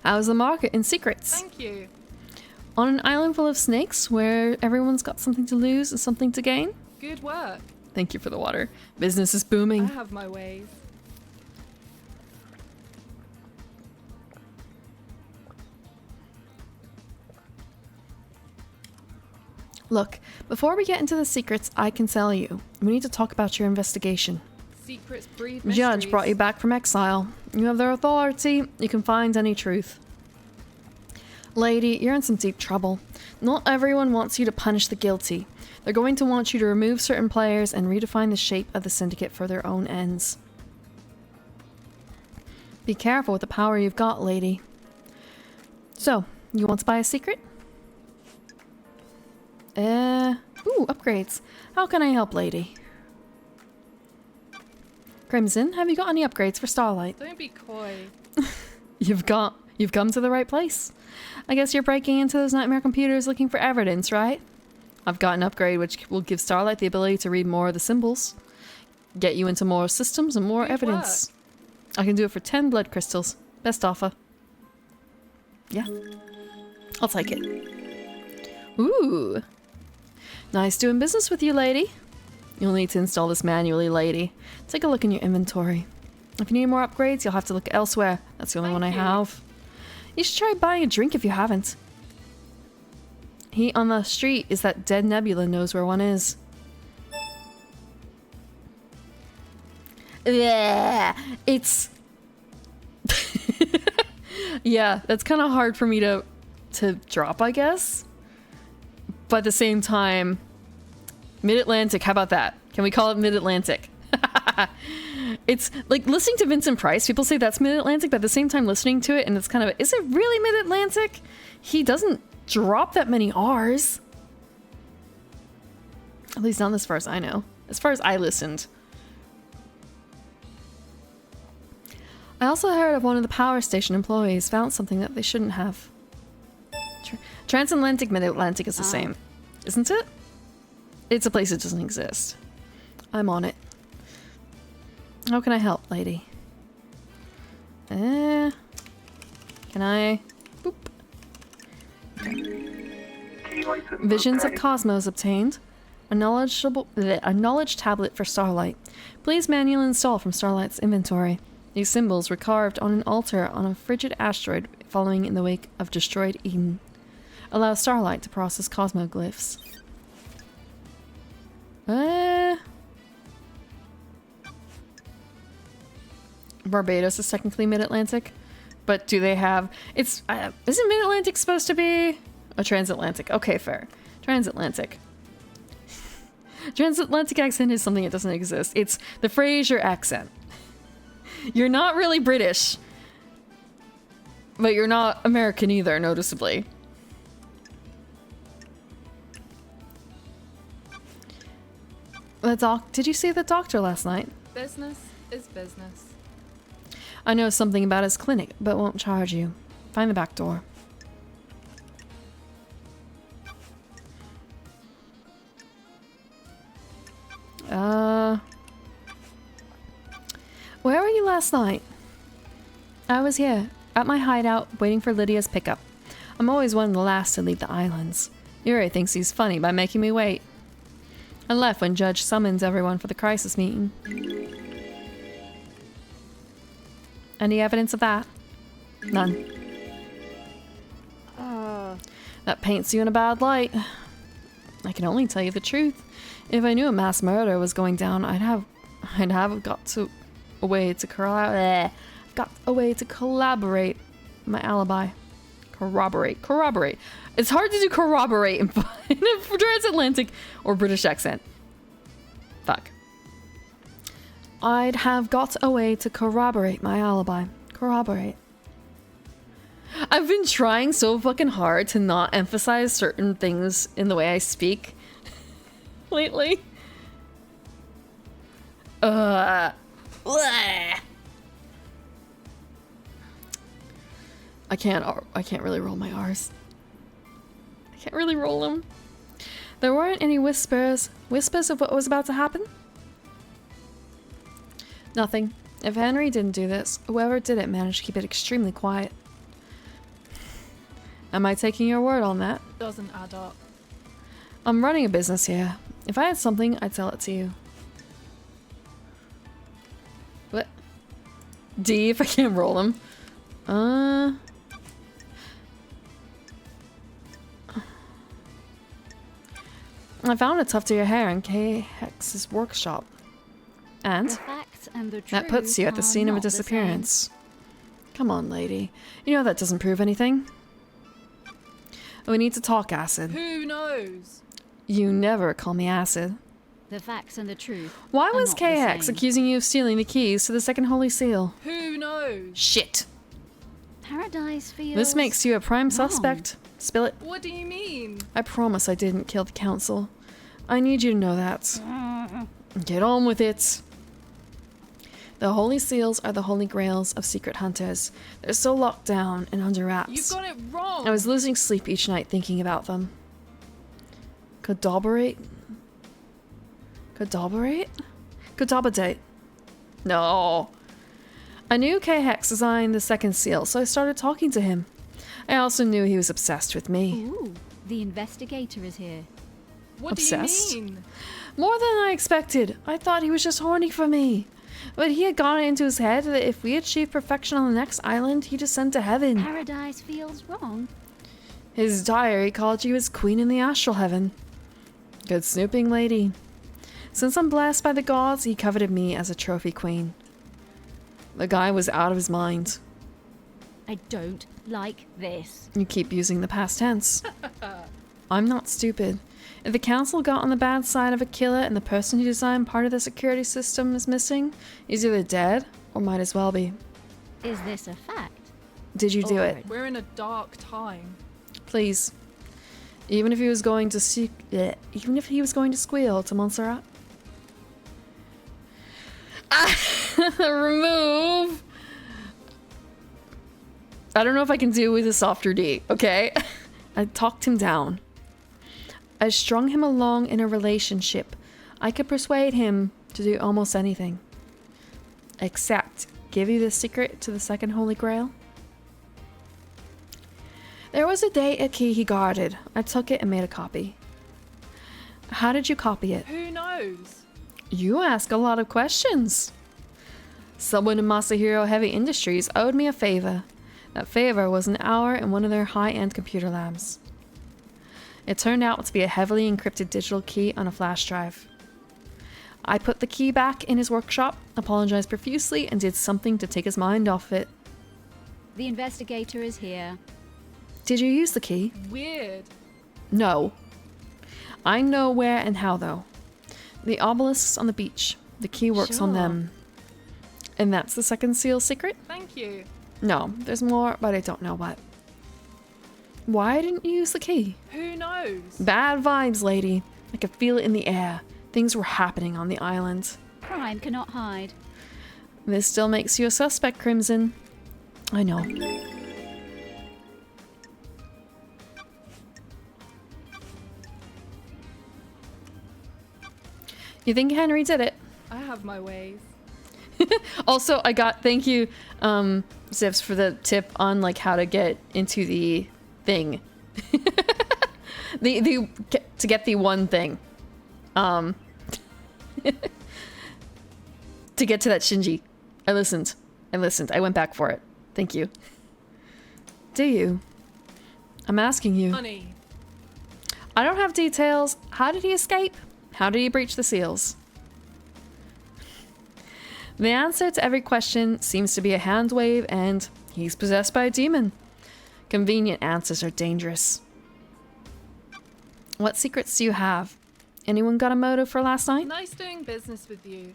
How's the market in Secrets? Thank you. On an island full of snakes where everyone's got something to lose and something to gain? Good work. Thank you for the water. Business is I booming. have my ways. Look, before we get into the secrets, I can tell you. We need to talk about your investigation. Secrets breed The judge mysteries. brought you back from exile. You have their authority. You can find any truth. Lady, you're in some deep trouble. Not everyone wants you to punish the guilty. They're going to want you to remove certain players and redefine the shape of the Syndicate for their own ends. Be careful with the power you've got, lady. So, you want to buy a secret? Ooh, upgrades. How can I help, lady? Crimson, have you got any upgrades for Starlight? Don't be coy. You've come to the right place. I guess you're breaking into those nightmare computers looking for evidence, right? I've got an upgrade which will give Starlight the ability to read more of the symbols. Get you into more systems and more Good evidence. I can do it for 10 blood crystals. Best offer. Yeah. I'll take it. Ooh. Nice doing business with you, lady. You'll need to install this manually, lady. Take a look in your inventory. If you need more upgrades, you'll have to look elsewhere. That's the only one I have. You should try buying a drink if you haven't. He on the street is that dead Nebula knows where one is. Yeah, it's... yeah, that's kind of hard for me to drop, I guess. But at the same time, Mid-Atlantic, how about that? Can we call it Mid-Atlantic? It's like listening to Vincent Price, people say that's Mid-Atlantic, but at the same time listening to it and it's kind of, is it really Mid-Atlantic? He doesn't drop that many R's. At least not as far as I know. As far as I listened. I also heard of one of the power station employees found something that they shouldn't have. Transatlantic, Mid-Atlantic is the same, isn't it? It's a place that doesn't exist. I'm on it. How can I help, lady? Can I? Boop. Key item Visions of obtained. Cosmos obtained. A knowledge tablet for Starlight. Please manually install from Starlight's inventory. These symbols were carved on an altar on a frigid asteroid following in the wake of destroyed Eden. Allow Starlight to process cosmoglyphs. Barbados is technically Mid-Atlantic, but do they have... It's... isn't Mid-Atlantic supposed to be... a transatlantic? Okay, fair. Transatlantic. Transatlantic accent is something that doesn't exist. It's the Frasier accent. You're not really British, but you're not American either, noticeably. Did you see the doctor last night? Business is business. I know something about his clinic, but won't charge you. Find the back door. Where were you last night? I was here, at my hideout, waiting for Lydia's pickup. I'm always one of the last to leave the islands. Yuri thinks he's funny by making me wait. I left when Judge summons everyone for the crisis meeting. Any evidence of that? None. That paints you in a bad light. I can only tell you the truth. If I knew a mass murder was going down, I'd have got a way to collaborate my alibi. Corroborate. It's hard to do corroborate in a transatlantic or British accent. Fuck. I'd have got a way to corroborate my alibi. Corroborate. I've been trying so fucking hard to not emphasize certain things in the way I speak lately. Bleh. I can't really roll my R's. I can't really roll them. There weren't any whispers of what was about to happen? Nothing. If Henry didn't do this, whoever did it managed to keep it extremely quiet. Am I taking your word on that? Doesn't add up. I'm running a business here. If I had something, I'd sell it to you. What? D if I can't roll them. I found a tuft of your hair in K. Hex's workshop. And The facts and the that puts you at the truth scene are of a not the same. disappearance. Come on, lady. You know that doesn't prove anything. We need to talk, Acid. Who knows? You never call me Acid. The facts and the truth. Why are was not the K-Hex same. accusing you of stealing the keys to the second holy seal? Who knows? Shit. Paradise feels. This makes you a prime wrong. suspect. Spill it. What do you mean? I promise I didn't kill the council. I need you to know that. Get on with it. The holy seals are the holy grails of secret hunters. They're so locked down and under wraps. You've got it wrong. I was losing sleep each night thinking about them. Codoberate? No. I knew K-Hex designed the second seal, so I started talking to him. I also knew he was obsessed with me. Ooh, the investigator is here. What Obsessed? do you mean? More than I expected. I thought he was just horny for me. But he had gotten into his head that if we achieved perfection on the next island, he'd ascend to heaven. Paradise feels wrong. His diary called you his queen in the astral heaven. Good snooping, lady. Since I'm blessed by the gods, he coveted me as a trophy queen. The guy was out of his mind. I don't like this. You keep using the past tense. I'm not stupid. If the council got on the bad side of a killer and the person who designed part of the security system is missing, he's either dead or might as well be. Is this a fact? Did you do Or- it? We're in a dark time. Please. Even if he was going to squeal to Montserrat. Remove. I don't know if I can do with a softer D, okay? I talked him down. I strung him along in a relationship. I could persuade him to do almost anything. Except give you the secret to the second Holy Grail. There was a data key he guarded. I took it and made a copy. How did you copy it? Who knows? You ask a lot of questions. Someone in Masahiro Heavy Industries owed me a favor. That favor was an hour in one of their high-end computer labs. It turned out to be a heavily encrypted digital key on a flash drive. I put the key back in his workshop, apologized profusely, and did something to take his mind off it. The investigator is here. Did you use the key? Weird. No. I know where and how, though. The obelisks on the beach. The key works on Sure. them. And that's the second seal secret? Thank you. No, there's more, but I don't know what. Why didn't you use the key? Who knows? Bad vibes, lady. I could feel it in the air. Things were happening on the island. Crime cannot hide. This still makes you a suspect, Crimson. I know. You think Henry did it? I have my ways. Also, I got thank you, Zips, for the tip on like how to get into the thing. To get the one thing. To get to that Shinji. I listened. I went back for it. Thank you. Do you? I'm asking you. Honey. I don't have details. How did he escape? How did he breach the seals? The answer to every question seems to be a hand wave and he's possessed by a demon. Convenient answers are dangerous. What secrets do you have? Anyone got a motive for last night? Nice doing business with you.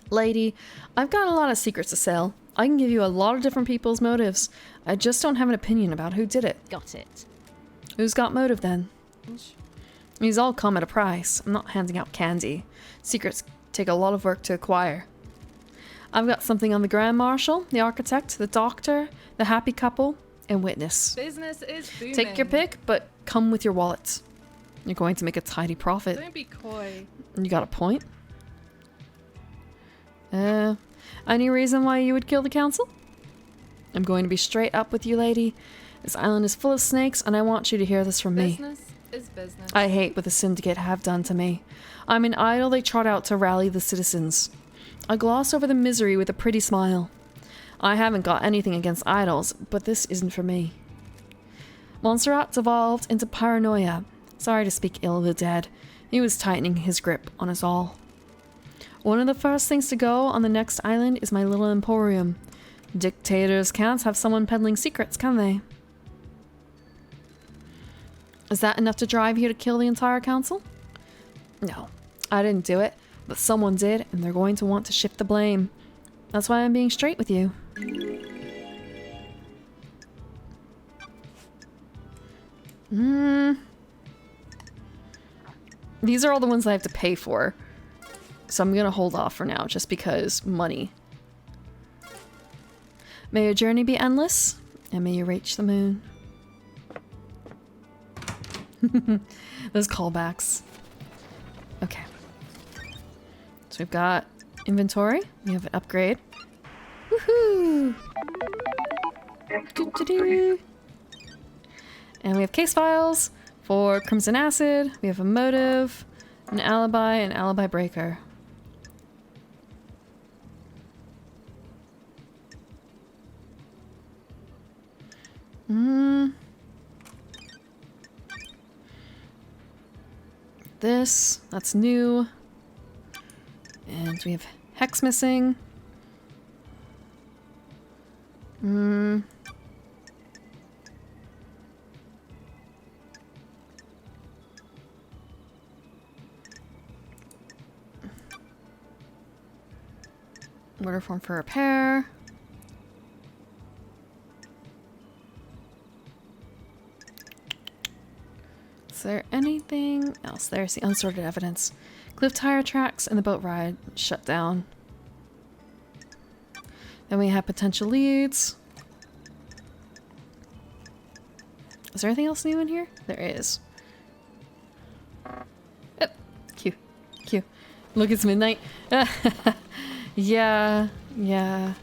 Lady, I've got a lot of secrets to sell. I can give you a lot of different people's motives. I just don't have an opinion about who did it. Got it. Who's got motive then? These all come at a price. I'm not handing out candy. Secrets take a lot of work to acquire. I've got something on the Grand Marshal, the Architect, the Doctor, the Happy Couple, and Witness. Business is booming. Take your pick, but come with your wallet. You're going to make a tidy profit. Don't be coy. You got a point? Any reason why you would kill the council? I'm going to be straight up with you, lady. This island is full of snakes, and I want you to hear this from me. Business is business. I hate what the Syndicate have done to me. I'm an idol they trot out to rally the citizens. I gloss over the misery with a pretty smile. I haven't got anything against idols, but this isn't for me. Montserrat devolved into paranoia. Sorry to speak ill of the dead. He was tightening his grip on us all. One of the first things to go on the next island is my little emporium. Dictators can't have someone peddling secrets, can they? Is that enough to drive you to kill the entire council? No, I didn't do it, but someone did, and they're going to want to shift the blame. That's why I'm being straight with you. These are all the ones I have to pay for. So I'm gonna hold off for now, just because money. May your journey be endless, and may you reach the moon. Those callbacks. Okay. So we've got inventory. We have an upgrade. Woohoo! Doo-doo-doo. And we have case files for Crimson Acid. We have a motive, an alibi, and alibi breaker. This, that's new. And we have Hex missing. Order form for repair. Is there anything else? There's the unsorted evidence. Cliff tire tracks and the boat ride shut down. Then we have potential leads. Is there anything else new in here? There is. Yep. Q. Q. Look, it's midnight. Yeah. Yeah.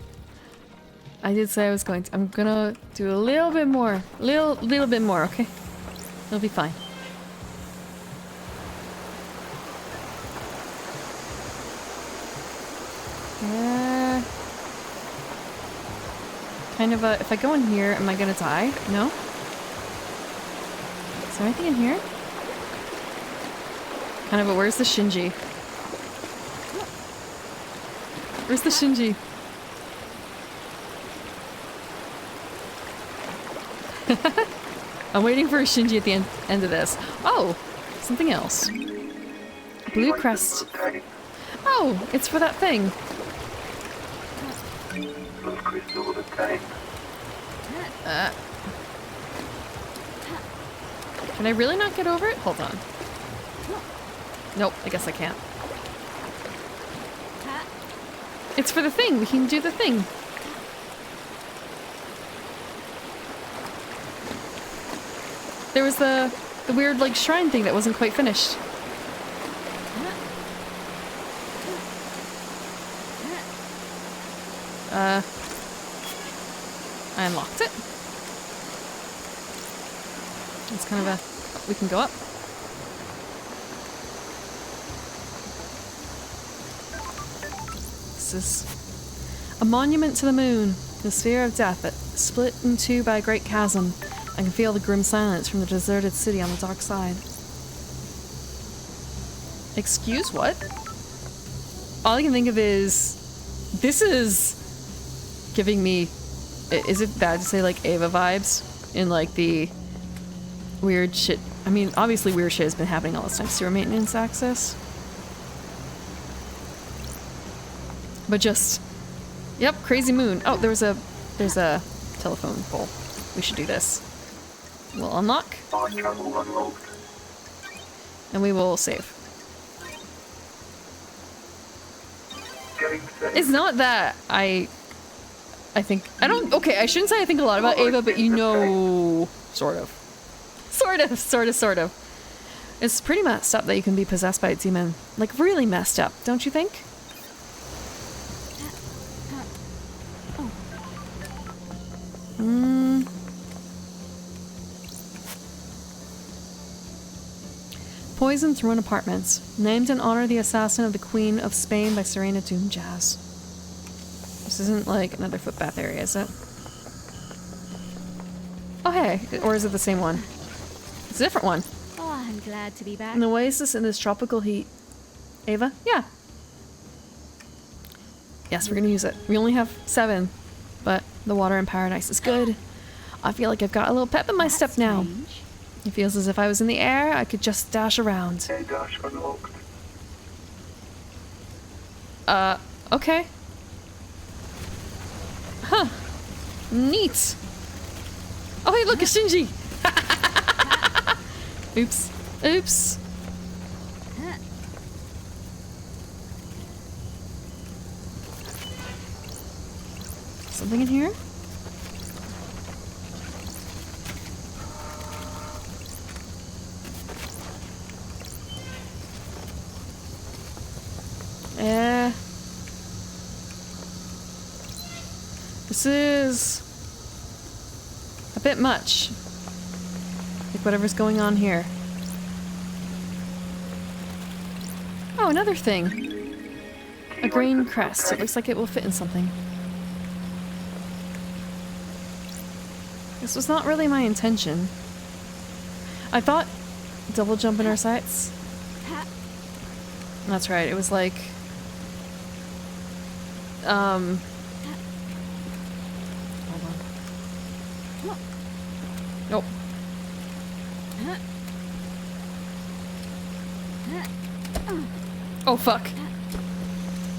I did say I was going to. I'm gonna do a little bit more. Little bit more, okay? It'll be fine. Kind of a... If I go in here, am I gonna die? No? Is there anything in here? Kind of a... Where's the Shinji? Where's the Shinji? I'm waiting for a Shinji at the end of this. Oh! Something else. Blue crest. Oh! It's for that thing. Blood crystal obtained. Can I really not get over it? Hold on. Nope, I guess I can't. It's for the thing. We can do the thing. There was the weird, like, shrine thing that wasn't quite finished. I unlocked it. It's kind of a... We can go up. This is a monument to the moon, the sphere of death that split in two by a great chasm. I can feel the grim silence from the deserted city on the dark side. Excuse what? All I can think of is... This is giving me... Is it bad to say, like, Ava vibes? In, like, the weird shit... I mean, obviously weird shit has been happening all this time. Sewer maintenance access. But just... Yep, crazy moon. Oh, there's a telephone pole. We should do this. We'll unlock. Channel unlocked. And we will save. Getting set. It's not that I think... I don't... Okay, I shouldn't say I think a lot about Ava, but you know... Sort of. Sort of. It's pretty messed up that you can be possessed by a demon. Like, really messed up, don't you think? Poison Throne Apartments. Named in honor of the assassin of the Queen of Spain by Serena Doom Jazz. This isn't like another footbath area, is it? Oh hey, or is it the same one? It's a different one. Oh, I'm glad to be back. An oasis in this tropical heat. Ava? Yeah. Yes, we're gonna use it. We only have 7, but the water in paradise is good. I feel like I've got a little pep in my step now. Strange. It feels as if I was in the air, I could just dash around. Dash unlocked. Okay. Huh. Neat. Oh, hey, look, a Shinji! Oops. Oops. Something in here? This is a bit much. Like whatever's going on here. Oh, another thing. A green crest. It looks like it will fit in something. This was not really my intention. I thought double jump in our sights. That's right, it was like... Hold on. Nope. Oh, fuck.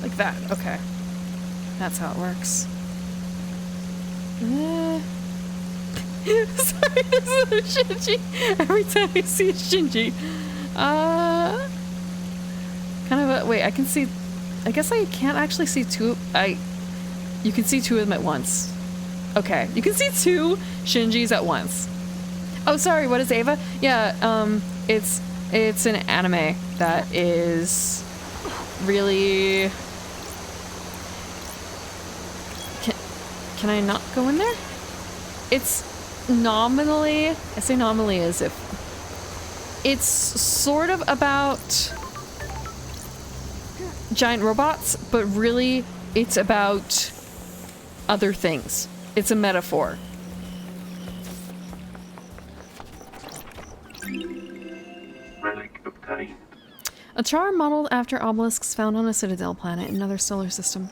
Like that, okay. That's how it works. Sorry, this is another Shinji. Every time I see a Shinji. Kind of a... Wait, I can see... I guess I can't actually see two... You can see 2 of them at once. Okay, you can see 2 Shinjis at once. Oh, sorry, what is Ava? Yeah, it's an anime that is really... Can I not go in there? It's nominally... I say nominally as if... It's sort of about giant robots, but really it's about other things. It's a metaphor. Relic obtained. A charm modeled after obelisks found on a citadel planet in another solar system.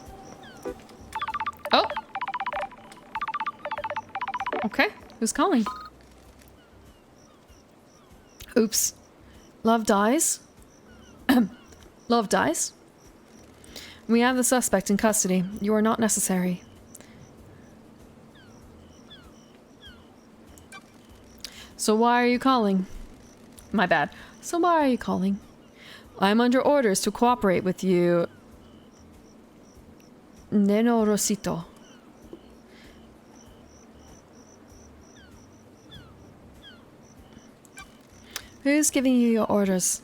Oh! Okay, who's calling? Oops. Love dies? Love dies? We have the suspect in custody. You are not necessary. So why are you calling? My bad. So why are you calling? I'm under orders to cooperate with you. Neno Rosito. Who's giving you your orders?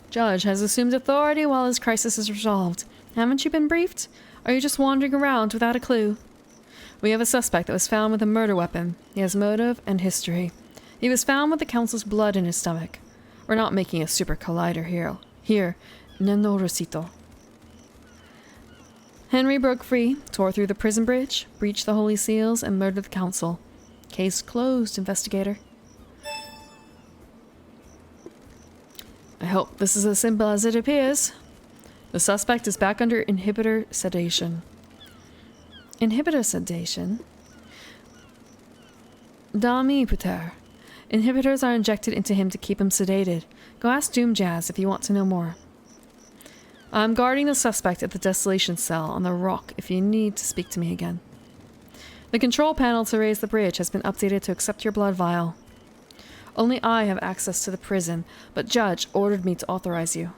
Judge has assumed authority while his crisis is resolved. Haven't you been briefed? Or are you just wandering around without a clue? We have a suspect that was found with a murder weapon. He has motive and history. He was found with the council's blood in his stomach. We're not making a super collider here. Here, Neno Rosito. Henry broke free, tore through the prison bridge, breached the holy seals, and murdered the council. Case closed, investigator. I hope this is as simple as it appears. The suspect is back under inhibitor sedation. Inhibitor sedation? Dami Puter. Inhibitors are injected into him to keep him sedated. Go ask Doom Jazz if you want to know more. I'm guarding the suspect at the desolation cell on the rock if you need to speak to me again. The control panel to raise the bridge has been updated to accept your blood vial. Only I have access to the prison, but Judge ordered me to authorize you.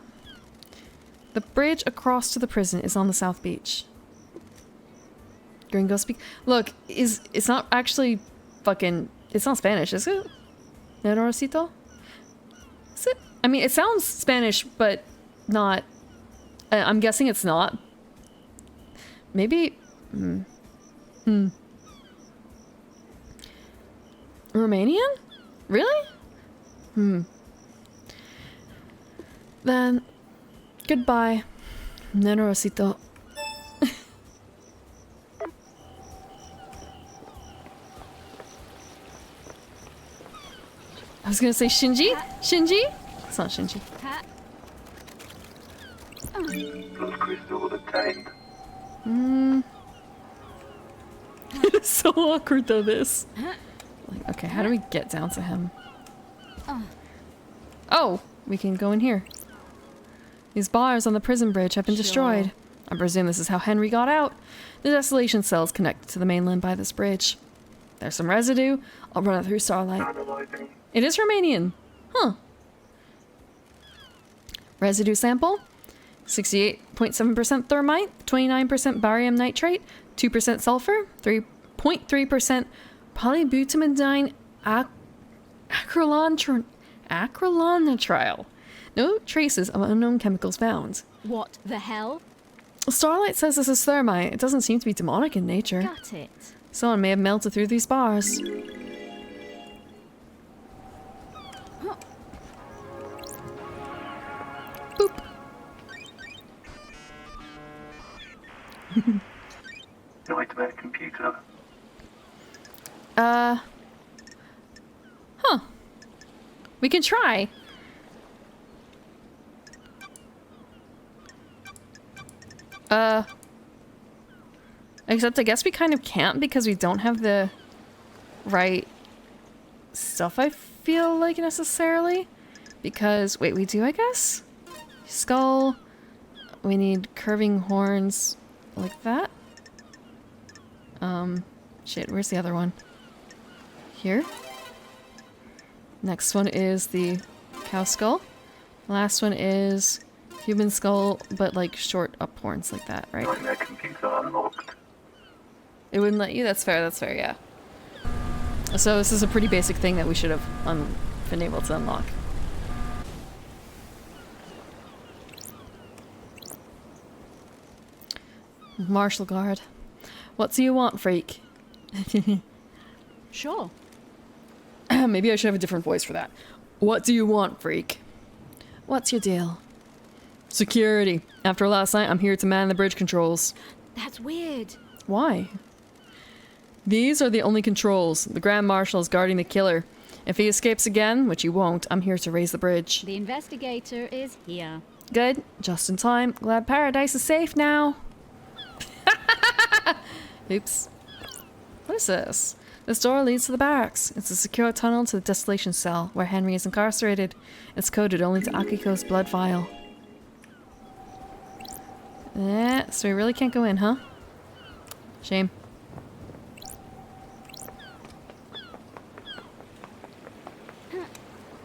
The bridge across to the prison is on the South Beach. Gringo speak. Look, it's not actually fucking... It's not Spanish, is it? Nerorcito? Is it? I mean, it sounds Spanish, but not... I'm guessing it's not. Maybe... Romanian? Really? Then, goodbye, Nerorcito. I was gonna say Shinji? Shinji? It's not Shinji. Blood crystal obtained. It's so awkward though, this. Like, okay, how do we get down to him? Oh, we can go in here. These bars on the prison bridge have been destroyed. I presume this is how Henry got out. The desolation cell is connected to the mainland by this bridge. There's some residue. I'll run it through Starlight. Analyzing. It is Romanian. Huh. Residue sample. 68.7% thermite, 29% barium nitrate, 2% sulfur, 3.3% polybutamidine acrylonitrile. No traces of unknown chemicals found. What the hell? Starlight says this is thermite. It doesn't seem to be demonic in nature. Got it. Someone may have melted through these bars. Boop. Nightmare computer. Huh. We can try. Except I guess we kind of can't because we don't have the right stuff, I feel like, necessarily. Because, wait, we do, I guess? Skull. We need curving horns like that. Shit, where's the other one? Here. Next one is the cow skull. Last one is human skull, but like short up horns like that, right? Nightmare computer unlocked. It wouldn't let you? That's fair, yeah. So this is a pretty basic thing that we should have been able to unlock. Martial guard. What do you want, freak? Sure. Maybe I should have a different voice for that. What do you want, freak? What's your deal? Security. After last night, I'm here to man the bridge controls. That's weird. Why? These are the only controls. The Grand Marshal is guarding the killer. If he escapes again, which he won't, I'm here to raise the bridge. The investigator is here. Good. Just in time. Glad Paradise is safe now. Oops. What is this? This door leads to the barracks. It's a secure tunnel to the Desolation Cell, where Henry is incarcerated. It's coded only to Akiko's blood vial. So we really can't go in, huh? Shame.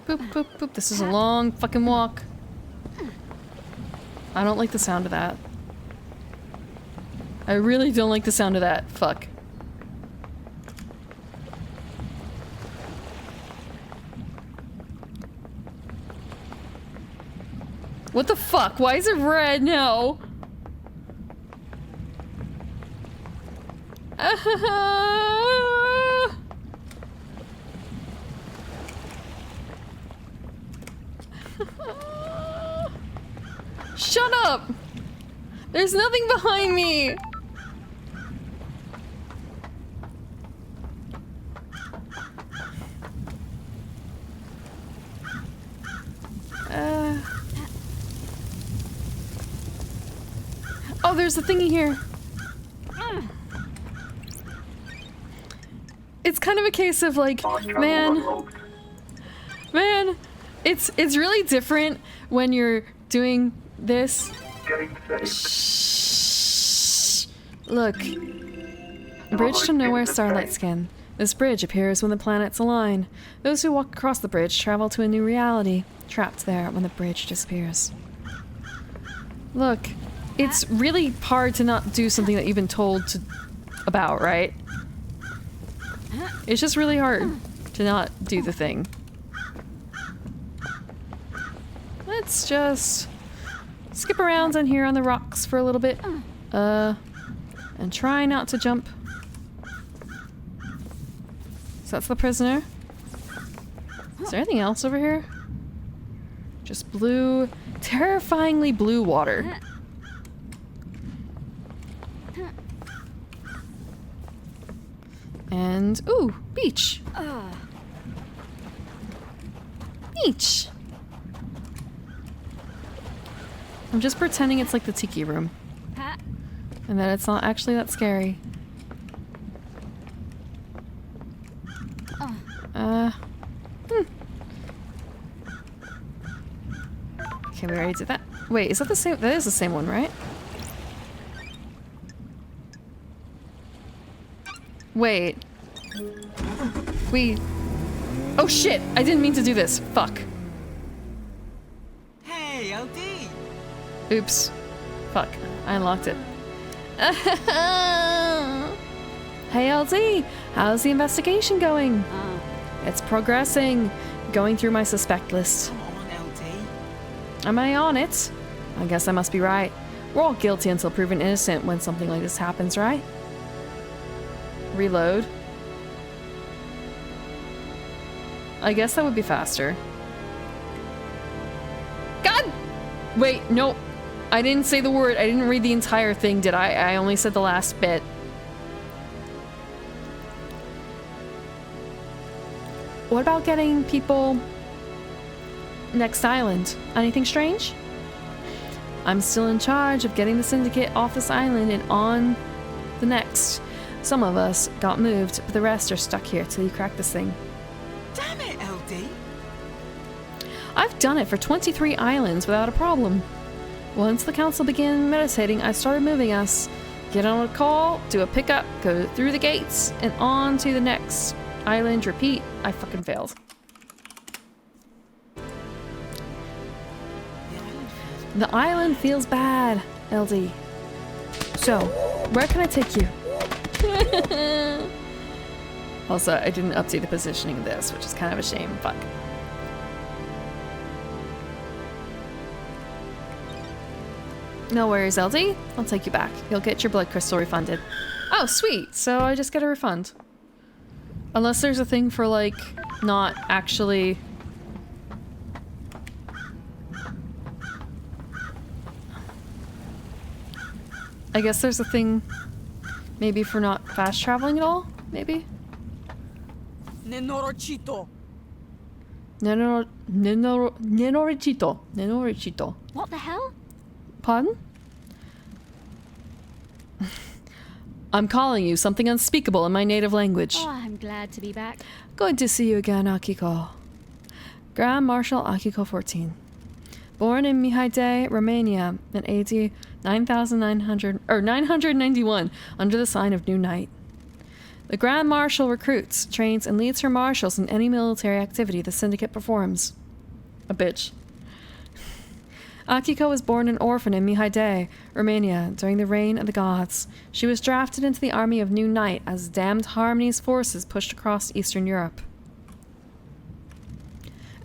Boop, boop, boop. This is a long fucking walk. I don't like the sound of that. I really don't like the sound of that. Fuck. What the fuck? Why is it red now? Shut up! There's nothing behind me! Oh, there's a thingy here. It's kind of a case of like, man, it's really different when you're doing this. Getting saved. Shh. Look. Bridge to Nowhere Starlight Skin. This bridge appears when the planets align. Those who walk across the bridge travel to a new reality, trapped there when the bridge disappears. Look, it's really hard to not do something that you've been told about, right? It's just really hard to not do the thing. Let's just skip around in here on the rocks for a little bit. And try not to jump. So that's the prisoner. Is there anything else over here? Just blue, terrifyingly blue water. And, ooh, beach. Beach. I'm just pretending it's like the tiki room. And that it's not actually that scary. Okay, we already did that. Wait, is that the same? That is the same one, right? Wait. Oh shit! I didn't mean to do this. Fuck. Hey, LD! Oops. Fuck. I unlocked it. Hey LD! How's the investigation going? It's progressing. Going through my suspect list. Come on, LD. Am I on it? I guess I must be right. We're all guilty until proven innocent when something like this happens, right? Reload. I guess that would be faster. God! Wait, no. I didn't say the word. I didn't read the entire thing, did I? I only said the last bit. What about getting people next island? Anything strange? I'm still in charge of getting the syndicate off this island and on the next. Some of us got moved, but the rest are stuck here till you crack this thing. Damn it, LD! I've done it for 23 islands without a problem. Once the council began meditating, I started moving us. Get on a call, do a pickup, go through the gates, and on to the next island. Repeat. I fucking failed. The island feels bad, LD. So, where can I take you? Also, I didn't update the positioning of this, which is kind of a shame. Fuck. No worries, LD. I'll take you back. You'll get your blood crystal refunded. Oh, sweet. So I just get a refund. Unless there's a thing for, like, not actually... I guess there's a thing maybe for not fast traveling at all? Maybe? Nenorocito. Nenoricito. Nenoricito. What the hell? Pardon? I'm calling you something unspeakable in my native language. Oh, I'm glad to be back. Good to see you again, Akiko. Grand Marshal Akiko 14. Born in Mihai, Romania in AD 991 under the sign of New Night. The Grand Marshal recruits, trains, and leads her marshals in any military activity the Syndicate performs. A bitch. Akiko was born an orphan in Mihai, Romania, during the reign of the gods. She was drafted into the army of New Night as Damned Harmony's forces pushed across Eastern Europe.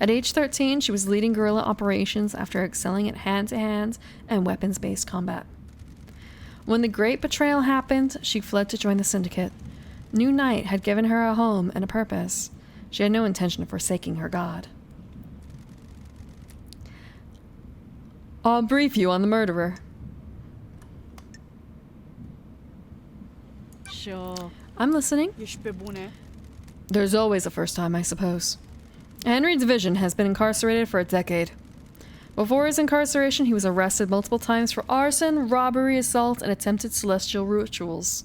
At age 13, she was leading guerrilla operations after excelling at hand-to-hand and weapons-based combat. When the Great Betrayal happened, she fled to join the Syndicate. New Night had given her a home and a purpose. She had no intention of forsaking her god. I'll brief you on the murderer. Sure. I'm listening. There's always a first time, I suppose. Henry Division has been incarcerated for a decade. Before his incarceration, he was arrested multiple times for arson, robbery, assault, and attempted celestial rituals.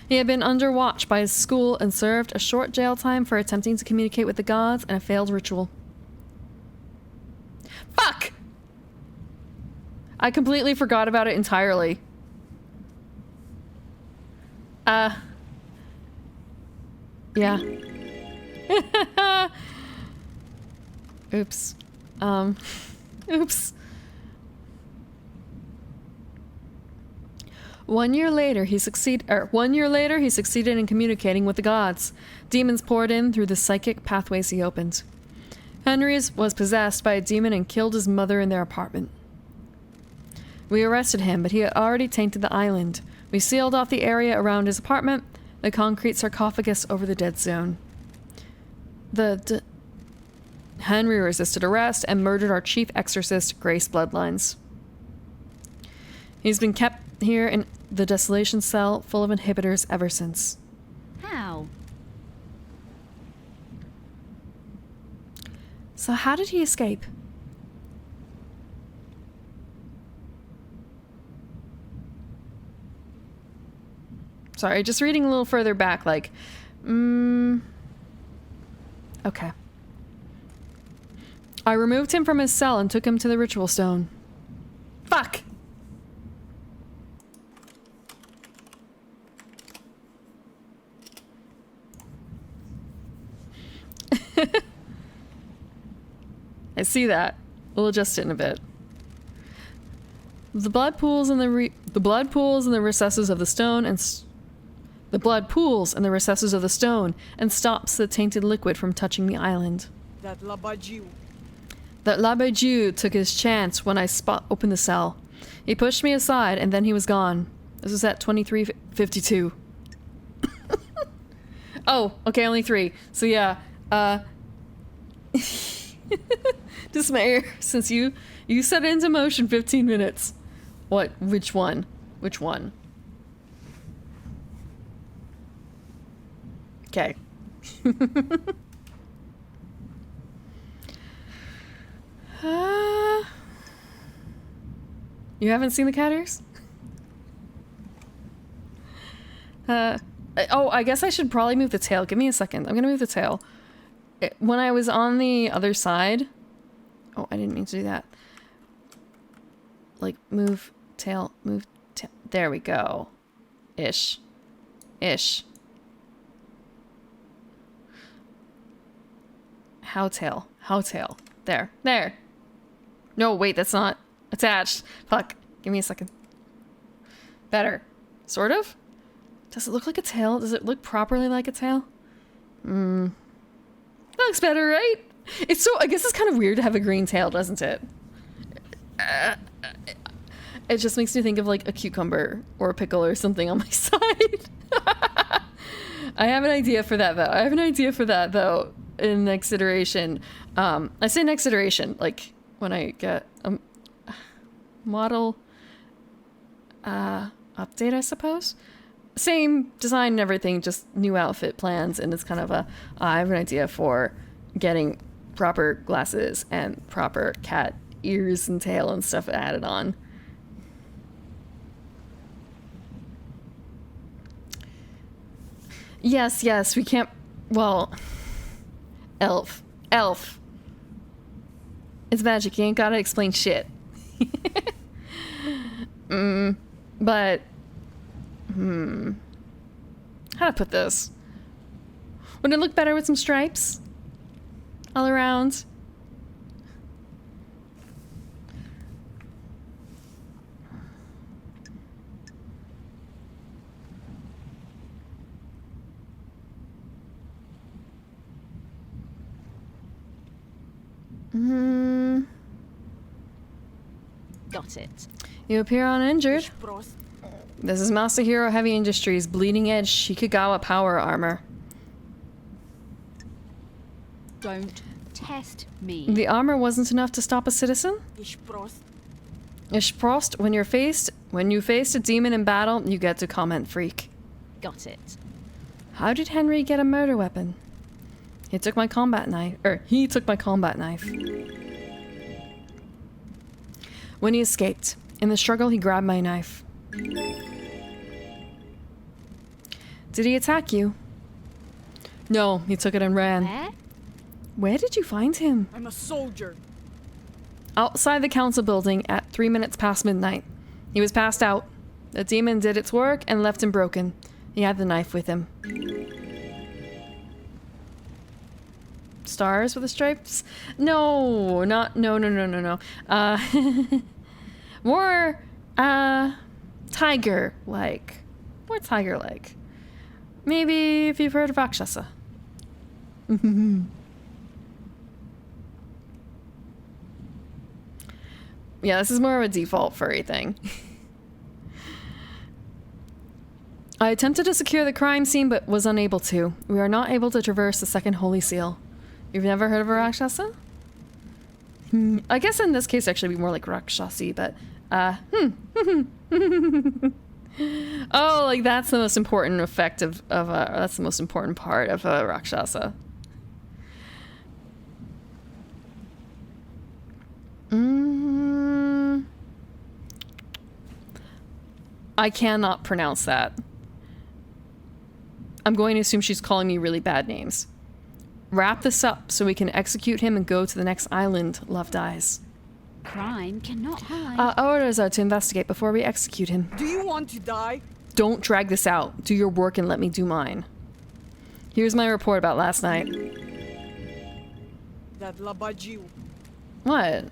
He had been under watch by his school and served a short jail time for attempting to communicate with the gods and a failed ritual. Fuck! I completely forgot about it entirely. Yeah. Oops. Oops. 1 year later, he succeeded in communicating with the gods. Demons poured in through the psychic pathways he opened. Henry was possessed by a demon and killed his mother in their apartment. We arrested him, but he had already tainted the island. We sealed off the area around his apartment, the concrete sarcophagus over the dead zone. Henry resisted arrest and murdered our chief exorcist, Grace Bloodlines. He's been kept here in the desolation cell full of inhibitors ever since. How? So how did he escape? Sorry, just reading a little further back, like, okay. I removed him from his cell and took him to the ritual stone. Fuck! I see that. We'll adjust it in a bit. The blood pools in the recesses of the stone and stops the tainted liquid from touching the island. That Labaju. That Labaju took his chance when I opened the cell. He pushed me aside and then he was gone. This was at 23:52. Oh, okay, only 3. So yeah, Dismayer, since you set it into motion 15 minutes. What? Which one? Which one? Okay. You haven't seen the cat ears? Oh, I guess I should probably move the tail. Give me a second. I'm gonna move the tail. When I was on the other side... Oh, I didn't mean to do that. Like, move tail, move tail. There we go. Ish. Ish. How tail. How tail. There. There. No, wait, that's not attached. Fuck. Give me a second. Better. Sort of? Does it look like a tail? Does it look properly like a tail? That looks better, right? It's so, I guess it's kind of weird to have a green tail, doesn't it? It just makes me think of like a cucumber or a pickle or something on my side. I have an idea for that though. In next iteration. I say next iteration, like when I get a model update, I suppose. Same design and everything, just new outfit plans, and it's kind of I have an idea for getting proper glasses and proper cat ears and tail and stuff added on. Yes, we can't, well, elf. It's magic, you ain't gotta explain shit. But, how to put this? Would it look better with some stripes? All around? Got it. You appear uninjured. This is Masahiro Heavy Industries bleeding edge Shikagawa power armor. Don't test me. The armor wasn't enough to stop a citizen? Ishprost, when you faced a demon in battle, you get to comment freak. Got it. How did Henry get a murder weapon? He took my combat knife. When he escaped, in the struggle he grabbed my knife. Did he attack you? No, he took it and ran. Where? Where did you find him? I'm a soldier. Outside the council building at 3 minutes past midnight. He was passed out. The demon did its work and left him broken. He had the knife with him. Stars with the stripes? No, not, no. More, tiger-like. More tiger-like. Maybe if you've heard of Rakshasa. Yeah, this is more of a default furry thing. I attempted to secure the crime scene, but was unable to. We are not able to traverse the second holy seal. You've never heard of a Rakshasa? I guess in this case, actually, it'd be more like Rakshasi, but, Oh, like that's the most important effect of that's the most important part of a Rakshasa. I cannot pronounce that. I'm going to assume she's calling me really bad names. Wrap this up so we can execute him and go to the next island, Loved Eyes. Crime cannot hide. Our orders are to investigate before we execute him. Do you want to die? Don't drag this out. Do your work and let me do mine. Here's my report about last night. That Labajiu. What?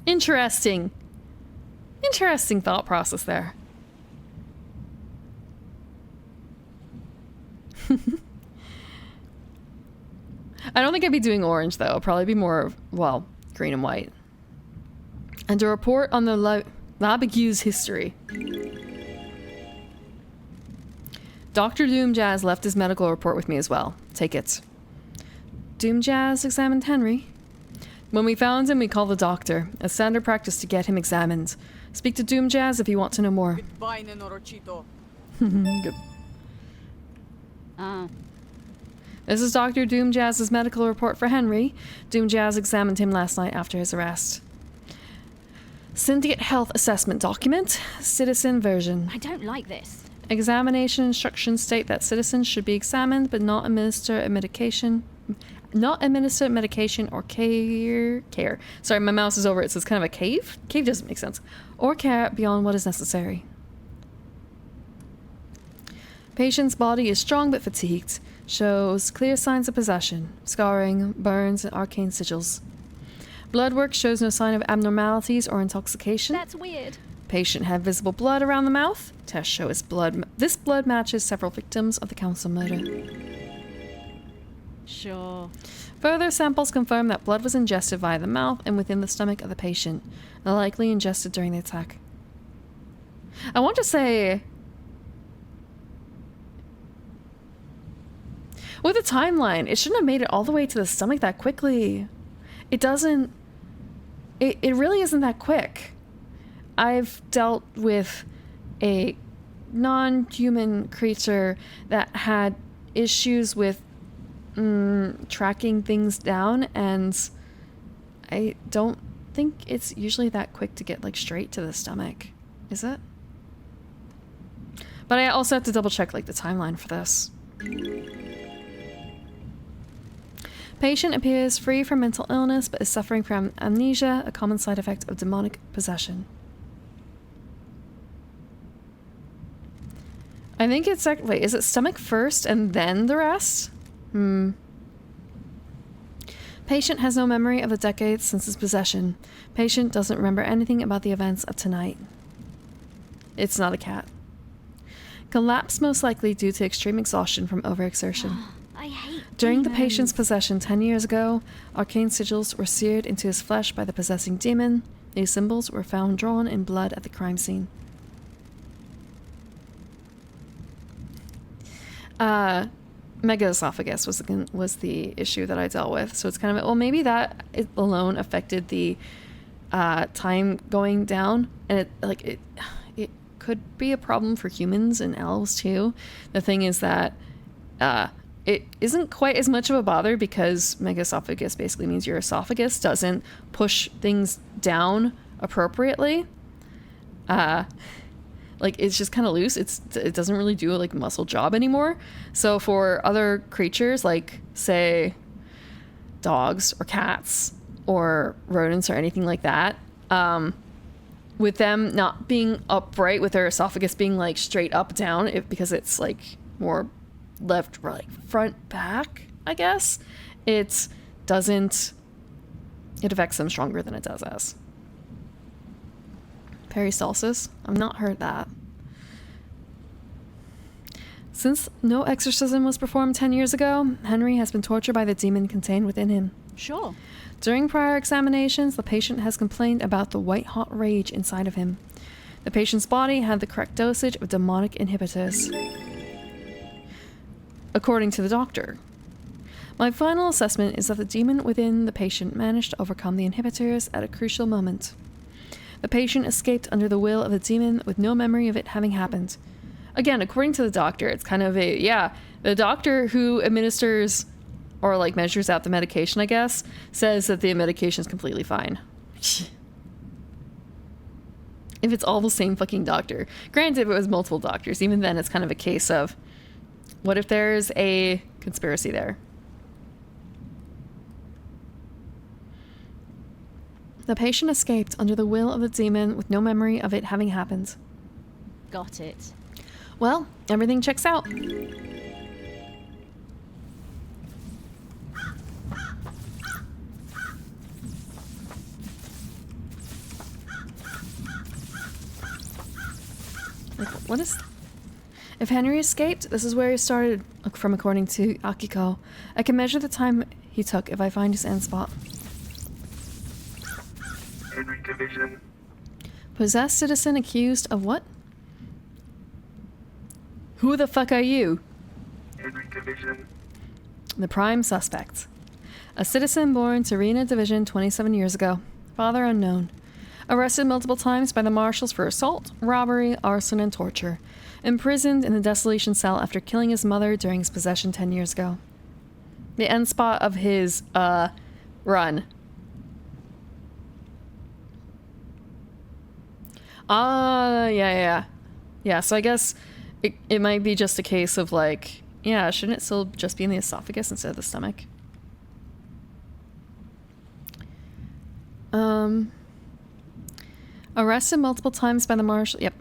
Interesting. Interesting thought process there. I don't think I'd be doing orange though. It'll probably be more of, well, green and white. And a report on the Labigu's history. Dr. Doomjazz left his medical report with me as well. Take it. Doomjazz examined Henry. When we found him, we called the doctor. A standard practice to get him examined. Speak to Doomjazz if you want to know more. Goodbye, Nenorochito. Good. This is Dr. Doomjazz's medical report for Henry. Doomjazz examined him last night after his arrest. Syndicate health assessment document. Citizen version. I don't like this. Examination instructions state that citizens should be examined but not administer a medication. Not administer medication or care. Sorry, my mouse is over it, so it's kind of a cave. Cave doesn't make sense. Or care beyond what is necessary. Patient's body is strong but fatigued. shows clear signs of possession, scarring, burns, and arcane sigils. Blood work shows no sign of abnormalities or intoxication. That's weird. Patient had visible blood around the mouth. Tests show this blood matches several victims of the council murder. Sure. Further samples confirm that blood was ingested via the mouth and within the stomach of the patient, and likely ingested during the attack. I want to say, with the timeline, it shouldn't have made it all the way to the stomach that quickly. It doesn't... It really isn't that quick. I've dealt with a non-human creature that had issues with tracking things down, and I don't think it's usually that quick to get like straight to the stomach. Is it? But I also have to double check like the timeline for this. Patient appears free from mental illness but is suffering from amnesia, a common side effect of demonic possession. I think it's wait, is it stomach first and then the rest? Patient has no memory of the decades since his possession. Patient doesn't remember anything about the events of tonight. It's not a cat. Collapse most likely due to extreme exhaustion from overexertion. I hate During the demons. patient's possession 10 years ago, arcane sigils were seared into his flesh by the possessing demon. These symbols were found drawn in blood at the crime scene. Megaesophagus was the issue that I dealt with. So it's kind of, well, maybe that alone affected the time going down, and it could be a problem for humans and elves too. The thing is that it isn't quite as much of a bother because megaesophagus basically means your esophagus doesn't push things down appropriately. Like it's just kind of loose. It doesn't really do a like muscle job anymore. So for other creatures like say dogs or cats or rodents or anything like that, with them not being upright, with their esophagus being like straight up down, because it's like more left, right, front, back, I guess, it affects them stronger than it does us. Peristalsis? I've not heard that. Since no exorcism was performed 10 years ago, Henry has been tortured by the demon contained within him. Sure. During prior examinations, the patient has complained about the white-hot rage inside of him. The patient's body had the correct dosage of demonic inhibitors, according to the doctor. My final assessment is that the demon within the patient managed to overcome the inhibitors at a crucial moment. The patient escaped under the will of the demon with no memory of it having happened. Again, according to the doctor, it's kind of the doctor who administers or like measures out the medication, I guess, says that the medication is completely fine. If it's all the same fucking doctor. Granted, if it was multiple doctors, even then it's kind of a case of, what if there's a conspiracy there? The patient escaped under the will of the demon with no memory of it having happened. Got it. Well, everything checks out. Like, what is... If Henry escaped, this is where he started from, according to Akiko. I can measure the time he took if I find his end spot. Henry Division. Possessed citizen accused of what? Who the fuck are you? Henry Division. The prime suspect. A citizen born Serena Division 27 years ago. Father unknown. Arrested multiple times by the marshals for assault, robbery, arson, and torture. Imprisoned in the desolation cell after killing his mother during his possession 10 years ago. The end spot of his, run. Yeah, so I guess it might be just a case of like, yeah, shouldn't it still just be in the esophagus instead of the stomach? Arrested multiple times by the marshal. Yep.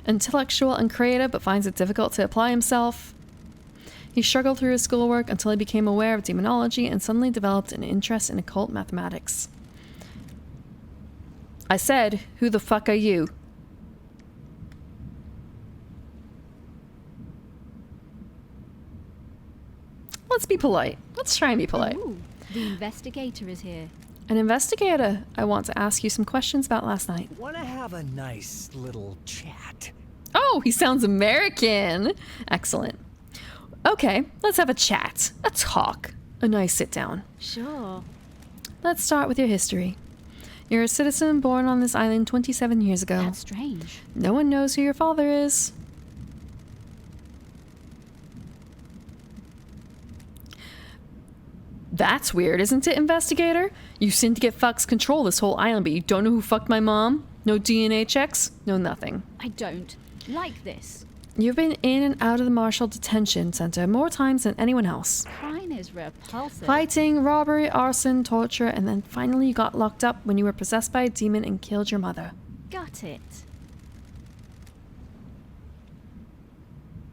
Intellectual and creative, but finds it difficult to apply himself. He struggled through his schoolwork until he became aware of demonology and suddenly developed an interest in occult mathematics. I said, who the fuck are you? Let's be polite. Let's try and be polite. Ooh, the investigator is here. An investigator, I want to ask you some questions about last night. Want to have a nice little chat? Oh, he sounds American. Excellent. Okay, let's have a chat, a talk, a nice sit down. Sure. Let's start with your history. You're a citizen born on this island 27 years ago. That's strange. No one knows who your father is. That's weird, isn't it, investigator? You seem to get Fox control this whole island, but you don't know who fucked my mom? No DNA checks? No nothing. I don't like this. You've been in and out of the Marshall Detention Center more times than anyone else. Crime is repulsive. Fighting, robbery, arson, torture, and then finally you got locked up when you were possessed by a demon and killed your mother. Got it.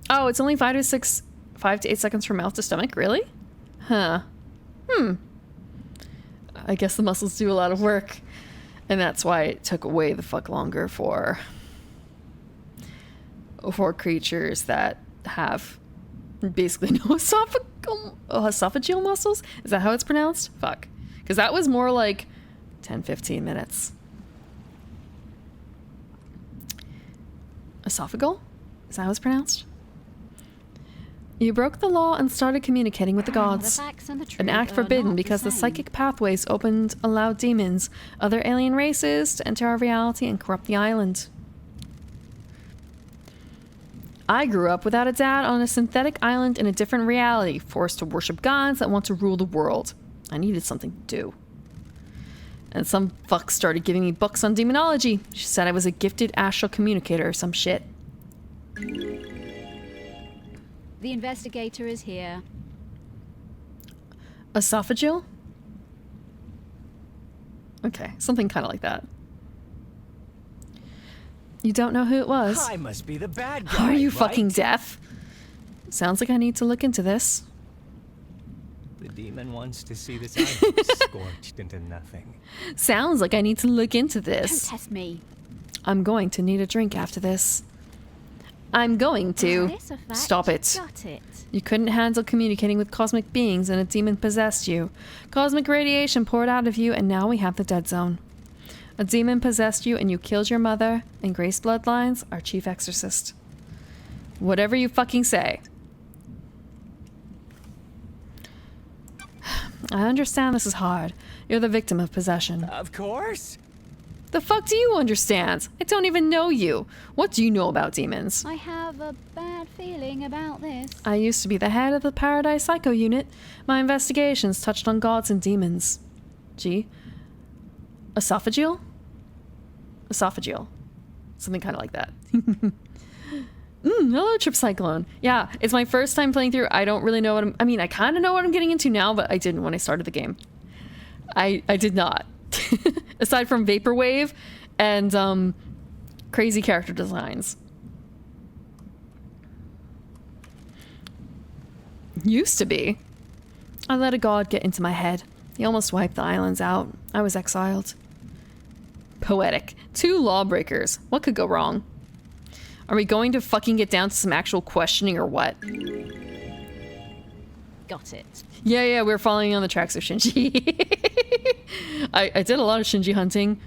Oh, it's only 5 to 8 seconds from mouth to stomach? Really? Huh. I guess the muscles do a lot of work. And that's why it took way the fuck longer for creatures that have basically no esophageal muscles. Is that how it's pronounced? Fuck. Because that was more like 10-15 minutes. Esophageal? Is that how it's pronounced? You broke the law and started communicating with the gods. The facts and the truth An act are forbidden not because the same. psychic pathways opened allowed demons, other alien races, to enter our reality and corrupt the island. I grew up without a dad on a synthetic island in a different reality, forced to worship gods that want to rule the world. I needed something to do. And some fuck started giving me books on demonology. She said I was a gifted astral communicator or some shit. The investigator is here. Esophageal? Okay, something kind of like that. You don't know who it was? I must be the bad guy. Are you right? fucking deaf? Sounds like I need to look into this. The demon wants to see this island scorched into nothing. Sounds like I need to look into Don't this. test me. I'm going to need a drink after this. I'm going to. Is this a fact? Stop it. Got it. You couldn't handle communicating with cosmic beings and a demon possessed you. Cosmic radiation poured out of you and now we have the dead zone. A demon possessed you and you killed your mother and Grace Bloodlines, our chief exorcist. Whatever you fucking say. I understand this is hard. You're the victim of possession. Of course. The fuck do you understand? I don't even know you. What do you know about demons? I have a bad feeling about this. I used to be the head of the Paradise Psycho Unit. My investigations touched on gods and demons. Gee. Esophageal? Esophageal. Something kind of like that. Hello, Trip Cyclone. Yeah, it's my first time playing through. I don't really know what I mean, I kind of know what I'm getting into now, but I didn't when I started the game. I did not. Aside from Vaporwave and crazy character designs. Used to be. I let a god get into my head. He almost wiped the islands out. I was exiled. Poetic. 2 lawbreakers. What could go wrong? Are we going to fucking get down to some actual questioning or what? Got it. Yeah, we're following on the tracks of Shinji. I did a lot of Shinji hunting.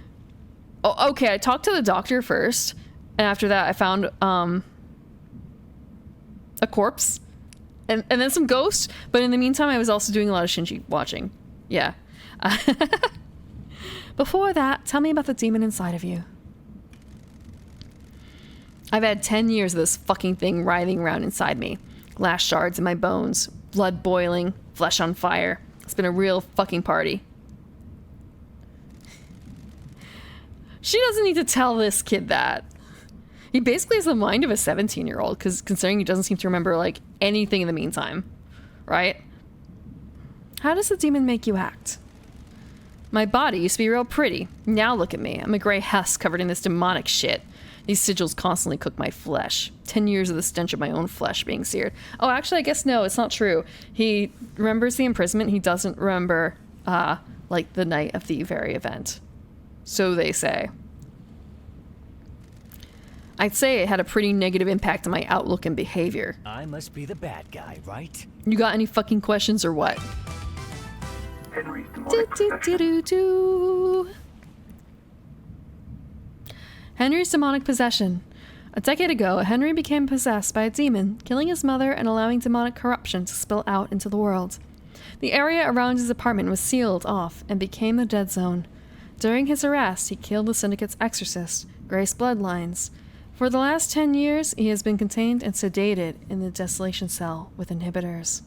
Oh, okay, I talked to the doctor first. And after that, I found a corpse. And then some ghosts. But in the meantime, I was also doing a lot of Shinji watching. Yeah. Before that, tell me about the demon inside of you. I've had 10 years of this fucking thing writhing around inside me. Glass shards in my bones. Blood boiling. Flesh on fire. It's been a real fucking party. She doesn't need to tell this kid that. He basically has the mind of a 17-year-old, because considering he doesn't seem to remember, like, anything in the meantime. Right? How does the demon make you act? My body used to be real pretty. Now look at me. I'm a gray husk covered in this demonic shit. These sigils constantly cook my flesh. 10 years of the stench of my own flesh being seared. Oh, actually, I guess no, it's not true. He remembers the imprisonment. He doesn't remember, like, the night of the very event. So they say. I'd say it had a pretty negative impact on my outlook and behavior. I must be the bad guy, right? You got any fucking questions or what? Henry's Do, demonic do, possession. do, do, do. Henry's demonic possession. A decade ago, Henry became possessed by a demon, killing his mother and allowing demonic corruption to spill out into the world. The area around his apartment was sealed off and became the dead zone. During his arrest, he killed the Syndicate's exorcist, Grace Bloodlines. For the last 10 years, he has been contained and sedated in the Desolation Cell with inhibitors.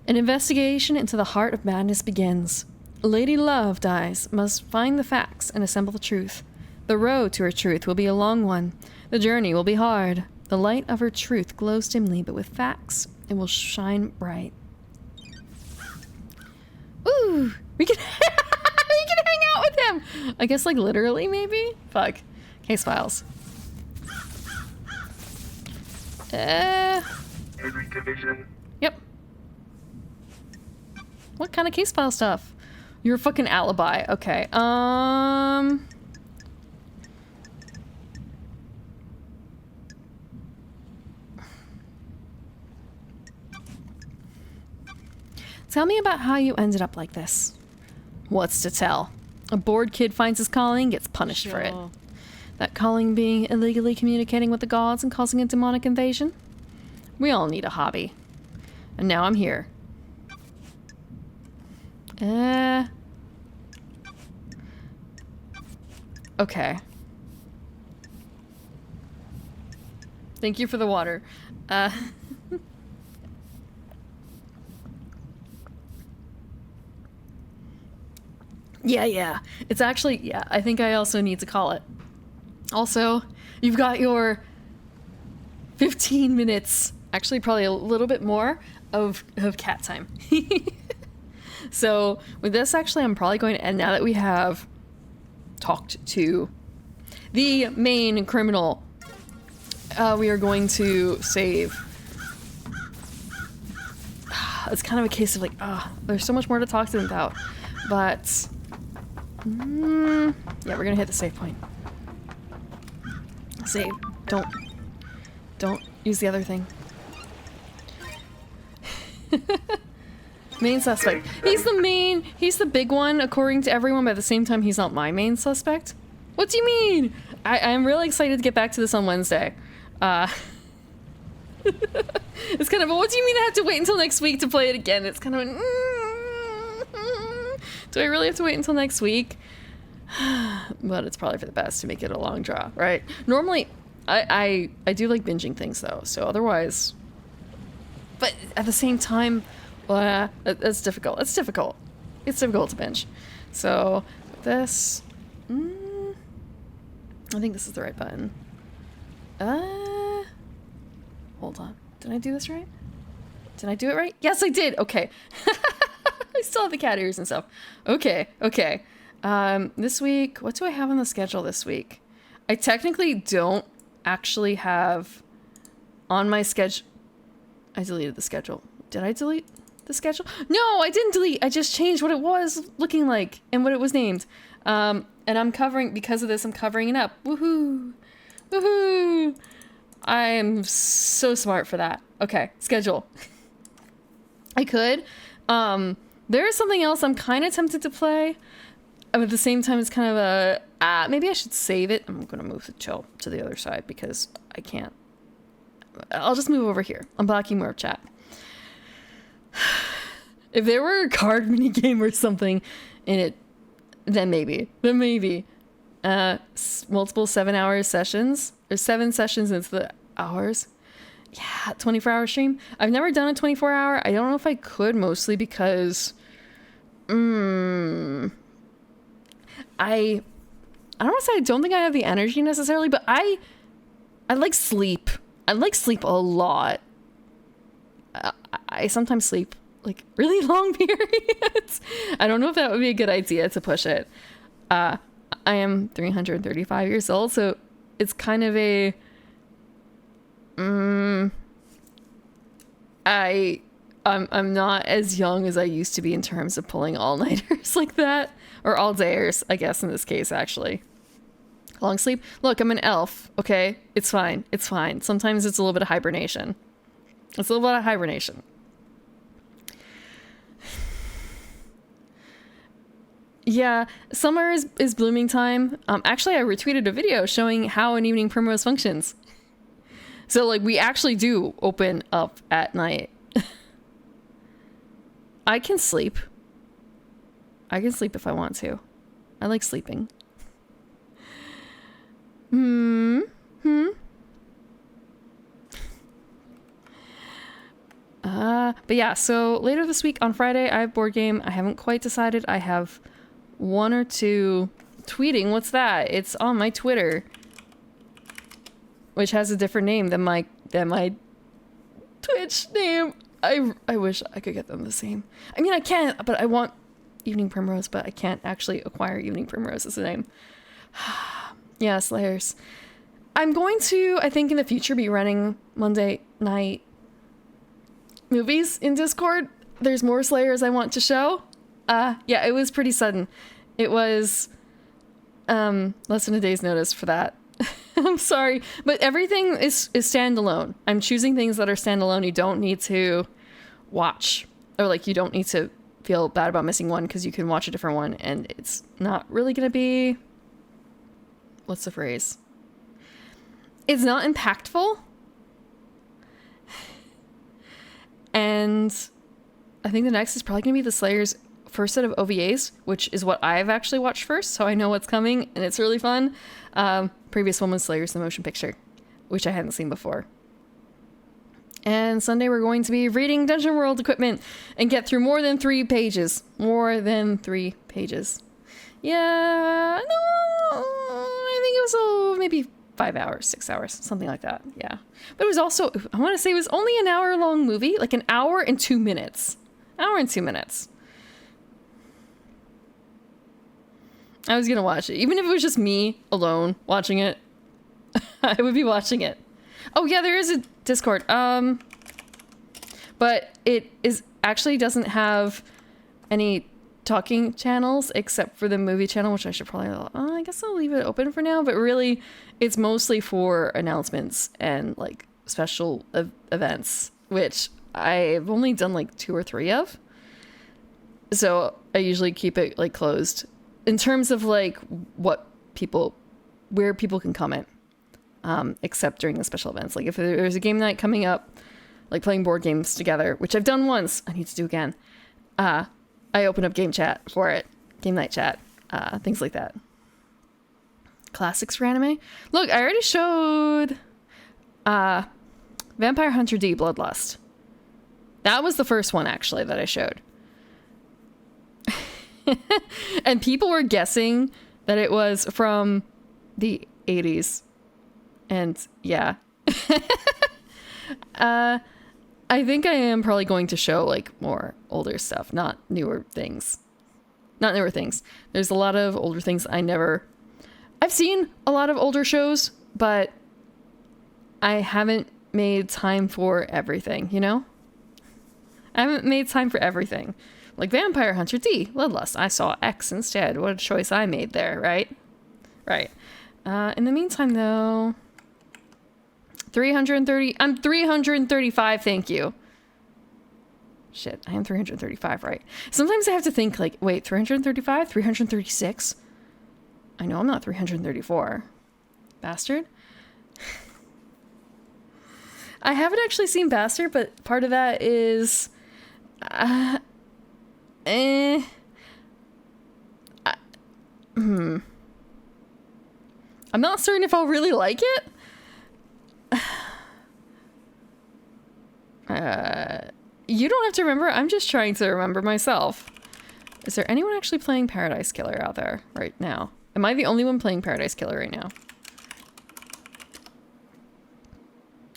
An investigation into the heart of madness begins. Lady Love dies, must find the facts and assemble the truth. The road to her truth will be a long one. The journey will be hard. The light of her truth glows dimly, but with facts, it will shine bright. Ooh, we can we can hang out with him. I guess, like, literally, maybe. Fuck. Case files. Henry Division. Yep. What kind of case file stuff? You're a fucking alibi. Okay. Tell me about how you ended up like this. What's to tell? A bored kid finds his calling, gets punished for it. Sure. That calling being illegally communicating with the gods and causing a demonic invasion? We all need a hobby. And now I'm here. Okay. Thank you for the water. Yeah. It's actually, yeah, I think I also need to call it. Also, you've got your 15 minutes, actually probably a little bit more, of cat time. So with this, actually, I'm probably going to end now that we have talked to the main criminal. We are going to save. It's kind of a case of like, there's so much more to talk to them about. But, yeah, we're going to hit the save point. Save. Don't use the other thing. Main suspect. He's the big one according to everyone, but at the same time he's not my main suspect. What do you mean? I'm really excited to get back to this on Wednesday. It's kind of, what do you mean I have to wait until next week to play it again? It's kind of do I really have to wait until next week? But it's probably for the best to make it a long draw, right? Normally, I do like binging things though, so otherwise, but at the same time, it's difficult. It's difficult to binge. So this, I think this is the right button. Hold on. Did I do this right? Did I do it right? Yes, I did. Okay. I still have the cat ears and stuff. Okay. This week, what do I have on the schedule this week? I technically don't actually have on my schedule. I deleted the schedule. Did I delete the schedule? No, I didn't delete. I just changed what it was looking like and what it was named. And I'm covering, because of this, I'm covering it up. Woohoo. I am so smart for that. Okay, schedule. I could. There is something else I'm kind of tempted to play. But at the same time, it's kind of a, maybe I should save it. I'm going to move the chill to the other side because I can't. I'll just move over here. I'm blocking more of chat. If there were a card mini game or something in it, then maybe. Multiple 7-hour sessions, or 7 sessions into the hours. Yeah, 24-hour stream. I've never done a 24-hour. I don't know if I could, mostly because I don't want to say I don't think I have the energy necessarily, but I like sleep. I like sleep a lot. I sometimes sleep like really long periods. I don't know if that would be a good idea to push it. I am 335 years old, so it's kind of a I'm not as young as I used to be in terms of pulling all-nighters like that, or all-dayers, I guess in this case, actually. Long sleep. Look, I'm an elf. Okay, it's fine. It's fine. Sometimes it's a little bit of hibernation. It's a little bit of hibernation. Yeah, summer is blooming time. Actually, I retweeted a video showing how an evening primrose functions. So, like, we actually do open up at night. I can sleep. I can sleep if I want to. I like sleeping. But yeah, so later this week on Friday, I have board game. I haven't quite decided. I have one or two tweeting. What's that? It's on my Twitter, which has a different name than my Twitch name. I wish I could get them the same. I mean, I can't, but I want Evening Primrose, but I can't actually acquire Evening Primrose as a name. Yeah, Slayers. I'm going to, I think in the future, be running Monday night movies in Discord. There's more Slayers I want to show. Yeah, it was pretty sudden. It was less than a day's notice for that. I'm sorry, but everything is standalone. I'm choosing things that are standalone. You don't need to watch, or like you don't need to feel bad about missing one because you can watch a different one, and it's not really gonna be, what's the phrase? It's not impactful. And I think the next is probably gonna be the Slayers first set of OVAs, which is what I've actually watched first, so I know what's coming, and it's really fun. Previous one was Slayers the Motion Picture, which I hadn't seen before. And Sunday we're going to be reading Dungeon World equipment and get through more than 3 pages. More than 3 pages. Yeah, no, I think it was maybe 5 hours, 6 hours, something like that. Yeah. But it was also, I want to say it was only an hour-long movie, like an hour and 2 minutes. Hour and 2 minutes. I was gonna watch it. Even if it was just me alone watching it, I would be watching it. Oh yeah, there is a Discord. But it is actually doesn't have any talking channels except for the movie channel, which I should probably, I guess I'll leave it open for now, but really it's mostly for announcements and like special events, which I've only done like 2 or 3 of. So I usually keep it like closed. In terms of like where people can comment, except during the special events. Like if there's a game night coming up, like playing board games together, which I've done once, I need to do again. I open up game chat for it, game night chat, things like that. Classics for anime. Look, I already showed Vampire Hunter D Bloodlust. That was the first one actually that I showed. And people were guessing that it was from the 80s. And yeah. I think I am probably going to show like more older stuff, not newer things. Not newer things. There's a lot of older things I've seen a lot of older shows, but I haven't made time for everything, you know? I haven't made time for everything. Like Vampire Hunter D, Bloodlust. I saw X instead. What a choice I made there, right? Right. In the meantime, though, 330. I'm 335, thank you. Shit, I am 335, right? Sometimes I have to think, like, wait, 335? 336? I know I'm not 334. Bastard. I haven't actually seen Bastard, but part of that is... I'm not certain if I'll really like it. You don't have to remember. I'm just trying to remember myself. Is there anyone actually playing Paradise Killer out there right now? Am I the only one playing Paradise Killer right now?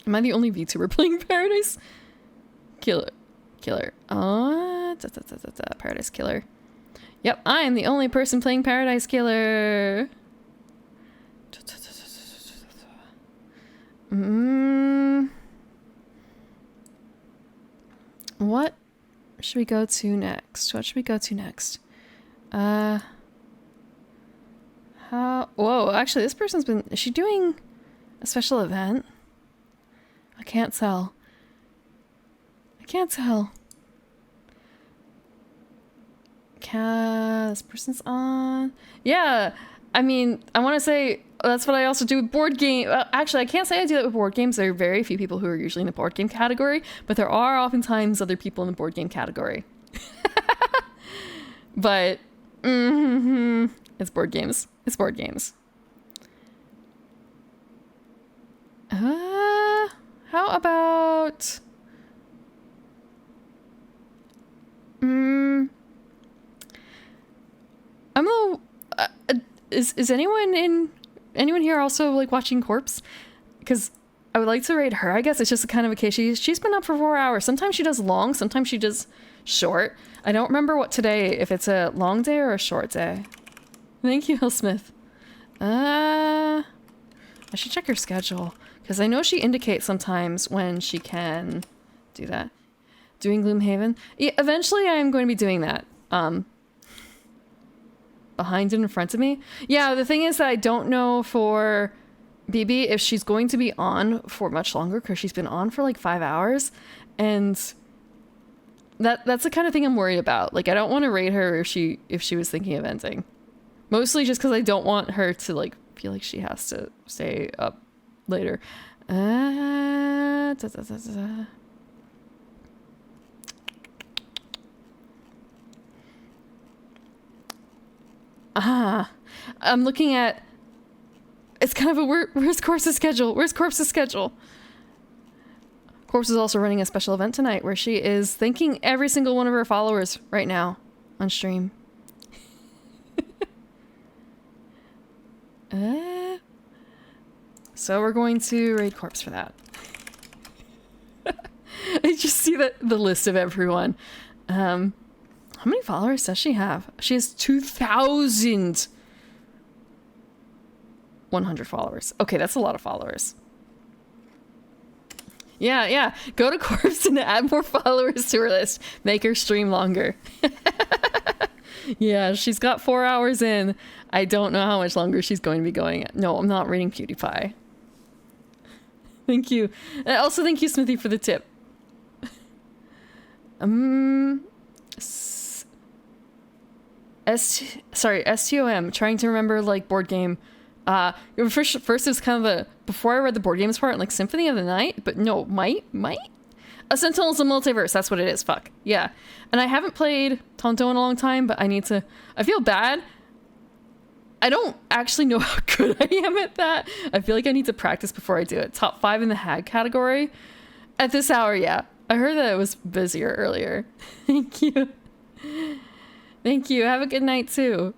Am I the only VTuber playing Paradise Killer? Paradise Killer. Yep, I am the only person playing Paradise Killer. What should we go to next? What should we go to next? Whoa, actually this person's been, is she doing a special event? I can't tell. This person's on. Yeah, I mean, I want to say that's what I also do with board game. Actually, I can't say I do that with board games. There are very few people who are usually in the board game category, but there are oftentimes other people in the board game category. But it's board games. It's board games. How about I'm a little, is anyone here also like watching Corpse? Because I would like to rate her. I guess it's just kind of a case. She's been up for 4 hours. Sometimes she does long, sometimes she does short. I don't remember what today, if it's a long day or a short day. Thank you, Hill Smith. I should check her schedule because I know she indicates sometimes when she can do that. Doing Gloomhaven. Yeah, eventually I am going to be doing that. Behind and in front of me. Yeah, the thing is that I don't know for BB if she's going to be on for much longer because she's been on for like 5 hours, and that's the kind of thing I'm worried about. Like, I don't want to rate her if she was thinking of ending. Mostly just because I don't want her to like feel like she has to stay up later. I'm looking at, it's kind of a where's Corpse's schedule? Where's Corpse's schedule? Corpse is also running a special event tonight where she is thanking every single one of her followers right now on stream. So we're going to raid Corpse for that. I just see the list of everyone. How many followers does she have? She has 2,100 followers. Okay, that's a lot of followers. Yeah. Go to Corpse and add more followers to her list. Make her stream longer. Yeah, she's got 4 hours in. I don't know how much longer she's going to be going. No, I'm not reading PewDiePie. Thank you. Also, thank you, Smithy, for the tip. STOM, trying to remember like board game. First it was kind of before I read the board games part, like Symphony of the Night, but no, might? A Sentinels of Multiverse, that's what it is, fuck. Yeah. And I haven't played Tonto in a long time, but I feel bad. I don't actually know how good I am at that. I feel like I need to practice before I do it. Top 5 in the hag category. At this hour, yeah. I heard that it was busier earlier. Thank you. Thank you. Have a good night, too.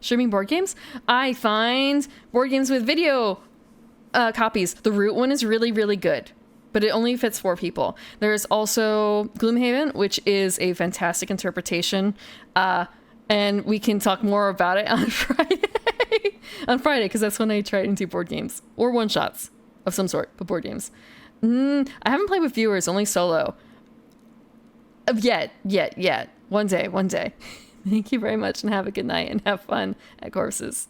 Streaming board games? I find board games with video copies. The Root one is really, really good, but it only fits 4 people. There's also Gloomhaven, which is a fantastic interpretation. And we can talk more about it on Friday. On Friday, because that's when I try and do board games. Or one-shots of some sort, but board games. I haven't played with viewers, only solo. Yet. One day. Thank you very much and have a good night and have fun at Corpses.